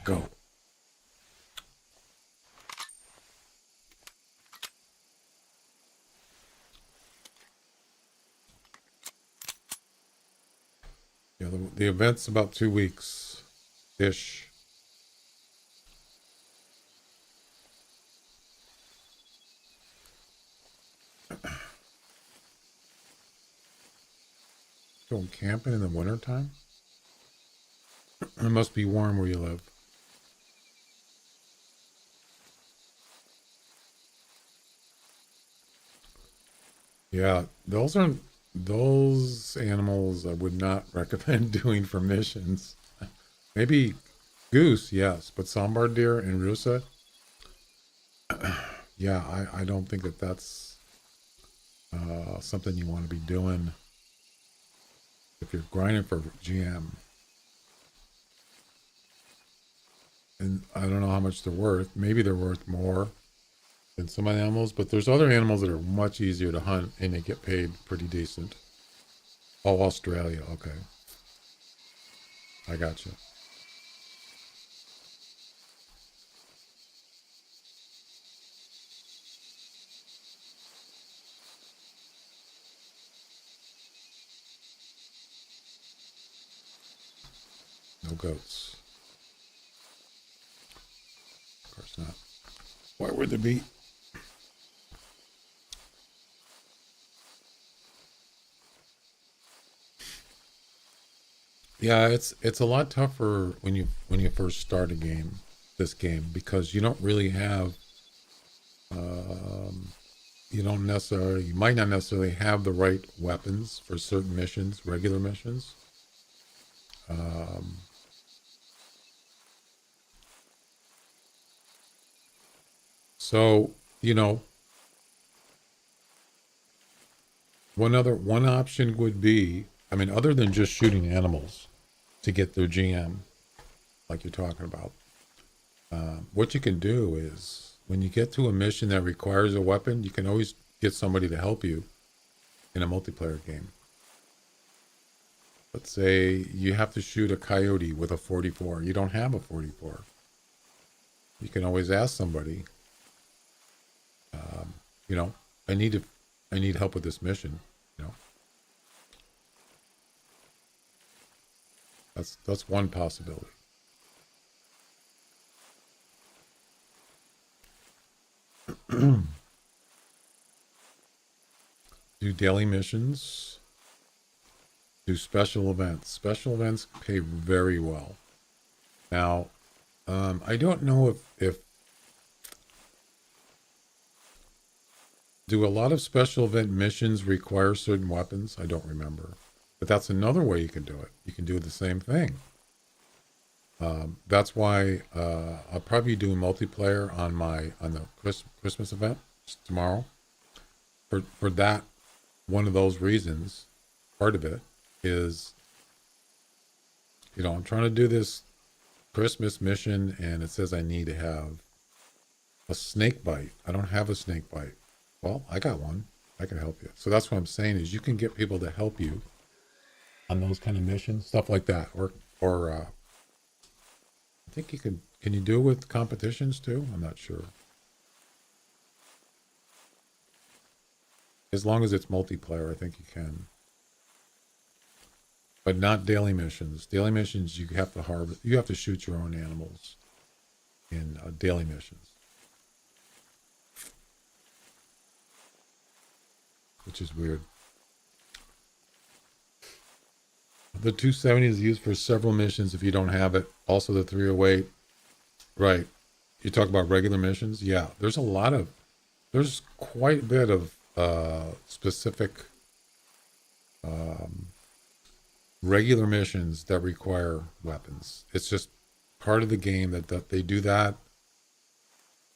go. the event's about 2 weeks ish. Going camping in the wintertime? It must be warm where you live. Yeah, those animals I would not recommend doing for missions. Maybe goose, yes, but sambar deer and rusa, yeah, I don't think that's something you want to be doing if you're grinding for GM. And I don't know how much they're worth. Maybe they're worth more than some animals, but there's other animals that are much easier to hunt and they get paid pretty decent. Oh, Australia, okay. I got you. No goats. Of course not. Why would there be? Yeah, it's a lot tougher when you first start this game, because you don't really have you might not necessarily have the right weapons for certain missions, regular missions. So, one option would be, I mean, other than just shooting animals to get their GM, like you're talking about, what you can do is when you get to a mission that requires a weapon, you can always get somebody to help you in a multiplayer game. Let's say you have to shoot a coyote with a 44. You don't have a 44. You can always ask somebody, I need help with this mission. That's one possibility. Do daily missions. Do special events. Special events pay very well. Now, I don't know if do a lot of special event missions require certain weapons? I don't remember. But that's another way you can do it. You can do the same thing. That's why I'll probably be doing multiplayer on the Christmas event tomorrow. For that, one of those reasons, part of it is, I'm trying to do this Christmas mission, and it says I need to have a snake bite. I don't have a snake bite. Well, I got one. I can help you. So that's what I'm saying is you can get people to help you on those kind of missions, stuff like that. Or I think can you do it with competitions too? I'm not sure. As long as it's multiplayer, I think you can. But not daily missions. Daily missions, you have to shoot your own animals in daily missions. Which is weird. The 270 is used for several missions if you don't have it. Also the 308. Right. You talk about regular missions? Yeah. There's quite a bit of specific regular missions that require weapons. It's just part of the game that they do that.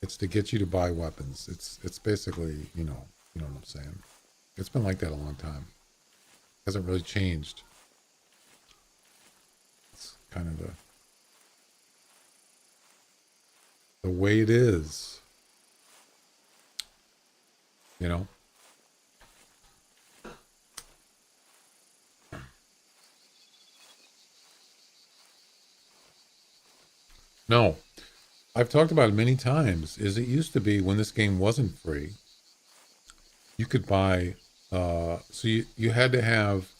It's to get you to buy weapons. It's basically, you know what I'm saying. It's been like that a long time. It hasn't really changed. It's kind of the way it is. No, I've talked about it many times. It used to be when this game wasn't free, you could buy, so you had to have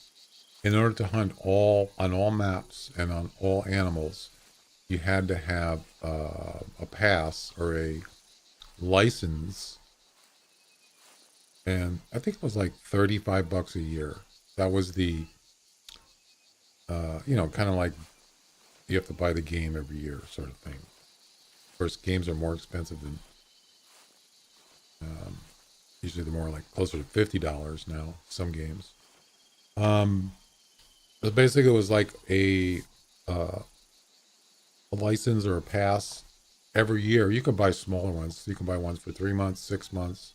in order to hunt on all maps and on all animals, you had to have a pass or a license, and I think it was like $35 a year. That was the, kind of like you have to buy the game every year sort of thing. Of course, games are more expensive than, usually they're more like closer to $50 now, some games. But basically it was like a license or a pass every year. You can buy smaller ones. You can buy ones for 3 months, 6 months.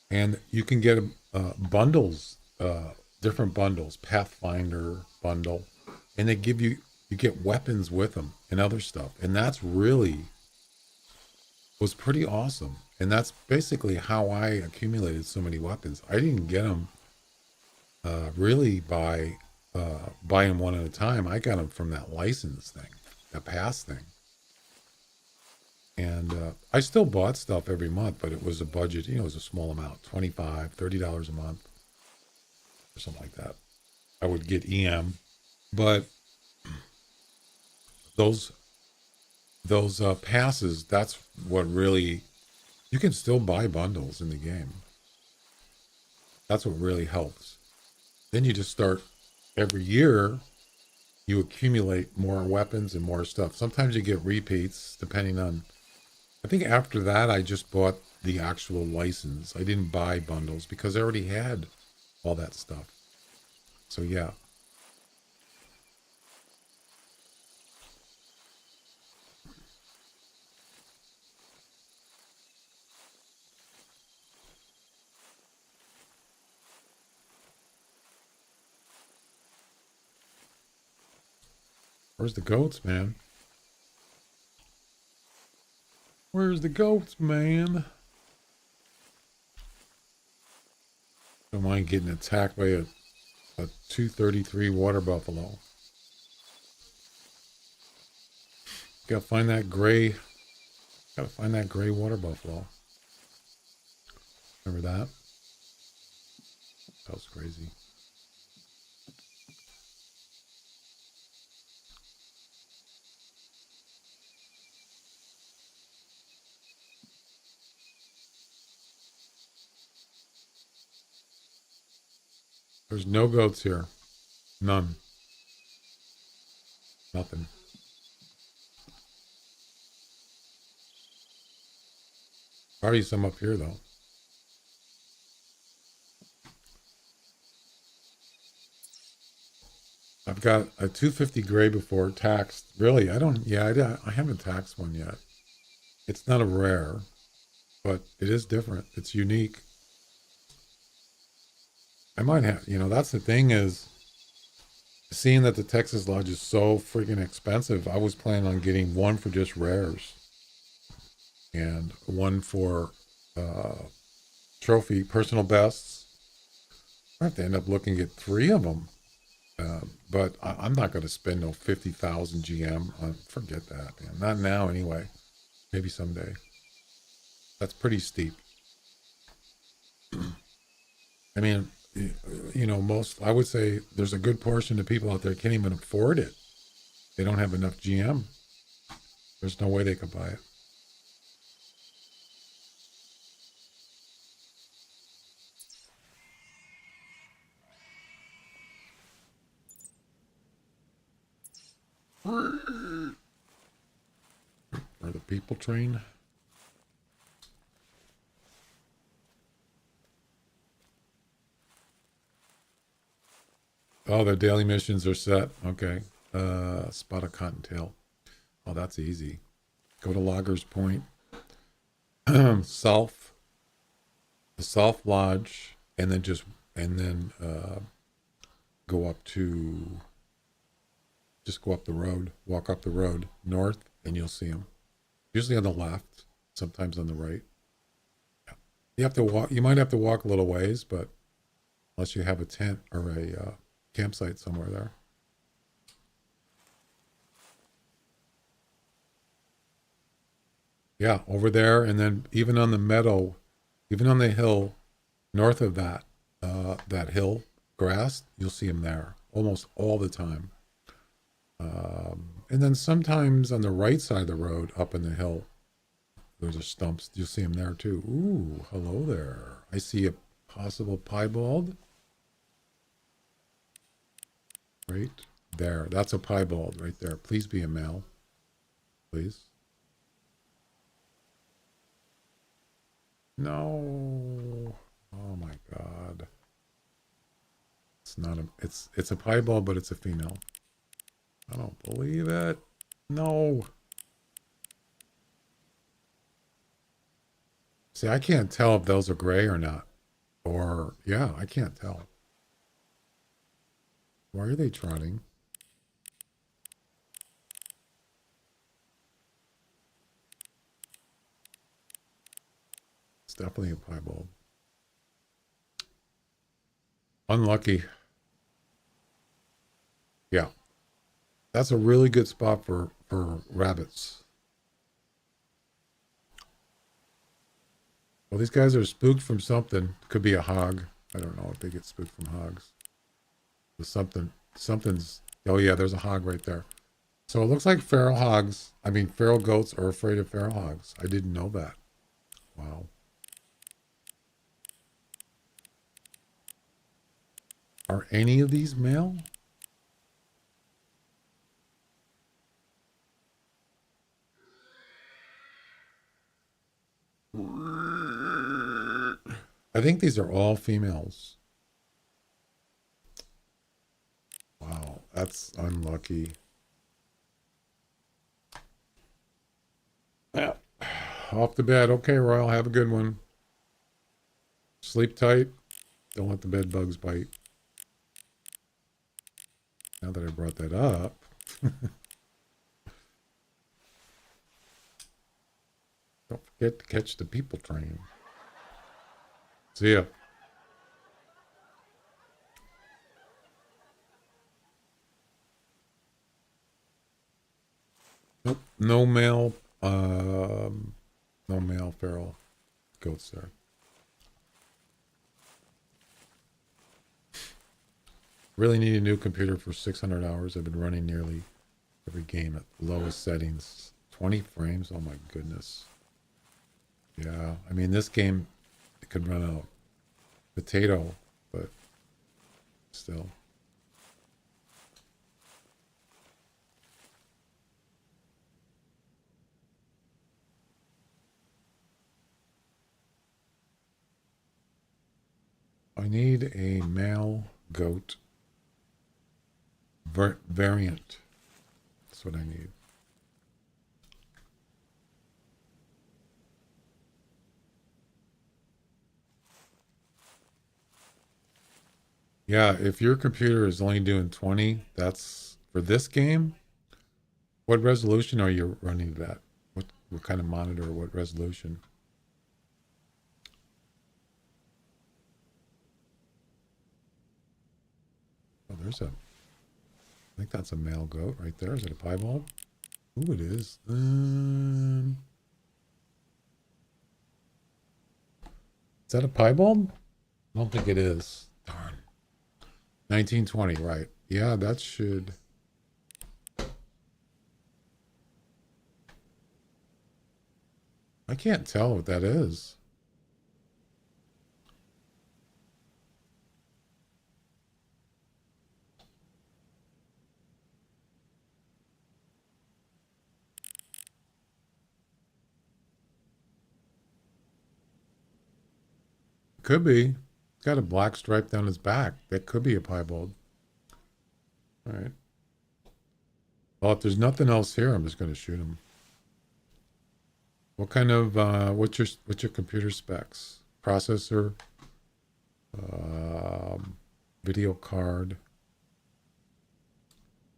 And you can get bundles, different bundles, Pathfinder bundle. And they give you get weapons with them and other stuff. And that's really was pretty awesome. And that's basically how I accumulated so many weapons. I didn't get them really by buying one at a time. I got them from that license thing, that pass thing. And I still bought stuff every month, but it was a budget, it was a small amount, $25, $30 a month or something like that. I would get EM, but those passes, that's what really, you can still buy bundles in the game. That's what really helps. Then you just start every year, you accumulate more weapons and more stuff. Sometimes you get repeats depending on, I think after that, I just bought the actual license. I didn't buy bundles because I already had all that stuff. So yeah. Where's the goats, man? Where's the goats, man? Don't mind getting attacked by a 233 water buffalo. Gotta find that gray water buffalo. Remember that? That was crazy. There's no goats here. None. Nothing. Probably some up here though. I've got a 250 gray before taxed. Really, I haven't taxed one yet. It's not a rare, but it is different. It's unique. I might have, that's the thing is, seeing that the Texas Lodge is so freaking expensive, I was planning on getting one for just rares and one for trophy personal bests. I have to end up looking at 3 of them. But I'm not going to spend no 50,000 GM on, forget that, man. Not now anyway. Maybe someday. That's pretty steep. I mean, I would say there's a good portion of people out there can't even afford it. They don't have enough GM. There's no way they could buy it. Are the people trained? Oh, the daily missions are set. Okay. Spot a cottontail. Oh, that's easy. Go to Loggers Point. The South Lodge, and then go up the road, walk up the road north, and you'll see them. Usually on the left, sometimes on the right. Yeah. You have to walk. You might have to walk a little ways, but unless you have a tent or a campsite somewhere there. Yeah, over there, and then even on the meadow, even on the hill north of that hill, grass, you'll see them there almost all the time. And then sometimes on the right side of the road, up in the hill, there's a stumps. You'll see them there too. Ooh, hello there. I see a possible piebald. Right there. That's a piebald right there. Please be a male. Please. No. Oh my God. It's not a, it's a piebald, but it's a female. I don't believe it. No. See, I can't tell if those are gray or not. Or, yeah, I can't tell. Why are they trotting? It's definitely a piebald. Unlucky. Yeah. That's a really good spot for rabbits. Well, these guys are spooked from something. Could be a hog. I don't know if they get spooked from hogs. But something's, oh yeah, there's a hog right there. So it looks like feral goats are afraid of feral hogs. I didn't know that. Wow. Are any of these male? I think these are all females. Wow, that's unlucky. Yeah. Off to bed. Okay, Royal, have a good one. Sleep tight. Don't let the bed bugs bite. Now that I brought that up. Don't forget to catch the people train. See ya. Nope, no male feral goats there. Really need a new computer for 600 hours. I've been running nearly every game at lowest settings. 20 frames, oh my goodness. Yeah, I mean, this game, it could run a potato, but still. I need a male goat variant. That's what I need. Yeah, if your computer is only doing 20, that's for this game. What resolution are you running it at? What kind of monitor, what resolution? Oh, there's I think that's a male goat right there. Is it a piebald? Ooh, it is. Is that a piebald? I don't think it is. Darn. 1920, right. Yeah, that should... I can't tell what that is. Could be. It's got a black stripe down his back. That could be a piebald. All right. Well, if there's nothing else here, I'm just going to shoot him. What kind of what's your computer specs? Processor, video card,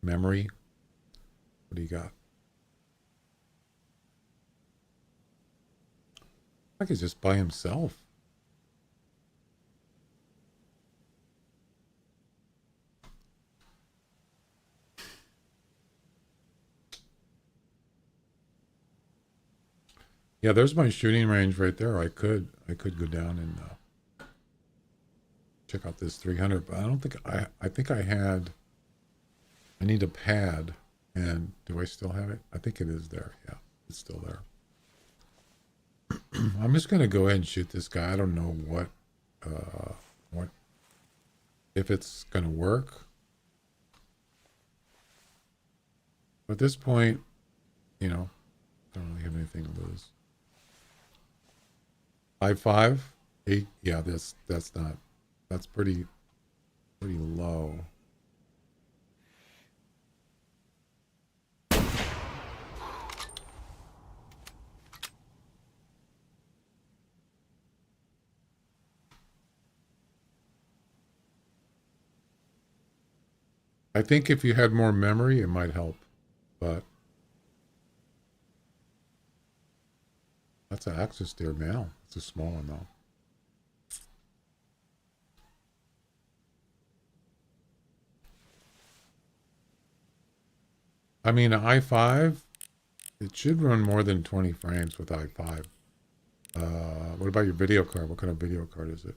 memory. What do you got? I think he's just by himself. Yeah, there's my shooting range right there. I could go down and check out this 300, but I don't think I think I need a pad. And do I still have it? I think it is there. Yeah, it's still there. I'm just going to go ahead and shoot this guy. I don't know what if it's going to work. But at this point, you know, I don't really have anything to lose. 5.5, 8. Yeah, that's pretty low. I think if you had more memory, it might help, but that's an Axis deer male. It's a small one though. I mean, an i5, it should run more than 20 frames with i5. What about your video card? What kind of video card is it?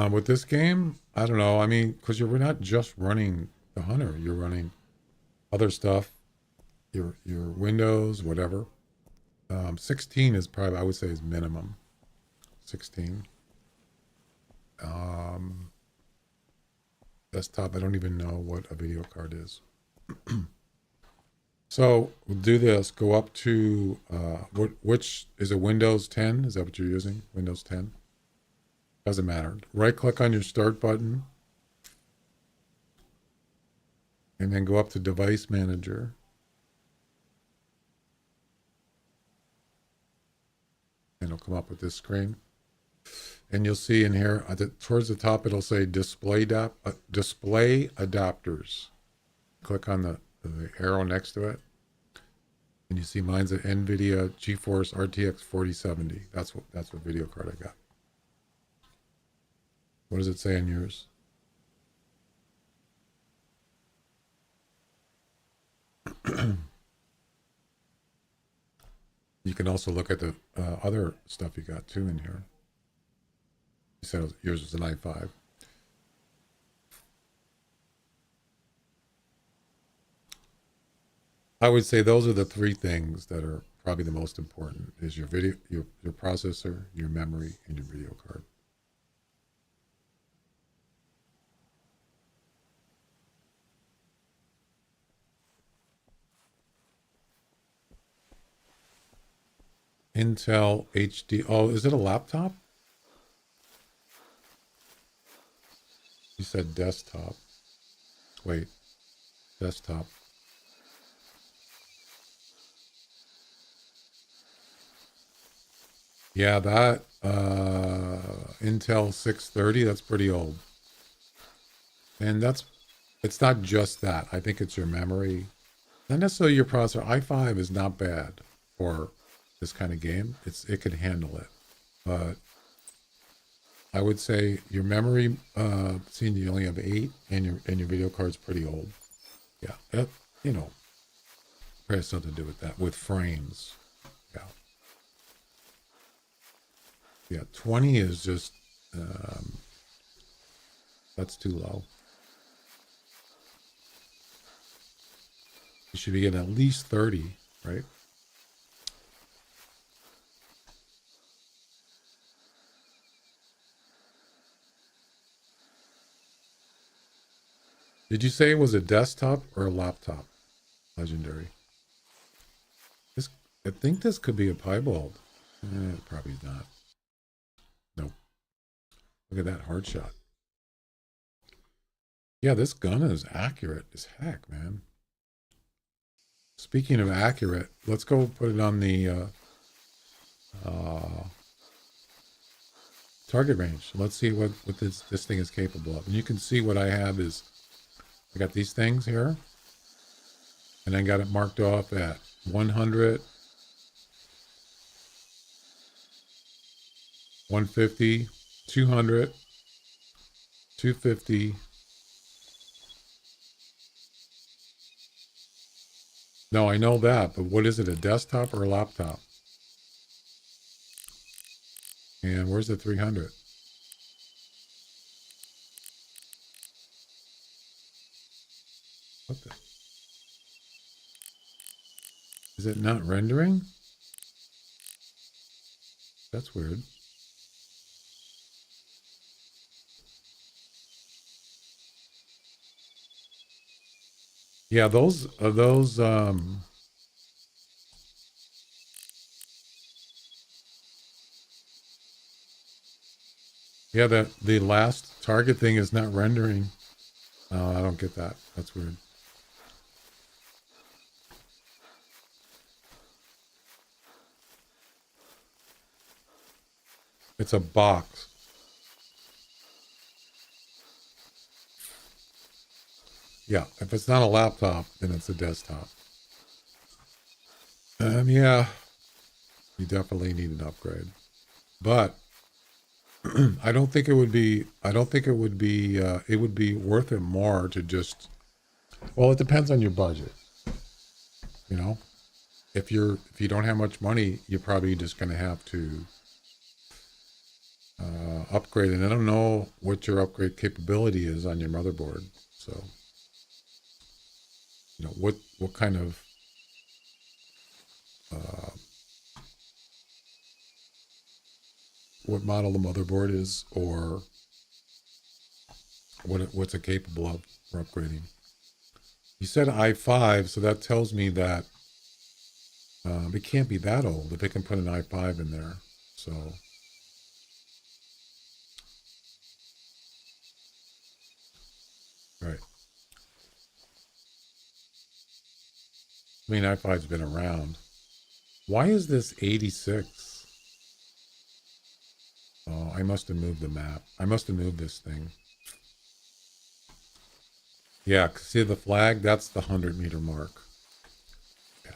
With this game, I don't know. I mean, because you're not just running the hunter, you're running other stuff, your windows, whatever. 16 is probably, I would say, is minimum. 16. Desktop, I don't even know what a video card is. So we'll do this. Go up to which is it? Windows 10? Is that what you're using? Windows 10? Doesn't matter. Right click on your start button. And then go up to Device Manager. And it'll come up with this screen. And you'll see in here, towards the top, it'll say Display Adapters. Click on the arrow next to it. And you see mine's an NVIDIA GeForce RTX 4070. That's what video card I got. What does it say on yours? You can also look at the other stuff you got too in here. You said yours was an i5. I would say those are the three things that are probably the most important: is your video, your processor, your memory, and your video card. Intel HD. Oh, is it a laptop? You said desktop. Wait, desktop. Yeah, that Intel 630, that's pretty old. And it's not just that. I think it's your memory. Not necessarily your processor. i5 is not bad for this kind of game. It can handle it. But I would say your memory, seeing you only have 8 and your video card's pretty old. Yeah, that, you know, probably has something to do with that, with frames. Yeah. Yeah, 20 is just, that's too low. You should be getting at least 30, right? Did you say it was a desktop or a laptop? Legendary. I think this could be a piebald. Probably not. Nope. Look at that hard shot. Yeah, this gun is accurate as heck, man. Speaking of accurate, let's go put it on the target range. Let's see what this thing is capable of. And you can see what I have is, I got these things here, and I got it marked off at 100, 150, 200, 250. No, I know that, but what is it, a desktop or a laptop? And where's the 300? What the? Is it not rendering? That's weird. Yeah, those are those yeah, the last target thing is not rendering. Oh, I don't get that. That's weird. It's a box. Yeah, if it's not a laptop, then it's a desktop. Yeah, you definitely need an upgrade. But I don't think it would be. I don't think it would be. It would be worth it more to just. Well, it depends on your budget. You know, if you don't have much money, you're probably just going to have to upgrade. And I don't know what your upgrade capability is on your motherboard. So, what kind of what model the motherboard is, or what's it capable of for upgrading. You said i5, so that tells me that it can't be that old if it can put an i5 in there. So, right. I mean, i5's been around. Why is this 86? Oh, I must have moved the map. I must have moved this thing. Yeah, see the flag? That's the 100-meter mark. Yeah.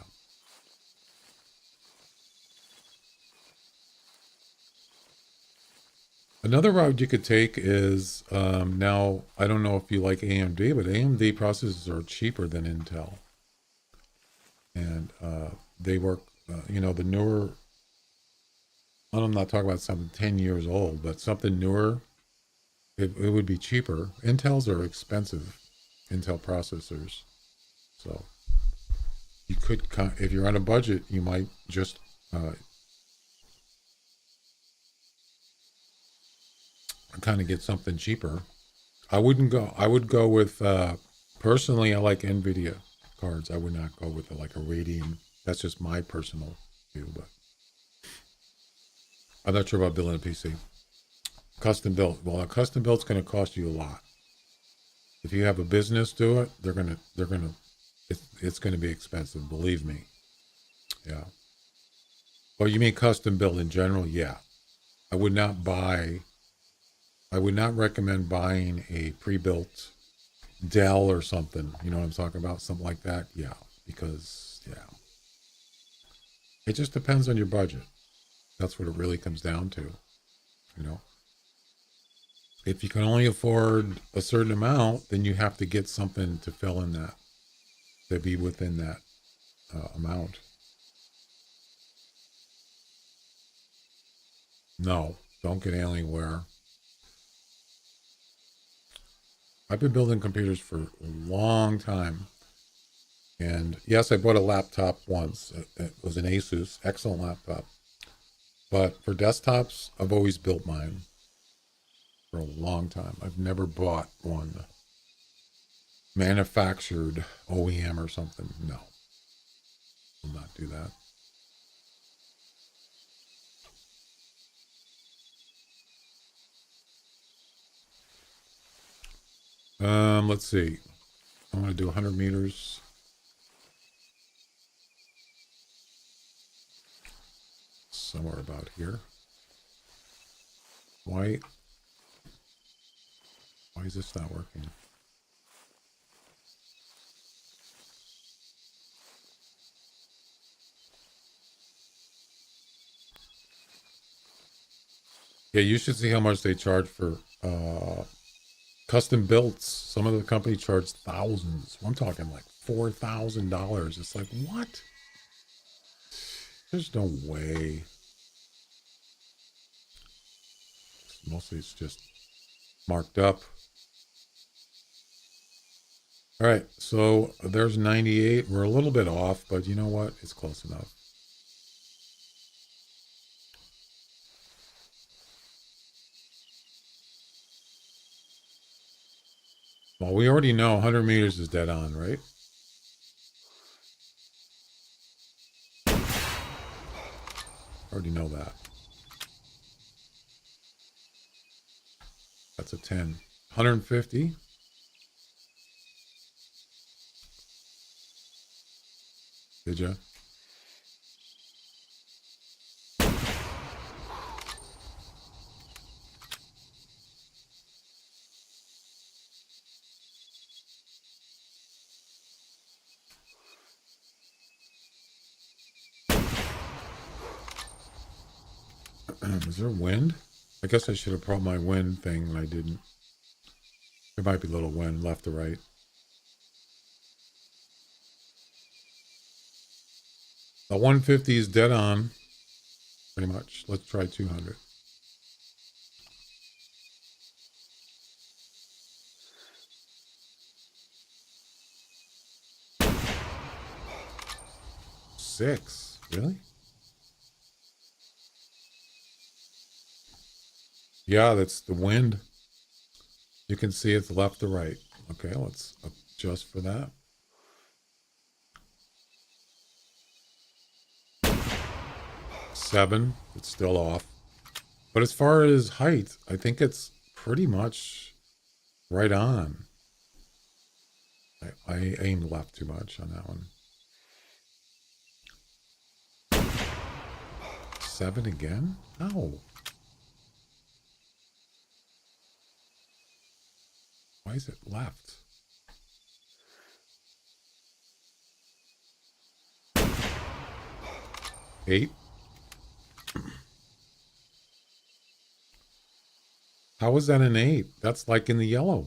Another route you could take is now, I don't know if you like AMD, but AMD processors are cheaper than Intel. And they work, the newer, I'm not talking about something 10 years old, but something newer, it would be cheaper. Intels are expensive, Intel processors. So you could, if you're on a budget, you might just kind of get something cheaper. I would go with, personally, I like NVIDIA cards. I would not go with like a Radeon. That's just my personal view, but I'm not sure about building a PC. Custom built. Well, a custom built's going to cost you a lot. If you have a business do it, it's going to be expensive. Believe me. Yeah. Well, you mean custom built in general? Yeah. I would not recommend buying a pre-built Dell or something. You know what I'm talking about? Something like that. Yeah. Because, yeah. It just depends on your budget. That's what it really comes down to. You know, if you can only afford a certain amount, then you have to get something to fill in that, to be within that amount. No, don't get Alienware. I've been building computers for a long time. And yes, I bought a laptop once. It was an Asus, excellent laptop. But for desktops, I've always built mine for a long time. I've never bought one manufactured OEM or something. No, will not do that. Let's see. I want to do 100 meters. Somewhere about here. Why is this not working? Yeah, you should see how much they charge for custom builds. Some of the company charge thousands. I'm talking like $4,000. It's like, what? There's no way. Mostly it's just marked up. All right, so there's 98. We're a little bit off, but you know what? It's close enough. Well, we already know 100 meters is dead on, right? Already know that. That's a 10. 150. Did you? Is there wind? I guess I should have brought my wind thing and I didn't. There might be a little wind left to right. The 150 is dead on. Pretty much. Let's try 200. Six. Really? Yeah, that's the wind. You can see it's left to right. Okay, let's adjust for that. Seven. It's still off. But as far as height, I think it's pretty much right on. I aimed left too much on that one. 7 again? No. Why is it left? 8. How is that an 8? That's like in the yellow.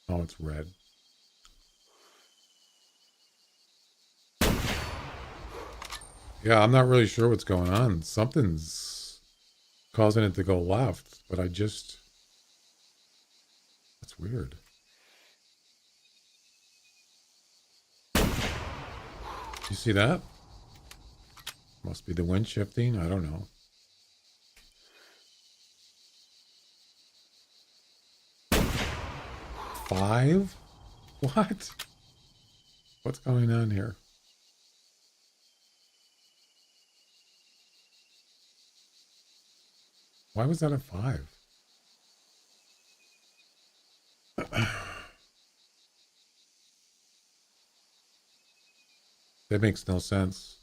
Oh, it's red. Yeah, I'm not really sure what's going on. Something's causing it to go left, but that's weird. You see that? Must be the wind shifting. I don't know. Five? What? What's going on here? Why was that a 5? That makes no sense.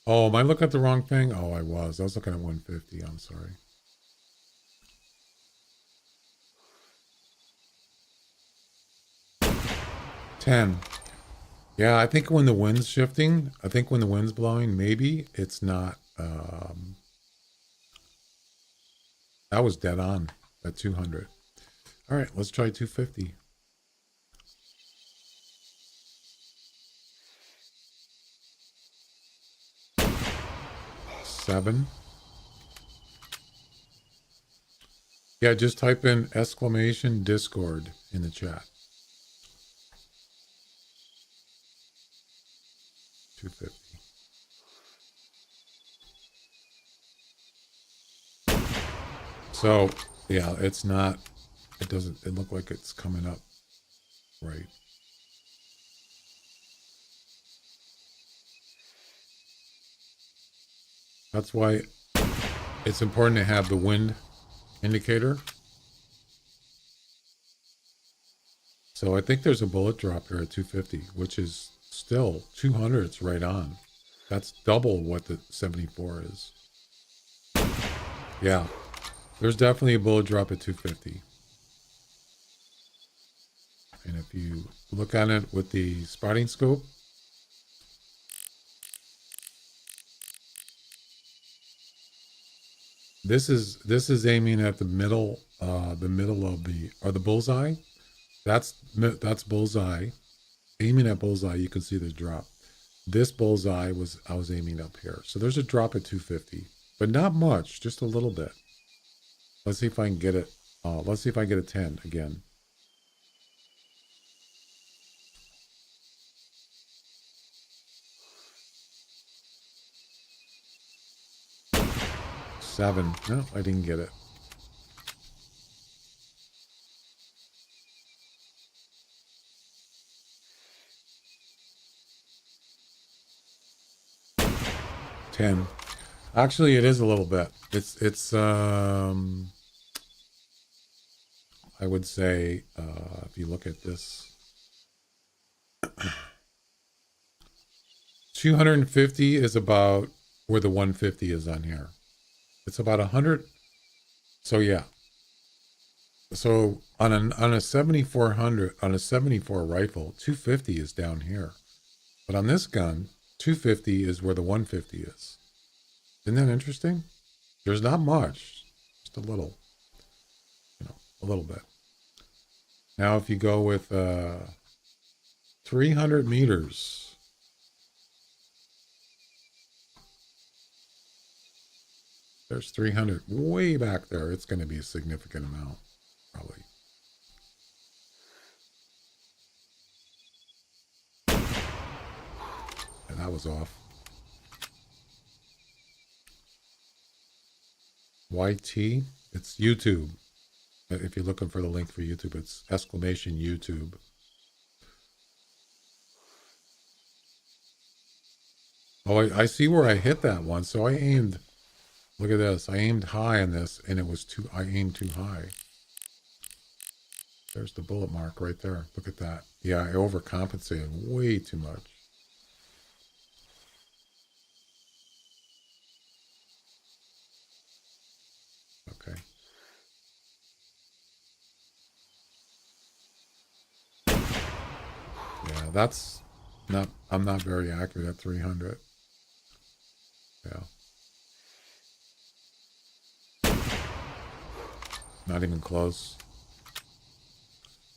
Oh, am I looking at the wrong thing? Oh, I was. I was looking at 150. I'm sorry. $10. Yeah, I think when the wind's shifting, I think when the wind's blowing, maybe it's not. That was dead on at 200. All right, let's try 250. $7. Yeah, just type in exclamation Discord in the chat. 250. So, yeah, it's not, it look like it's coming up right. That's why it's important to have the wind indicator. So I think there's a bullet drop here at 250, which is still 200. It's right on. That's double what the 74 is. Yeah, there's definitely a bullet drop at 250. And if you look at it with the spotting scope, This is aiming at the middle of the bullseye. That's bullseye. Aiming at bullseye, you can see the drop. This bullseye I was aiming up here. So there's a drop at 250, but not much, just a little bit. Let's see if I can get it. Let's see if I get a 10 again. Seven. No, I didn't get it. Ten. Actually, it is a little bit. It's I would say if you look at this, 250 is about where the 150 is on here. It's about 100. So yeah. So on a 7400 on a 74 rifle, 250 is down here, but on this gun, 250 is where the 150 is. Isn't that interesting? There's not much, just a little, a little bit. Now, if you go with 300 meters, there's 300 way back there. It's going to be a significant amount, probably. And that was off. YT, it's YouTube. If you're looking for the link for YouTube, it's exclamation YouTube. Oh, I see where I hit that one. So I aimed, look at this. I aimed high on this and it was I aimed too high. There's the bullet mark right there. Look at that. Yeah, I overcompensated way too much. Okay. Yeah, that's not, I'm not very accurate at 300. Yeah. Not even close.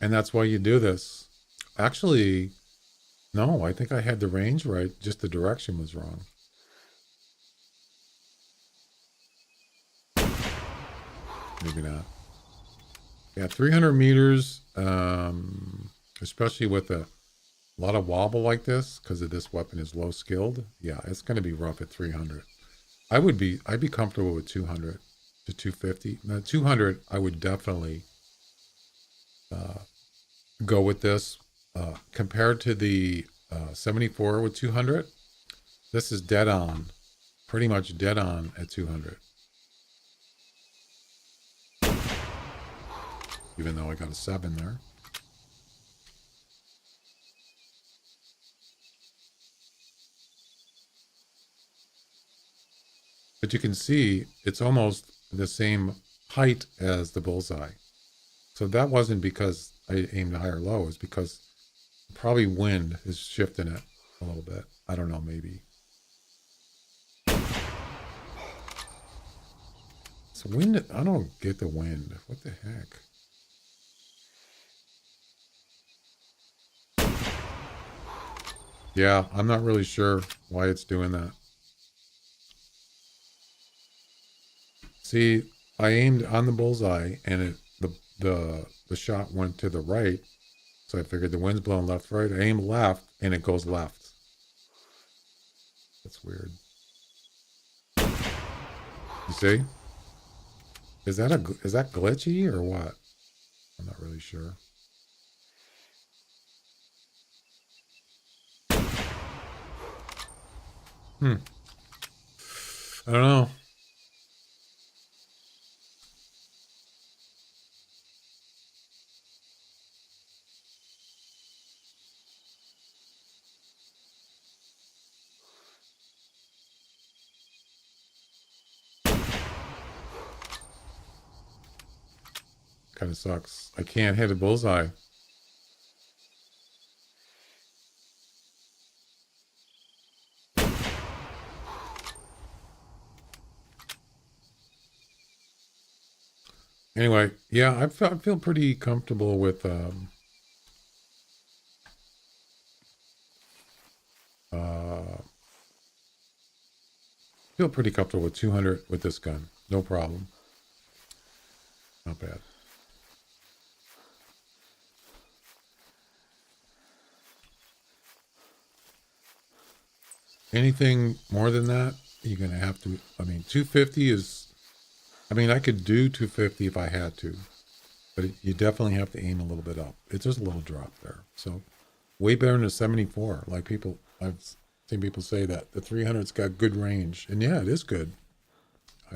And that's why you do this. Actually, no, I think I had the range right. Just the direction was wrong. Maybe not. Yeah, 300 meters, especially with a lot of wobble like this, because of this weapon is low skilled. Yeah, it's going to be rough at 300. I'd be comfortable with 200 to 250. Now, 200, I would definitely go with this. Compared to the 74 with 200, this is dead on, pretty much dead on at 200. Even though I got a 7 there. But you can see it's almost the same height as the bullseye. So that wasn't because I aimed high or low. It's because probably wind is shifting it a little bit. I don't know, maybe. So wind, I don't get the wind. What the heck? Yeah, I'm not really sure why it's doing that. See, I aimed on the bullseye and the shot went to the right. So I figured the wind's blowing left, right. I aim left and it goes left. That's weird. You see? Is that glitchy or what? I'm not really sure. I don't know. Kind of sucks. I can't hit a bullseye. Anyway, yeah, I feel pretty comfortable with feel pretty comfortable with 200 with this gun. No problem. Not bad. Anything more than that, you're gonna have to. I mean, 250 is. I mean, I could do 250 if I had to, but you definitely have to aim a little bit up. It's just a little drop there. So, way better than a 74. Like I've seen people say that the 300's got good range, and yeah, it is good.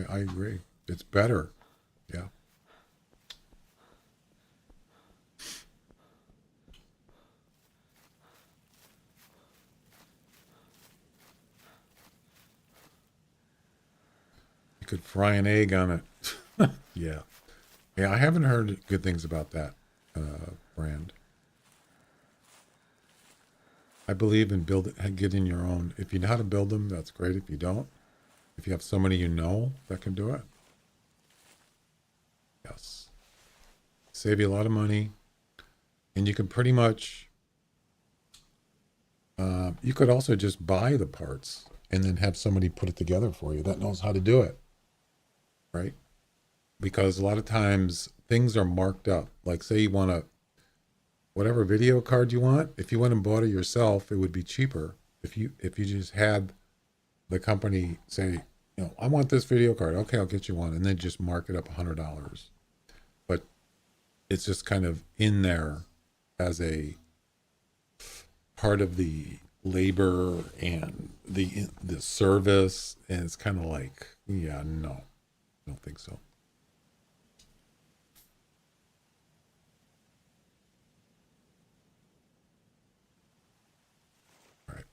I agree. It's better. Yeah. You could fry an egg on it. Yeah. Yeah, I haven't heard good things about that brand. I believe in getting your own. If you know how to build them, that's great. If you don't, if you have somebody you know that can do it, yes. Save you a lot of money. And you can pretty much, you could also just buy the parts and then have somebody put it together for you that knows how to do it, right? Because a lot of times things are marked up. Like say you want a whatever video card you want, if you went and bought it yourself, it would be cheaper if you just had the company say, I want this video card. Okay, I'll get you one, and then just mark it up $100. But it's just kind of in there as a part of the labor and the service, and it's kind of like, yeah, no, I don't think so. All right.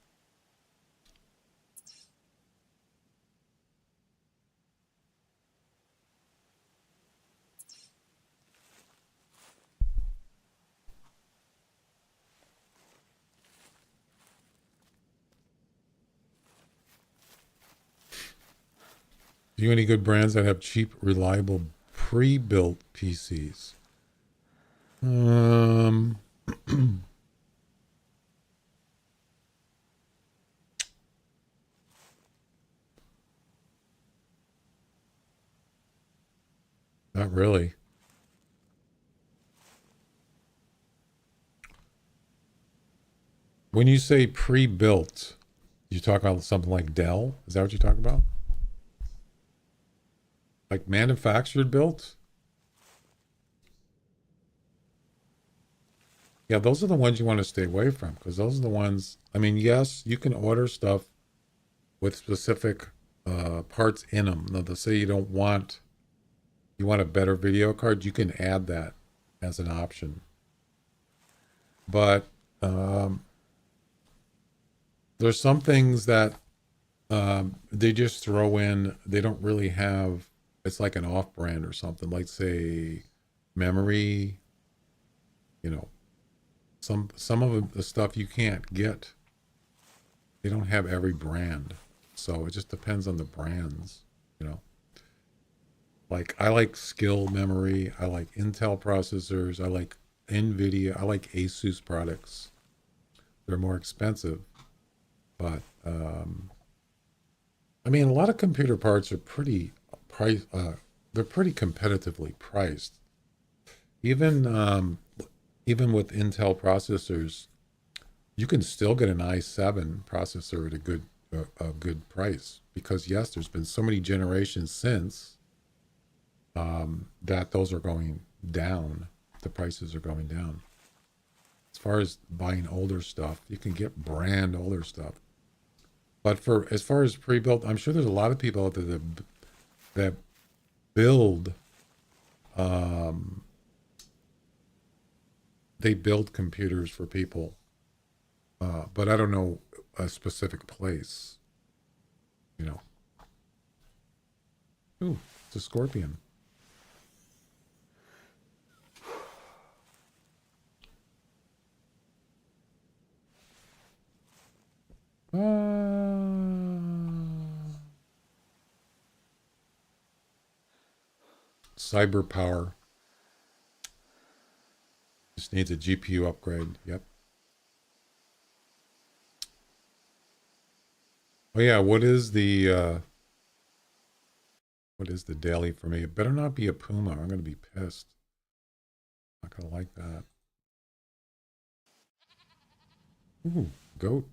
Do you have any good brands that have cheap, reliable, pre-built PCs? Not really. When you say pre-built, you talk about something like Dell? Is that what you're talking about? Like manufactured built? Yeah, those are the ones you want to stay away from because those are the ones. I mean, yes, you can order stuff with specific parts in them. Now, let's say you want a better video card, you can add that as an option. But there's some things that they just throw in. They don't really have. It's like an off-brand or something. Like say memory. You know, some of the stuff you can't get. They don't have every brand, so it just depends on the brands. You know, like I like Skill memory. I like Intel processors. I like NVIDIA. I like Asus products. They're more expensive, but I mean, a lot of computer parts are pretty price. They're pretty competitively priced. Even even with Intel processors, you can still get an i7 processor at a good price because yes, there's been so many generations since that those are going down. The prices are going down. As far as buying older stuff, you can get brand older stuff. But for as far as pre-built, I'm sure there's a lot of people out there that build they build computers for people, but I don't know a specific place. You know, ooh, it's a scorpion. cyber power. Just needs a GPU upgrade. Yep. Oh yeah, what is the daily for me? It better not be a puma. I'm gonna be pissed. Not gonna like that. Ooh, goat.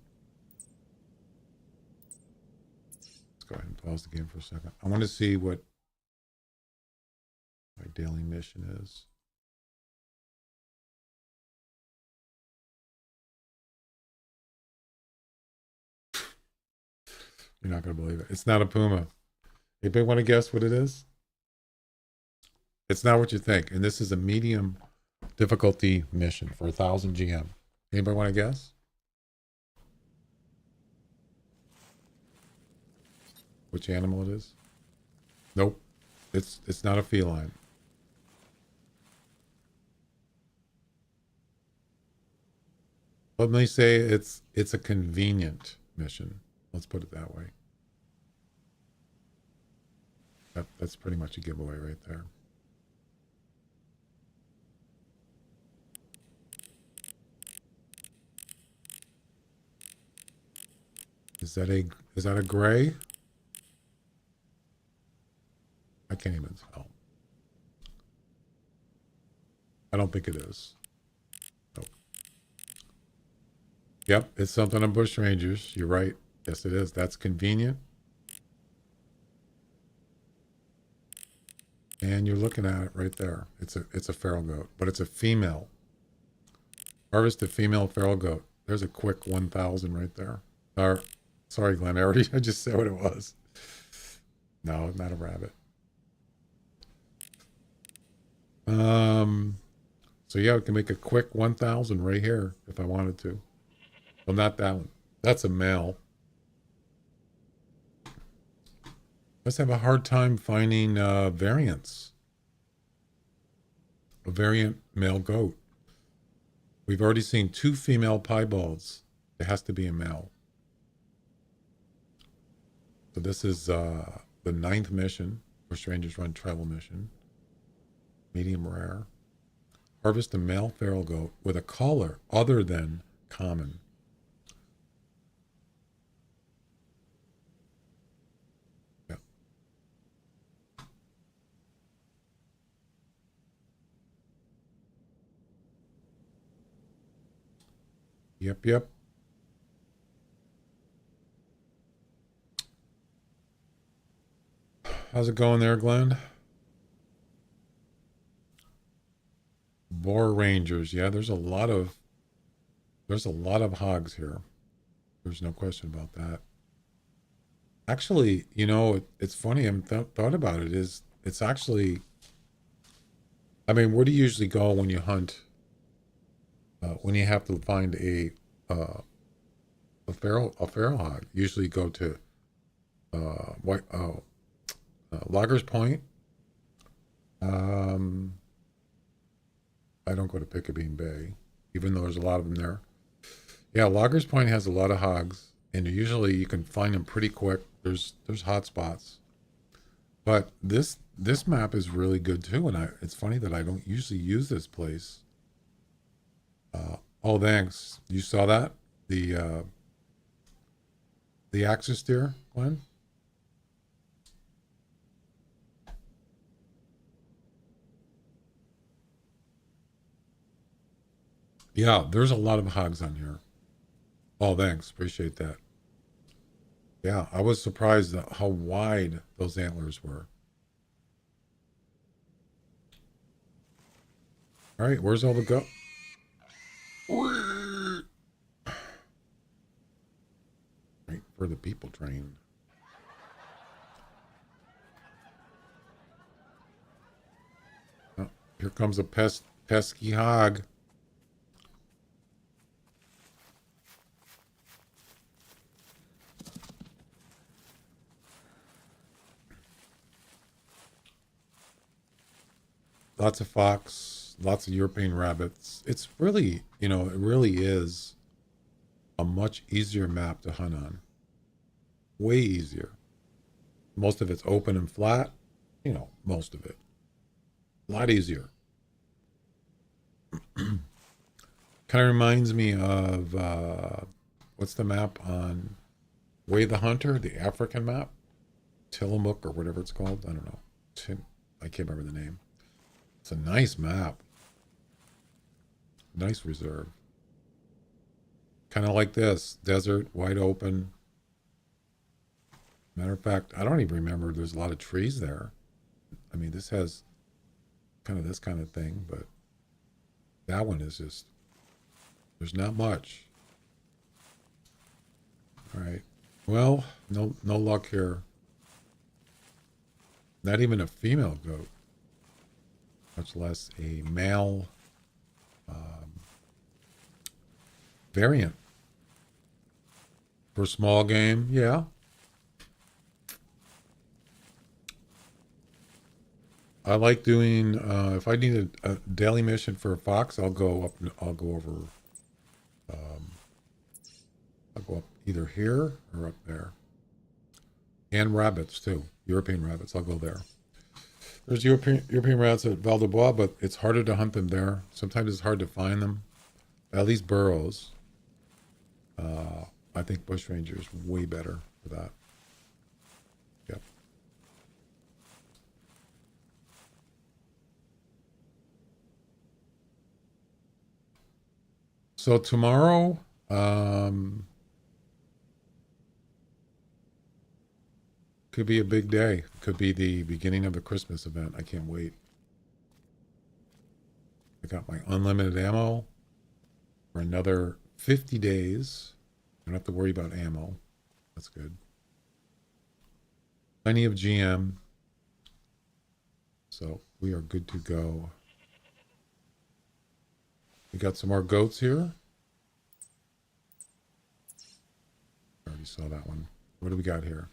Let's go ahead and pause the game for a second. I want to see what my daily mission is. You're not gonna believe it. It's not a puma. Anybody want to guess what it is? It's not what you think. And this is a medium difficulty mission for 1,000 GM. Anybody want to guess? Which animal it is? Nope. It's not a feline. Let me say it's a convenient mission. Let's put it that way. That's pretty much a giveaway right there. Is that a gray? I can't even tell. I don't think it is. Nope. Yep, it's something on Bushrangers. You're right. Yes, it is. That's convenient. And you're looking at it right there. It's a feral goat, but it's a female. Harvest a female feral goat. There's a quick 1,000 right there. Sorry, Glenn. I just said what it was. No, not a rabbit. So yeah, I can make a quick 1,000 right here if I wanted to. Well, not that one. That's a male. Let's have a hard time finding variants. A variant male goat. We've already seen 2 female piebalds. It has to be a male. So this is the 9th mission. Bushrangers run travel mission. Medium rare. Harvest a male feral goat with a collar other than common. Yep. Yep. How's it going there, Glenn? Boar Rangers. Yeah, there's a lot of hogs here. There's no question about that. Actually, you know, it's funny. I'm thought about it. It's actually. I mean, where do you usually go when you hunt? When you have to find a feral hog, usually go to Loggers Point. I don't go to Picayune Bay, even though there's a lot of them there. Yeah, Loggers Point has a lot of hogs, and usually you can find them pretty quick. There's hot spots, but this map is really good too. And it's funny that I don't usually use this place. Oh, thanks. You saw that the axis deer, Glenn? Yeah, there's a lot of hogs on here. Oh, thanks. Appreciate that. Yeah, I was surprised at how wide those antlers were. All right, where's all the go? Right for the people train. Oh, here comes a pesky hog. Lots of fox, lots of European rabbits. It's really, it really is a much easier map to hunt on. Way easier. Most of it's open and flat, most of it. A lot easier. Kind of reminds me of what's the map on Way the Hunter, the African map? Tillamook or whatever it's called. I don't know. I can't remember the name. It's a nice map. Nice reserve. Kind of like this. Desert, wide open. Matter of fact, I don't even remember there's a lot of trees there. I mean, this has kind of this kind of thing, but that one is just, there's not much. All right. Well, no luck here. Not even a female goat, much less a male variant. For small game, yeah. I like doing, if I need a daily mission for a fox, I'll go up, I'll go over, I'll go up either here or up there. And rabbits too, European rabbits, I'll go there. There's European rabbits at Val de Bois, but it's harder to hunt them there. Sometimes it's hard to find them, at least burrows. I think Bushrangers way better for that. Yep. So tomorrow, could be a big day. Could be the beginning of the Christmas event. I can't wait. I got my unlimited ammo for another 50 days. I don't have to worry about ammo. That's good. Plenty of GM. So we are good to go. We got some more goats here. I already saw that one. What do we got here?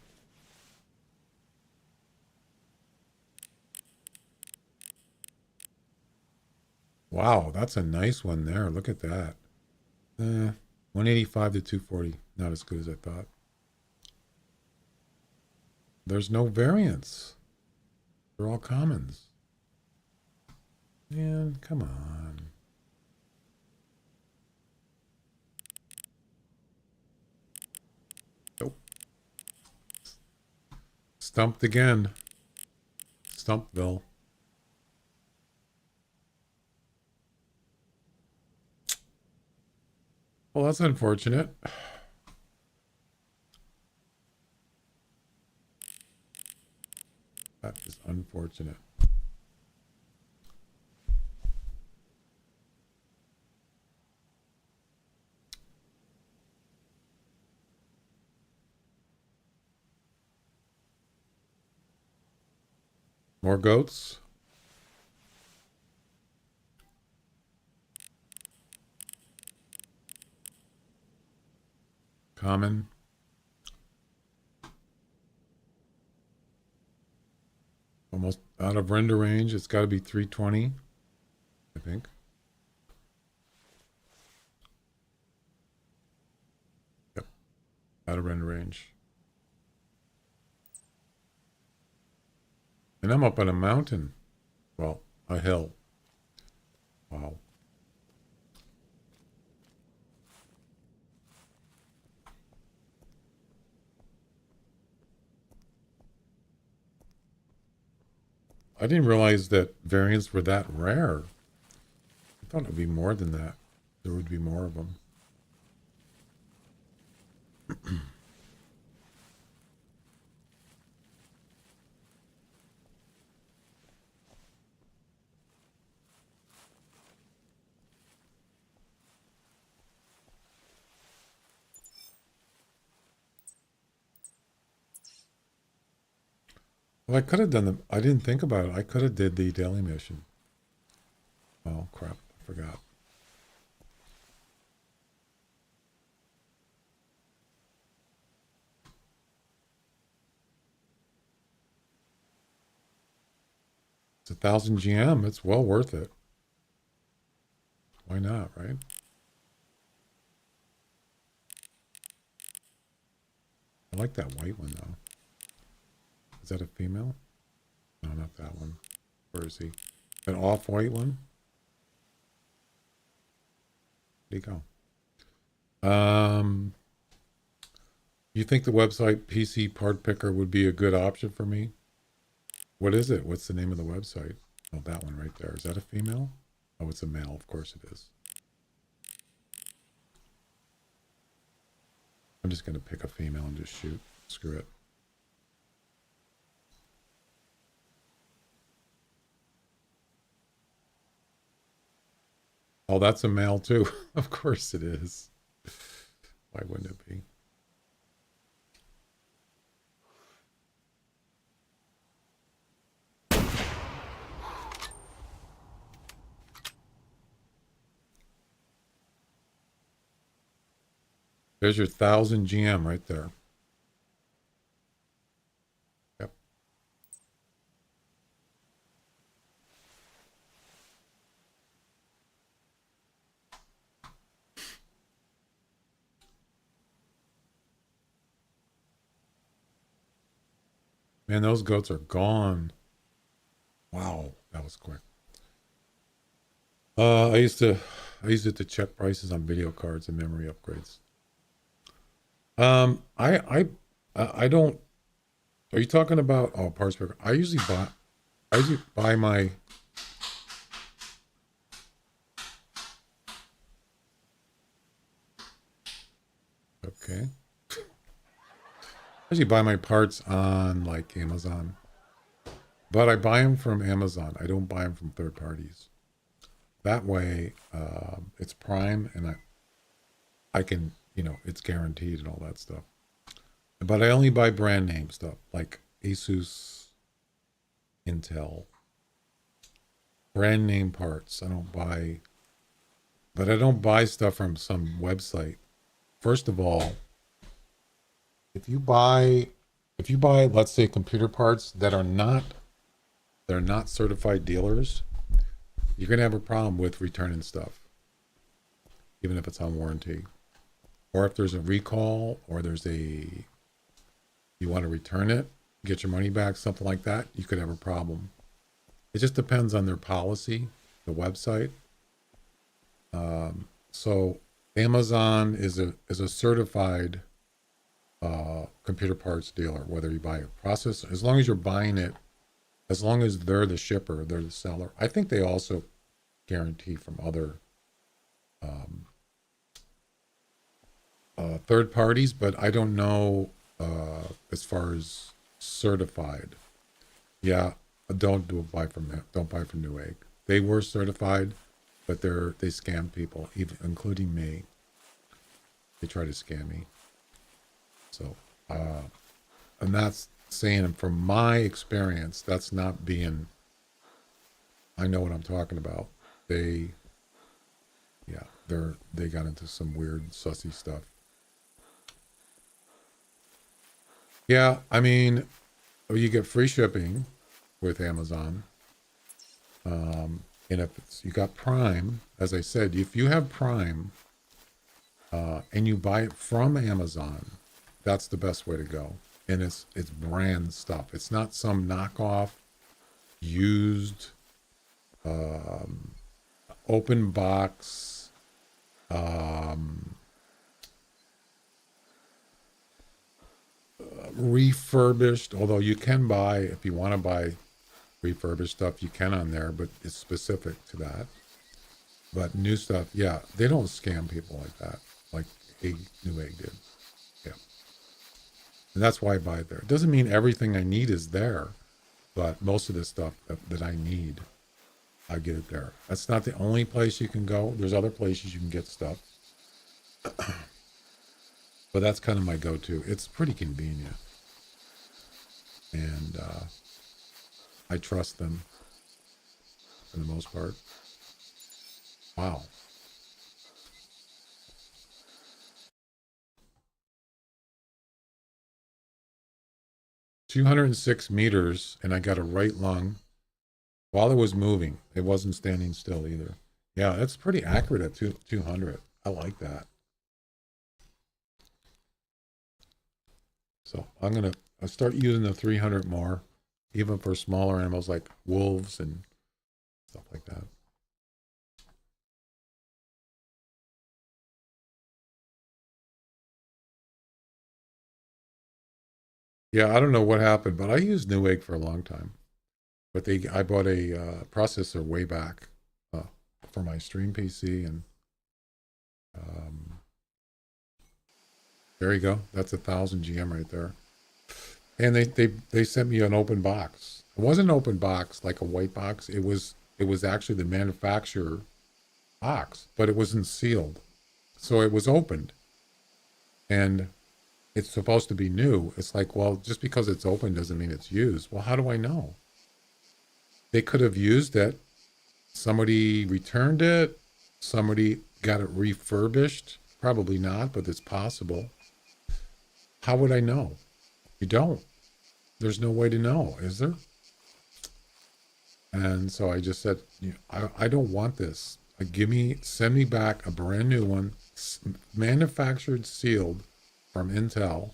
Wow, that's a nice one there. Look at that. 185 to 240. Not as good as I thought. There's no variance. They're all commons. Man, come on. Nope. Stumped again. Stumpville. Well, that's unfortunate. That is unfortunate. More goats. Common. Almost out of render range. It's got to be 320, I think. Yep. Out of render range. And I'm up on a mountain. Well, a hill. Wow. I didn't realize that variants were that rare. I thought it would be more than that. There would be more of them. Well, I could have done the, I didn't think about it. I could have did the daily mission. Oh, crap. I forgot. It's 1,000 GM. It's well worth it. Why not, right? I like that white one, though. Is that a female? No, not that one. Where is he? An off-white one? There you go. You think the website PC Part Picker would be a good option for me? What is it? What's the name of the website? Oh, that one right there. Is that a female? Oh, it's a male. Of course it is. I'm just going to pick a female and just shoot. Screw it. Oh, that's a male too. Of course it is. Why wouldn't it be? There's your 1000 GM right there. Yep. Man, those goats are gone. Wow, that was quick. I used it to check prices on video cards and memory upgrades. I don't. Are you talking about parts picker? I usually buy my. Okay. I usually buy my parts on like Amazon, but I buy them from Amazon. I don't buy them from third parties. That way, it's Prime, and I can, it's guaranteed and all that stuff. But I only buy brand name stuff like Asus, Intel, brand name parts. I don't buy stuff from some website. First of all, if you buy, let's say computer parts that are not certified dealers, you're going to have a problem with returning stuff, even if it's on warranty. Or if there's a recall, or you want to return it, get your money back, something like that, you could have a problem. It just depends on their policy, the website. So Amazon is a certified computer parts dealer, whether you buy a processor, as long as you're buying it, as long as they're the shipper, they're the seller. I think they also guarantee from other third parties, but I don't know as far as certified. Yeah, don't buy from Newegg. They were certified, but they scam people, even including me. They try to scam me. So, and that's saying from my experience, that's not being. I know what I'm talking about. They got into some weird sussy stuff. Yeah, I mean, you get free shipping with Amazon. And if you got Prime, as I said, if you have Prime and you buy it from Amazon, that's the best way to go. And it's brand stuff. It's not some knockoff, used, open box, refurbished. Although you can buy, if you want to buy refurbished stuff, you can on there, but it's specific to that. But new stuff, yeah, they don't scam people like that, like Newegg did. Yeah, and that's why I buy it there. It doesn't mean everything I need is there, but most of the stuff that I need, I get it there. That's not the only place you can go. There's other places you can get stuff. But that's kind of my go-to. It's pretty convenient. And I trust them for the most part. Wow. "206 meters, and I got a right lung while it was moving. It wasn't standing still either." Yeah, that's pretty accurate at 200. I like that. So I'll start using the 300 more, even for smaller animals like wolves and stuff like that. Yeah, I don't know what happened, but I used Newegg for a long time. But I bought a processor way back uh, for my stream PC, and um, there you go. That's 1,000 GM right there. And they sent me an open box. It wasn't an open box like a white box. It was actually the manufacturer box, but it wasn't sealed. So it was opened, and it's supposed to be new. It's like, well, just because it's open doesn't mean it's used. Well, how do I know? They could have used it. Somebody returned it. Somebody got it refurbished. Probably not, but it's possible. How would I know? You don't. There's no way to know, is there? And so I just said, I don't want this. Send me back a brand new one, manufactured, sealed from Intel.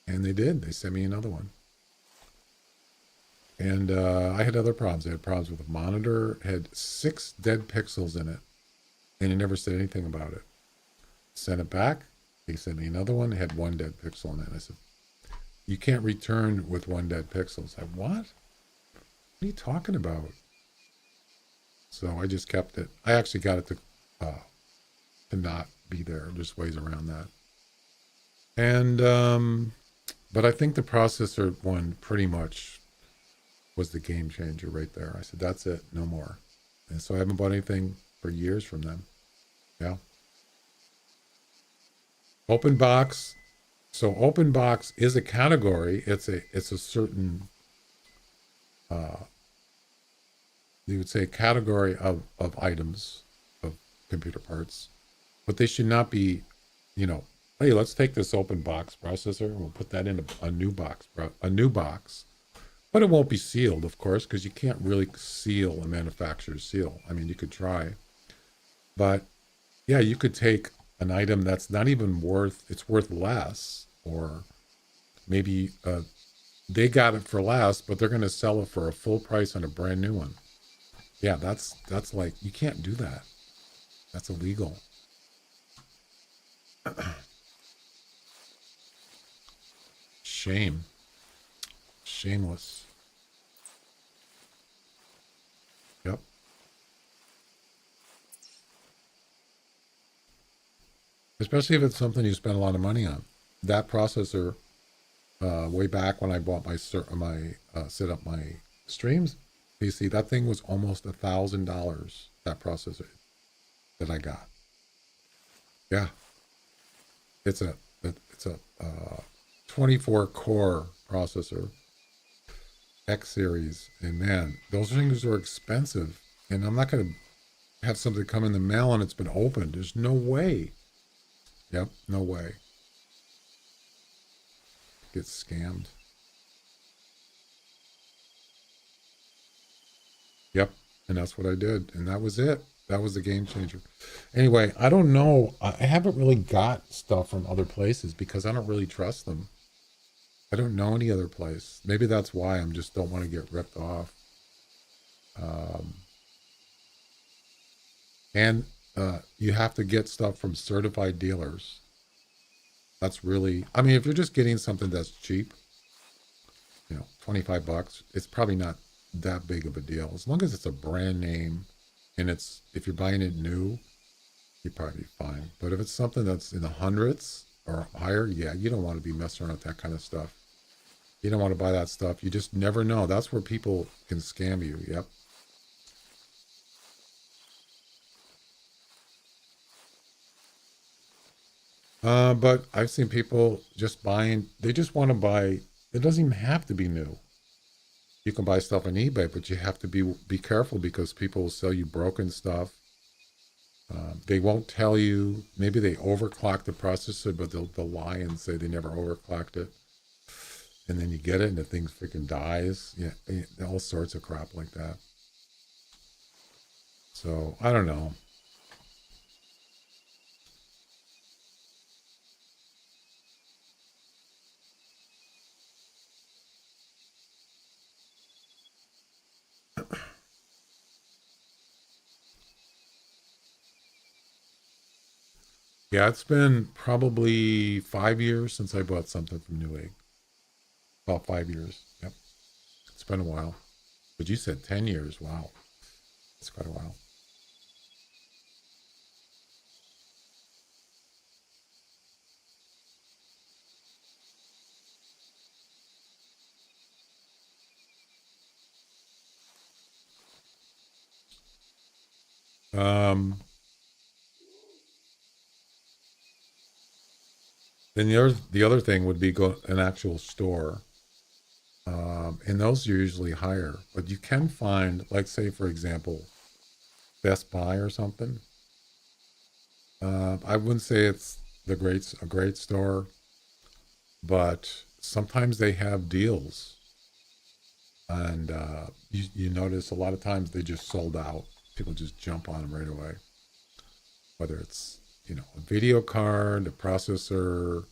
And they did. They sent me another one. And I had other problems. I had problems with the monitor. It had 6 dead pixels in it. And it never said anything about it. Sent it back. They sent me another one. It had 1 dead pixel in it. I said, you can't return with 1 dead pixel. I said, what? What are you talking about? So I just kept it. I actually got it to not be there. There's ways around that. And but I think the processor one pretty much was the game changer right there. I said, that's it, no more. And so I haven't bought anything for years from them. Yeah. Open box. So open box is a category. It's a certain you would say category of items, of computer parts. But they should not be, hey, let's take this open box processor and we'll put that in a new box, But it won't be sealed, of course, because you can't really seal a manufacturer's seal. I mean, you could try. But yeah, you could take an item that's not even it's worth less, or maybe they got it for less, but they're going to sell it for a full price on a brand new one. Yeah, that's like, you can't do that. That's illegal. Shame. Shameless. Yep. Especially if it's something you spend a lot of money on. That processor, way back when I bought set up my streams PC, that thing was almost $1,000. That processor that I got. Yeah, it's a 24 core processor, X series, and man, those things are expensive. And I'm not going to have something come in the mail and it's been opened. There's no way. Yep, no way. Get scammed. Yep, and that's what I did, and that was it. That was the game changer. Anyway, I don't know. I haven't really got stuff from other places because I don't really trust them. I don't know any other place. Maybe that's why I'm just don't want to get ripped off. And you have to get stuff from certified dealers. That's really, I mean, if you're just getting something that's cheap, $25, it's probably not that big of a deal. As long as it's a brand name and if you're buying it new, you're probably fine. But if it's something that's in the hundreds or higher, yeah, you don't want to be messing around with that kind of stuff. You don't want to buy that stuff. You just never know. That's where people can scam you. Yep. But I've seen people just they just want to buy, it doesn't even have to be new. You can buy stuff on eBay, but you have to be careful because people will sell you broken stuff. They won't tell you. Maybe they overclock the processor, but they'll lie and say they never overclocked it. And then you get it and the thing freaking dies. Yeah, all sorts of crap like that. So I don't know. Yeah, it's been probably 5 years since I bought something from Newegg. About 5 years. Yep. It's been a while. But you said 10 years. Wow. It's quite a while. Um, then the other thing would be go an actual store. And those are usually higher. But you can find, like say for example, Best Buy or something. I wouldn't say it's a great store, but sometimes they have deals, and you notice a lot of times they just sold out. People just jump on them right away. Whether it's a video card, a processor,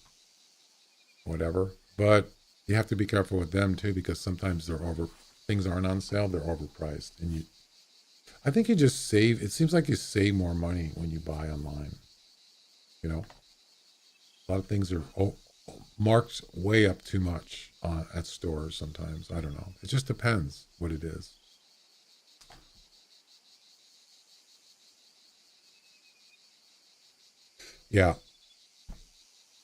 whatever. But you have to be careful with them too because sometimes things aren't on sale. They're overpriced, and I think you just save. It seems like you save more money when you buy online. You know. A lot of things are marked way up too much at stores sometimes. I don't know. It just depends what it is. Yeah,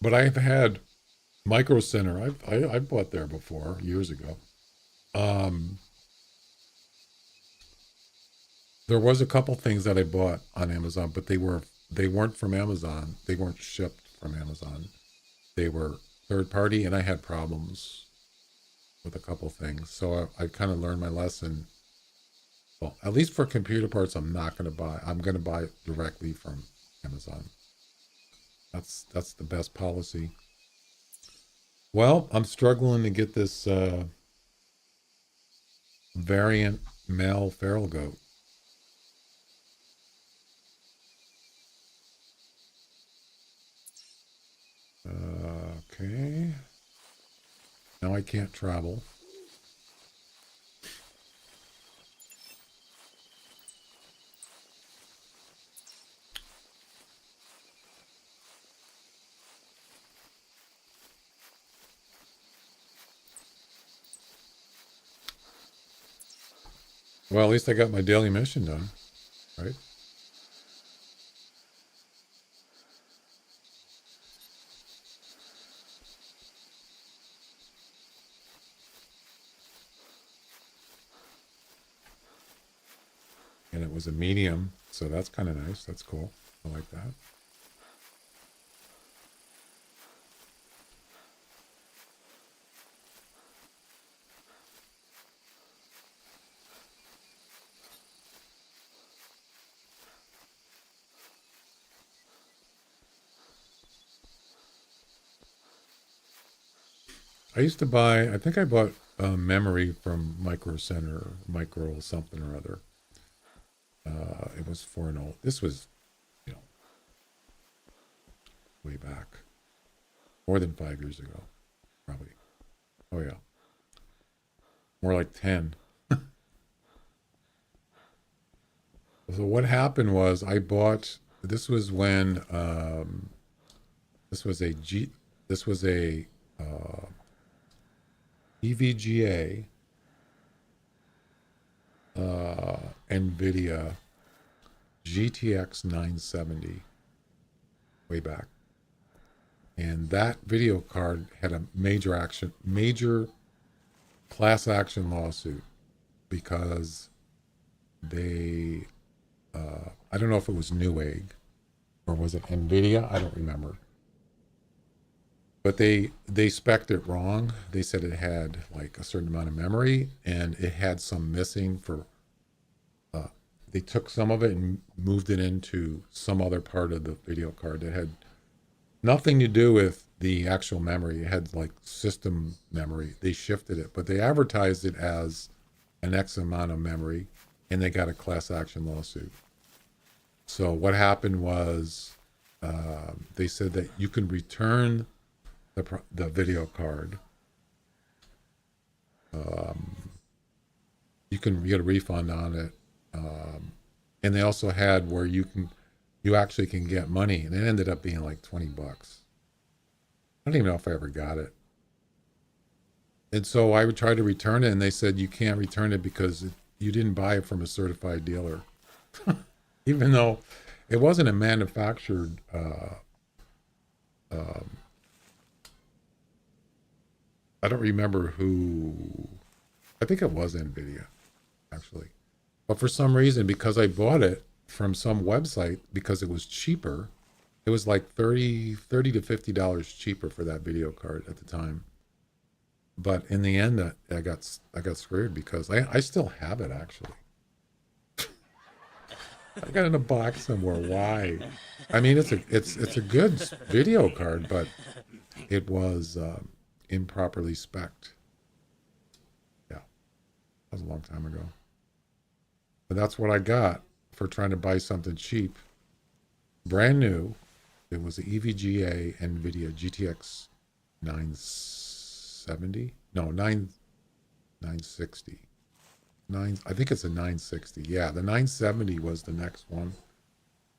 but I've had Micro Center. I've bought there before years ago. Um, there was a couple things that I bought on Amazon, but they weren't from Amazon. They weren't shipped from Amazon. They were third party, and I had problems with a couple things. So I kind of learned my lesson. Well, at least for computer parts, I'm not going to buy. I'm going to buy directly from Amazon. That's the best policy. Well, I'm struggling to get this variant male feral goat. Okay. Now I can't travel. Well, at least I got my daily mission done, right? And it was a medium, so that's kind of nice. That's cool. I like that. I used to buy, I think I bought memory from Micro Center, Micro something or other. It was for an old, this was, you know, way back, more than 5 years ago, probably. Oh, yeah. More like 10. So what happened was I bought, this was when, this was a G, this was a EVGA NVIDIA GTX 970 way back. And that video card had a major class action lawsuit because they, I don't know if it was Newegg or was it NVIDIA? I don't remember. But they spec'd it wrong. They said it had like a certain amount of memory and it had some missing for, they took some of it and moved it into some other part of the video card that had nothing to do with the actual memory. It had like system memory. They shifted it, but they advertised it as an X amount of memory and they got a class action lawsuit. So what happened was they said that you can return the video card. You can get a refund on it. And they also had where you can you actually can get money. And it ended up being like $20. I don't even know if I ever got it. And so I would try to return it, and they said you can't return it because you didn't buy it from a certified dealer. Even though it wasn't a manufactured I don't remember who. I think it was NVIDIA, actually. But for some reason, because I bought it from some website because it was cheaper, it was like $30 to $50 cheaper for that video card at the time. But in the end, I got screwed because I still have it, actually. I got it in a box somewhere. Why? I mean, it's a good video card, but it was improperly spec'd. Yeah, that was a long time ago. But that's what I got for trying to buy something cheap, brand new. It was the EVGA NVIDIA GTX 970. No, 960. I think it's a 960. Yeah, the 970 was the next one.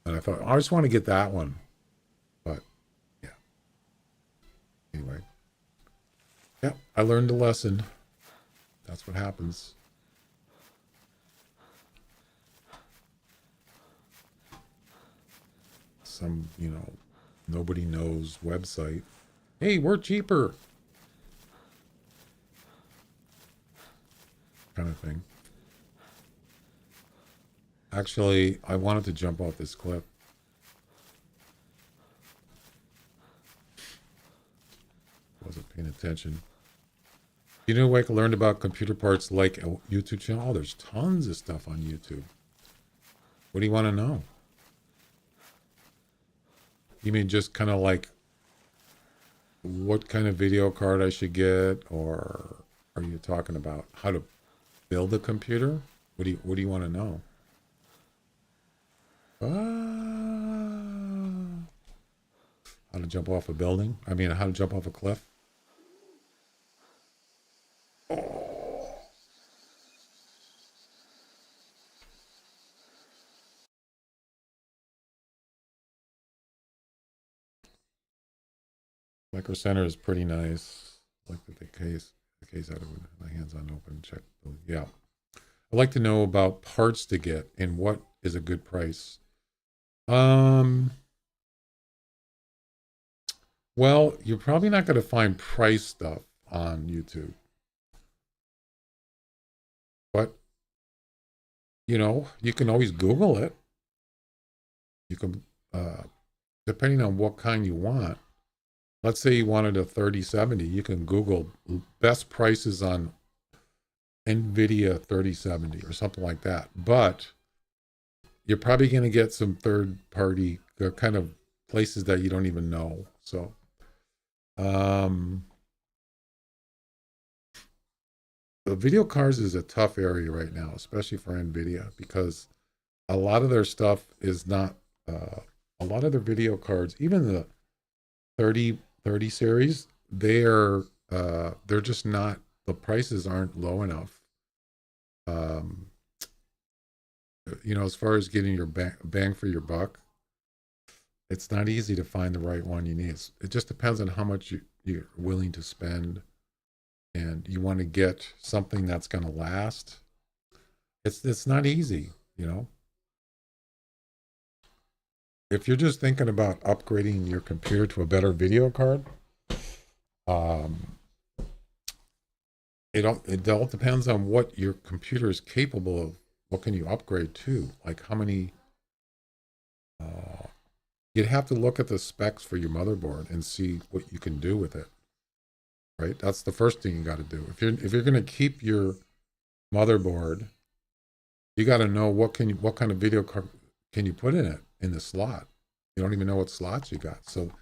And I thought, I just want to get that one. But, yeah. Anyway. Yeah, I learned a lesson. That's what happens. Some, nobody knows website. Hey, we're cheaper. Kind of thing. Actually, I wanted to jump off this cliff. Wasn't paying attention. You know, like I learned about computer parts like a YouTube channel. Oh, there's tons of stuff on YouTube. What do you want to know? You mean just kind of like what kind of video card I should get, or are you talking about how to build a computer? What do you want to know? How to jump off a building? I mean, how to jump off a cliff? Oh. Micro Center is pretty nice. I like the case out of my hands on open check. Yeah. I'd like to know about parts to get and what is a good price. Well, you're probably not going to find price stuff on YouTube. But, you can always Google it. You can, depending on what kind you want. Let's say you wanted a 3070, you can Google best prices on NVIDIA 3070 or something like that. But you're probably going to get some third-party kind of places that you don't even know. So, the video cards is a tough area right now, especially for NVIDIA, because a lot of their stuff is not, a lot of their video cards, even the 30 series, they're just not, the prices aren't low enough. As far as getting your bang for your buck, it's not easy to find the right one you need. It just depends on how much you're willing to spend, and you want to get something that's going to last. It's not easy, If you're just thinking about upgrading your computer to a better video card, it all depends on what your computer is capable of. What can you upgrade to? Like how many? You'd have to look at the specs for your motherboard and see what you can do with it. Right, that's the first thing you got to do. If you're going to keep your motherboard, you got to know what kind of video card can you put in it in the slot. You don't even know what slots you got, so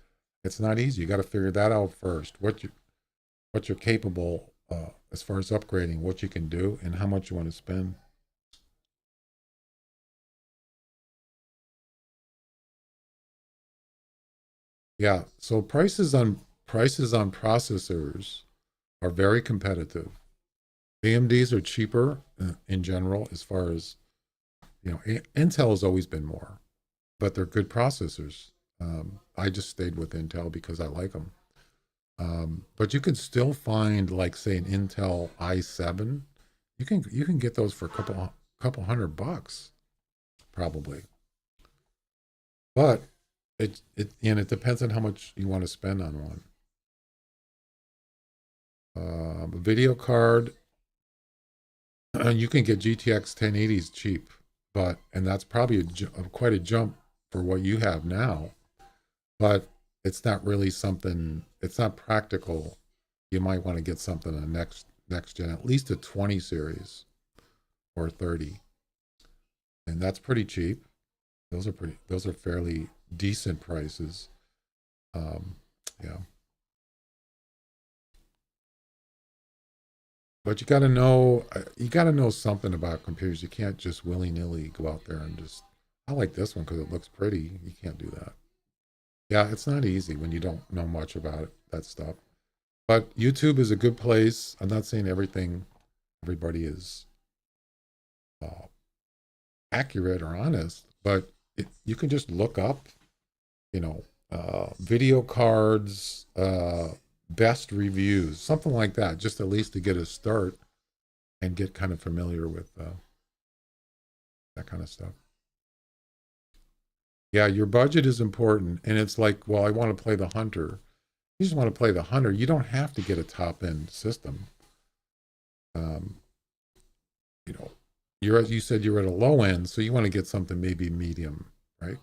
it's not easy. You got to figure that out first. What you're capable as far as upgrading, what you can do, and how much you want to spend. Yeah, so prices on processors are very competitive. AMDs are cheaper in general, as far as Intel has always been more, but they're good processors. I just stayed with Intel because I like them. But you can still find, like, say, an Intel i7. You can get those for a couple $100 probably. But it depends on how much you want to spend on one. A video card, you can get GTX 1080s cheap, and that's probably quite a jump for what you have now. But it's not really something. It's not practical. You might want to get something on next gen, at least a 20 series or 30, and that's pretty cheap. Those are fairly decent prices. Yeah. But you got to know something about computers. You can't just willy-nilly go out there and just, I like this one because it looks pretty. You can't do that. Yeah, it's not easy when you don't know much about that stuff. But YouTube is a good place. I'm not saying everybody is accurate or honest, but you can just look up, video cards, best reviews, something like that, just at least to get a start and get kind of familiar with that kind of stuff. Yeah, your budget is important. And it's like, well, I want to play the Hunter. You just want to play the Hunter. You don't have to get a top-end system. You said you're at a low end, so you want to get something maybe medium, right?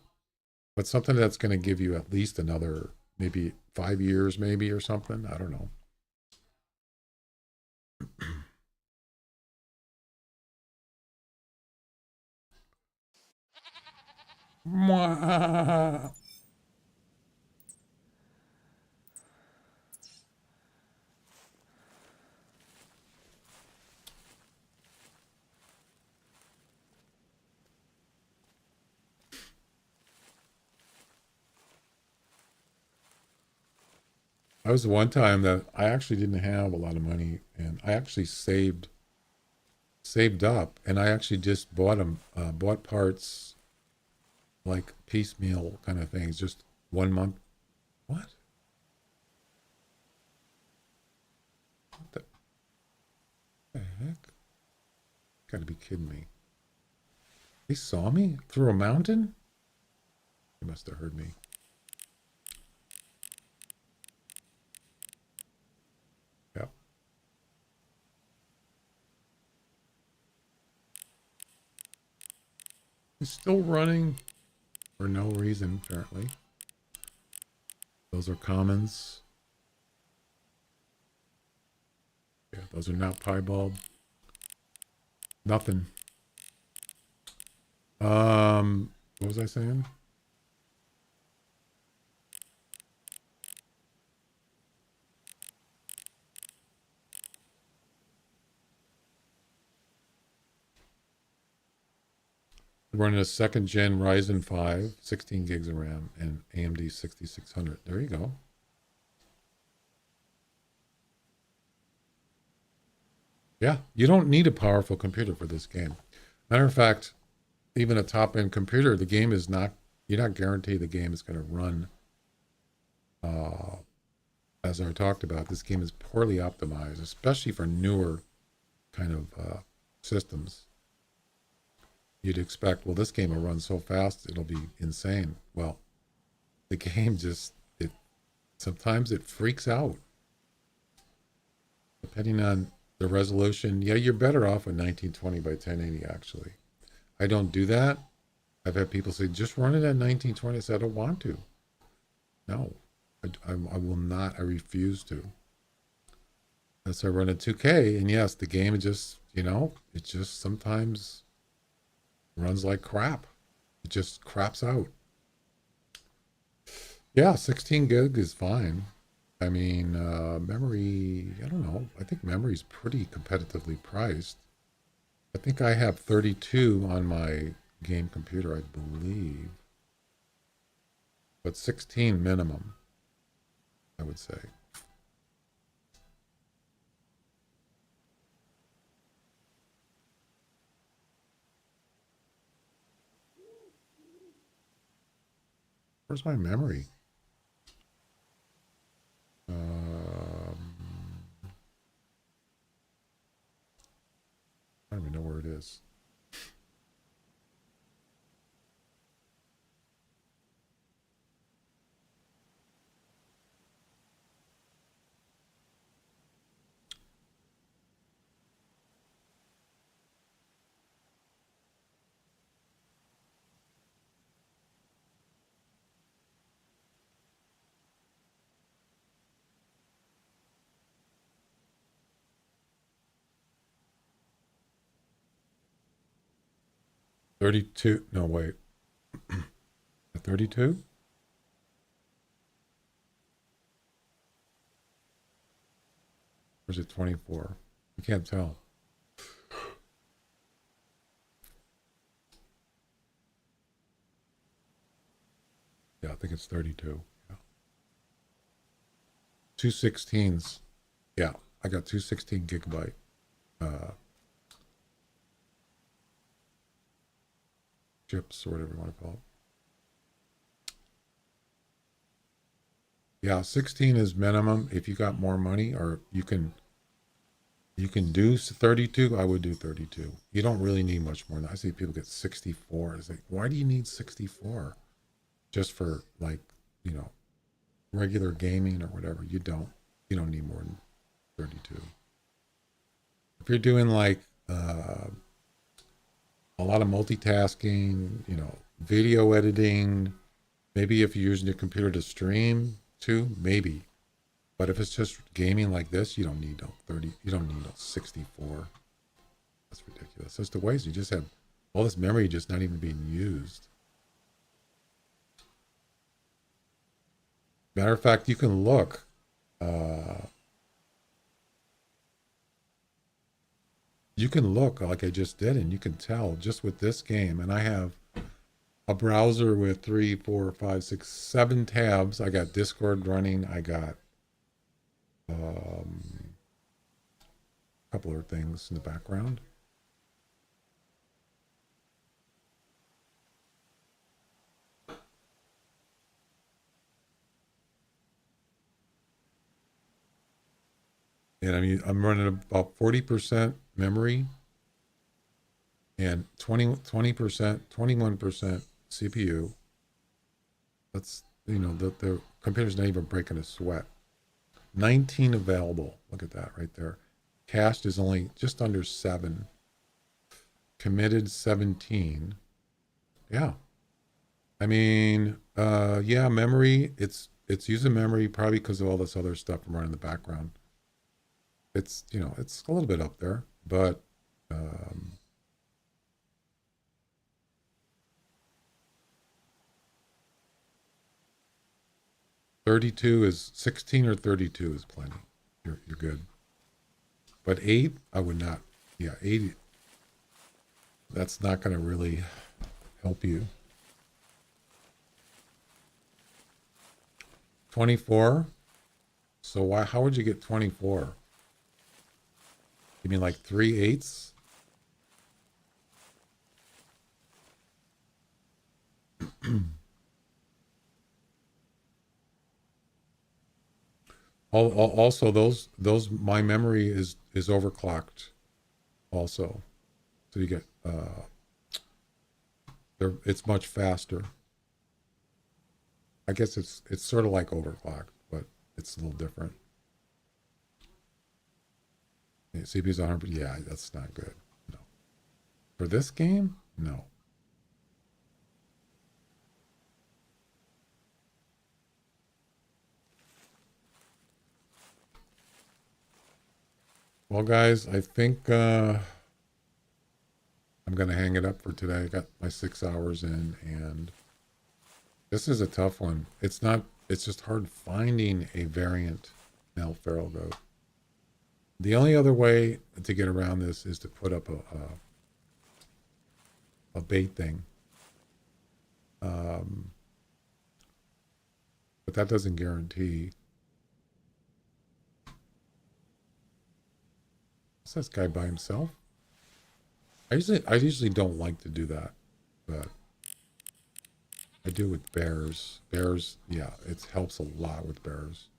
But something that's going to give you at least another maybe 5 years, maybe, or something. I don't know. Mwah. I was the one time that I actually didn't have a lot of money, and I actually saved up, and I actually just bought parts, like piecemeal kind of things, just 1 month. What? What the heck? Gotta be kidding me. They saw me through a mountain? They must have heard me. Yep. It's still running for no reason, apparently. Those are commons. Yeah, those are not piebald. Nothing. What was I saying? Running a second gen Ryzen 5, 16 gigs of RAM, and AMD 6600. There you go. Yeah, you don't need a powerful computer for this game. Matter of fact, even a top-end computer, the game is not, you're not guaranteed the game is going to run. As I talked about, this game is poorly optimized, especially for newer kind of systems. You'd expect, well, this game will run so fast, it'll be insane. Well, the game sometimes it freaks out. Depending on the resolution, yeah, you're better off with 1920 by 1080, actually. I don't do that. I've had people say, just run it at 1920. I said, I don't want to. No, I will not. I refuse to. And so I run at 2K, and yes, the game is just, it just sometimes runs like crap. It just craps out. Yeah, 16 gig is fine. I mean, memory, I don't know. I think memory's pretty competitively priced. I think I have 32 on my game computer, I believe. But 16 minimum, I would say. Where's my memory? I don't even know where it is. $32. No, wait. 32? Or is it 24? I can't tell. Yeah, I think it's 32. Yeah. 216s. Yeah, I got 216 gigabyte. Chips or whatever you want to call it. Yeah, 16 is minimum. If you got more money, or you can do 32. I would do 32. You don't really need much more. I see people get 64. It's like, why do you need 64? Just for, like, you know, regular gaming or whatever. You don't need more than 32. If you're doing like a lot of multitasking, you know, video editing, maybe if you're using your computer to stream too, maybe. But if it's just gaming like this, you don't need no 30. You don't need no 64. That's ridiculous. That's the waste. You just have all this memory just not even being used. Matter of fact, you can look. You can look like I just did, and you can tell just with this game. And I have a browser with 3, 4, 5, 6, 7 tabs. I got Discord running. I got a couple other things in the background. And I mean, I'm running about 40% memory and 20%, 21% CPU. That's, you know, the computer's not even breaking a sweat. 19 available. Look at that right there. Cached is only just under 7. Committed 17. Yeah. I mean, yeah, memory, it's using memory probably because of all this other stuff I'm running in the background. It's, you know, it's a little bit up there, but 32 is 16 or 32 is plenty. You're good. But 8, I would not. Yeah, 8. That's not going to really help you. 24. So why? How would you get 24? You mean like 3/8? Also, those my memory is overclocked. Also, so you get it's much faster. I guess it's sort of like overclocked, but it's a little different. Yeah, CPU's 100. Yeah, that's not good. No. For this game, no. Well, guys, I think I'm gonna hang it up for today. I got my 6 hours in, and this is a tough one. It's not. It's just hard finding a variant now, Feral Goat. The only other way to get around this is to put up a bait thing. But that doesn't guarantee. Is this guy by himself? I usually don't like to do that, but I do with bears. Bears, yeah, it helps a lot with bears.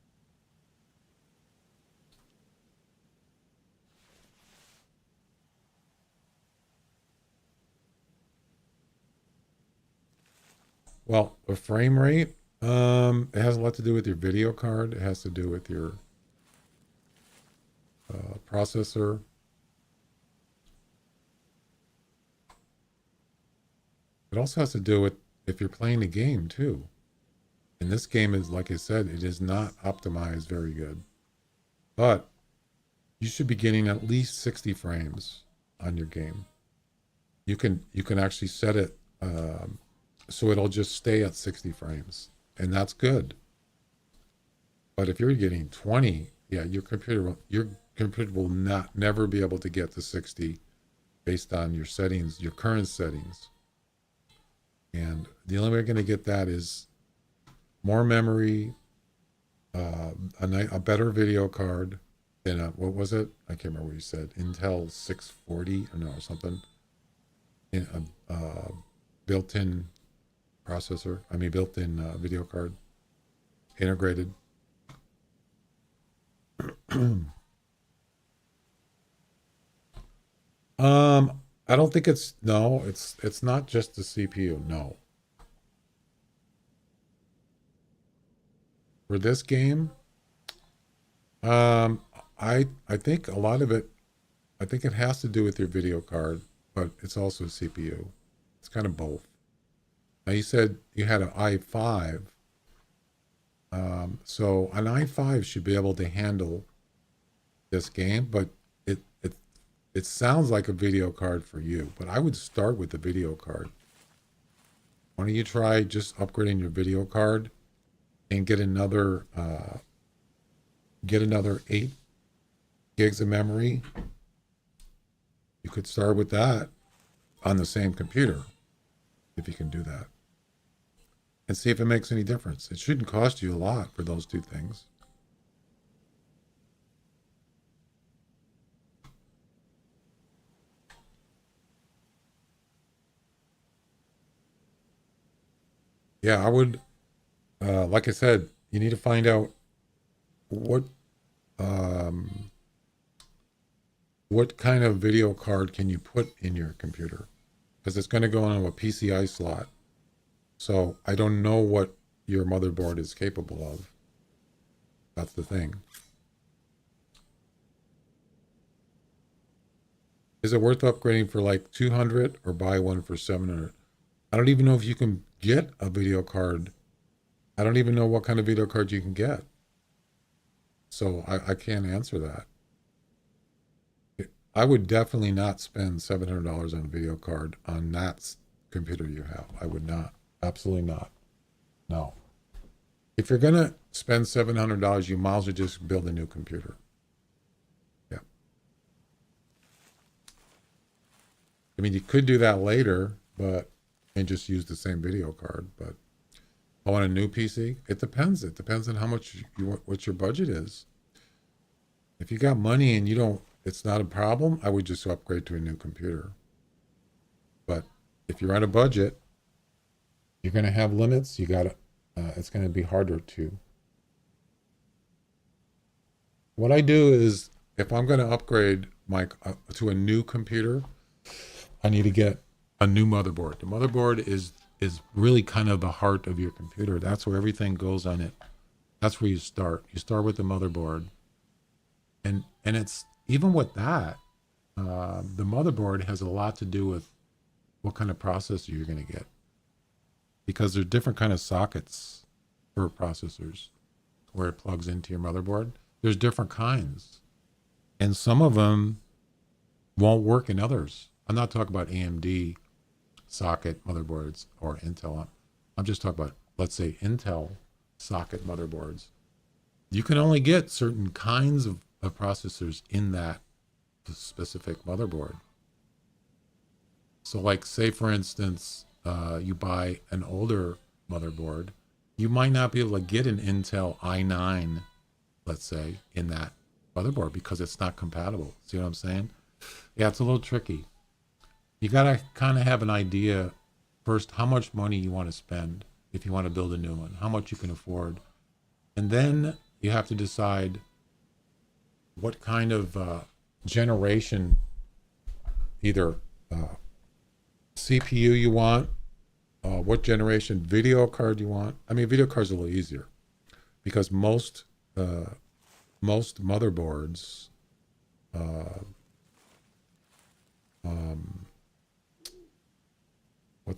Well, the frame rate, it has a lot to do with your video card. It has to do with your processor. It also has to do with if you're playing the game too. And this game is, like I said, it is not optimized very good. But you should be getting at least 60 frames on your game. You can actually set it so it'll just stay at 60 frames, and that's good. But if you're getting 20, yeah, your computer will not never be able to get to 60 based on your settings, your current settings. And the only way you're going to get that is more memory, a better video card than what was it? I can't remember what you said. Intel 640 or no, something. In a built-in processor. I mean, built-in video card, integrated. I don't think it's not just the CPU. No. For this game, I think a lot of it, I think it has to do with your video card, but it's also CPU. It's kind of both. Now you said you had an i5, so an i5 should be able to handle this game, but it sounds like a video card for you. But I would start with the video card. Why don't you try just upgrading your video card and get another 8 gigs of memory. You could start with that on the same computer, if you can do that, and see if it makes any difference. It shouldn't cost you a lot for those two things. Yeah, I would, like I said, you need to find out what kind of video card can you put in your computer, because it's going to go into a PCI slot. So I don't know what your motherboard is capable of. That's the thing. Is it worth upgrading for like 200 or buy one for 700? I don't even know if you can get a video card. I don't even know what kind of video card you can get. So I can't answer that. I would definitely not spend $700 on a video card on that computer you have. I would not. Absolutely not. No. If you're going to spend $700, you might as well just build a new computer. Yeah. I mean, you could do that later, and just use the same video card. But I want a new PC. It depends. It depends on how much what your budget is. If you got money and it's not a problem, I would just upgrade to a new computer. But if you're on a budget, you're going to have limits. It's going to be harder to. What I do is, if I'm going to upgrade to a new computer, I need to get a new motherboard. The motherboard is really kind of the heart of your computer. That's where everything goes on it. That's where you start. You start with the motherboard. And it's even with that, the motherboard has a lot to do with what kind of processor you're going to get, because there's different kind of sockets for processors where it plugs into your motherboard. There's different kinds, and some of them won't work in others. I'm not talking about AMD socket motherboards or Intel. I'm just talking about, let's say, Intel socket motherboards. You can only get certain kinds of processors in that specific motherboard. So like, say for instance, you buy an older motherboard, you might not be able to get an Intel i9, let's say, in that motherboard because it's not compatible. See what I'm saying? Yeah, it's a little tricky. You got to kind of have an idea first how much money you want to spend if you want to build a new one, how much you can afford. And then you have to decide what kind of generation, either CPU you want, what generation video card you want. I mean, video cards are a little easier because most motherboards,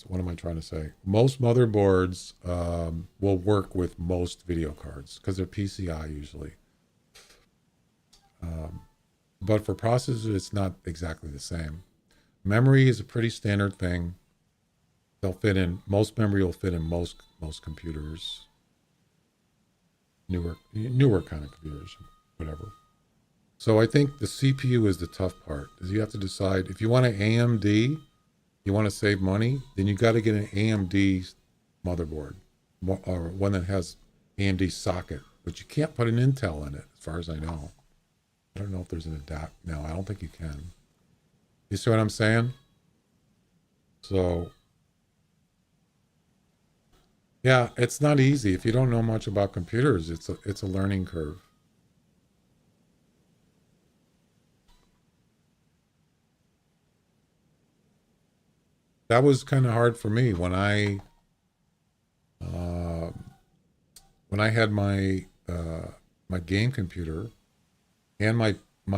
what am I trying to say? Most motherboards will work with most video cards because they're PCI usually. But for processors, it's not exactly the same. Memory is a pretty standard thing. They'll fit in, most memory will fit in most computers. Newer kind of computers, whatever. So I think the CPU is the tough part. Is you have to decide if you want an AMD, you want to save money, then you got to get an AMD motherboard or one that has AMD socket, but you can't put an Intel in it, as far as I know. I don't know if there's an adapt. No, I don't think you can. You see what I'm saying? So, yeah, it's not easy. If you don't know much about computers, it's a learning curve. That was kind of hard for me when I had my my game computer and my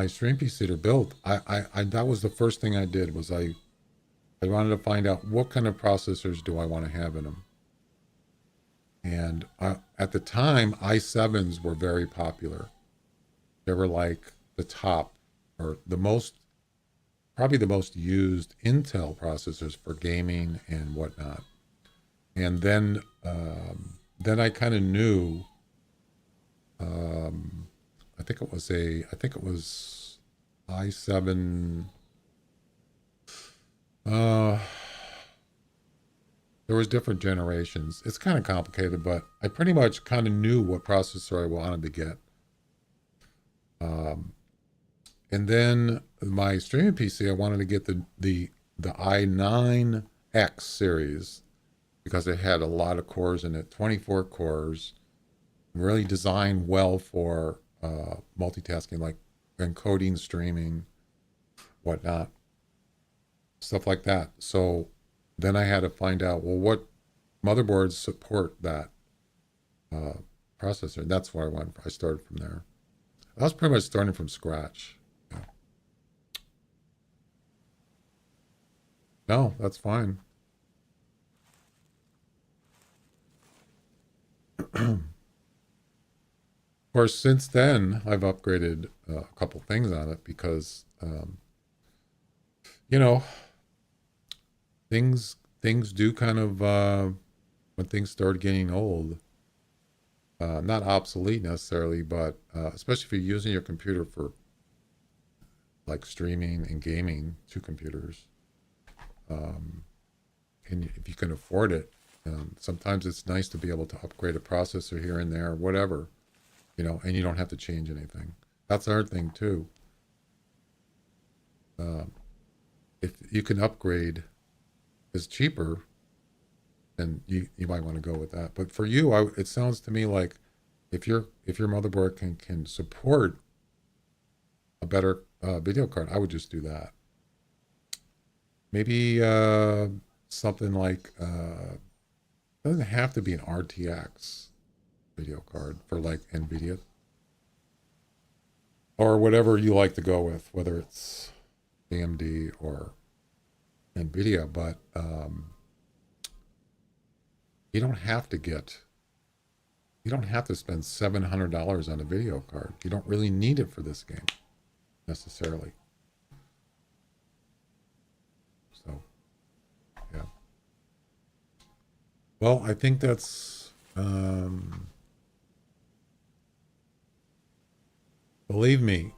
stream PC to build. I that was the first thing I did was I wanted to find out what kind of processors do I want to have in them. And at the time, i7s were very popular. They were like the top or probably the most used Intel processors for gaming and whatnot. And then I kind of knew. I think it was i7. There was different generations. It's kind of complicated, but I pretty much kind of knew what processor I wanted to get. And then my streaming PC, I wanted to get the i9X series because it had a lot of cores in it, 24 cores, really designed well for multitasking, like encoding, streaming, whatnot, stuff like that. So then I had to find out, well, what motherboards support that processor. And that's where I started from there. I was pretty much starting from scratch. Yeah. No, that's fine. Of course, since then, I've upgraded a couple things on it because, you know, things do kind of, when things start getting old, not obsolete necessarily, but especially if you're using your computer for like streaming and gaming, two computers, and if you can afford it, sometimes it's nice to be able to upgrade a processor here and there, whatever, you know, and you don't have to change anything. That's our thing too. If you can upgrade, is cheaper, then you might want to go with that. But for you, it sounds to me like if your motherboard can support a better video card, I would just do that. Maybe something like doesn't have to be an RTX video card for like NVIDIA or whatever you like to go with, whether it's AMD or NVIDIA, but you don't have to spend $700 on a video card. You don't really need it for this game necessarily. So, yeah. Well, I think that's, believe me,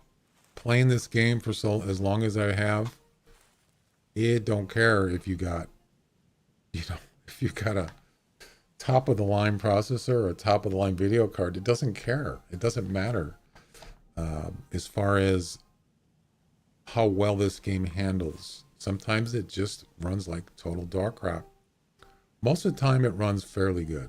playing this game for as long as I have, it don't care if you got, if you got a top of the line processor or a top of the line video card, it doesn't care. It doesn't matter as far as how well this game handles. Sometimes it just runs like total dog crap. most of the time it runs fairly good.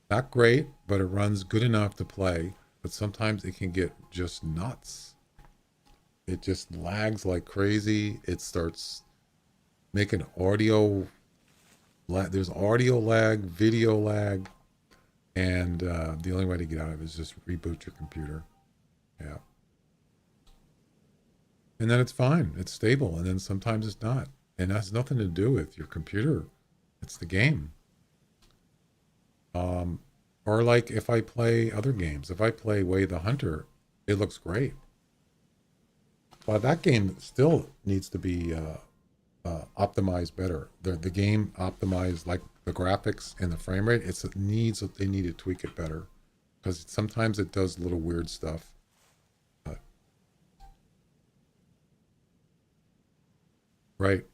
Not great, but it runs good enough to play. But sometimes it can get just nuts. It just lags like crazy. It starts making audio. There's audio lag, video lag, and the only way to get out of it is just reboot your computer. Yeah. And then it's fine. It's stable. And then sometimes it's not. And that has nothing to do with your computer. It's the game. Or like if I play other games, if I play Way the Hunter, it looks great. But that game still needs to be optimized better. The game optimized, like the graphics and the frame rate. They need to tweak it better because sometimes it does little weird stuff. Right.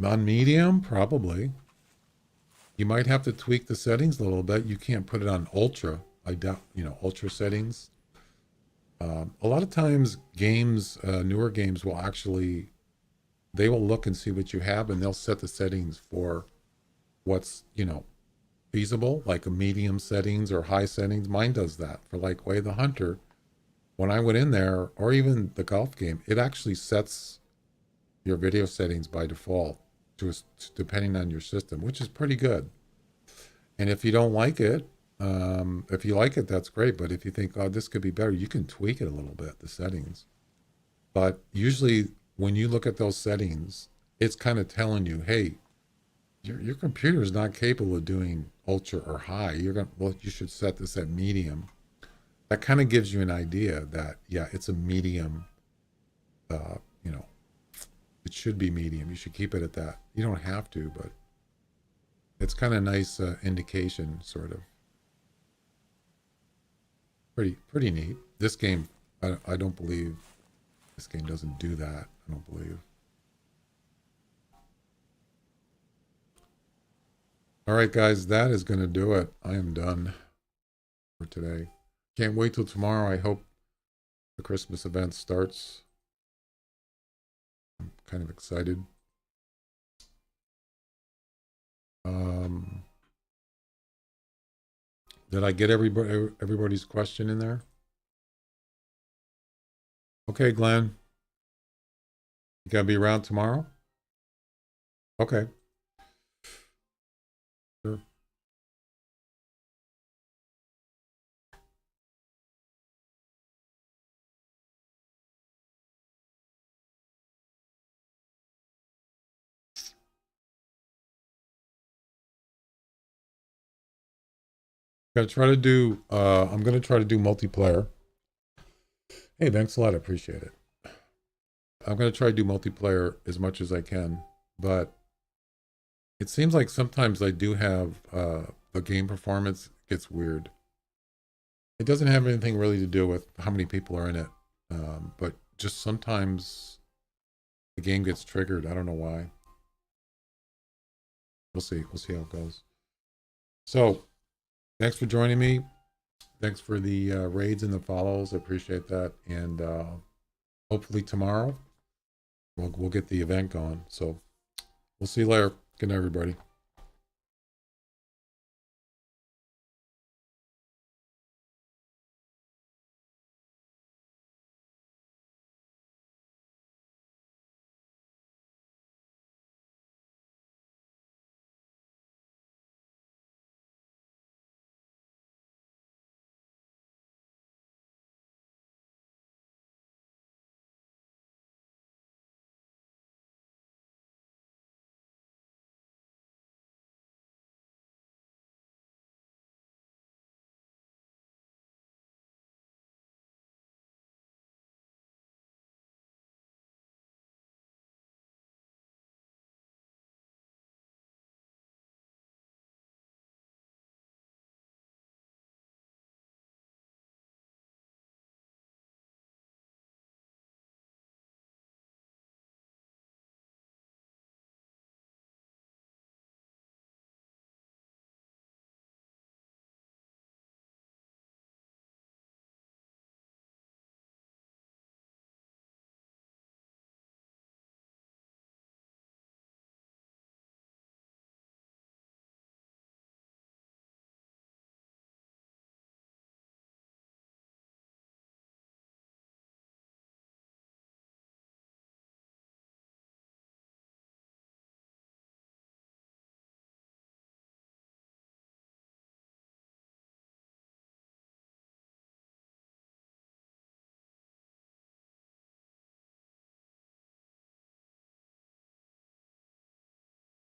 On medium, probably. You might have to tweak the settings a little bit. You can't put it on ultra. I doubt, ultra settings. A lot of times games, newer games will actually, they will look and see what you have and they'll set the settings for what's, feasible, like a medium settings or high settings. Mine does that for like Way the Hunter. When I went in there, or even the golf game, it actually sets your video settings by default depending on your system, which is pretty good. And if you don't like it, if you like it, that's great. But if you think, oh, this could be better, you can tweak it a little bit, the settings. But usually when you look at those settings, it's kind of telling you, hey, your computer is not capable of doing ultra or high. You should set this at medium. That kind of gives you an idea that, yeah, it's a medium, it should be medium. You should keep it at that. You don't have to, but it's kind of nice indication, sort of. Pretty neat. This game, I don't believe this game doesn't do that. I don't believe. All right, guys, that is going to do it. I am done for today. Can't wait till tomorrow. I hope the Christmas event starts. I'm kind of excited. Did I get everybody's question in there? Okay, Glenn. You gotta be around tomorrow? Okay. Sure. I'm gonna try to do multiplayer. Hey, thanks a lot. I appreciate it. I'm gonna try to do multiplayer as much as I can, but it seems like sometimes I do have the game performance gets weird. It doesn't have anything really to do with how many people are in it, but just sometimes the game gets triggered. I don't know why. We'll see. We'll see how it goes. So, thanks for joining me. Thanks for the raids and the follows. I appreciate that. And hopefully tomorrow we'll get the event going. So we'll see you later. Good night, everybody.